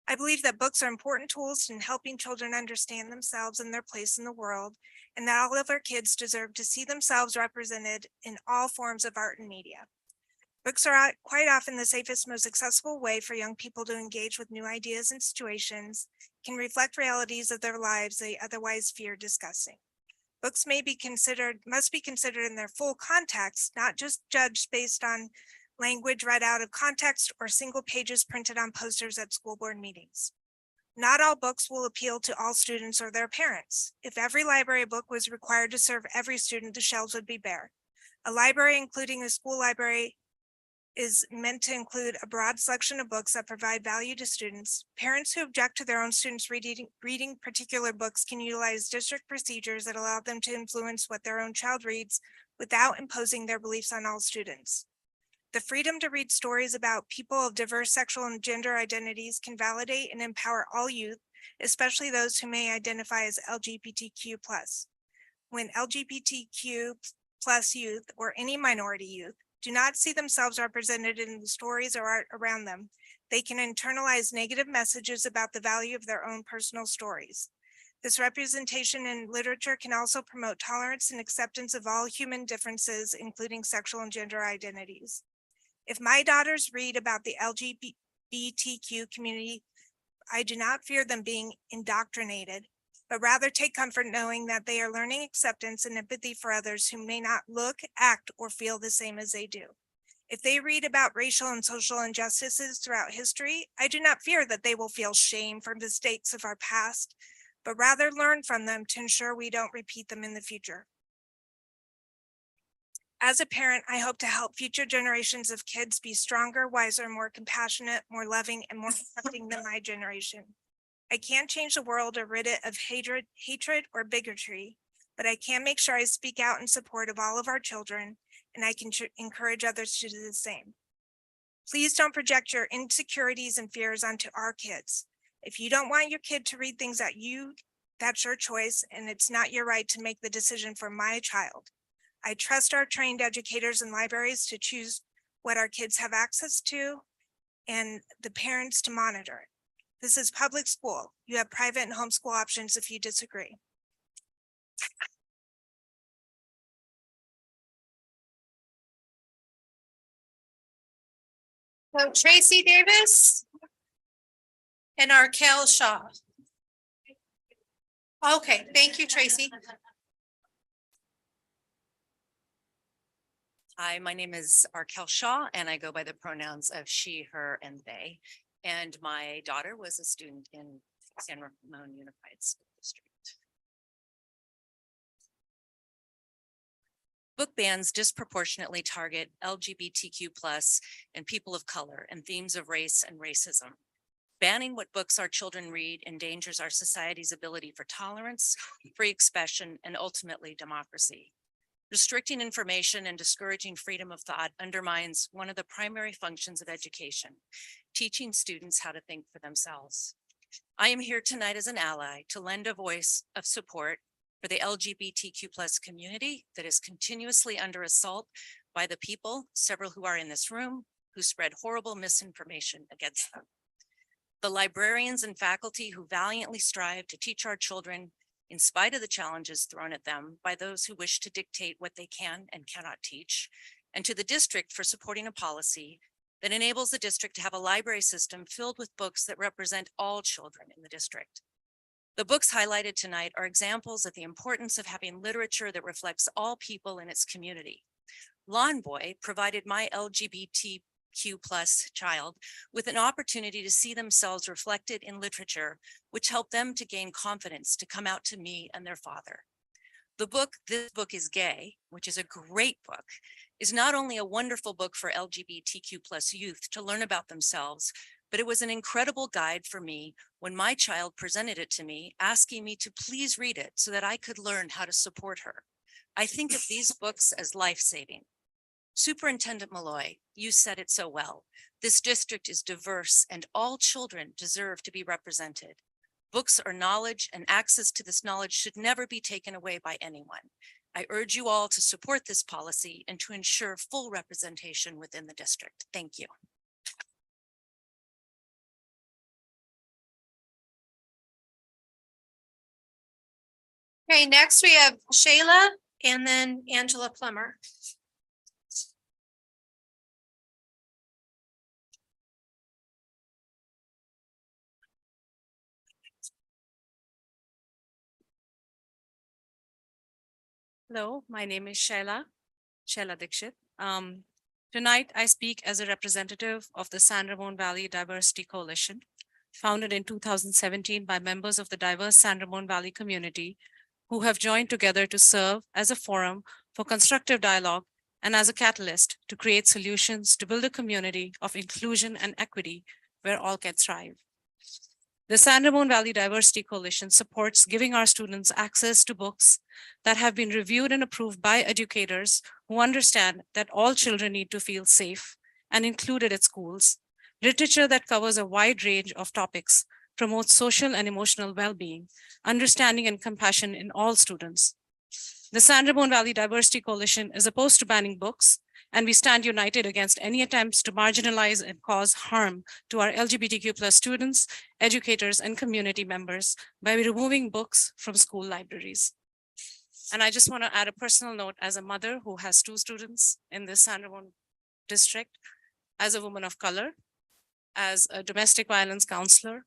I believe that books are important tools in helping children understand themselves and their place in the world, and that all of our kids deserve to see themselves represented in all forms of art and media. Books are quite often the safest, most accessible way for young people to engage with new ideas and situations, can reflect realities of their lives they otherwise fear discussing. Books must be considered in their full context, not just judged based on language read out of context or single pages printed on posters at school board meetings. Not all books will appeal to all students or their parents. If every library book was required to serve every student, the shelves would be bare. A library, including a school library, is meant to include a broad selection of books that provide value to students. Parents who object to their own students reading particular books can utilize district procedures that allow them to influence what their own child reads without imposing their beliefs on all students. The freedom to read stories about people of diverse sexual and gender identities can validate and empower all youth, especially those who may identify as LGBTQ+. When LGBTQ+ youth or any minority youth do not see themselves represented in the stories or art around them, they can internalize negative messages about the value of their own personal stories. This representation in literature can also promote tolerance and acceptance of all human differences, including sexual and gender identities. If my daughters read about the LGBTQ community, I do not fear them being indoctrinated, but rather take comfort knowing that they are learning acceptance and empathy for others who may not look, act, or feel the same as they do. If they read about racial and social injustices throughout history, I do not fear that they will feel shame for mistakes of our past, but rather learn from them to ensure we don't repeat them in the future. As a parent, I hope to help future generations of kids be stronger, wiser, more compassionate, more loving, and more accepting than my generation. I can't change the world or rid it of hatred or bigotry, but I can make sure I speak out in support of all of our children, and I can encourage others to do the same. Please don't project your insecurities and fears onto our kids. If you don't want your kid to read things that's your choice, and it's not your right to make the decision for my child. I trust our trained educators and libraries to choose what our kids have access to and the parents to monitor it. This is public school. You have private and homeschool options if you disagree. So Tracy Davis and Arkell Shaw. Okay, thank you, Tracy. Hi, my name is Arkell Shaw, and I go by the pronouns of she, her, and they. And my daughter was a student in San Ramon Unified School District. Book bans disproportionately target LGBTQ+ and people of color and themes of race and racism. Banning what books our children read endangers our society's ability for tolerance, free expression, and ultimately democracy. Restricting information and discouraging freedom of thought undermines one of the primary functions of education, teaching students how to think for themselves. I am here tonight as an ally to lend a voice of support for the LGBTQ+ community that is continuously under assault by the people, several who are in this room, who spread horrible misinformation against them. The librarians and faculty who valiantly strive to teach our children in spite of the challenges thrown at them by those who wish to dictate what they can and cannot teach, and to the district for supporting a policy that enables the district to have a library system filled with books that represent all children in the district. The books highlighted tonight are examples of the importance of having literature that reflects all people in its community. Lawn Boy provided my LGBTQ+ child with an opportunity to see themselves reflected in literature, which helped them to gain confidence to come out to me and their father. This book is Gay, which is a great book, is not only a wonderful book for LGBTQ+ youth to learn about themselves, but it was an incredible guide for me when my child presented it to me, asking me to please read it so that I could learn how to support her. I think of these books as life-saving. Superintendent Malloy, you said it so well. This district is diverse and all children deserve to be represented. Books are knowledge and access to this knowledge should never be taken away by anyone. I urge you all to support this policy and to ensure full representation within the district. Thank you. Okay, next we have Shayla and then Angela Plummer. Hello, my name is Shaila Dikshit. Tonight I speak as a representative of the San Ramon Valley Diversity Coalition, founded in 2017 by members of the diverse San Ramon Valley community who have joined together to serve as a forum for constructive dialogue and as a catalyst to create solutions to build a community of inclusion and equity where all can thrive. The San Ramon Valley Diversity Coalition supports giving our students access to books that have been reviewed and approved by educators who understand that all children need to feel safe and included at schools, literature that covers a wide range of topics, promotes social and emotional well-being, understanding and compassion in all students. The San Ramon Valley Diversity Coalition is opposed to banning books, and we stand united against any attempts to marginalize and cause harm to our LGBTQ+ students, educators, and community members by removing books from school libraries. And I just want to add a personal note as a mother who has 2 students in this San Ramon district, as a woman of color, as a domestic violence counselor,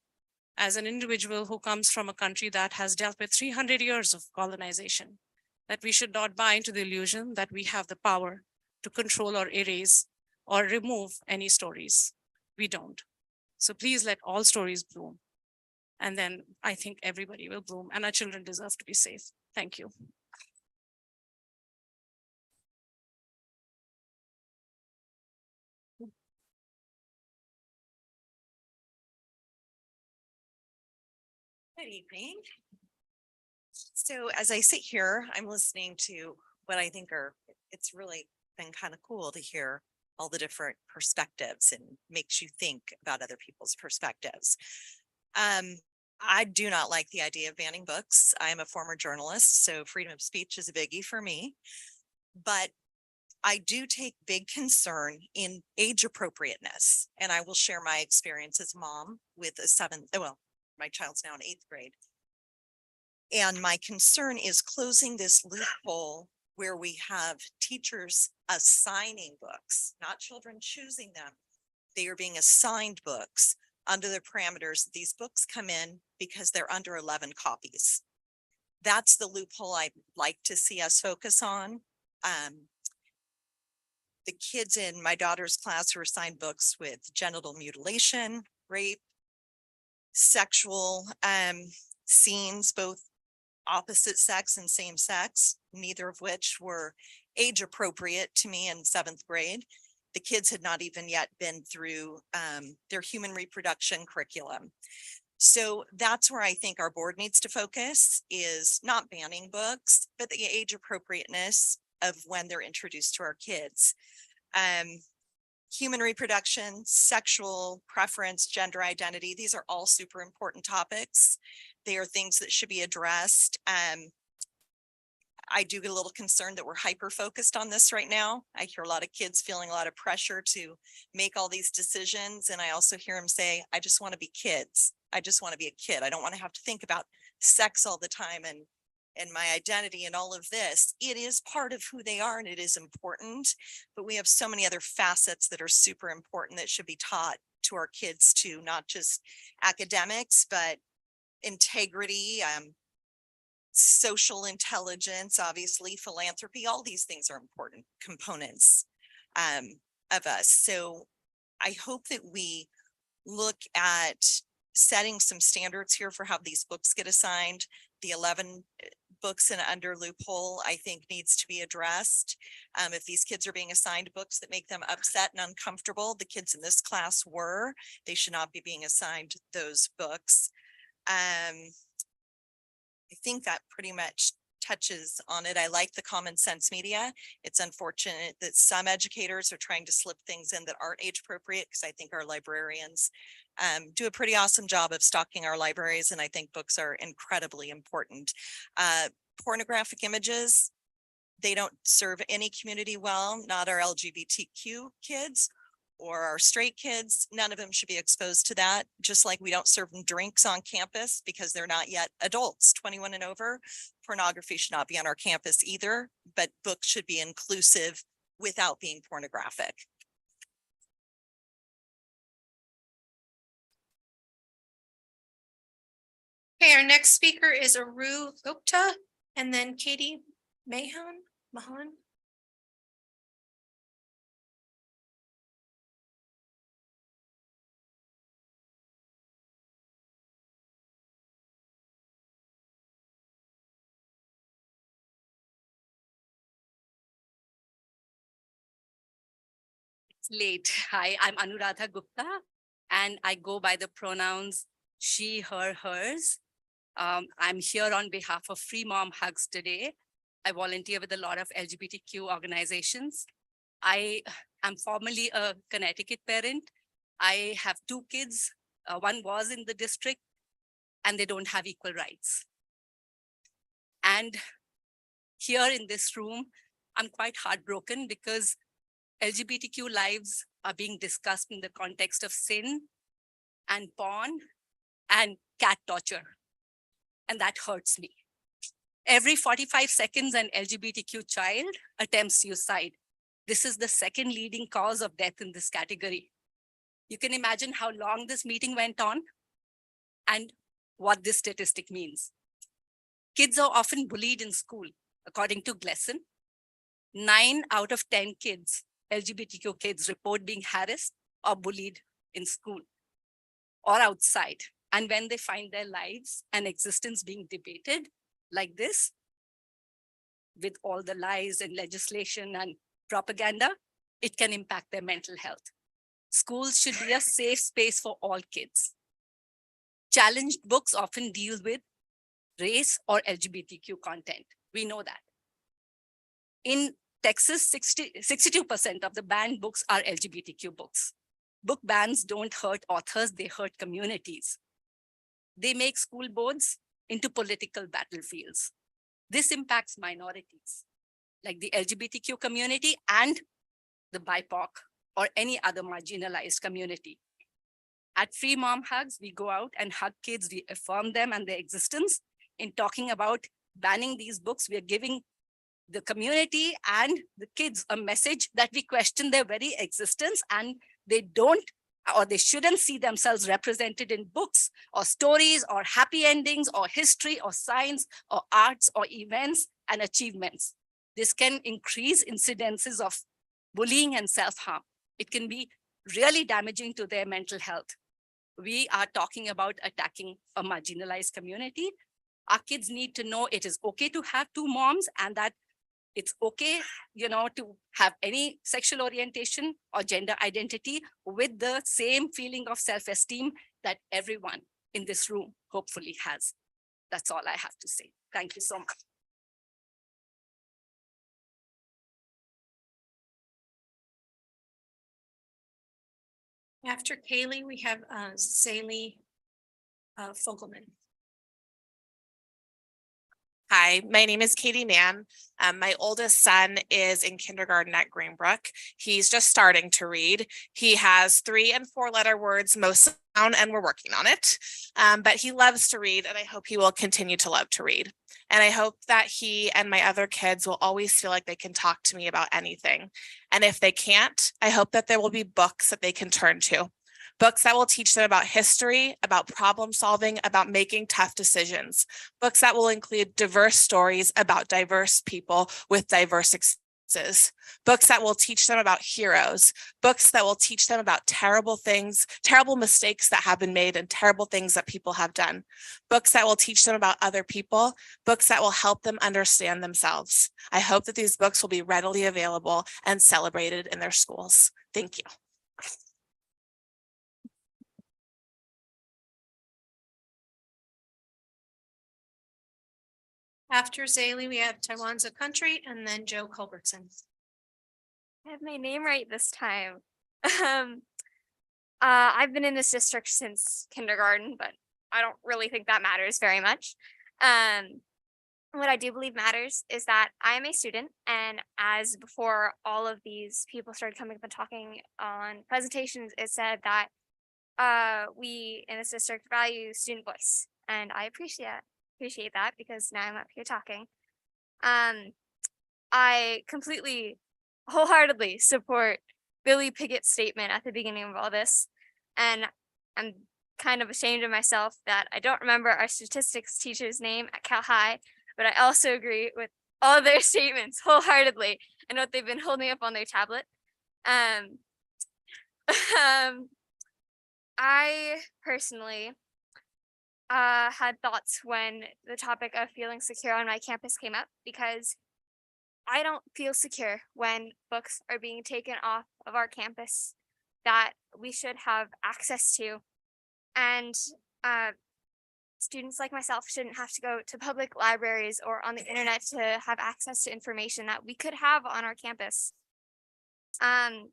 as an individual who comes from a country that has dealt with 300 years of colonization, that we should not buy into the illusion that we have the power to control or erase or remove any stories. We don't. So please let all stories bloom. And then I think everybody will bloom and our children deserve to be safe. Thank you. Good evening. So as I sit here, I'm listening to what I think it's really been kind of cool to hear all the different perspectives and makes you think about other people's perspectives. I do not like the idea of banning books. I am a former journalist, so freedom of speech is a biggie for me. But I do take big concern in age appropriateness, and I will share my experience as a mom with my child's now in 8th grade. And my concern is closing this loophole where we have teachers assigning books, not children choosing them. They are being assigned books under the parameters. These books come in because they're under 11 copies. That's the loophole I'd like to see us focus on. The kids in my daughter's class were assigned books with genital mutilation, rape, sexual scenes, both opposite sex and same sex, neither of which were age appropriate to me in 7th grade. The kids had not even yet been through their human reproduction curriculum. So that's where I think our board needs to focus, is not banning books, but the age appropriateness of when they're introduced to our kids. Human reproduction, sexual preference, gender identity, these are all super important topics. They are things that should be addressed. I do get a little concerned that we're hyper-focused on this right now. I hear a lot of kids feeling a lot of pressure to make all these decisions. And I also hear them say, I just want to be kids. I just want to be a kid. I don't want to have to think about sex all the time and my identity and all of this. It is part of who they are and it is important, but we have so many other facets that are super important that should be taught to our kids too, not just academics, but integrity, social intelligence, obviously philanthropy, all these things are important components of us. So I hope that we look at setting some standards here for how these books get assigned. The 11 books and under loophole, I think, needs to be addressed. If these kids are being assigned books that make them upset and uncomfortable, the kids in this class were, they should not be being assigned those books. I think that pretty much touches on it. I like the common sense media. It's unfortunate that some educators are trying to slip things in that aren't age appropriate, because I think our librarians do a pretty awesome job of stocking our libraries, and I think books are incredibly important. Pornographic images, they don't serve any community well, not our LGBTQ kids or our straight kids. None of them should be exposed to that, just like we don't serve them drinks on campus because they're not yet adults, 21 and over. Pornography should not be on our campus either, but books should be inclusive without being pornographic. Okay, our next speaker is Aru Gupta and then Katie Mahan. Late. Hi, I'm Anuradha Gupta, and I go by the pronouns she, her, hers. I'm here on behalf of Free Mom Hugs today. I volunteer with a lot of LGBTQ organizations. I am formerly a Connecticut parent. I have 2 kids. One was in the district, and they don't have equal rights. And here in this room, I'm quite heartbroken because LGBTQ lives are being discussed in the context of sin and porn and cat torture. And that hurts me. Every 45 seconds, an LGBTQ child attempts suicide. This is the second leading cause of death in this category. You can imagine how long this meeting went on and what this statistic means. Kids are often bullied in school. According to Gleason, 9 out of 10 kids, LGBTQ kids, report being harassed or bullied in school or outside. And when they find their lives and existence being debated like this, with all the lies and legislation and propaganda, it can impact their mental health. Schools should be a safe space for all kids. Challenged books often deal with race or LGBTQ content. We know that. In Texas, 62% of the banned books are LGBTQ books. Book bans don't hurt authors, they hurt communities. They make school boards into political battlefields. This impacts minorities, like the LGBTQ community and the BIPOC or any other marginalized community. At Free Mom Hugs, we go out and hug kids, we affirm them and their existence. In talking about banning these books, we are giving the community and the kids a message that we question their very existence, and they don't or they shouldn't see themselves represented in books or stories or happy endings or history or science or arts or events and achievements. This can increase incidences of bullying and self-harm. It can be really damaging to their mental health. We are talking about attacking a marginalized community. Our kids need to know it is okay to have 2 moms, and that it's okay, to have any sexual orientation or gender identity with the same feeling of self-esteem that everyone in this room hopefully has. That's all I have to say. Thank you so much. After Kaylee, we have Saley Fogelman. Hi, my name is Katie Mann. My oldest son is in kindergarten at Greenbrook. He's just starting to read. He has 3 and 4 letter words most down, and we're working on it. But he loves to read, and I hope he will continue to love to read. And I hope that he and my other kids will always feel like they can talk to me about anything. And if they can't, I hope that there will be books that they can turn to. Books that will teach them about history, about problem solving, about making tough decisions. Books that will include diverse stories about diverse people with diverse experiences. Books that will teach them about heroes. Books that will teach them about terrible things, terrible mistakes that have been made and terrible things that people have done. Books that will teach them about other people. Books that will help them understand themselves. I hope that these books will be readily available and celebrated in their schools. Thank you. After Zaley, we have Tywanza Country and then Joe Culbertson. I have my name right this time. I've been in this district since kindergarten, but I don't really think that matters very much. What I do believe matters is that I am a student, and as before all of these people started coming up and talking on presentations, it said that we in this district value student voice, and I appreciate that because now I'm up here talking. I completely, wholeheartedly support Billy Piggett's statement at the beginning of all this, and I'm kind of ashamed of myself that I don't remember our statistics teacher's name at Cal High, but I also agree with all their statements wholeheartedly and what they've been holding up on their tablet. I personally had thoughts when the topic of feeling secure on my campus came up, because I don't feel secure when books are being taken off of our campus that we should have access to. And students like myself shouldn't have to go to public libraries or on the internet to have access to information that we could have on our campus. I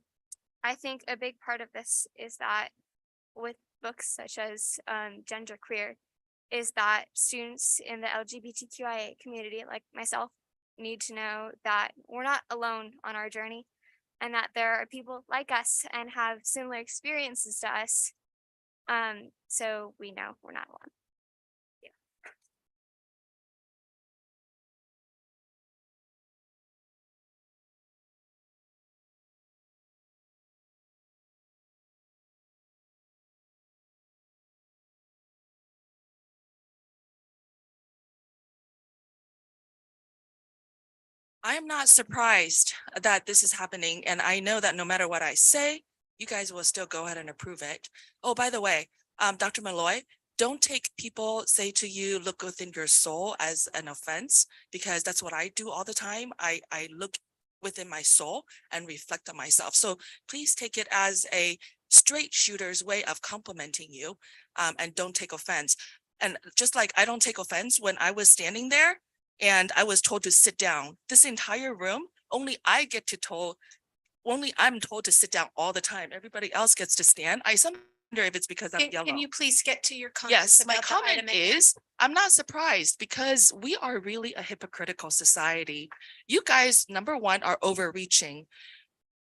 think a big part of this is that with books such as Genderqueer, is that students in the LGBTQIA community like myself need to know that we're not alone on our journey, and that there are people like us and have similar experiences to us. So we know we're not alone. I am not surprised that this is happening, and I know that no matter what I say, you guys will still go ahead and approve it. Oh, by the way, Dr. Malloy, don't take people say to you, look within your soul as an offense, because that's what I do all the time. I look within my soul and reflect on myself. So please take it as a straight shooter's way of complimenting you, and don't take offense. And just like I don't take offense when I was standing there and I was told to sit down. This entire room, only I'm told to sit down all the time. Everybody else gets to stand. I sometimes wonder if it's because I'm yellow. Can you please get to your comments? Yes, my about the comment item at hand? is, I'm not surprised because we are really a hypocritical society. You guys, number one, are overreaching.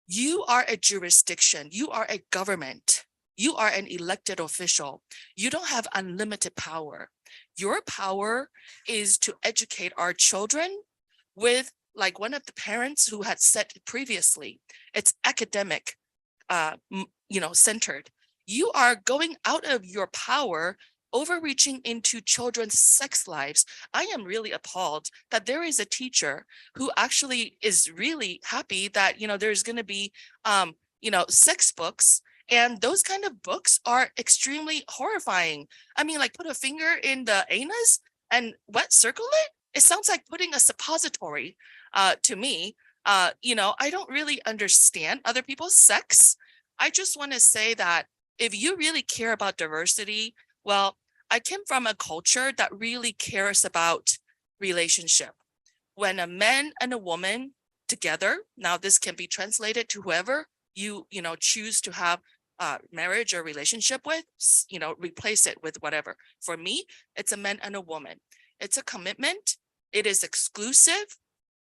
You are a jurisdiction. You are a government. You are an elected official. You don't have unlimited power. Your power is to educate our children with, like one of the parents who had said previously, it's academic, centered. You are going out of your power, overreaching into children's sex lives. I am really appalled that there is a teacher who actually is really happy that, there's going to be, sex books. And those kind of books are extremely horrifying. I mean, like put a finger in the anus and wet circle it. It sounds like putting a suppository to me. I don't really understand other people's sex. I just want to say that if you really care about diversity, well, I came from a culture that really cares about relationship. When a man and a woman together, now this can be translated to whoever you choose to have marriage or relationship with, replace it with whatever. For me, it's a man and a woman. It's a commitment. It is exclusive.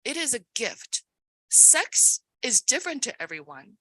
It is a gift. Sex is different to everyone.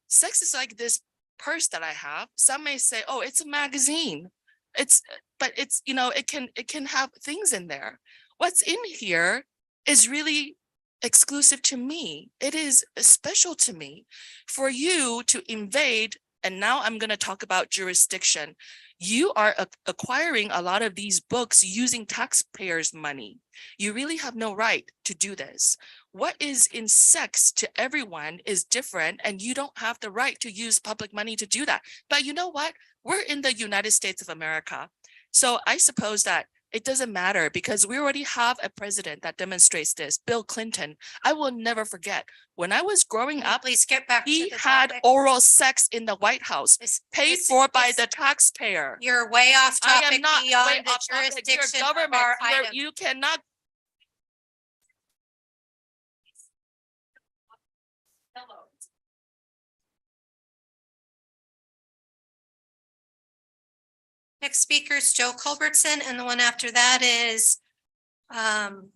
Sex is like this purse that I have. Some may say, oh, it's a magazine. But it can have things in there. What's in here is really exclusive to me. It is special to me. For you to invade, and now I'm going to talk about jurisdiction. You are acquiring a lot of these books using taxpayers' money. You really have no right to do this. What is in sex to everyone is different, and you don't have the right to use public money to do that. But you know what? We're in the United States of America. So I suppose that it doesn't matter because we already have a president that demonstrates this, Bill Clinton. I will never forget when I was growing up, please get back he to the had topic. oral sex in the White House, paid for by the taxpayer. You're way off I topic am not way beyond the off topic. Your jurisdiction of government, our item. you cannot Next speaker is Joe Culbertson, and the one after that is Aiden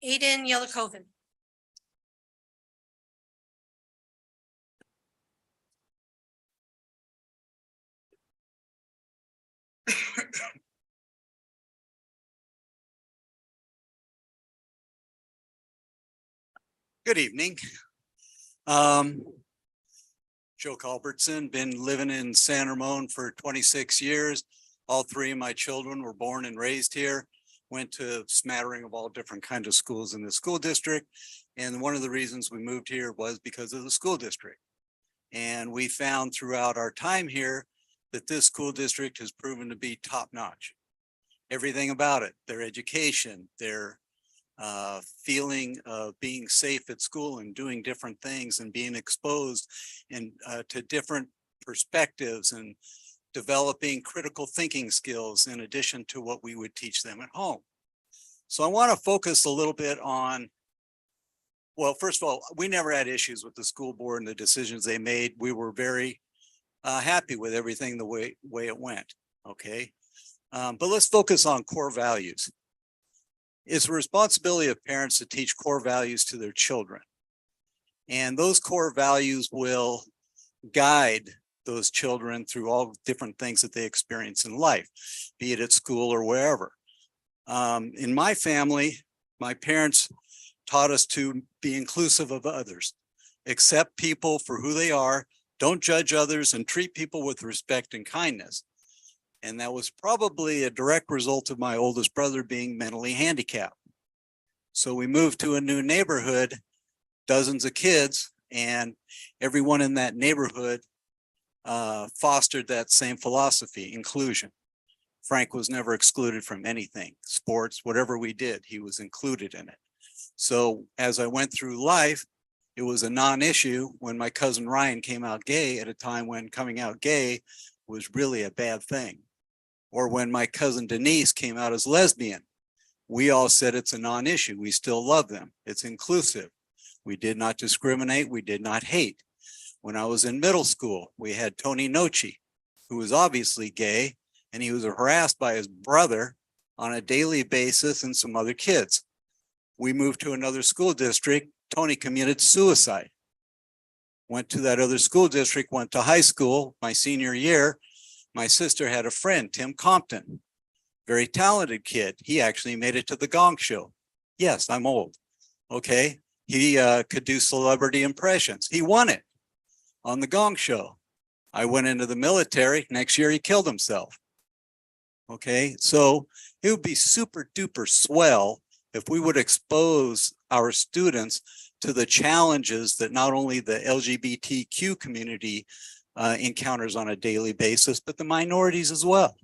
Yelakoven. Good evening. Joe Culbertson, been living in San Ramon for 26 years. All three of my children were born and raised here. Went to a smattering of all different kinds of schools in the school district. And one of the reasons we moved here was because of the school district. And we found throughout our time here that this school district has proven to be top notch. Everything about it, their education, their feeling of being safe at school and doing different things and being exposed to different perspectives and developing critical thinking skills in addition to what we would teach them at home. So I want to focus a little bit on, well, first of all, we never had issues with the school board and the decisions they made. We were very happy with everything the way it went, okay? But let's focus on core values. It's the responsibility of parents to teach core values to their children. And those core values will guide those children through all different things that they experience in life, be it at school or wherever. In my family, my parents taught us to be inclusive of others, accept people for who they are, don't judge others, and treat people with respect and kindness. And that was probably a direct result of my oldest brother being mentally handicapped. So we moved to a new neighborhood, dozens of kids, and everyone in that neighborhood fostered that same philosophy, inclusion. Frank was never excluded from anything, sports, whatever we did, he was included in it. So as I went through life, it was a non-issue when my cousin Ryan came out gay at a time when coming out gay was really a bad thing. Or when my cousin Denise came out as lesbian, we all said it's a non-issue. We still love them. It's inclusive. We did not discriminate. We did not hate. When I was in middle school, we had Tony Nochi, who was obviously gay, and he was harassed by his brother on a daily basis and some other kids. We moved to another school district. Tony committed suicide. Went to that other school district, went to high school my senior year. My sister had a friend, Tim Compton, very talented kid. He actually made it to the Gong Show. Yes, I'm old. Okay. He could do celebrity impressions. He won it on the Gong Show. I went into the military. Next year, he killed himself. Okay. So it would be super duper swell if we would expose our students to the challenges that not only the LGBTQ community encounters on a daily basis, but the minorities as well.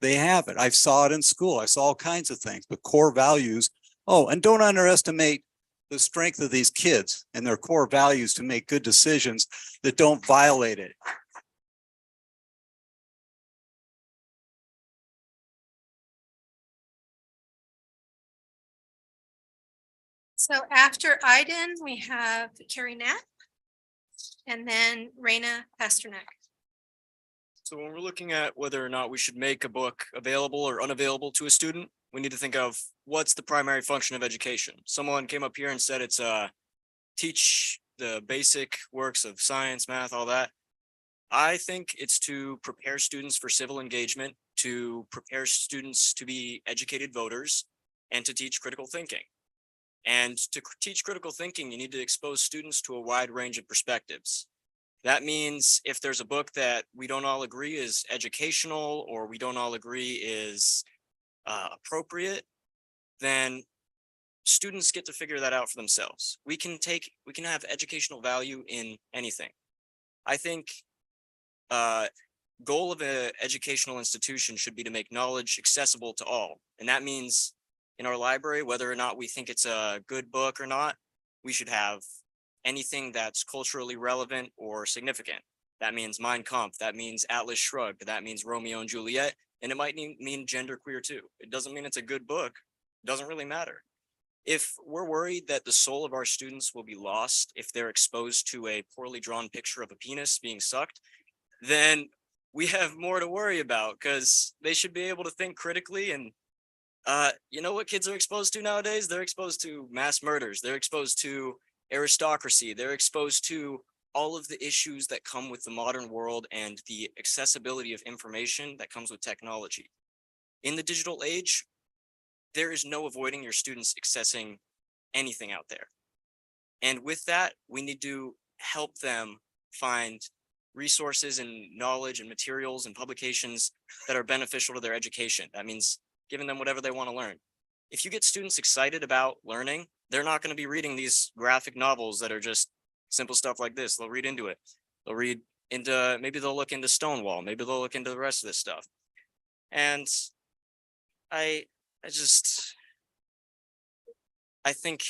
They have it. I saw it in school. I saw all kinds of things, but core values. Oh, and don't underestimate the strength of these kids and their core values to make good decisions that don't violate it. So after Aiden, we have Carrie Knapp and then Raina Pasternak. So when we're looking at whether or not we should make a book available or unavailable to a student, we need to think of what's the primary function of education. Someone came up here and said it's teach the basic works of science, math, all that. I think it's to prepare students for civil engagement, to prepare students to be educated voters, and to teach critical thinking. And to teach critical thinking, you need to expose students to a wide range of perspectives. That means if there's a book that we don't all agree is educational or we don't all agree is appropriate, then students get to figure that out for themselves. We can have educational value in anything. I think goal of an educational institution should be to make knowledge accessible to all. And that means in our library, whether or not we think it's a good book or not, we should have anything that's culturally relevant or significant. That means Mein Kampf, that means Atlas Shrugged, that means Romeo and Juliet, and it might mean genderqueer too. It doesn't mean it's a good book. It doesn't really matter. If we're worried that the soul of our students will be lost if they're exposed to a poorly drawn picture of a penis being sucked, then we have more to worry about because they should be able to think critically. And you know what kids are exposed to nowadays? They're exposed to mass murders. They're exposed to aristocracy. They're exposed to all of the issues that come with the modern world and the accessibility of information that comes with technology. In the digital age, there is no avoiding your students accessing anything out there. And with that, we need to help them find resources and knowledge and materials and publications that are beneficial to their education. That means giving them whatever they want to learn. If you get students excited about learning, they're not going to be reading these graphic novels that are just simple stuff like this. They'll read into it. They'll read into, maybe they'll look into Stonewall. Maybe they'll look into the rest of this stuff. And I think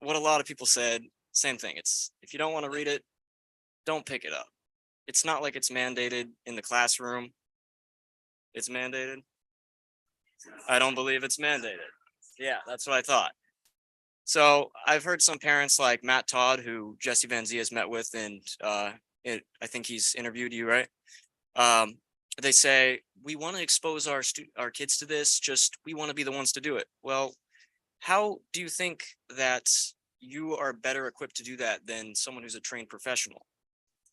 what a lot of people said, same thing. It's, if you don't want to read it, don't pick it up. It's not like it's mandated in the classroom. It's mandated. I don't believe it's mandated. Yeah, that's what I thought. So I've heard some parents like Matt Todd, who Jesse Van Zee has met with, and I think he's interviewed you, right? They say, we want to expose our kids to this, just we want to be the ones to do it. Well, how do you think that you are better equipped to do that than someone who's a trained professional?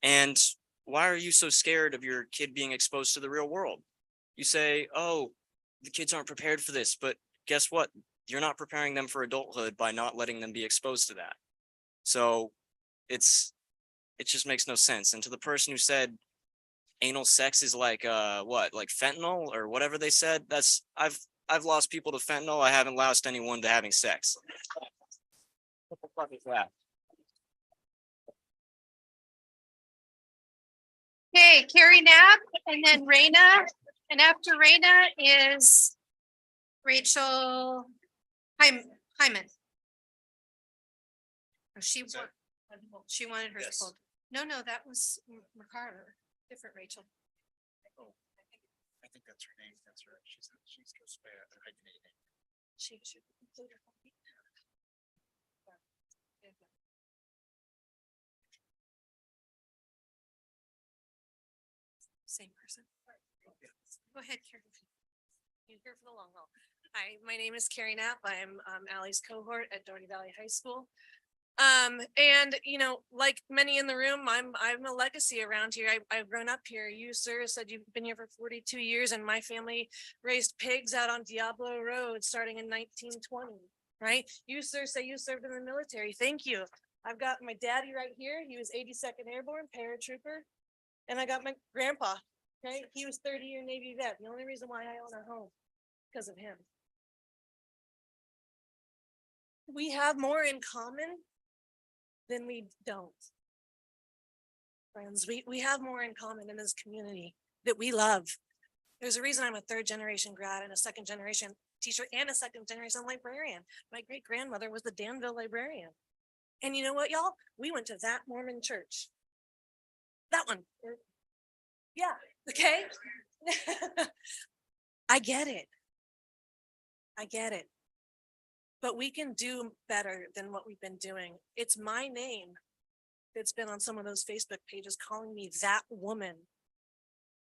And why are you so scared of your kid being exposed to the real world? You say, oh, the kids aren't prepared for this, but guess what? You're not preparing them for adulthood by not letting them be exposed to that. So it just makes no sense. And to the person who said anal sex is like what, like fentanyl or whatever they said, that's I've lost people to fentanyl. I haven't lost anyone to having sex. What the fuck is that? Okay, Carrie Knapp and then Raina. And after Raina is Rachel Hyman. She wanted hers pulled. No, that was McCarter, different Rachel. Oh, I think that's her name. That's her. She's just hyphenated. She should include her. Same person. Go ahead, Carrie. You're here for the long haul. Hi, my name is Carrie Knapp. I'm Allie's cohort at Doherty Valley High School. And you know, like many in the room, I'm a legacy around here. I've grown up here. You, sir, said you've been here for 42 years, and my family raised pigs out on Diablo Road starting in 1920. Right? You, sir, say you served in the military. Thank you. I've got my daddy right here. He was 82nd Airborne paratrooper, and I got my grandpa. Okay, he was 30-year Navy vet. The only reason why I own a home because of him. We have more in common than we don't. Friends, we have more in common in this community that we love. There's a reason I'm a 3rd generation grad and a 2nd generation teacher and a 2nd generation librarian. My great grandmother was the Danville librarian. And you know what, y'all? We went to that Mormon church. That one. Yeah, okay. I get it. But we can do better than what we've been doing. It's my name that's been on some of those Facebook pages calling me that woman,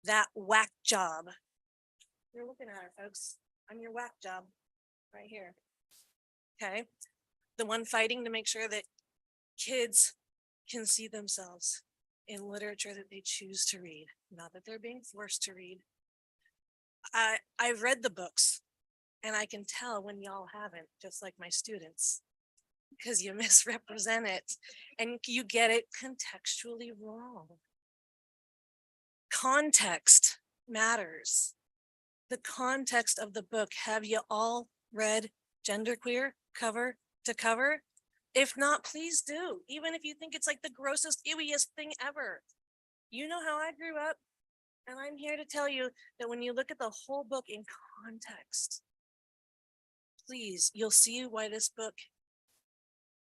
that whack job. You're looking at her, folks. I'm your whack job right here. Okay. The one fighting to make sure that kids can see themselves in literature that they choose to read, not that they're being forced to read. I've read the books. And I can tell when y'all haven't, just like my students, because you misrepresent it and you get it contextually wrong. Context matters. The context of the book. Have you all read Genderqueer cover to cover? If not, please do. Even if you think it's like the grossest, ewiest thing ever. You know how I grew up, and I'm here to tell you that when you look at the whole book in context, please, you'll see why this book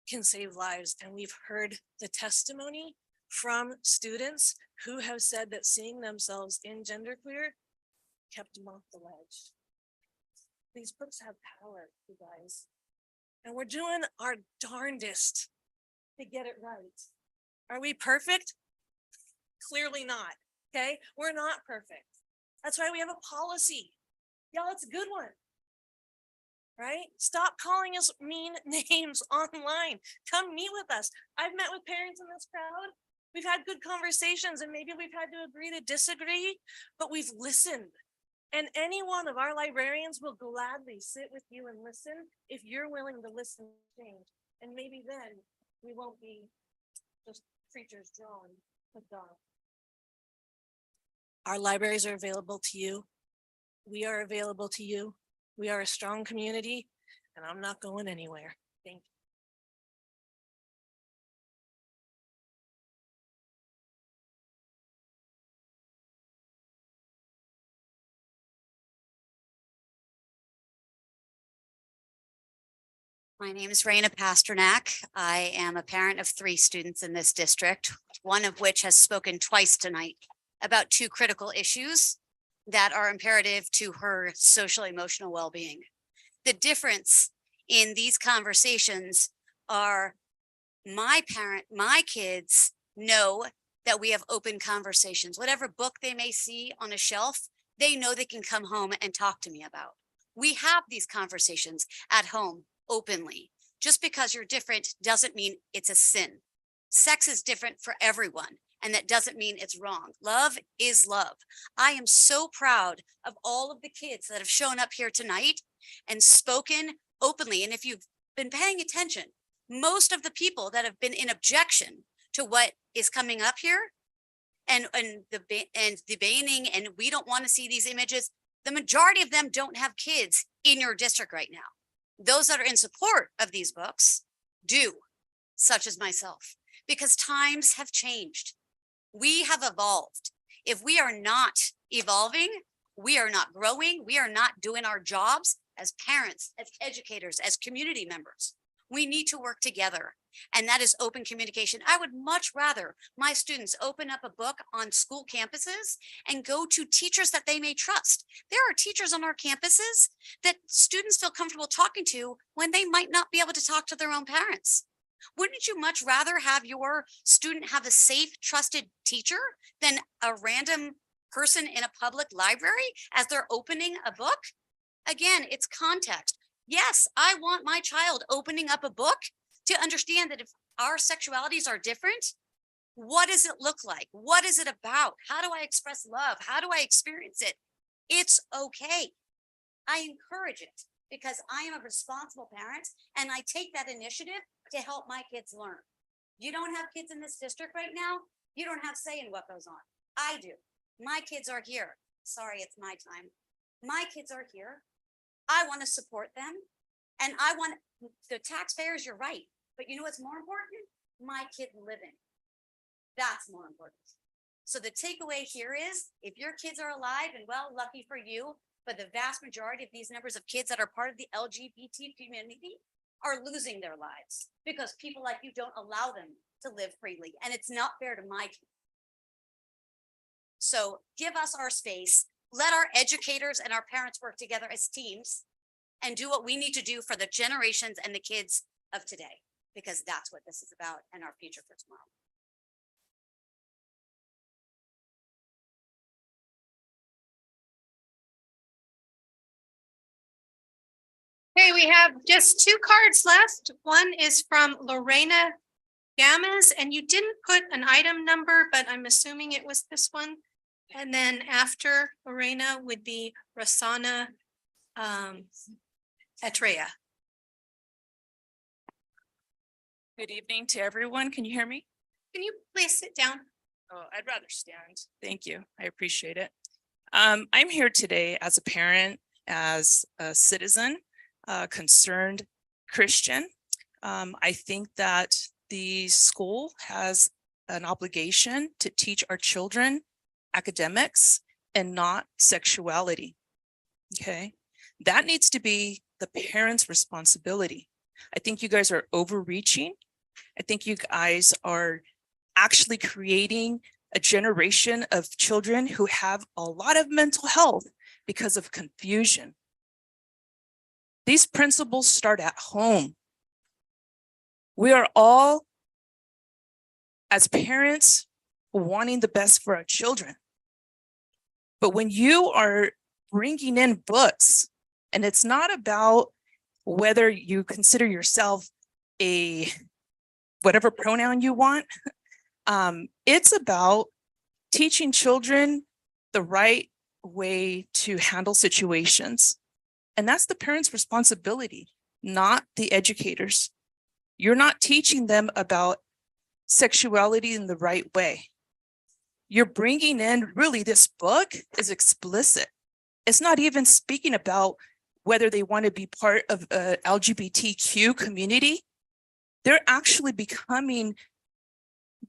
can save lives. And we've heard the testimony from students who have said that seeing themselves in genderqueer kept them off the ledge. These books have power, you guys. And we're doing our darndest to get it right. Are we perfect? Clearly not. Okay, we're not perfect. That's why we have a policy. Y'all, it's a good one. Right? Stop calling us mean names online. Come meet with us. I've met with parents in this crowd. We've had good conversations and maybe we've had to agree to disagree, but we've listened. And any one of our librarians will gladly sit with you and listen if you're willing to listen and change. And maybe then we won't be just creatures drawn with God. Our libraries are available to you. We are available to you. We are a strong community, and I'm not going anywhere. Thank you. My name is Raina Pasternak. I am a parent of 3 students in this district, one of which has spoken twice tonight about 2 critical issues that are imperative to her social emotional well-being. The difference in these conversations are my kids know that we have open conversations. Whatever book they may see on a shelf, they know they can come home and talk to me about. We have these conversations at home openly. Just because you're different doesn't mean it's a sin. Sex is different for everyone, and that doesn't mean it's wrong. Love is love. I am so proud of all of the kids that have shown up here tonight and spoken openly. And if you've been paying attention, most of the people that have been in objection to what is coming up here and the banning, and we don't want to see these images, the majority of them don't have kids in your district right now. Those that are in support of these books do, such as myself, because times have changed. We have evolved. If we are not evolving, we are not growing, we are not doing our jobs as parents, as educators, as community members. We need to work together, and that is open communication. I would much rather my students open up a book on school campuses and go to teachers that they may trust. There are teachers on our campuses that students feel comfortable talking to when they might not be able to talk to their own parents. Wouldn't you much rather have your student have a safe, trusted teacher than a random person in a public library as they're opening a book? Again, it's context. Yes, I want my child opening up a book to understand that if our sexualities are different, what does it look like? What is it about? How do I express love? How do I experience it? It's okay. I encourage it because I am a responsible parent and I take that initiative to help my kids learn. You don't have kids in this district right now. You don't have say in what goes on. I do. My kids are here. Sorry, it's my time. My kids are here. I want to support them. And I want the taxpayers, you're right. But you know what's more important? My kid living. That's more important. So the takeaway here is if your kids are alive and well, lucky for you, but the vast majority of these numbers of kids that are part of the LGBT community are losing their lives because people like you don't allow them to live freely. And it's not fair to my kids. So give us our space. Let our educators and our parents work together as teams and do what we need to do for the generations and the kids of today, because that's what this is about and our future for tomorrow. Okay, we have just 2 cards left. One is from Lorena Gammas, and you didn't put an item number, but I'm assuming it was this one. And then after Lorena would be Rosanna Atrea. Good evening to everyone. Can you hear me? Can you please sit down? Oh, I'd rather stand. Thank you. I appreciate it. I'm here today as a parent, as a citizen, a concerned Christian. I think that the school has an obligation to teach our children academics and not sexuality. Okay, that needs to be the parents' responsibility. I think you guys are overreaching. I think you guys are actually creating a generation of children who have a lot of mental health because of confusion. These principles start at home. We are all, as parents, wanting the best for our children. But when you are bringing in books, and it's not about whether you consider yourself a whatever pronoun you want, it's about teaching children the right way to handle situations. And that's the parents' responsibility, not the educators. You're not teaching them about sexuality in the right way. You're bringing in, really, this book is explicit. It's not even speaking about whether they want to be part of a LGBTQ community. They're actually becoming,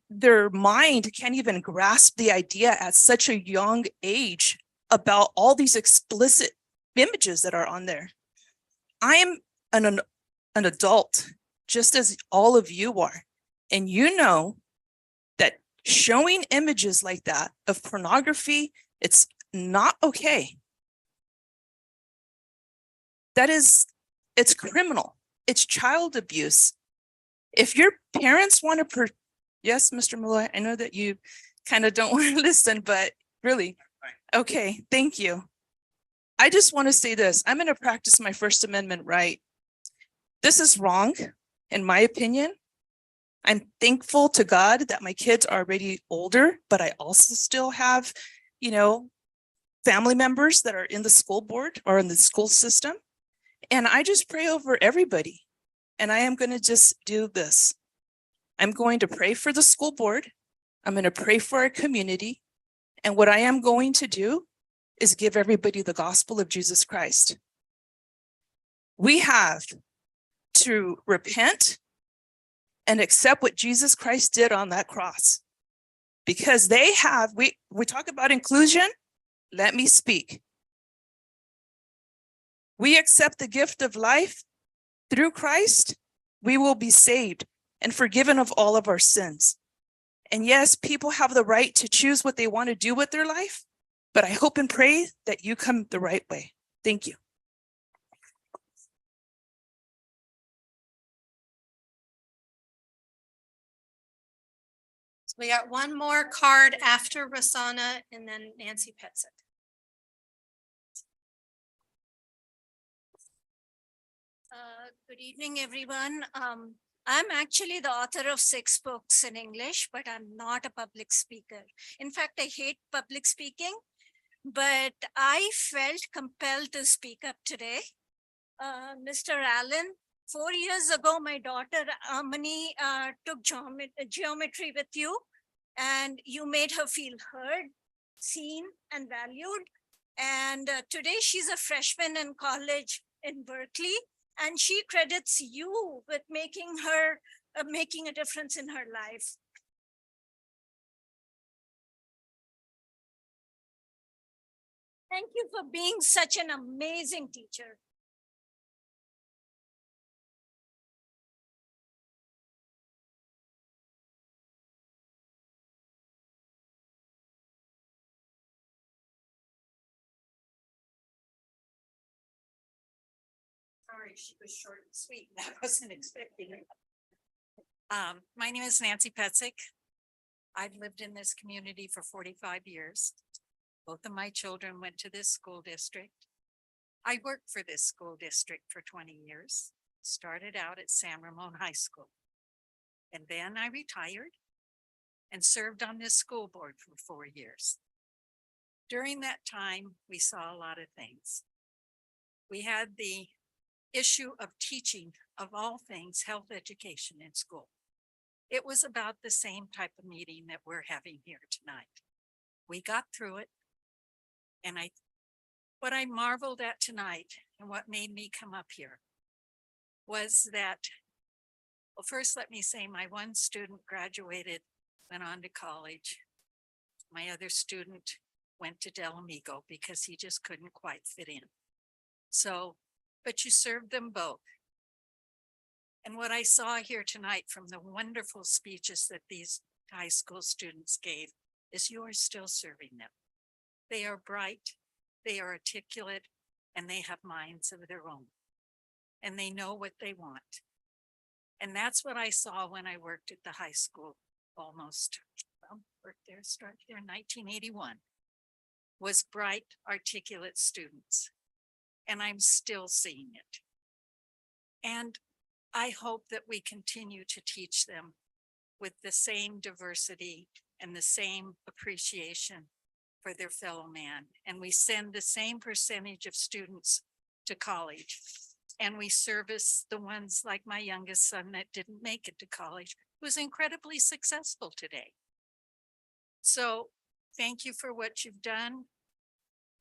their mind can't even grasp the idea at such a young age about all these explicit images that are on there. I am an adult, just as all of you are. And you know that showing images like that of pornography, it's not okay. It's criminal. It's child abuse. If your parents want to, yes, Mr. Malloy, I know that you kind of don't want to listen, but really, okay, thank you. I just want to say this. I'm going to practice my First Amendment right. This is wrong, in my opinion. I'm thankful to God that my kids are already older, but I also still have, family members that are in the school board or in the school system. And I just pray over everybody. And I am going to just do this. I'm going to pray for the school board. I'm going to pray for our community. And what I am going to do is give everybody the gospel of Jesus Christ. We have to repent and accept what Jesus Christ did on that cross. Because we talk about inclusion, let me speak. We accept the gift of life through Christ, we will be saved and forgiven of all of our sins. And yes, people have the right to choose what they want to do with their life, but I hope and pray that you come the right way. Thank you. So we got one more card after Rosanna and then Nancy Petzik. Good evening, everyone. I'm actually the author of 6 books in English, but I'm not a public speaker. In fact, I hate public speaking, but I felt compelled to speak up today. Mr. Allen, 4 years ago, my daughter Amani took geometry with you, and you made her feel heard, seen, and valued. And today she's a freshman in college in Berkeley, and she credits you with making a difference in her life. Thank you for being such an amazing teacher. Sorry, she was short and sweet. I wasn't expecting it. My name is Nancy Petzik. I've lived in this community for 45 years. Both of my children went to this school district. I worked for this school district for 20 years. Started out at San Ramon High School. And then I retired and served on this school board for 4 years. During that time, we saw a lot of things. We had the issue of teaching, of all things, health education in school. It was about the same type of meeting that we're having here tonight. We got through it. And what I marveled at tonight and what made me come up here was that, well, first let me say my one student graduated, went on to college. My other student went to Del Amigo because he just couldn't quite fit in. So, but you served them both. And what I saw here tonight from the wonderful speeches that these high school students gave is you are still serving them. They are bright, they are articulate, and they have minds of their own. And they know what they want. And that's what I saw when I worked at the high school started there in 1981. was bright, articulate students. And I'm still seeing it. And I hope that we continue to teach them with the same diversity and the same appreciation for their fellow man. And we send the same percentage of students to college. And we service the ones like my youngest son that didn't make it to college, who's incredibly successful today. So thank you for what you've done.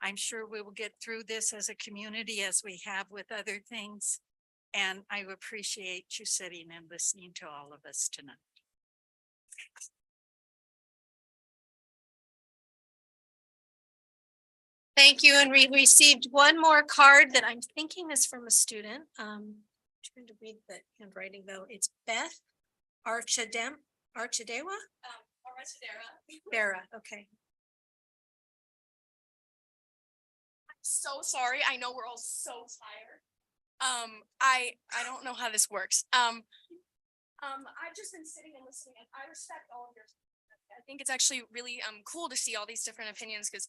I'm sure we will get through this as a community as we have with other things. And I appreciate you sitting and listening to all of us tonight. Thank you. And we received one more card that I'm thinking is from a student. Trying to read the handwriting though. It's Beth Archadewa? Vera, okay. So sorry. I know we're all so tired. I don't know how this works. I've just been sitting and listening, and I respect all of your. I think it's actually really cool to see all these different opinions, because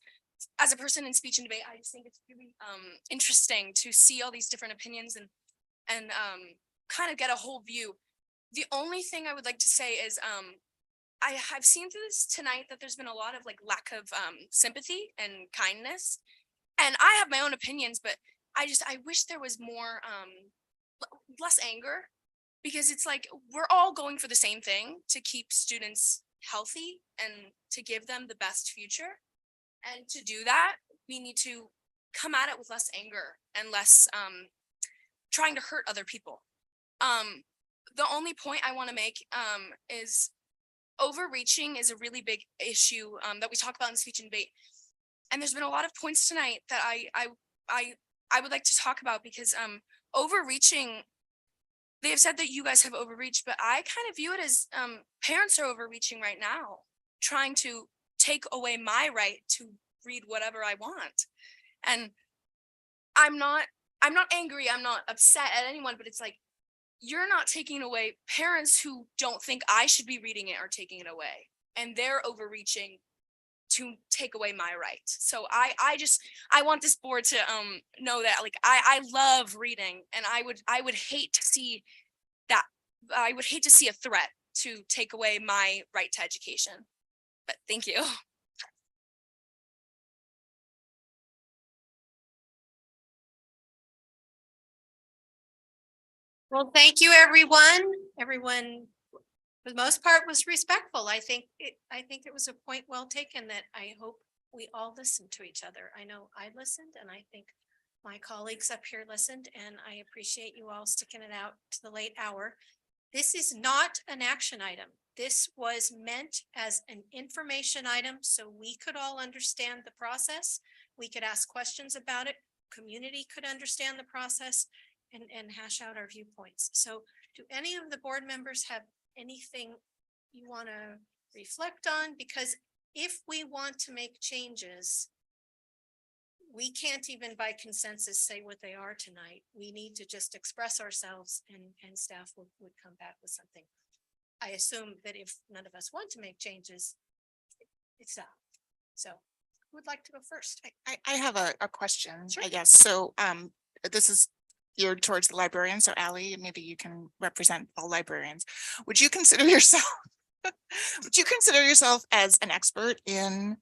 as a person in speech and debate, I just think it's really interesting to see all these different opinions and kind of get a whole view. The only thing I would like to say is I have seen through this tonight that there's been a lot of like lack of sympathy and kindness. And I have my own opinions, but I wish there was more, less anger, because it's like, we're all going for the same thing, to keep students healthy and to give them the best future. And to do that, we need to come at it with less anger and less trying to hurt other people. The only point I want to make is overreaching is a really big issue that we talk about in speech and debate. And there's been a lot of points tonight that I would like to talk about, because overreaching, they have said that you guys have overreached, but I kind of view it as parents are overreaching right now, trying to take away my right to read whatever I want. And I'm not angry, I'm not upset at anyone, but it's like, you're not taking away. Parents who don't think I should be reading it are taking it away, and they're overreaching to take away my right. So I want this board to know that, like, I love reading, and I would hate to see that. I would hate to see a threat to take away my right to education. But thank you. Well, thank you, everyone. Everyone, for the most part, was respectful. I think it was a point well taken that I hope we all listened to each other. I know I listened, and I think my colleagues up here listened, and I appreciate you all sticking it out to the late hour. This is not an action item. This was meant as an information item so we could all understand the process. We could ask questions about it. Community could understand the process and hash out our viewpoints. So do any of the board members have anything you want to reflect on? Because if we want to make changes, we can't even by consensus say what they are tonight. We need to just express ourselves, and staff would come back with something. I assume that if none of us want to make changes, it's not. So who would like to go first? I have a question, I guess. So this is geared towards the librarian. So Allie, maybe you can represent all librarians. Would you consider yourself as an expert in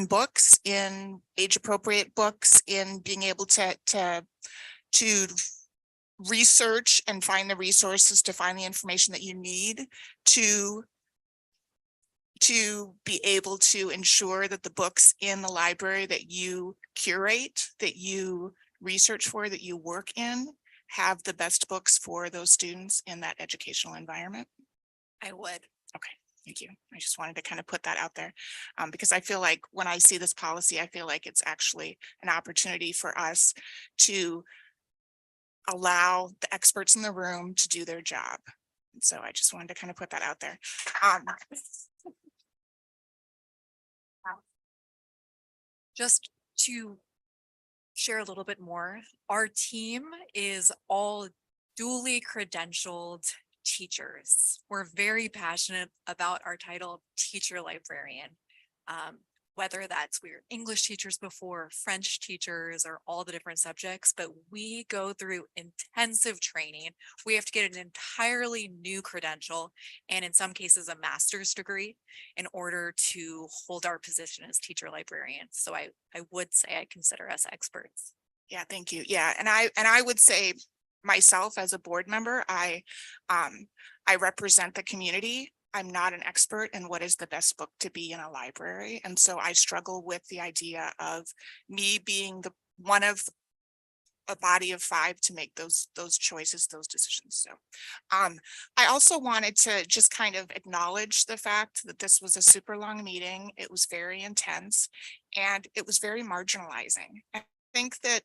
books, in age appropriate books, in being able to research and find the resources to find the information that you need to be able to ensure that the books in the library that you curate, that you research for, that you work in, have the best books for those students in that educational environment? I would. Okay, thank you. I just wanted to kind of put that out there because I feel like when I see this policy, I feel like it's actually an opportunity for us to allow the experts in the room to do their job. And so I just wanted to kind of put that out there. Just to share a little bit more, our team is all duly credentialed teachers. We're very passionate about our title, teacher librarian. whether that's we were English teachers before, French teachers, or all the different subjects, but we go through intensive training. We have to get an entirely new credential, and in some cases, a master's degree in order to hold our position as teacher librarians. So I would say I consider us experts. Yeah, thank you. Yeah, and I would say myself as a board member, I represent the community. I'm not an expert in what is the best book to be in a library. And so I struggle with the idea of me being the one of a body of 5 to make those choices, those decisions. So I also wanted to just kind of acknowledge the fact that this was a super long meeting. It was very intense and it was very marginalizing. I think that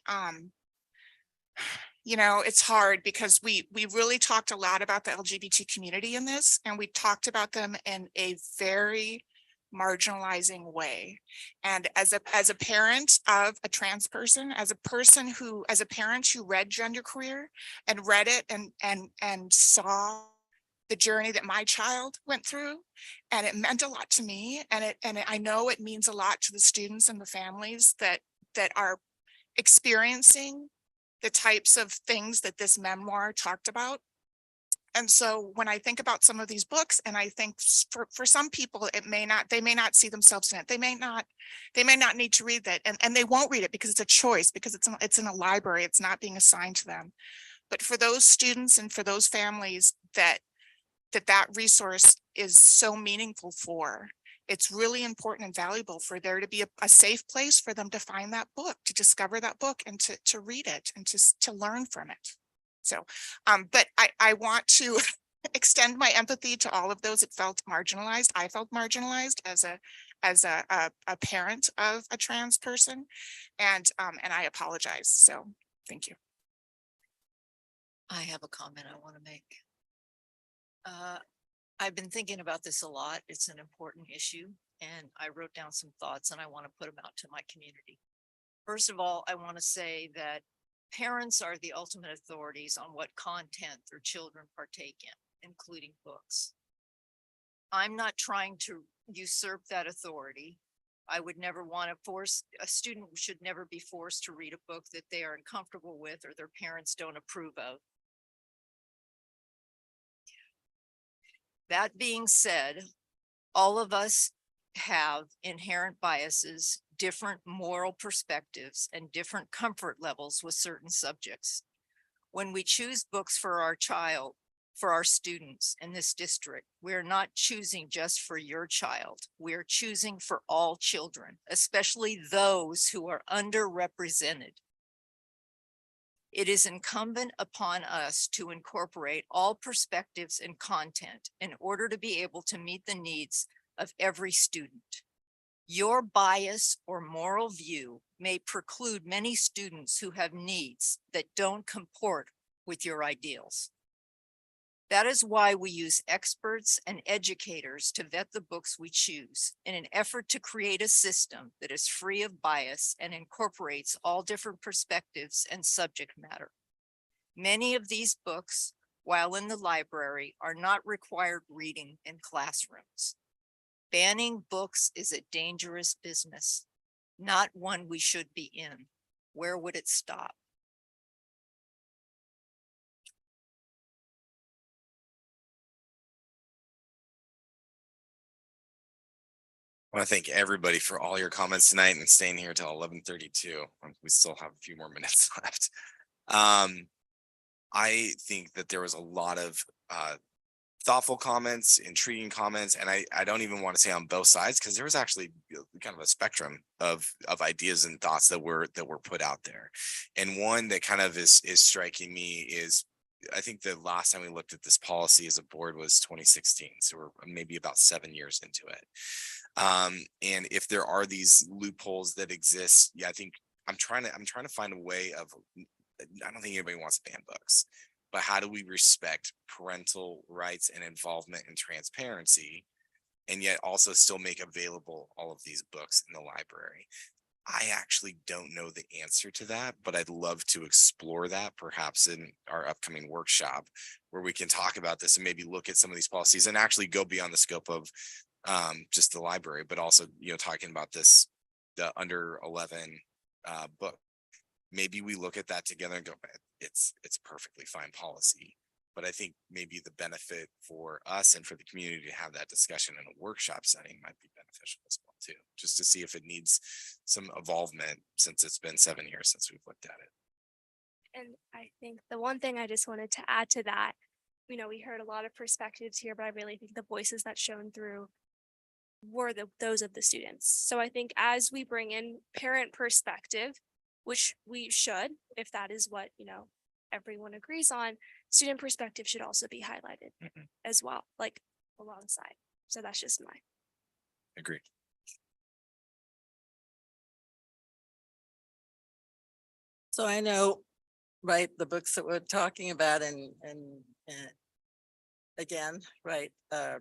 you know, it's hard because we really talked a lot about the LGBT community in this, and we talked about them in a very marginalizing way. And as a parent of a trans person, as a parent who read Genderqueer and read it and saw the journey that my child went through, and it meant a lot to me, and I know it means a lot to the students and the families that are experiencing the types of things that this memoir talked about. And so when I think about some of these books, and I think for some people, they may not see themselves in it. They may not need to read that, and they won't read it because it's a choice, because it's in a library, it's not being assigned to them. But for those students and for those families that resource is so meaningful for, it's really important and valuable for there to be a safe place for them to find that book, to discover that book, and to read it and to learn from it. So, but I want to extend my empathy to all of those that felt marginalized. I felt marginalized as a parent of a trans person, and I apologize. So thank you. I have a comment I want to make. I've been thinking about this a lot. It's an important issue, and I wrote down some thoughts and I want to put them out to my community. First of all, I want to say that parents are the ultimate authorities on what content their children partake in, including books. I'm not trying to usurp that authority. I would never want to force, a student should never be forced to read a book that they are uncomfortable with or their parents don't approve of. That being said, all of us have inherent biases, different moral perspectives, and different comfort levels with certain subjects. When we choose books for our child, for our students in this district, we're not choosing just for your child. We're choosing for all children, especially those who are underrepresented. It is incumbent upon us to incorporate all perspectives and content in order to be able to meet the needs of every student. Your bias or moral view may preclude many students who have needs that don't comport with your ideals. That is why we use experts and educators to vet the books we choose in an effort to create a system that is free of bias and incorporates all different perspectives and subject matter. Many of these books, while in the library, are not required reading in classrooms. Banning books is a dangerous business, not one we should be in. Where would it stop? I want to thank everybody for all your comments tonight and staying here till 11:32. We still have a few more minutes left. I think that there was a lot of thoughtful comments, intriguing comments, and I don't even want to say on both sides, because there was actually kind of a spectrum of ideas and thoughts that were put out there. And one that kind of is striking me is, I think the last time we looked at this policy as a board was 2016. So we're maybe about 7 years into it. And if there are these loopholes that exist, yeah, I think I'm trying to find a way of, I don't think anybody wants to ban books, but how do we respect parental rights and involvement and transparency, and yet also still make available all of these books in the library? I actually don't know the answer to that, but I'd love to explore that perhaps in our upcoming workshop, where we can talk about this and maybe look at some of these policies and actually go beyond the scope of just the library, but also, talking about this, the under 11 book. Maybe we look at that together and go, it's a perfectly fine policy. But I think maybe the benefit for us and for the community to have that discussion in a workshop setting might be beneficial as well too, just to see if it needs some evolvement, since it's been 7 years since we've looked at it. And I think the one thing I just wanted to add to that, we heard a lot of perspectives here, but I really think the voices that shone through were those of the students. So I think as we bring in parent perspective, which we should, if that is what, everyone agrees on, student perspective should also be highlighted as well, like alongside. So that's just my. Agreed. So I know, right, the books that we're talking about and again, right,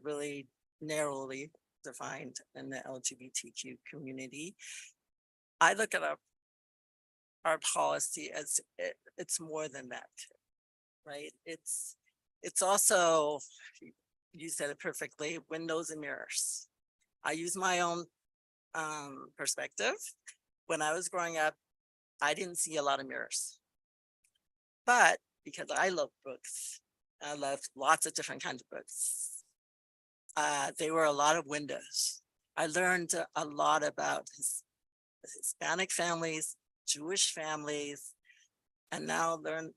really narrowly defined in the LGBTQ community. I look at our policy as it's more than that, right? It's also, you said it perfectly, windows and mirrors. I use my own perspective. When I was growing up, I didn't see a lot of mirrors, but because I love books, I loved lots of different kinds of books. They were a lot of windows. I learned a lot about Hispanic families, Jewish families, and now learn,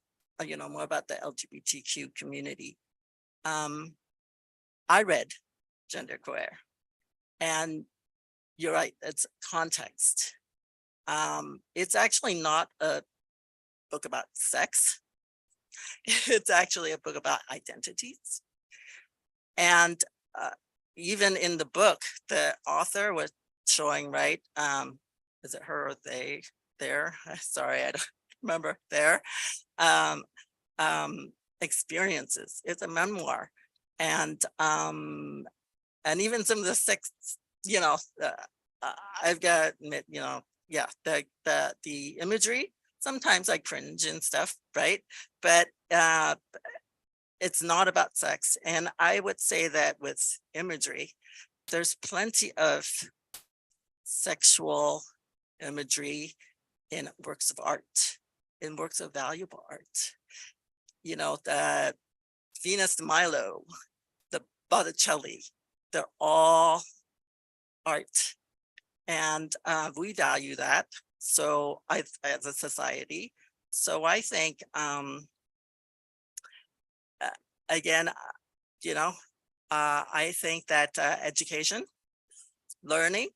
more about the LGBTQ community. I read Genderqueer, and you're right, it's context. It's actually not a book about sex. It's actually a book about identities. And even in the book, the author was showing, right? Is it her or they there? Sorry, I don't remember there. Experiences. It's a memoir. And even some of the sex, I've got to admit, yeah, the imagery, sometimes I cringe and stuff, right? But it's not about sex. And I would say that with imagery, there's plenty of sexual imagery in works of art, in works of valuable art. The Venus de Milo, the Botticelli, they're all art. And we value that. So as a society. So I think, again, I think that education, learning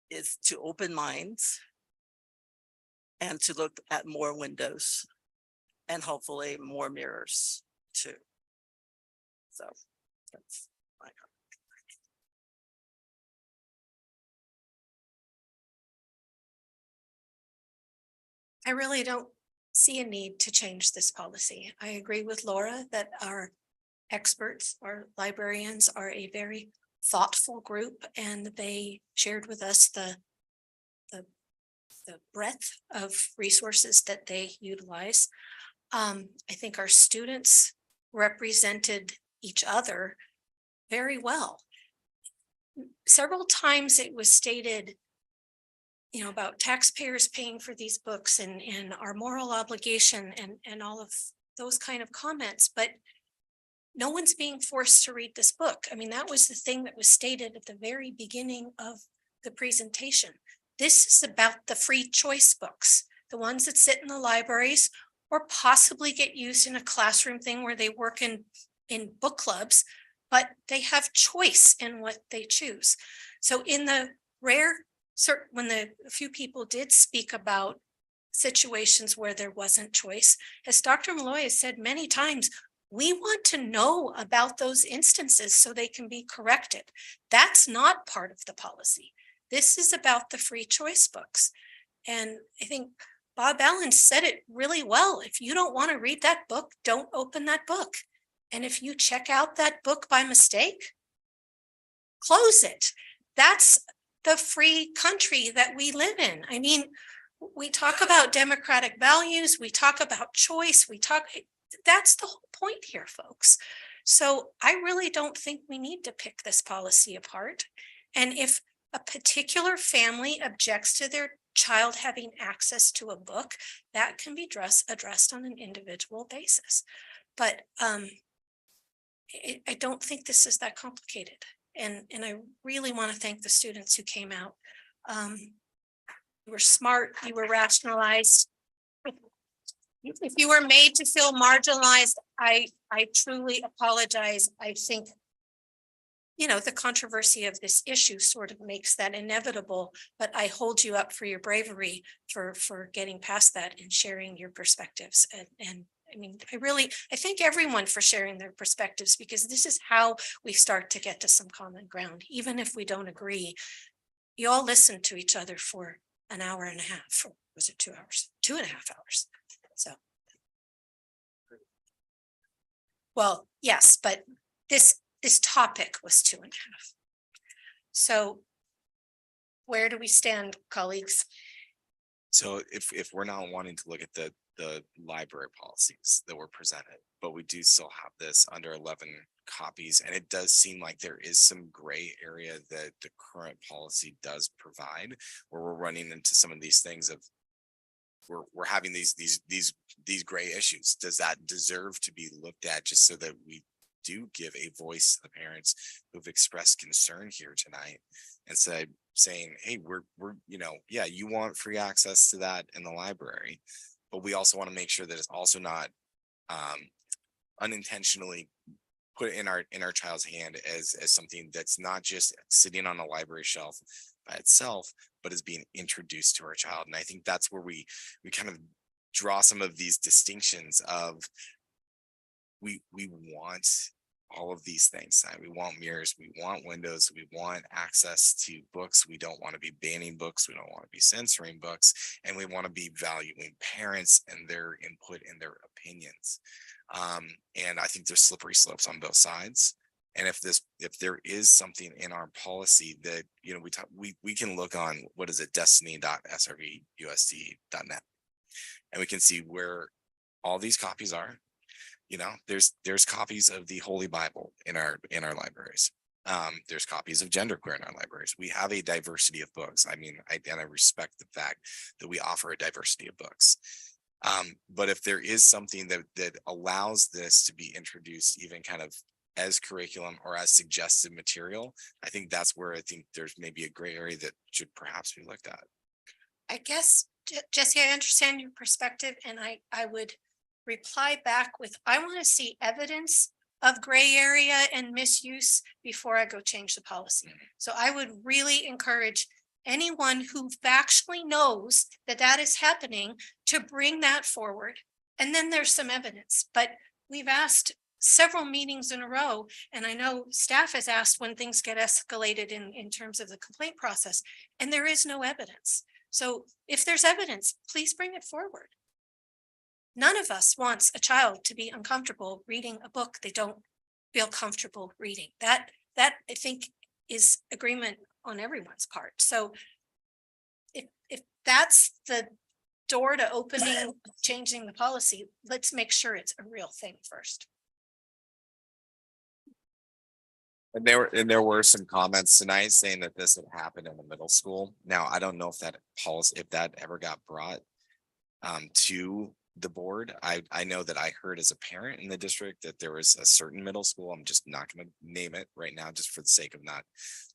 is to open minds and to look at more windows and hopefully more mirrors too. So that's my comment. I really don't see a need to change this policy. I agree with Laura that our experts, our librarians are a very thoughtful group, and they shared with us the breadth of resources that they utilize. I think our students represented each other very well. Several times it was stated, about taxpayers paying for these books and our moral obligation and all of those kind of comments, but no one's being forced to read this book. I mean, that was the thing that was stated at the very beginning of the presentation. This is about the free choice books, the ones that sit in the libraries or possibly get used in a classroom thing where they work in book clubs, but they have choice in what they choose. So in the when a few people did speak about situations where there wasn't choice, as Dr. Malloy has said many times, we want to know about those instances so they can be corrected. That's not part of the policy. This is about the free choice books. And I think Bob Allen said it really well. If you don't want to read that book, don't open that book. And if you check out that book by mistake, close it. That's the free country that we live in. I mean, we talk about democratic values, we talk about choice, that's the whole point here, folks. So I really don't think we need to pick this policy apart. And if a particular family objects to their child having access to a book, that can be addressed on an individual basis. But I don't think this is that complicated. And I really want to thank the students who came out. You were smart, you were rationalized. If you were made to feel marginalized, I truly apologize. I think, you know, the controversy of this issue sort of makes that inevitable, but I hold you up for your bravery for getting past that and sharing your perspectives. And I mean, I thank everyone for sharing their perspectives, because this is how we start to get to some common ground. Even if we don't agree, you all listen to each other for an hour and a half, or was it 2 hours? 2.5 hours. So. Well, yes, but this topic was 2.5. So where do we stand, colleagues? So if we're not wanting to look at the library policies that were presented, but we do still have this under 11 copies, and it does seem like there is some gray area that the current policy does provide, where we're running into some of these things of we're having these gray issues. Does that deserve to be looked at, just so that we do give a voice to the parents who've expressed concern here tonight, and saying, hey, we're you know, yeah, you want free access to that in the library, but we also want to make sure that it's also not unintentionally put in our child's hand as something that's not just sitting on a library shelf by itself, but is being introduced to our child. And I think that's where we kind of draw some of these distinctions of we want all of these things. We want mirrors, we want windows, we want access to books. We don't want to be banning books, we don't want to be censoring books, and we want to be valuing parents and their input and their opinions. And I think there's slippery slopes on both sides. And if there is something in our policy that, you know, we can look on, what is it, destiny.srvusd.net, and we can see where all these copies are. You know, there's copies of the Holy Bible in our libraries. There's copies of genderqueer in our libraries. We have a diversity of books. I mean, I respect the fact that we offer a diversity of books. But if there is something that allows this to be introduced, even kind of as curriculum or as suggested material, I think that's where I think there's maybe a gray area that should perhaps be looked at. I guess, Jesse, I understand your perspective, and I would reply back with, I want to see evidence of gray area and misuse before I go change the policy. So I would really encourage anyone who actually knows that that is happening to bring that forward. And then there's some evidence, but we've asked several meetings in a row, and I know staff has asked when things get escalated in terms of the complaint process, and there is no evidence. So if there's evidence, please bring it forward. None of us wants a child to be uncomfortable reading a book they don't feel comfortable reading. That I think is agreement on everyone's part. So if that's the door to opening, changing the policy, let's make sure it's a real thing first. And there were some comments tonight saying that this had happened in the middle school. Now, I don't know if that policy, if that ever got brought to the board. I know that I heard as a parent in the district that there was a certain middle school. I'm just not going to name it right now, just for the sake of not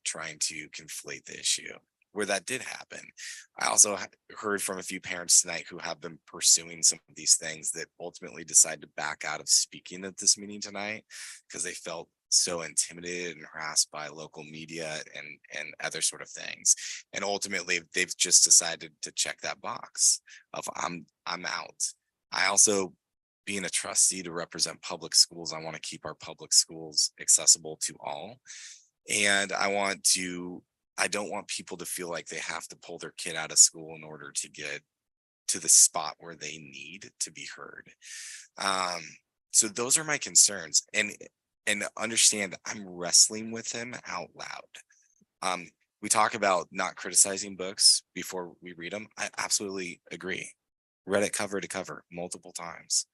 trying to conflate the issue, where that did happen. I also heard from a few parents tonight who have been pursuing some of these things that ultimately decided to back out of speaking at this meeting tonight because they felt so intimidated and harassed by local media and other sort of things. And ultimately they've just decided to check that box of I'm out. I also, being a trustee to represent public schools, I want to keep our public schools accessible to all. And I don't want people to feel like they have to pull their kid out of school in order to get to the spot where they need to be heard. So those are my concerns, and understand I'm wrestling with them out loud. We talk about not criticizing books before we read them. I absolutely agree. Read it cover to cover multiple times,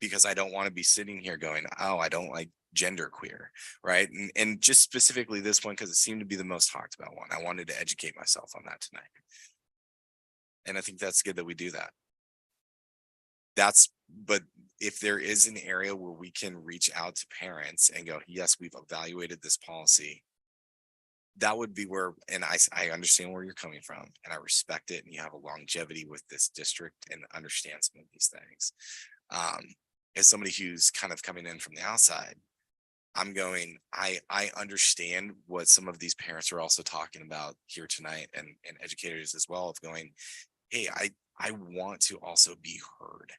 because I don't want to be sitting here going, oh, I don't like genderqueer, right? And just specifically this one, because it seemed to be the most talked about one. I wanted to educate myself on that tonight. And I think that's good that we do that. But if there is an area where we can reach out to parents and go, yes, we've evaluated this policy, that would be where, and I understand where you're coming from and I respect it. And you have a longevity with this district and understand some of these things. As somebody who's kind of coming in from the outside, I'm going, I understand what some of these parents are also talking about here tonight, and educators as well, of going, hey, I want to also be heard.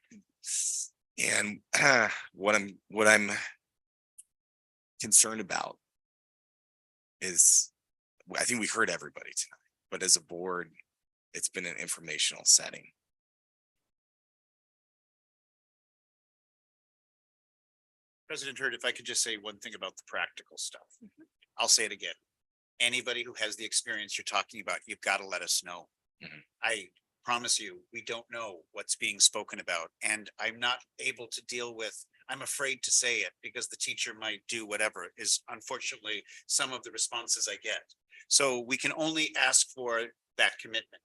And what I'm concerned about is, I think we heard everybody tonight, but as a board, it's been an informational setting. President Hurd, if I could just say one thing about the practical stuff. I'll say it again. Anybody who has the experience you're talking about, you've got to let us know. I promise you, we don't know what's being spoken about. And I'm not able to deal with, I'm afraid to say it because the teacher might do whatever is unfortunately some of the responses I get. So we can only ask for that commitment.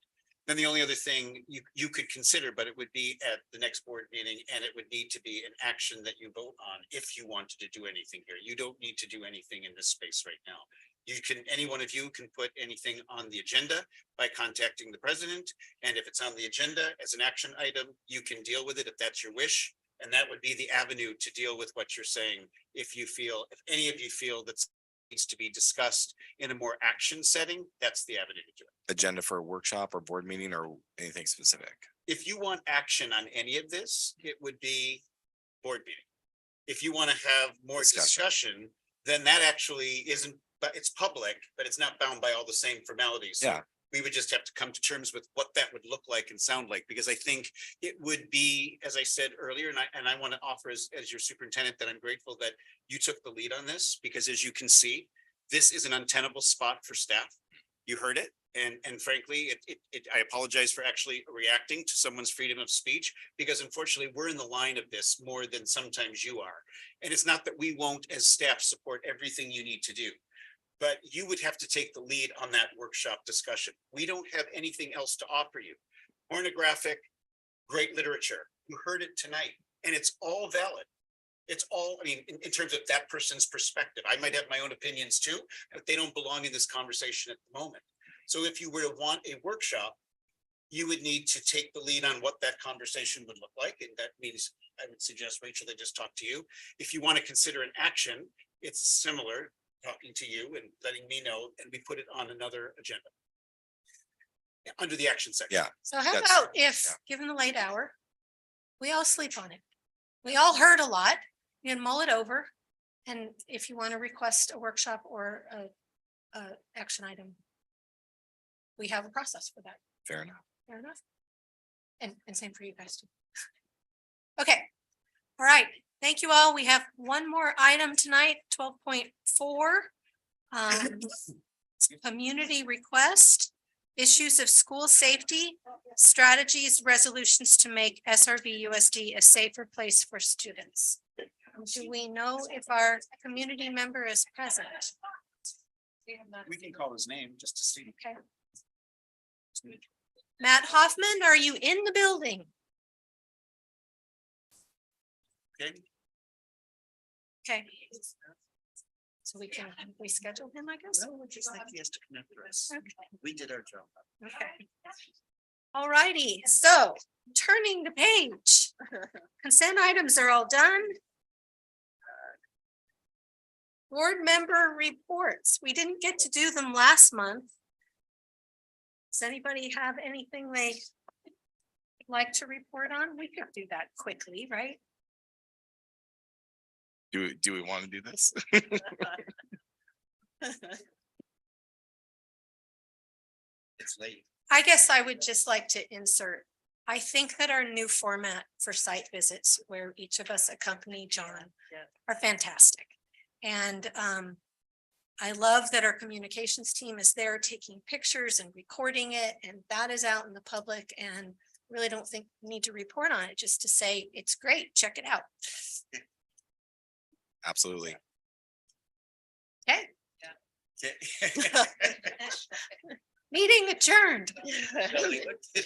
Then the only other thing you could consider, but it would be at the next board meeting, and it would need to be an action that you vote on if you wanted to do anything here. You don't need to do anything in this space right now. You can, any one of you can put anything on the agenda by contacting the president. And if it's on the agenda as an action item, you can deal with it if that's your wish. And that would be the avenue to deal with what you're saying. If any of you feel that needs to be discussed in a more action setting, that's the avenue to do it. Agenda for a workshop or board meeting or anything specific? If you want action on any of this, it would be board meeting. If you want to have more discussion, then that actually isn't, but it's public, but it's not bound by all the same formalities. So we would just have to come to terms with what that would look like and sound like, because I think it would be, as I said earlier, and I want to offer as your superintendent that I'm grateful that you took the lead on this, because as you can see, this is an untenable spot for staff. You heard it. And frankly, I apologize for actually reacting to someone's freedom of speech, because unfortunately we're in the line of this more than sometimes you are. And it's not that we won't as staff support everything you need to do, but you would have to take the lead on that workshop discussion. We don't have anything else to offer you. Pornographic, great literature. You heard it tonight, and it's all valid. It's all, I mean, in terms of that person's perspective. I might have my own opinions too, but they don't belong in this conversation at the moment. So if you were to want a workshop, you would need to take the lead on what that conversation would look like. And that means I would suggest, Rachel, they just talk to you. If you want to consider an action, it's similar, talking to you and letting me know, and we put it on another agenda. Under the action section. Yeah. So how about if, given the late hour, we all sleep on it? We all heard a lot. You can mull it over. And if you want to request a workshop or a action item, we have a process for that. Fair enough. Fair enough. And same for you guys too. Okay. All right. Thank you all. We have one more item tonight, 12.4. Community request, issues of school safety, strategies, resolutions to make SRVUSD a safer place for students. Do we know if our community member is present? We can call his name just to see. Okay. Matt Hoffman, are you in the building? Okay. Okay. So we can reschedule him, I guess? No, just like he has to connect with us. Okay. We did our job. Okay. All righty, so turning the page. Consent items are all done. Board member reports. We didn't get to do them last month. Does anybody have anything they would like to report on? We could do that quickly, right? Do we want to do this? It's late. I guess I would just like to insert, I think that our new format for site visits where each of us accompany John are fantastic. And I love that our communications team is there taking pictures and recording it, and that is out in the public, and really don't think we need to report on it, just to say it's great, check it out. Absolutely. Okay, Okay. meeting adjourned.